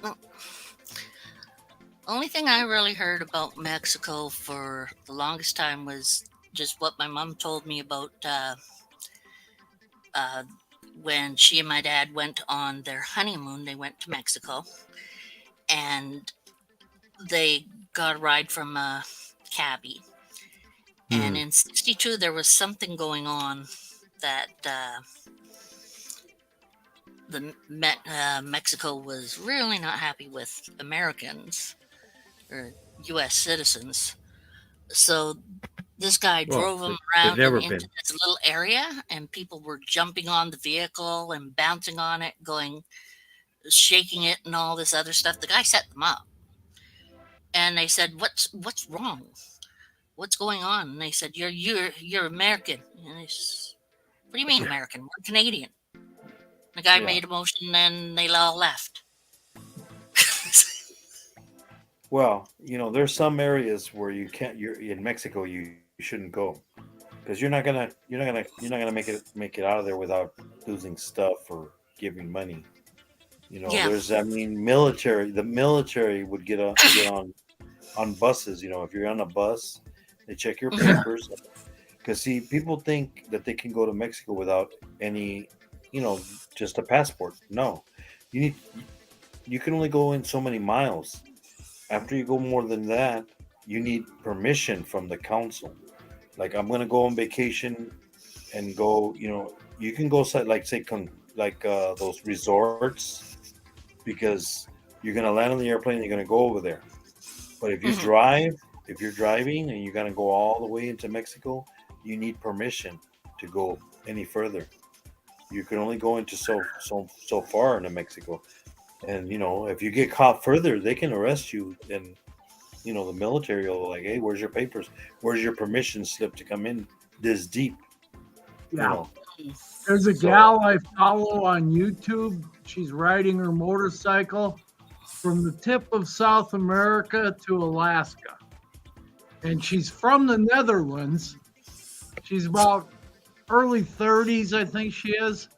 well, only thing I really heard about Mexico for the longest time was just what my mom told me about when she and my dad went on their honeymoon. They went to Mexico, and they got a ride from a cabbie. And in '62, there was something going on that Mexico was really not happy with Americans or U.S. citizens. So this guy drove them around into this little area, and people were jumping on the vehicle and bouncing on it, shaking it, and all this other stuff. The guy set them up, and they said, "What's wrong? What's going on?" And they said, "You're American." And I said, "What do you mean American? We're Canadian." The guy made a motion, and they all left. Well, there's some areas where you can't. You're in Mexico. You shouldn't go because you're not gonna make it out of there without losing stuff or giving money. There's military. The military would get on buses. If you're on a bus, they check your papers. Because see, people think that they can go to Mexico without any, just a passport. No, you can only go in so many miles. After you go more than that, you need permission from the council. Like, I'm going to go on vacation and go, you can go those resorts because you're going to land on the airplane and you're going to go over there. But if you if you're driving and you're going to go all the way into Mexico, you need permission to go any further. You can only go into so far into Mexico. And, if you get caught further, they can arrest you. And, the military will like, hey, where's your papers? Where's your permission slip to come in this deep? Yeah. There's a gal I follow on YouTube. She's riding her motorcycle from the tip of South America to Alaska. And she's from the Netherlands. She's about early 30s, I think she is.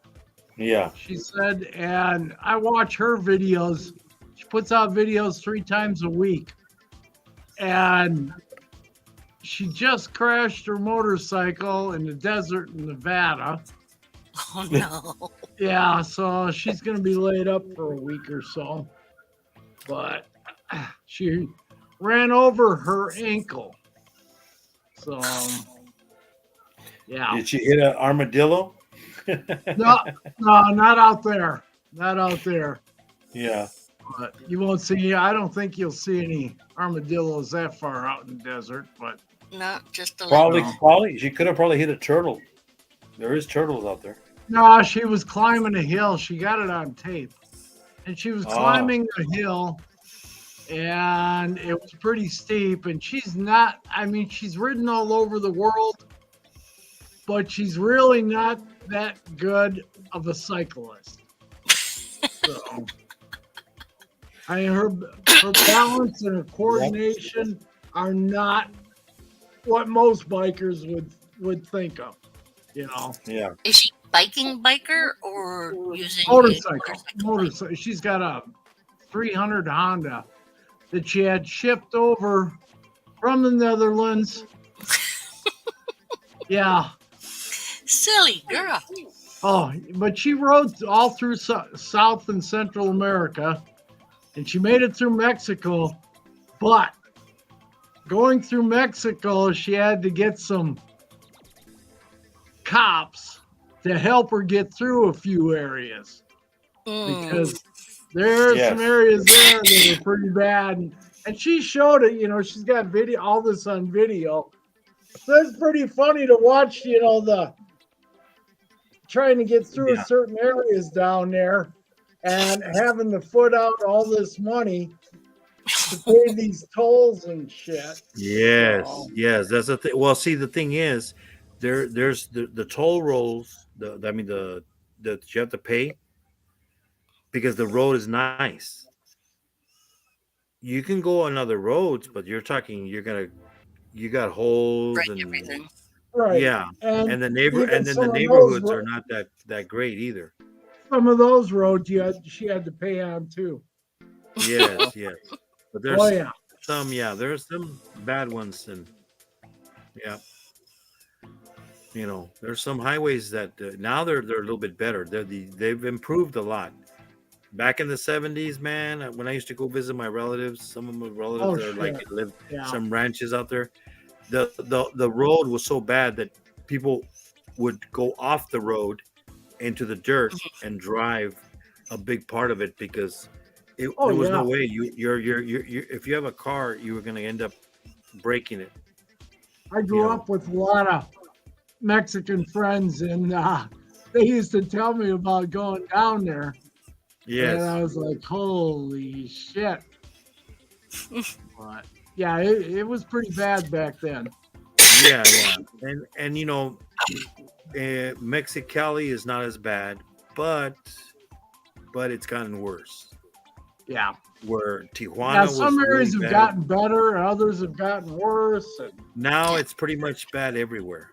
Yeah. She said, and I watch her videos. She puts out videos 3 times a week. And she just crashed her motorcycle in the desert in Nevada. Oh, no. Yeah, so she's going to be laid up for a week or so. But she ran over her ankle. So, yeah. Did she hit an armadillo? No, not out there. Not out there. Yeah. But you won't see, I don't think you'll see any armadillos that far out in the desert, but. No, just a Probably. She could have probably hit a turtle. There is turtles out there. No, she was climbing a hill. She got it on tape. And she was climbing a hill, and it was pretty steep. And she's not, she's ridden all over the world, but she's really not that good of a cyclist. So, her balance and her coordination are not what most bikers would would think of. You know, Yeah. Is she biker or using a motorcycle. She's got a 300 Honda that she had shipped over from the Netherlands. Yeah. Silly girl. Oh, but she rode all through South and Central America, and she made it through Mexico. But going through Mexico, she had to get some cops to help her get through a few areas because there's some areas there that are pretty bad. And she showed it, she's got all this on video. So it's pretty funny to watch, the trying to get through certain areas down there and having to foot out all this money to pay these tolls and shit. Yes, So, yes, that's the thing. Well, see, the thing is, there's the toll rolls. That you have to pay because the road is nice. You can go on other roads, but you got holes Break and everything. right. yeah, and the even the some of neighborhoods those are not that great either. Some of those roads she had to pay on too. Yes, yes, but there's Oh yeah. there's some bad ones, and yeah, there's some highways that now they're a little bit better. They've improved a lot. Back in the 70s, man, when I used to go visit my relatives, some of my relatives lived some ranches out there. The road was so bad that people would go off the road into the dirt and drive a big part of it because there was no way you're if you have a car, you were going to end up breaking it. I grew up with a lot of Mexican friends, and they used to tell me about going down there. Yes. And I was like, holy shit. But yeah, it was pretty bad back then. Yeah. And Mexicali is not as bad, but it's gotten worse. Yeah. Where Tijuana was some areas really have bad. gotten better, others have gotten worse. And Now it's pretty much bad everywhere.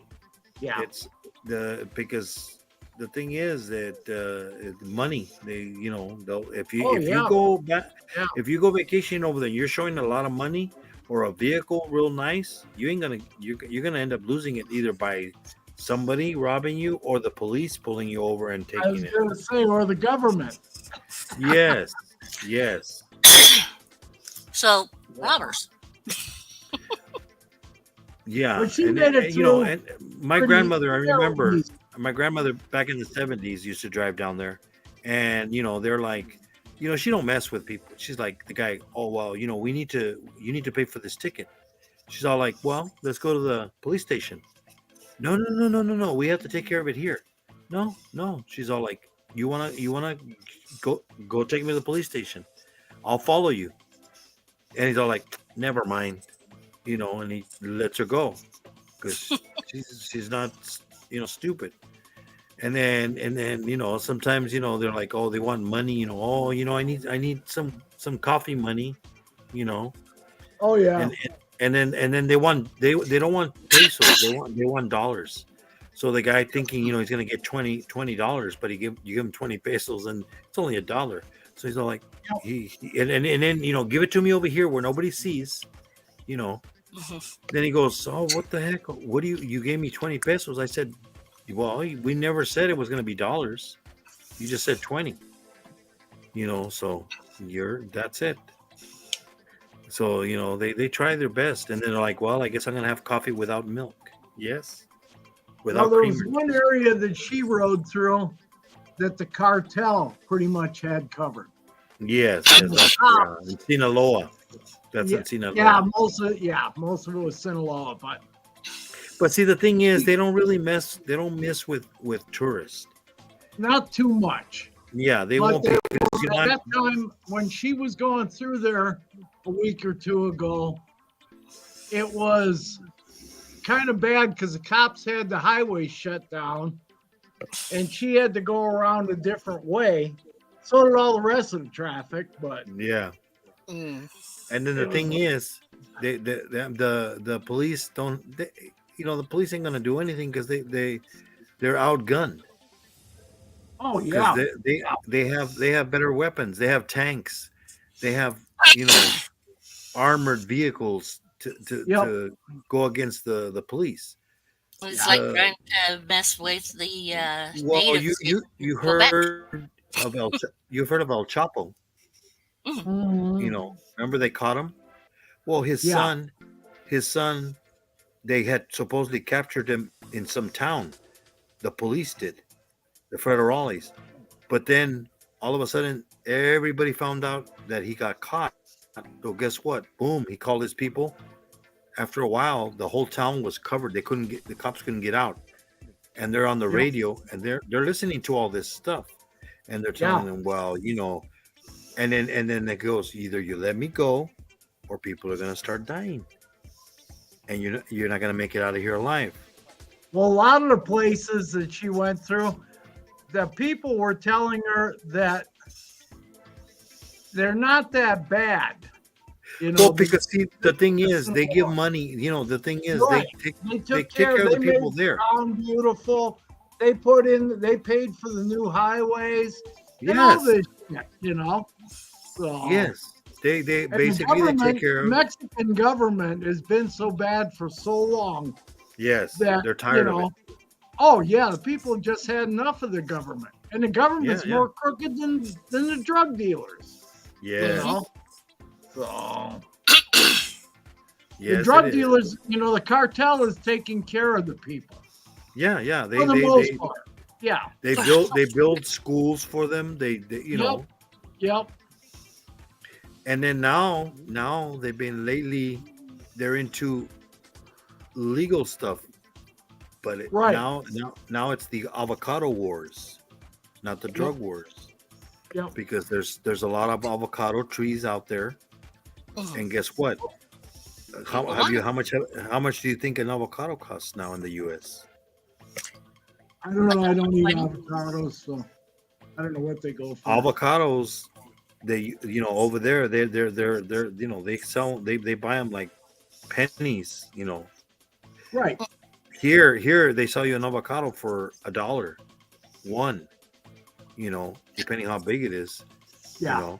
yeah. It's because the thing is that money. If you go back, if you go vacation over there, you're showing a lot of money or a vehicle real nice. You're gonna end up losing it either by somebody robbing you or the police pulling you over and I was taking it. going to say, or the government. Yes. So, robbers. Yeah, But she made it through and my grandmother, I remember my grandmother back in the 70s used to drive down there, and they're like, she don't mess with people. She's like the guy, oh well, you need to pay for this ticket. She's all like, well, let's go to the police station. No, we have to take care of it here. No. She's all like, you wanna go take me to the police station. I'll follow you. And he's all like, never mind. And he lets her go because she's not, stupid. And then sometimes they're like, oh, they want money. I need some coffee money. Oh yeah. And then they don't want pesos. They want dollars. So the guy thinking he's gonna get $20, but you give him 20 pesos and it's only $1. So he's all like, and then give it to me over here where nobody sees. Then he goes, oh, what the heck? What do you gave me 20 pesos? I said, well, we never said it was going to be dollars. You just said 20, so that's it. So, they try their best and then they're like, well, I guess I'm going to have coffee without milk. Yes. Without there creamer. was one area that she rode through that the cartel pretty much had covered. Yes. That's in Sinaloa. That's in Sinaloa. Yeah, most of it was Sinaloa, but see, the thing is, they don't mess with tourists. Not too much. Yeah, they But won't. at Because that time, when she was going through there a week or two ago, it was kind of bad because the cops had the highway shut down, and she had to go around a different way. So did all the rest of the traffic, but yeah. And then the thing is, the police don't. the police ain't gonna do anything because they're outgunned. Oh Because yeah. they have better weapons. They have tanks. They have armored vehicles Yep. to go against the police. It's like Uh, trying to mess with the well, natives. you Quebec. heard of you've heard of El Chapo. Mhm. Remember they caught him. Well, his Yeah. son, they had supposedly captured him in some town. The police did, the federales. But then all of a sudden, everybody found out that he got caught. So guess what? Boom! He called his people. After a while, the whole town was covered. The cops couldn't get out, and they're on the Yep. radio and they're listening to all this stuff, and they're telling them, well, and then it goes, either you let me go, or people are gonna start dying, and you're not gonna make it out of here alive. Well, a lot of the places that she went through, the people were telling her that they're not that bad. Well, because see, the thing is, they give money. The thing is, Right. they They take took care of the they people made there. the town beautiful. They paid for the new highways and all Yes, this shit, So yes. They and the basically they take care of. Mexican government has been so bad for so long Yes, that they're tired of it. oh yeah, the people just had enough of the government, and the government's Yeah. more crooked than the drug dealers. Yes, So yes, the it drug is. dealers, the cartel is taking care of the people Yeah. for the most part. Yeah. They build schools for them. They Yep. and then now they've been lately. They're into legal stuff, but Right. now it's the avocado wars, not the drug wars. Yep. Because there's a lot of avocado trees out there, and guess what? How much do you think an avocado costs now in the U.S.? I don't know. I don't eat avocados, so I don't know what they go for. Avocados, they over there they're they sell they buy them like pennies. Right. Here they sell you an avocado for $1, one. Depending how big it is. Yeah.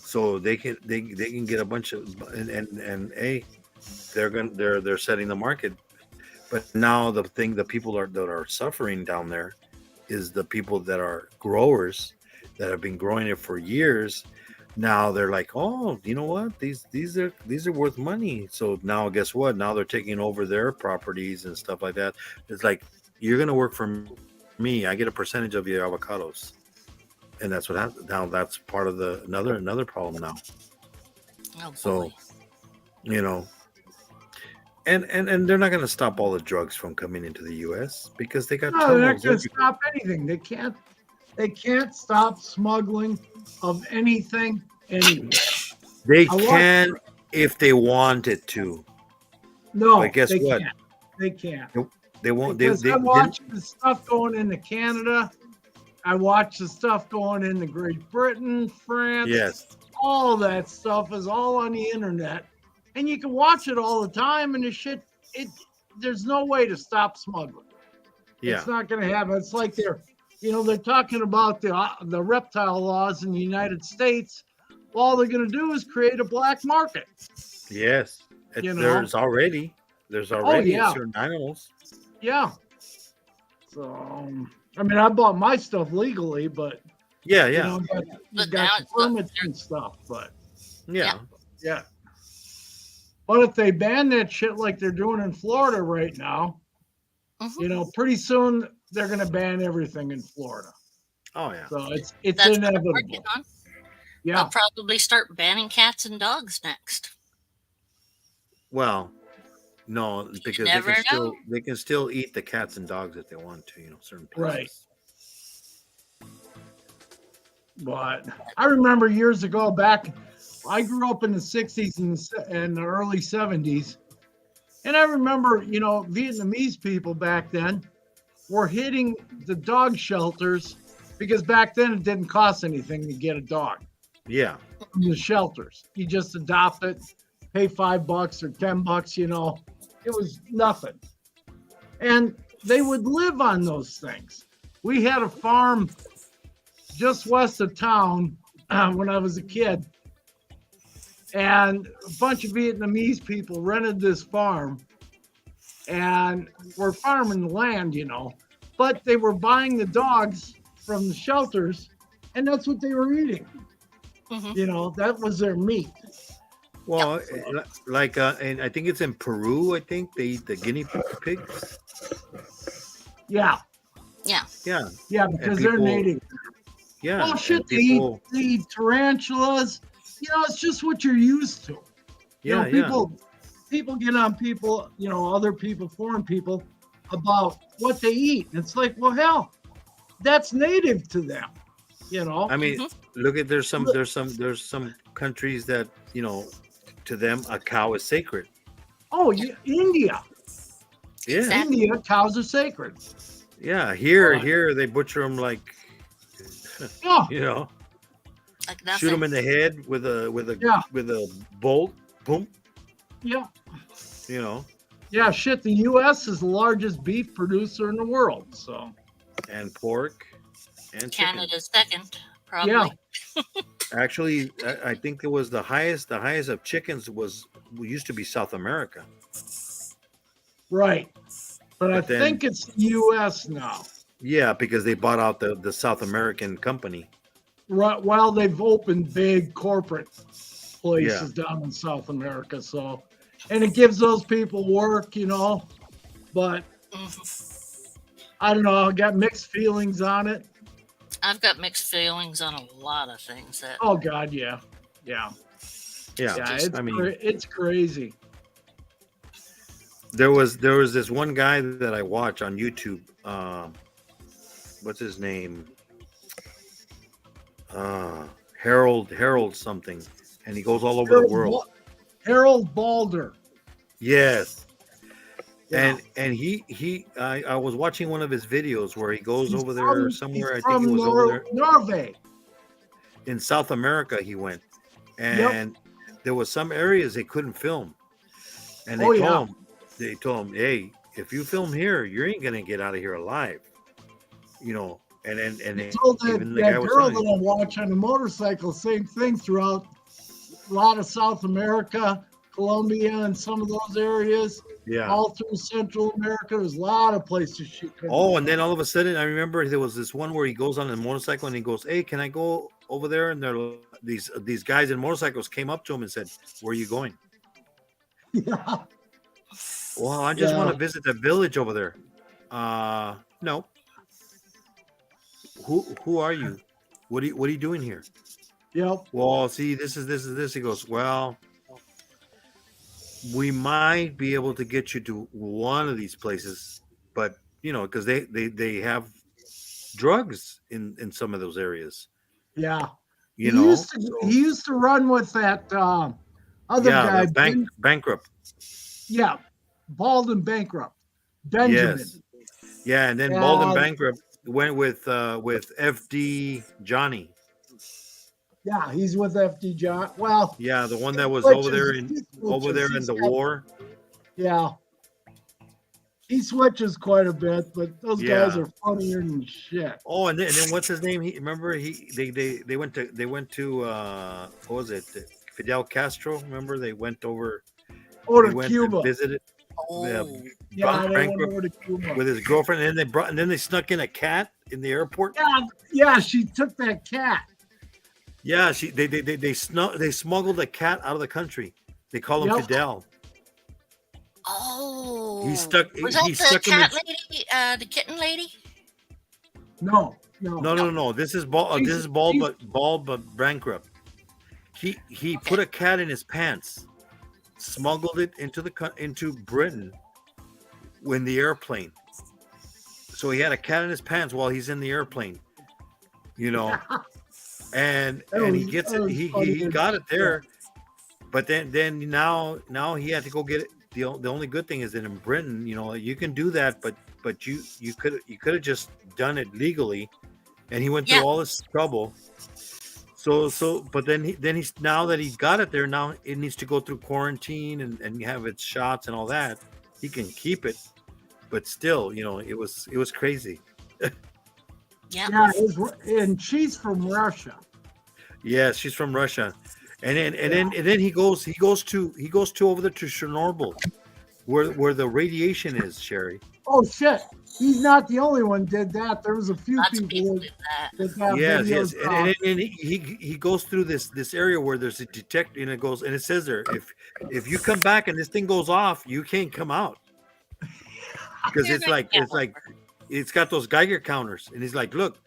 So they can get a bunch of and they're setting the market. But now the people that are suffering down there is the people that are growers that have been growing it for years. Now they're like, oh, you know what? These are worth money. So now guess what? Now they're taking over their properties and stuff like that. It's like, you're gonna work for me. I get a percentage of your avocados. And that's what happens. Now that's part of the another problem now. Oh, So, boy. and they're not going to stop all the drugs from coming into the U.S. because they got No, they're not tunnels. going to stop anything. They can't stop smuggling of anything anywhere. They I watched- can if they wanted to. No, But guess they what? can't. They can't. They won't. Because I watch the stuff going into Canada. I watch the stuff going into Great Britain, France. Yes. All that stuff is all on the internet, and you can watch it all the time. And the shit, there's no way to stop smuggling. Yeah. It's not going to happen. It's like they're talking about the reptile laws in the United States. All they're going to do is create a black market. Yes. You know? There's already yeah. certain animals. Yeah. So, I mean, I bought my stuff legally, but Yeah. you Yeah. But got now the it's permits and stuff. But Yeah. yeah. But if they ban that shit like they're doing in Florida right now, Mhm. pretty soon they're going to ban everything in Florida. Oh yeah. So it's That's what they're inevitable. working on. Yeah. They'll probably start banning cats and dogs next. Well, no, because never know. they can still eat the cats and dogs if they want to. Certain places. Right. But I remember years ago back, I grew up in the 60s and the early 70s. And I remember, Vietnamese people back then were hitting the dog shelters because back then it didn't cost anything to get a dog Yeah. from the shelters. You just adopt it, pay $5 or $10, it was nothing. and they would live on those things. We had a farm just west of town when I was a kid, and a bunch of Vietnamese people rented this farm and were farming the land, but they were buying the dogs from the shelters, and that's what they were eating. That was their meat. Well, like, and I think it's in Peru. I think they eat the guinea pigs. Yeah, Yeah, because they're people- native. yeah. Oh shit, and people, they eat tarantulas. It's just what you're used to. yeah, People get on people, other people, foreign people, about what they eat. It's like, well, hell, that's native to them. I mean, look at there's some countries that to them a cow is sacred. Oh, yeah, India. Yeah, Exactly. India, cows are sacred. yeah. Here they butcher them like Yeah, Like nothing. shoot them in the head with a Yeah. with a bolt, boom. yeah, You know, yeah. Shit, the U.S. is the largest beef producer in the world. So and pork and chicken. Canada's second, probably. yeah, Actually, I think it was the highest. The highest of chickens used to be South America. right. But I But then- think it's the U.S. now. Yeah, because they bought out the South American company. Right. Well, they've opened big corporate places down in South America. So, and it gives those people work, But Mhm. I don't know. I got mixed feelings on it. I've got mixed feelings on a lot of things. That Oh God, yeah, yeah. Yeah, It's I mean, it's crazy. there was this one guy that I watch on YouTube. What's his name? Harold something, and he goes all over the world. Harold Balder. Yes. Yeah. And I was watching one of his videos where he goes He's over there from- somewhere. I he's think he from was over there Norway. in South America. He went, and there was some areas they couldn't film, and they told him, hey, if you film here, you ain't gonna get out of here alive, And then I told even that the guy was girl telling that I watch on a motorcycle, same thing throughout a lot of South America, Colombia, and some of those areas. yeah. All through Central America, there's a lot of places she could. Oh, and then all of a sudden, I remember there was this one where he goes on a motorcycle and he goes, "Hey, can I go over there?" And these guys in motorcycles came up to him and said, "Where are you going?" Yeah. Well, I just want Yeah. to visit the village over there. No. Who are you? What are you doing here? Yep. Well, see, this is this. He goes, well, we might be able to get you to one of these places, but because they have drugs in some of those areas. Yeah. He He used to run with that other guy. the bankrupt. Yeah. Bald and bankrupt. Benjamin. Yes. Yeah, and then Yeah. Bald and Bankrupt went with FD Johnny. Yeah, he's with FD John. Well, Yeah, the one that was switches- over there he in switches. the He's got- war. Yeah. He switches quite a bit, but those guys Yeah. are funnier than shit. Oh, and then what's his name? They went to what was it? Fidel Castro. Remember they went over. Or They to went Cuba. to visit it Oh, Yeah, they went Bankrupt over to Cuba. with his girlfriend, and then they snuck in a cat in the airport. Yeah, she took that cat. Yeah, they smuggled a cat out of the country. They call him Yep. Fidel. oh. He stuck. Was that He the stuck him in. cat lady? The kitten lady? No. No. This is bald. This is bald, but bankrupt. He put a cat in his pants, smuggled it into Britain, in the airplane. So he had a cat in his pants while he's in the airplane, and he gets it. He got it there, but then now he had to go get it. The only good thing is that in Britain, you can do that, but you could have just done it legally, and he went through Yeah. all this trouble. But then he's now that he got it there, now it needs to go through quarantine and have its shots and all that. He can keep it, but still, it was crazy. Yeah. Yeah, and she's from Russia. Yeah, she's from Russia, and then he goes to over there to Chernobyl, where the radiation is, Sherry. Oh shit! He's not the only one did that. There was a few Lots of people people did that. that have Yes, videos. yes, and he goes through this area where there's a detector, and it says there, if you come back and this thing goes off, you can't come out, because You're it's gonna like get it's got those Geiger counters, and he's like, look,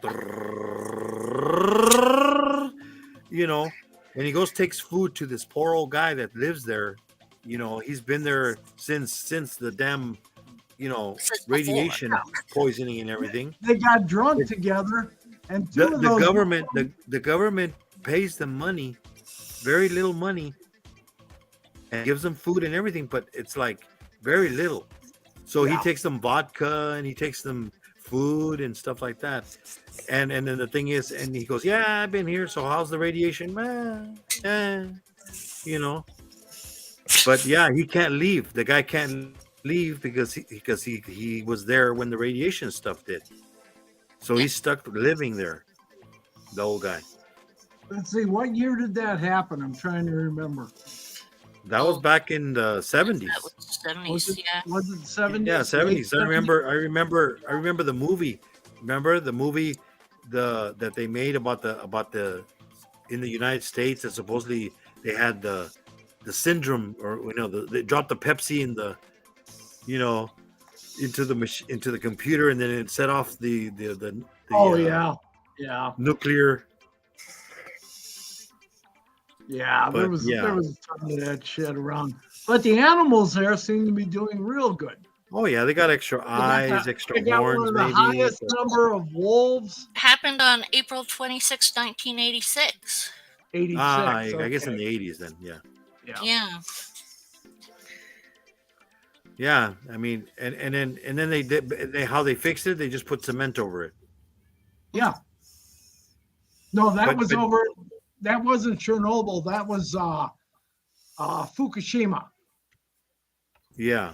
and he goes takes food to this poor old guy that lives there. He's been there since the damn Since before. radiation poisoning and everything. They got drunk together, and two The, of the those government the government pays them money, very little money, and gives them food and everything, but it's like very little. So he Yeah. takes them vodka and he takes them food and stuff like that. And then the thing is, and he goes, yeah, I've been here. So how's the radiation? You know. But yeah, he can't leave. The guy can't leave because he was there when the radiation stuff did. So he's stuck living there. The old guy. Let's see, what year did that happen? I'm trying to remember. That was back in the 70s. That was 70s, Was it, yeah. was it 70s? Yeah, 70s. I Late remember the movie. Remember the movie that they made about the in the United States that supposedly they had the syndrome, or they dropped the Pepsi in the into the computer, and then it set off the Oh, yeah. Yeah. nuclear. Yeah. There But, was yeah. there was a ton of that shit around. But the animals there seem to be doing real good. Oh yeah, they got extra eyes, extra They got horns, one of the maybe. highest number of wolves. Happened on April 26, 1986. 86. I guess in okay. the 80s then. Yeah. Yeah. Yeah, I mean, and then they how they fixed it, they just put cement over it. Yeah. No, that But- was but- over. That wasn't Chernobyl. That was Fukushima. Yeah.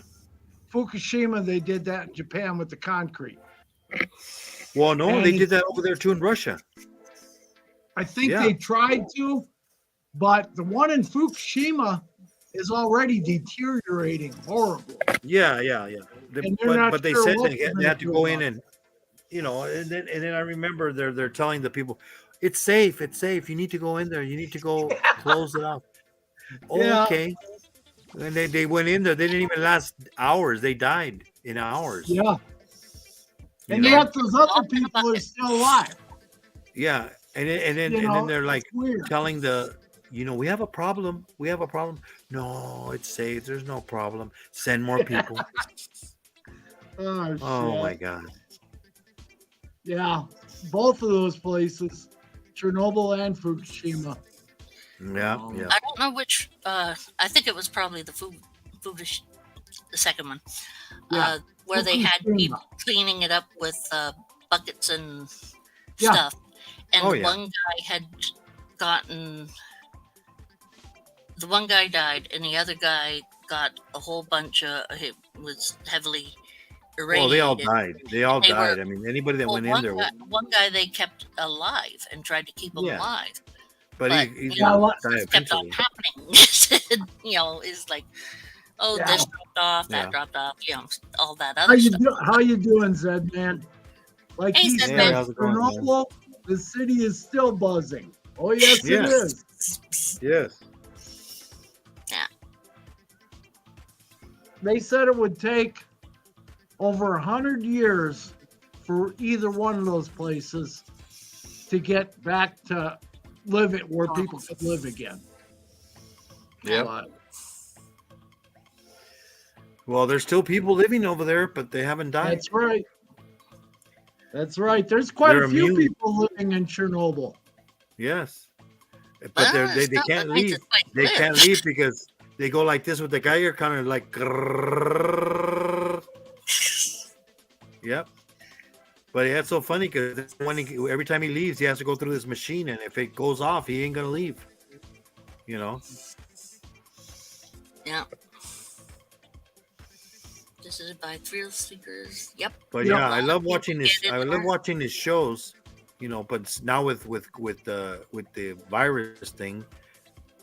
Fukushima, they did that in Japan with the concrete. Well, no, they And- did that over there too in Russia. I think Yeah. they tried to, but the one in Fukushima is already deteriorating horribly. Yeah. And they're not But they sure said what they they're had to gonna go do in about and then I remember they're telling the people, it's safe. You need to go in there. You need to go close it up. Yeah. Okay. And they went in there. They didn't even last hours. They died in hours. Yeah. you And know? yet those other people are still alive. Yeah. And then You and know, then they're like it's weird. telling we have a problem. No, it's safe. There's no problem. Send more people. Oh, Oh shit. my God. Yeah. Both of those places, Chernobyl and Fukushima. Yeah. Yeah. I don't know which. I think it was probably the second one, Yeah. where they had Fukushima. people cleaning it up with buckets and Yeah. stuff. And Oh, the yeah. one guy had gotten. The one guy died, and the other guy got a whole bunch of. He was heavily irradiated. Well, they all died. They all They were- died. I mean, anybody that Well, went in there, one guy they kept alive and tried to keep him Yeah. alive. but but, he's you gonna know, die It kept on eventually. happening. It's like, oh, Yeah. this dropped off, that Yeah. dropped off, all that How other you stuff. how you doing, Zed man? Like Hey, he Zed said, man. how's it going, man? Chernobyl, the city is still buzzing. Oh yes, Yes. it is. Yes. They said it would take over 100 years for either one of those places to get back to live it where people could live again. Yep. But Well, there's still people living over there, but they haven't died. that's right. That's right. There's quite They're a few immune. people living in Chernobyl. Yes. But Well, they it's not can't the leave. nicest place to They live. can't leave because they go like this with the Geiger counter, like. grrrr. Yep. But it's so funny because every time he leaves, he has to go through this machine, and if it goes off, he ain't gonna leave. Yeah. Just Visited by thrill seekers. Yep. But Yeah. yeah, I love People watching his. get in I love there. watching his shows. But now with the virus thing,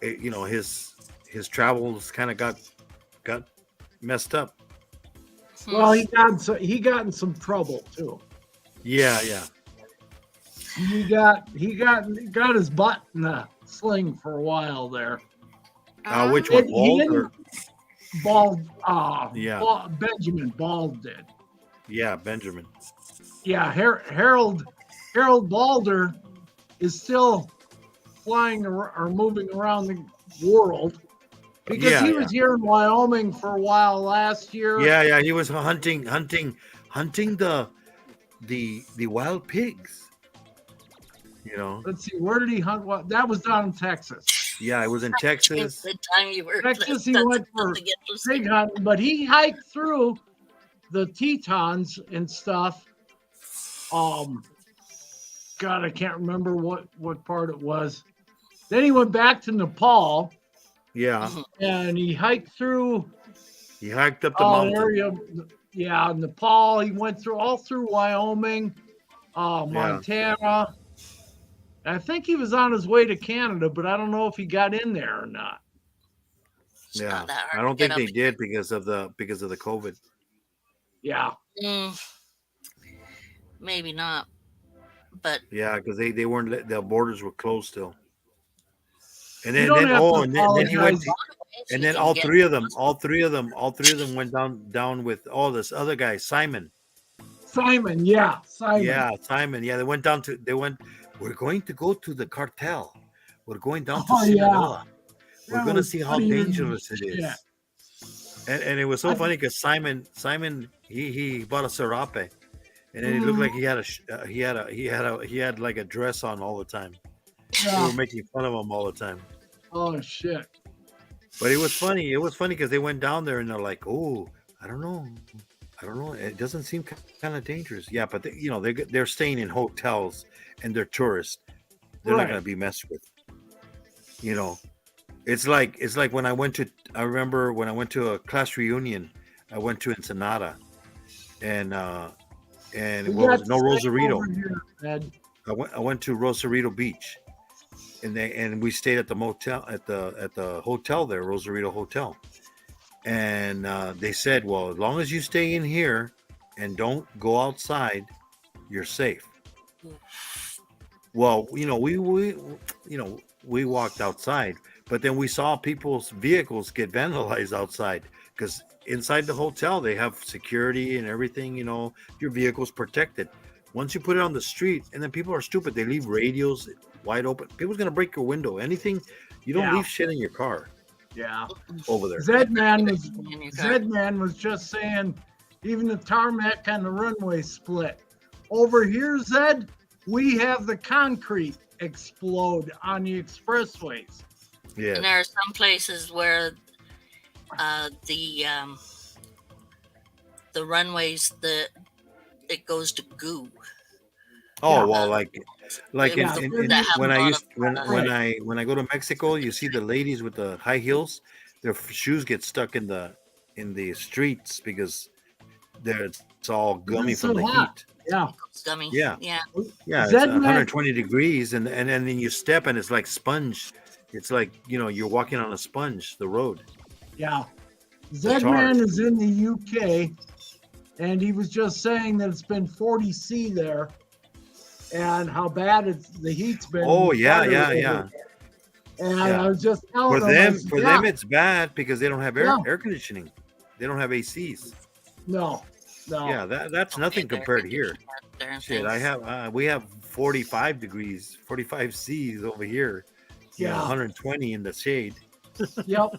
his travels kind of got messed up. Well, he got in some trouble too. Yeah, yeah. He got his butt in a sling for a while there. Which He one? Bald didn't- or Bald. Yeah. Benjamin Bald did. yeah, Benjamin. Yeah, Harold Balder is still flying or moving around the world because Yeah, he was here in Wyoming for a while last year. Yeah, yeah. He was hunting the wild pigs. Let's see, where did he hunt? What? That was down in Texas. Yeah, it was in Texas. The time you were Texas, he that's went for something interesting. pig hunting, but he hiked through the Tetons and stuff. God, I can't remember what part it was. Then he went back to Nepal Yeah, and he hiked through he hiked up the an mountain. area. Yeah, Nepal. He went all through Wyoming, Montana. I think he was on his way to Canada, but I don't know if he got in there or not. It's Yeah, not that hard I don't to think get they up. did because of the COVID. Yeah. Maybe not, but Yeah, because they weren't the borders were closed still. And You then, don't then have oh, to and then he went. apologize. And you then can all get- three of them went down with this other guy, Simon. Simon, yeah, Simon. Yeah, Simon. Yeah, they went. We're going to go to the cartel. We're going down to Oh, yeah. Sinaloa. We're That going to was see how funny as dangerous it is. shit. And it was so I- funny because Simon he bought a serape, and then he looked like he had like a dress on all the time. They Yeah. were making fun of him all the time. Oh shit. But it was funny. It was funny because they went down there and they're like, "Oh, I don't know. It doesn't seem kind of dangerous." Yeah, but they're staying in hotels and they're tourists. They're not Right. going to be messed with. It's like when I remember when I went to a class reunion. I went to Ensenada, and We what was got it? No to stay Rosarito. over here, Ed. I went to Rosarito Beach, and we stayed at the motel at the hotel there, Rosarito Hotel, and they said, well, as long as you stay in here and don't go outside, you're safe. Well, we walked outside, but then we saw people's vehicles get vandalized outside because inside the hotel they have security and everything. Your vehicle's protected. Once you put it on the street, and then people are stupid, they leave radios wide open. People's gonna break your window. Anything, you don't Yeah. leave shit in your car Yeah. over there. Zedman was just saying even the tarmac on the runway split. Over here, Zed, we have the concrete explode on the expressways. Yeah. And there are some places where the runways it goes to goo. Oh Yeah. well, like Yeah. when I used when Right. I go to Mexico, you see the ladies with the high heels, their shoes get stuck in the streets because it's all gummy It's from so the hot. heat. Yeah. Gummy. Yeah. Yeah. Yeah, it's Zedman- 120 degrees, and then you step and it's like sponge. It's like you're walking on a sponge. The road. Yeah. It's hard. Zedman is in the UK, and he was just saying that it's been 40 C there, and how bad the heat's been. Oh yeah, Water yeah, over yeah. there. And Yeah. I was just telling For him, I them, said, for yeah, them, it's bad because they don't have Yeah. air conditioning. They don't have ACs. no. Yeah, that's nothing There compared to could be here. there and Shit, things. we have 45 degrees, 45 C's over here. Yeah. 120 in the shade. Yep.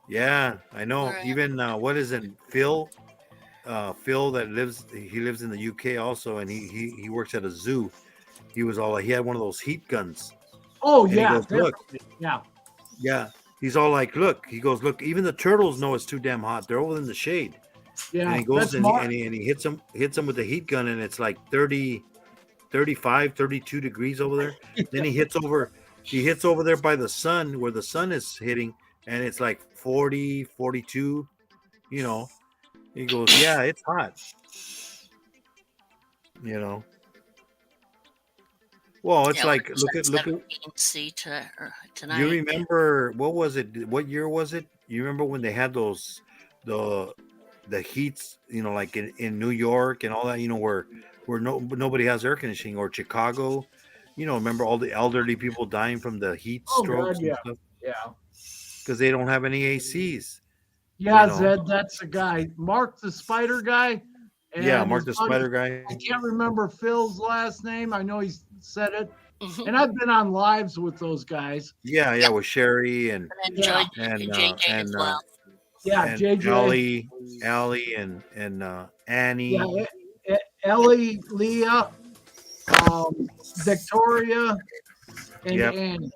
Yeah, I know. Right. Even what is it, Phil? Phil that lives in the UK also, and he works at a zoo. He had one of those heat guns. Oh And he yeah. goes, "Look." definitely. Yeah. Yeah, he's all like, "Look," he goes, "Look, even the turtles know it's too damn hot. They're over in the shade." Yeah. And he goes that's and smart. he hits him with the heat gun, and it's like 30, 35, 32 degrees over there. Then he hits over there by the sun where the sun is hitting, and it's like 40, 42. You know, he goes, yeah, it's hot. You know, well, it's Yeah, like we're look at 17C you tonight. remember what was it? What year was it? You remember when they had those the the heats? You know, like in New York and all that. You know, where nobody has air conditioning, or Chicago. You know, remember all the elderly people dying from the heat Oh God, strokes and yeah, stuff yeah, because they don't have any ACs. You yeah. know, Zed, that's the guy. Mark the Spider guy, yeah, and Mark his the buddy. Spider guy. I can't remember Phil's last name. I know he's said it, Mhm. and I've been on lives with those guys. Yeah, yeah, with Sherry And then Yeah, JJ as well. yeah, and JJ. Allie, and Yeah, Annie. Ellie, Leah, Victoria, and Yep. Annie.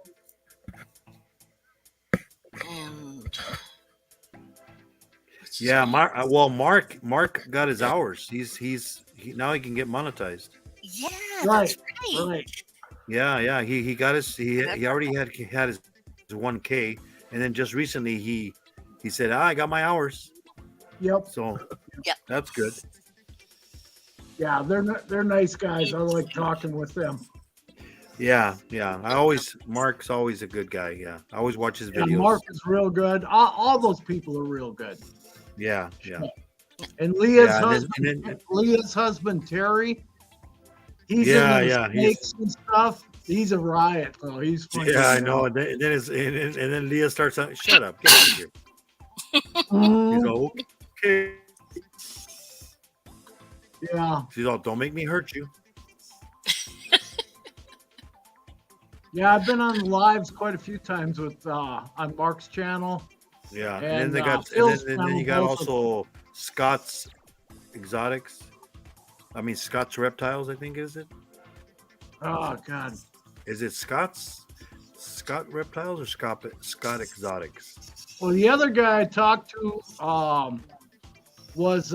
And what's his Yeah, name? Mark got his hours. Now he can get monetized. Yeah, Right, that's right. right. Yeah. He got his he already had his 1K, and then just recently he said, I got my hours. Yep. So Yep. that's good. Yeah, they're nice guys. I like talking with them. Yeah. Mark's always a good guy. Yeah. I always watch his Yeah, videos. Mark is real good. All those people are real good. Yeah. And Leah's Yeah, Leah's husband Terry, he's Yeah, into the yeah, snakes and stuff. He's a riot, though. He's funny. Yeah, I as know. hell. And then Leah starts out, shut up, get out of here. He's all, okay. Yeah, She's all, don't make me hurt you. yeah. I've been on lives quite a few times with on Mark's channel. Yeah. And, And, then they got Phil's and then you got channel also Scott's Exotics. I mean Scott's Reptiles, I think is it? Oh God, Is it Scott Reptiles or Scott Exotics? well, the other guy I talked to was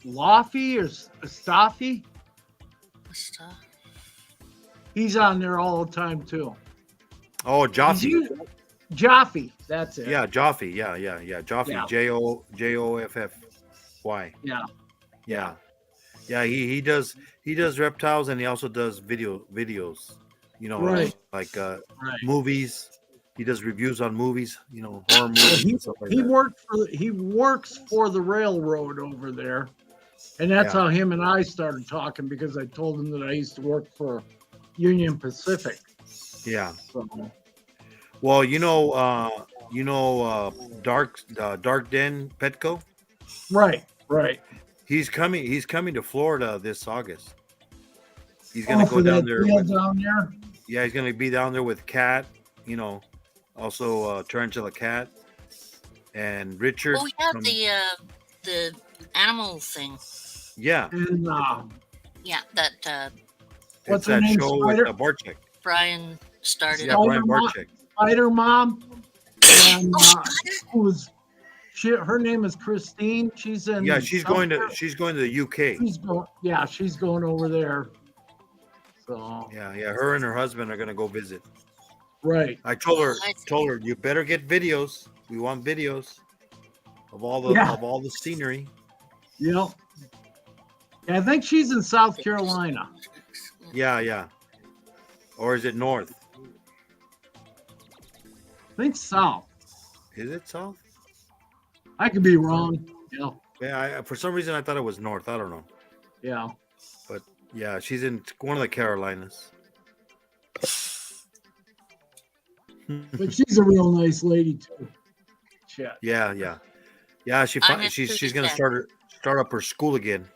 Laffy or Staffy. Stuff. He's on there all the time too. Oh, Joffe. Jaffe, that's it. Yeah, Joffe. Yeah. Joffe. Yeah. Joffy. Yeah. Yeah. He does reptiles, and he also does videos. You know, Right. like Right. movies. He does reviews on movies. You know, horror movies and stuff like He that. he works for the railroad over there, and that's Yeah. how him and I started talking because I told him that I used to work for Union Pacific. Yeah. So, Well, Dark Den Petco. right. He's coming to Florida this August. He's gonna go for down that there. deal down there. Yeah, he's gonna be down there with Cat. You know, also Tarantula Cat and Richard. Oh yeah, from- the animal thing. yeah. And Yeah, that What's It's her that name, show Spider? with Barczyk. Brian started. Yeah, Oh, Brian your mom- Barczyk. Spider Mom, and Oh, who was her name is Christine. She's in. Yeah, she's going to the UK. She's going over there. So Yeah. Her and her husband are gonna go visit. right. I told her, I see. you better get videos. We want videos of all the scenery. Yep. Yeah, I think she's in South Carolina. Yeah. Or is it north? I think South. Is it south? I could be wrong. Yeah. Yeah. For some reason, I thought it was north. I don't know. Yeah. But yeah, she's in one of the Carolinas. But she's a real nice lady too. Shit. Yeah. I miss She's her gonna to start up her school again.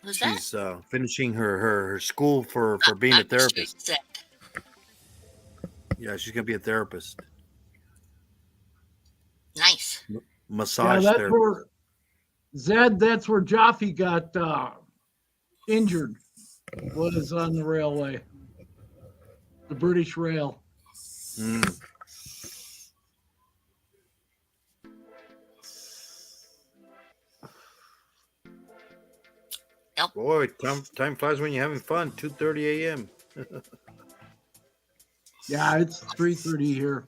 Who's that? She's finishing her school for being a I'm sure therapist. Zed. Yeah, she's gonna be a therapist. Nice. Yeah, Massage that's therapist. where Zed. That's where Jaffe got injured. Was on the railway, the British Rail. Mm. Yep. Boy, time flies when you're having fun. 2:30 a.m. Yeah, it's 3:30 here.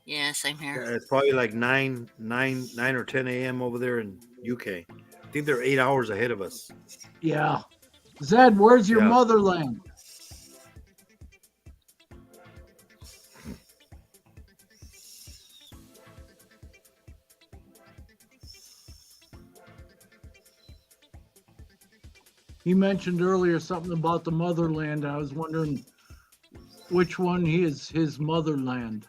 Yeah, same here. Yeah, it's probably like 9 or 10 a.m. over there in UK. I think they're 8 hours ahead of us. Yeah. Zed, where's your Yeah. motherland? He mentioned earlier something about the motherland. I was wondering which one is his motherland.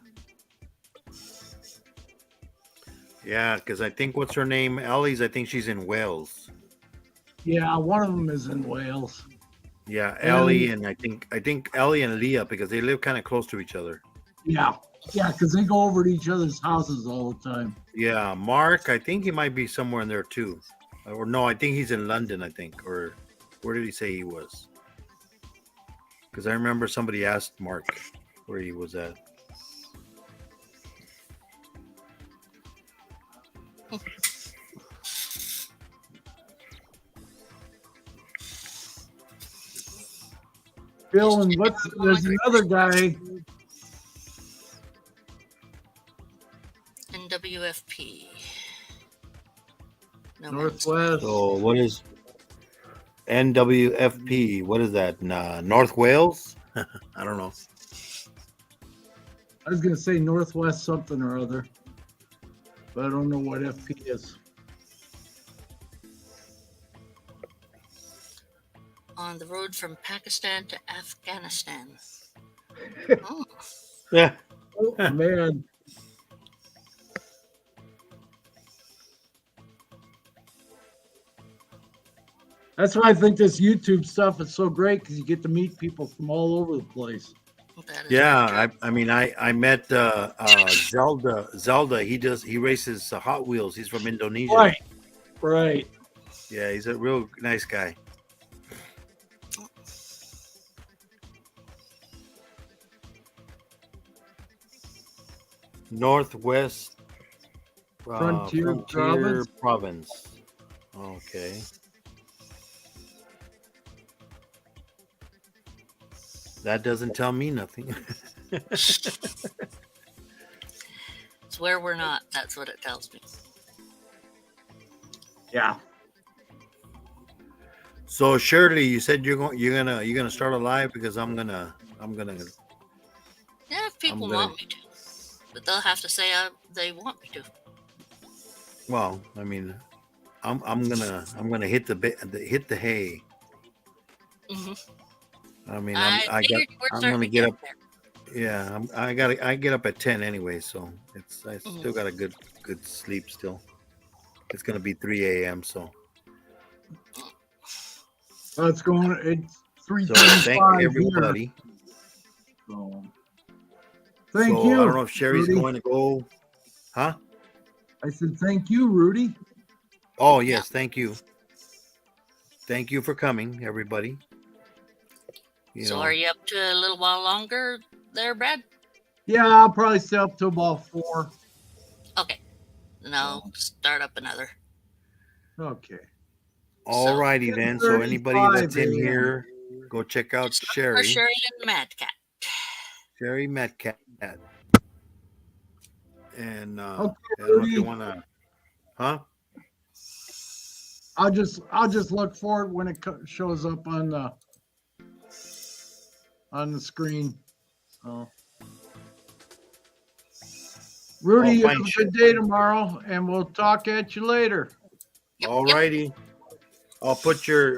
Yeah, because I think what's her name? Ellie's. I think she's in Wales. Yeah, one of them is in Wales. Yeah, And- Ellie and I think Ellie and Leah because they live kind of close to each other. Yeah, because they go over to each other's houses all the time. Yeah, Mark. I think he might be somewhere in there too, or no? I think he's in London. I think, or where did he say he was? Because I remember somebody asked Mark where he was at. Bill, and there's another guy. NWFP. No Northwest. So what is NWFP? What is that? North Wales? I don't know. I was gonna say Northwest something or other, but I don't know what FP is. On the road from Pakistan to Afghanistan. Oh, Yeah. Oh man. That's why I think this YouTube stuff is so great because you get to meet people from all over the place. that is Yeah, very true. I mean, I met Zelda. He races Hot Wheels. He's from Indonesia. Right. Right. Yeah, he's a real nice guy. Northwest Frontier Province. Okay. That doesn't tell me nothing. It's where we're not. That's what it tells me. Yeah. So Shirley, you said you're gonna start a live because I'm gonna Yeah, if people gonna- want me to, but they'll have to say they want me to. well, I mean, I'm gonna hit the hay. Hmm. I mean, I figured you were I'm starting gonna to get up. there. Yeah, I get up at 10 anyway, so I Mhm. still got a good sleep still. It's gonna be 3 a.m. So It's going. It's so 3:35 thank here. everybody. So, thank So you. I don't know if Sherry's Rudy. going to go, huh? I said thank you, Rudy. Oh yes, thank you. Thank you for coming, everybody. You So know, are you up to a little while longer there, Brad? Yeah, I'll probably stay up till about 4. Okay. Then I'll start up another. Okay. all righty then. So anybody that's in 10:35 a.m. here, go check out Or Sherry. Sherry and Mad Cat. Sherry Metcalf. And Okay, I don't know if you Rudy. wanna, huh? I'll just look for it when it shows up on the screen. So, Rudy, Oh, you have fine. a good day tomorrow, and we'll talk at you later. Yep, All yep. righty. I'll put your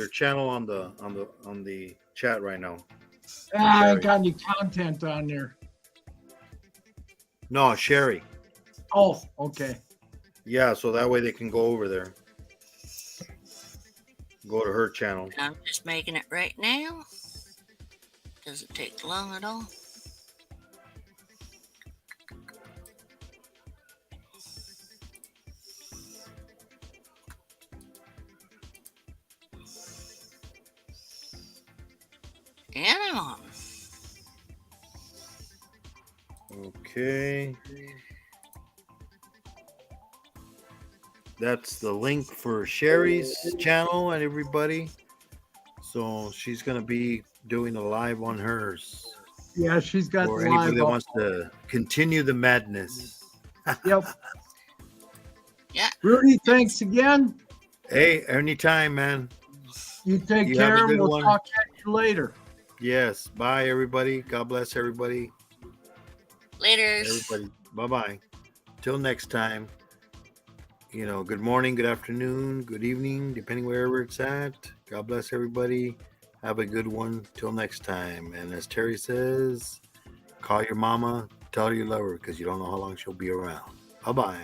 channel on the chat right now. I ain't Sherry. got any content on there. No, Sherry. Oh, okay. Yeah, so that way they can go over there. Go to her channel. I'm just making it right now. Doesn't take long at all. And I'm on. Okay. That's the link for Sherry's channel and everybody. So she's gonna be doing a live on hers. Yeah, she's got for the anybody live that up. wants to continue the madness. Yep. Yeah. Rudy, thanks again. Hey, anytime, man. You take You have a care, and good we'll one. talk at you later. Yes. Bye, everybody. God bless everybody. Later. Everybody. Bye bye. Till next time. Good morning, good afternoon, good evening, depending wherever it's at. God bless everybody. Have a good one. Till next time. And as Terry says, call your mama, tell her you love her because you don't know how long she'll be around. Bye bye.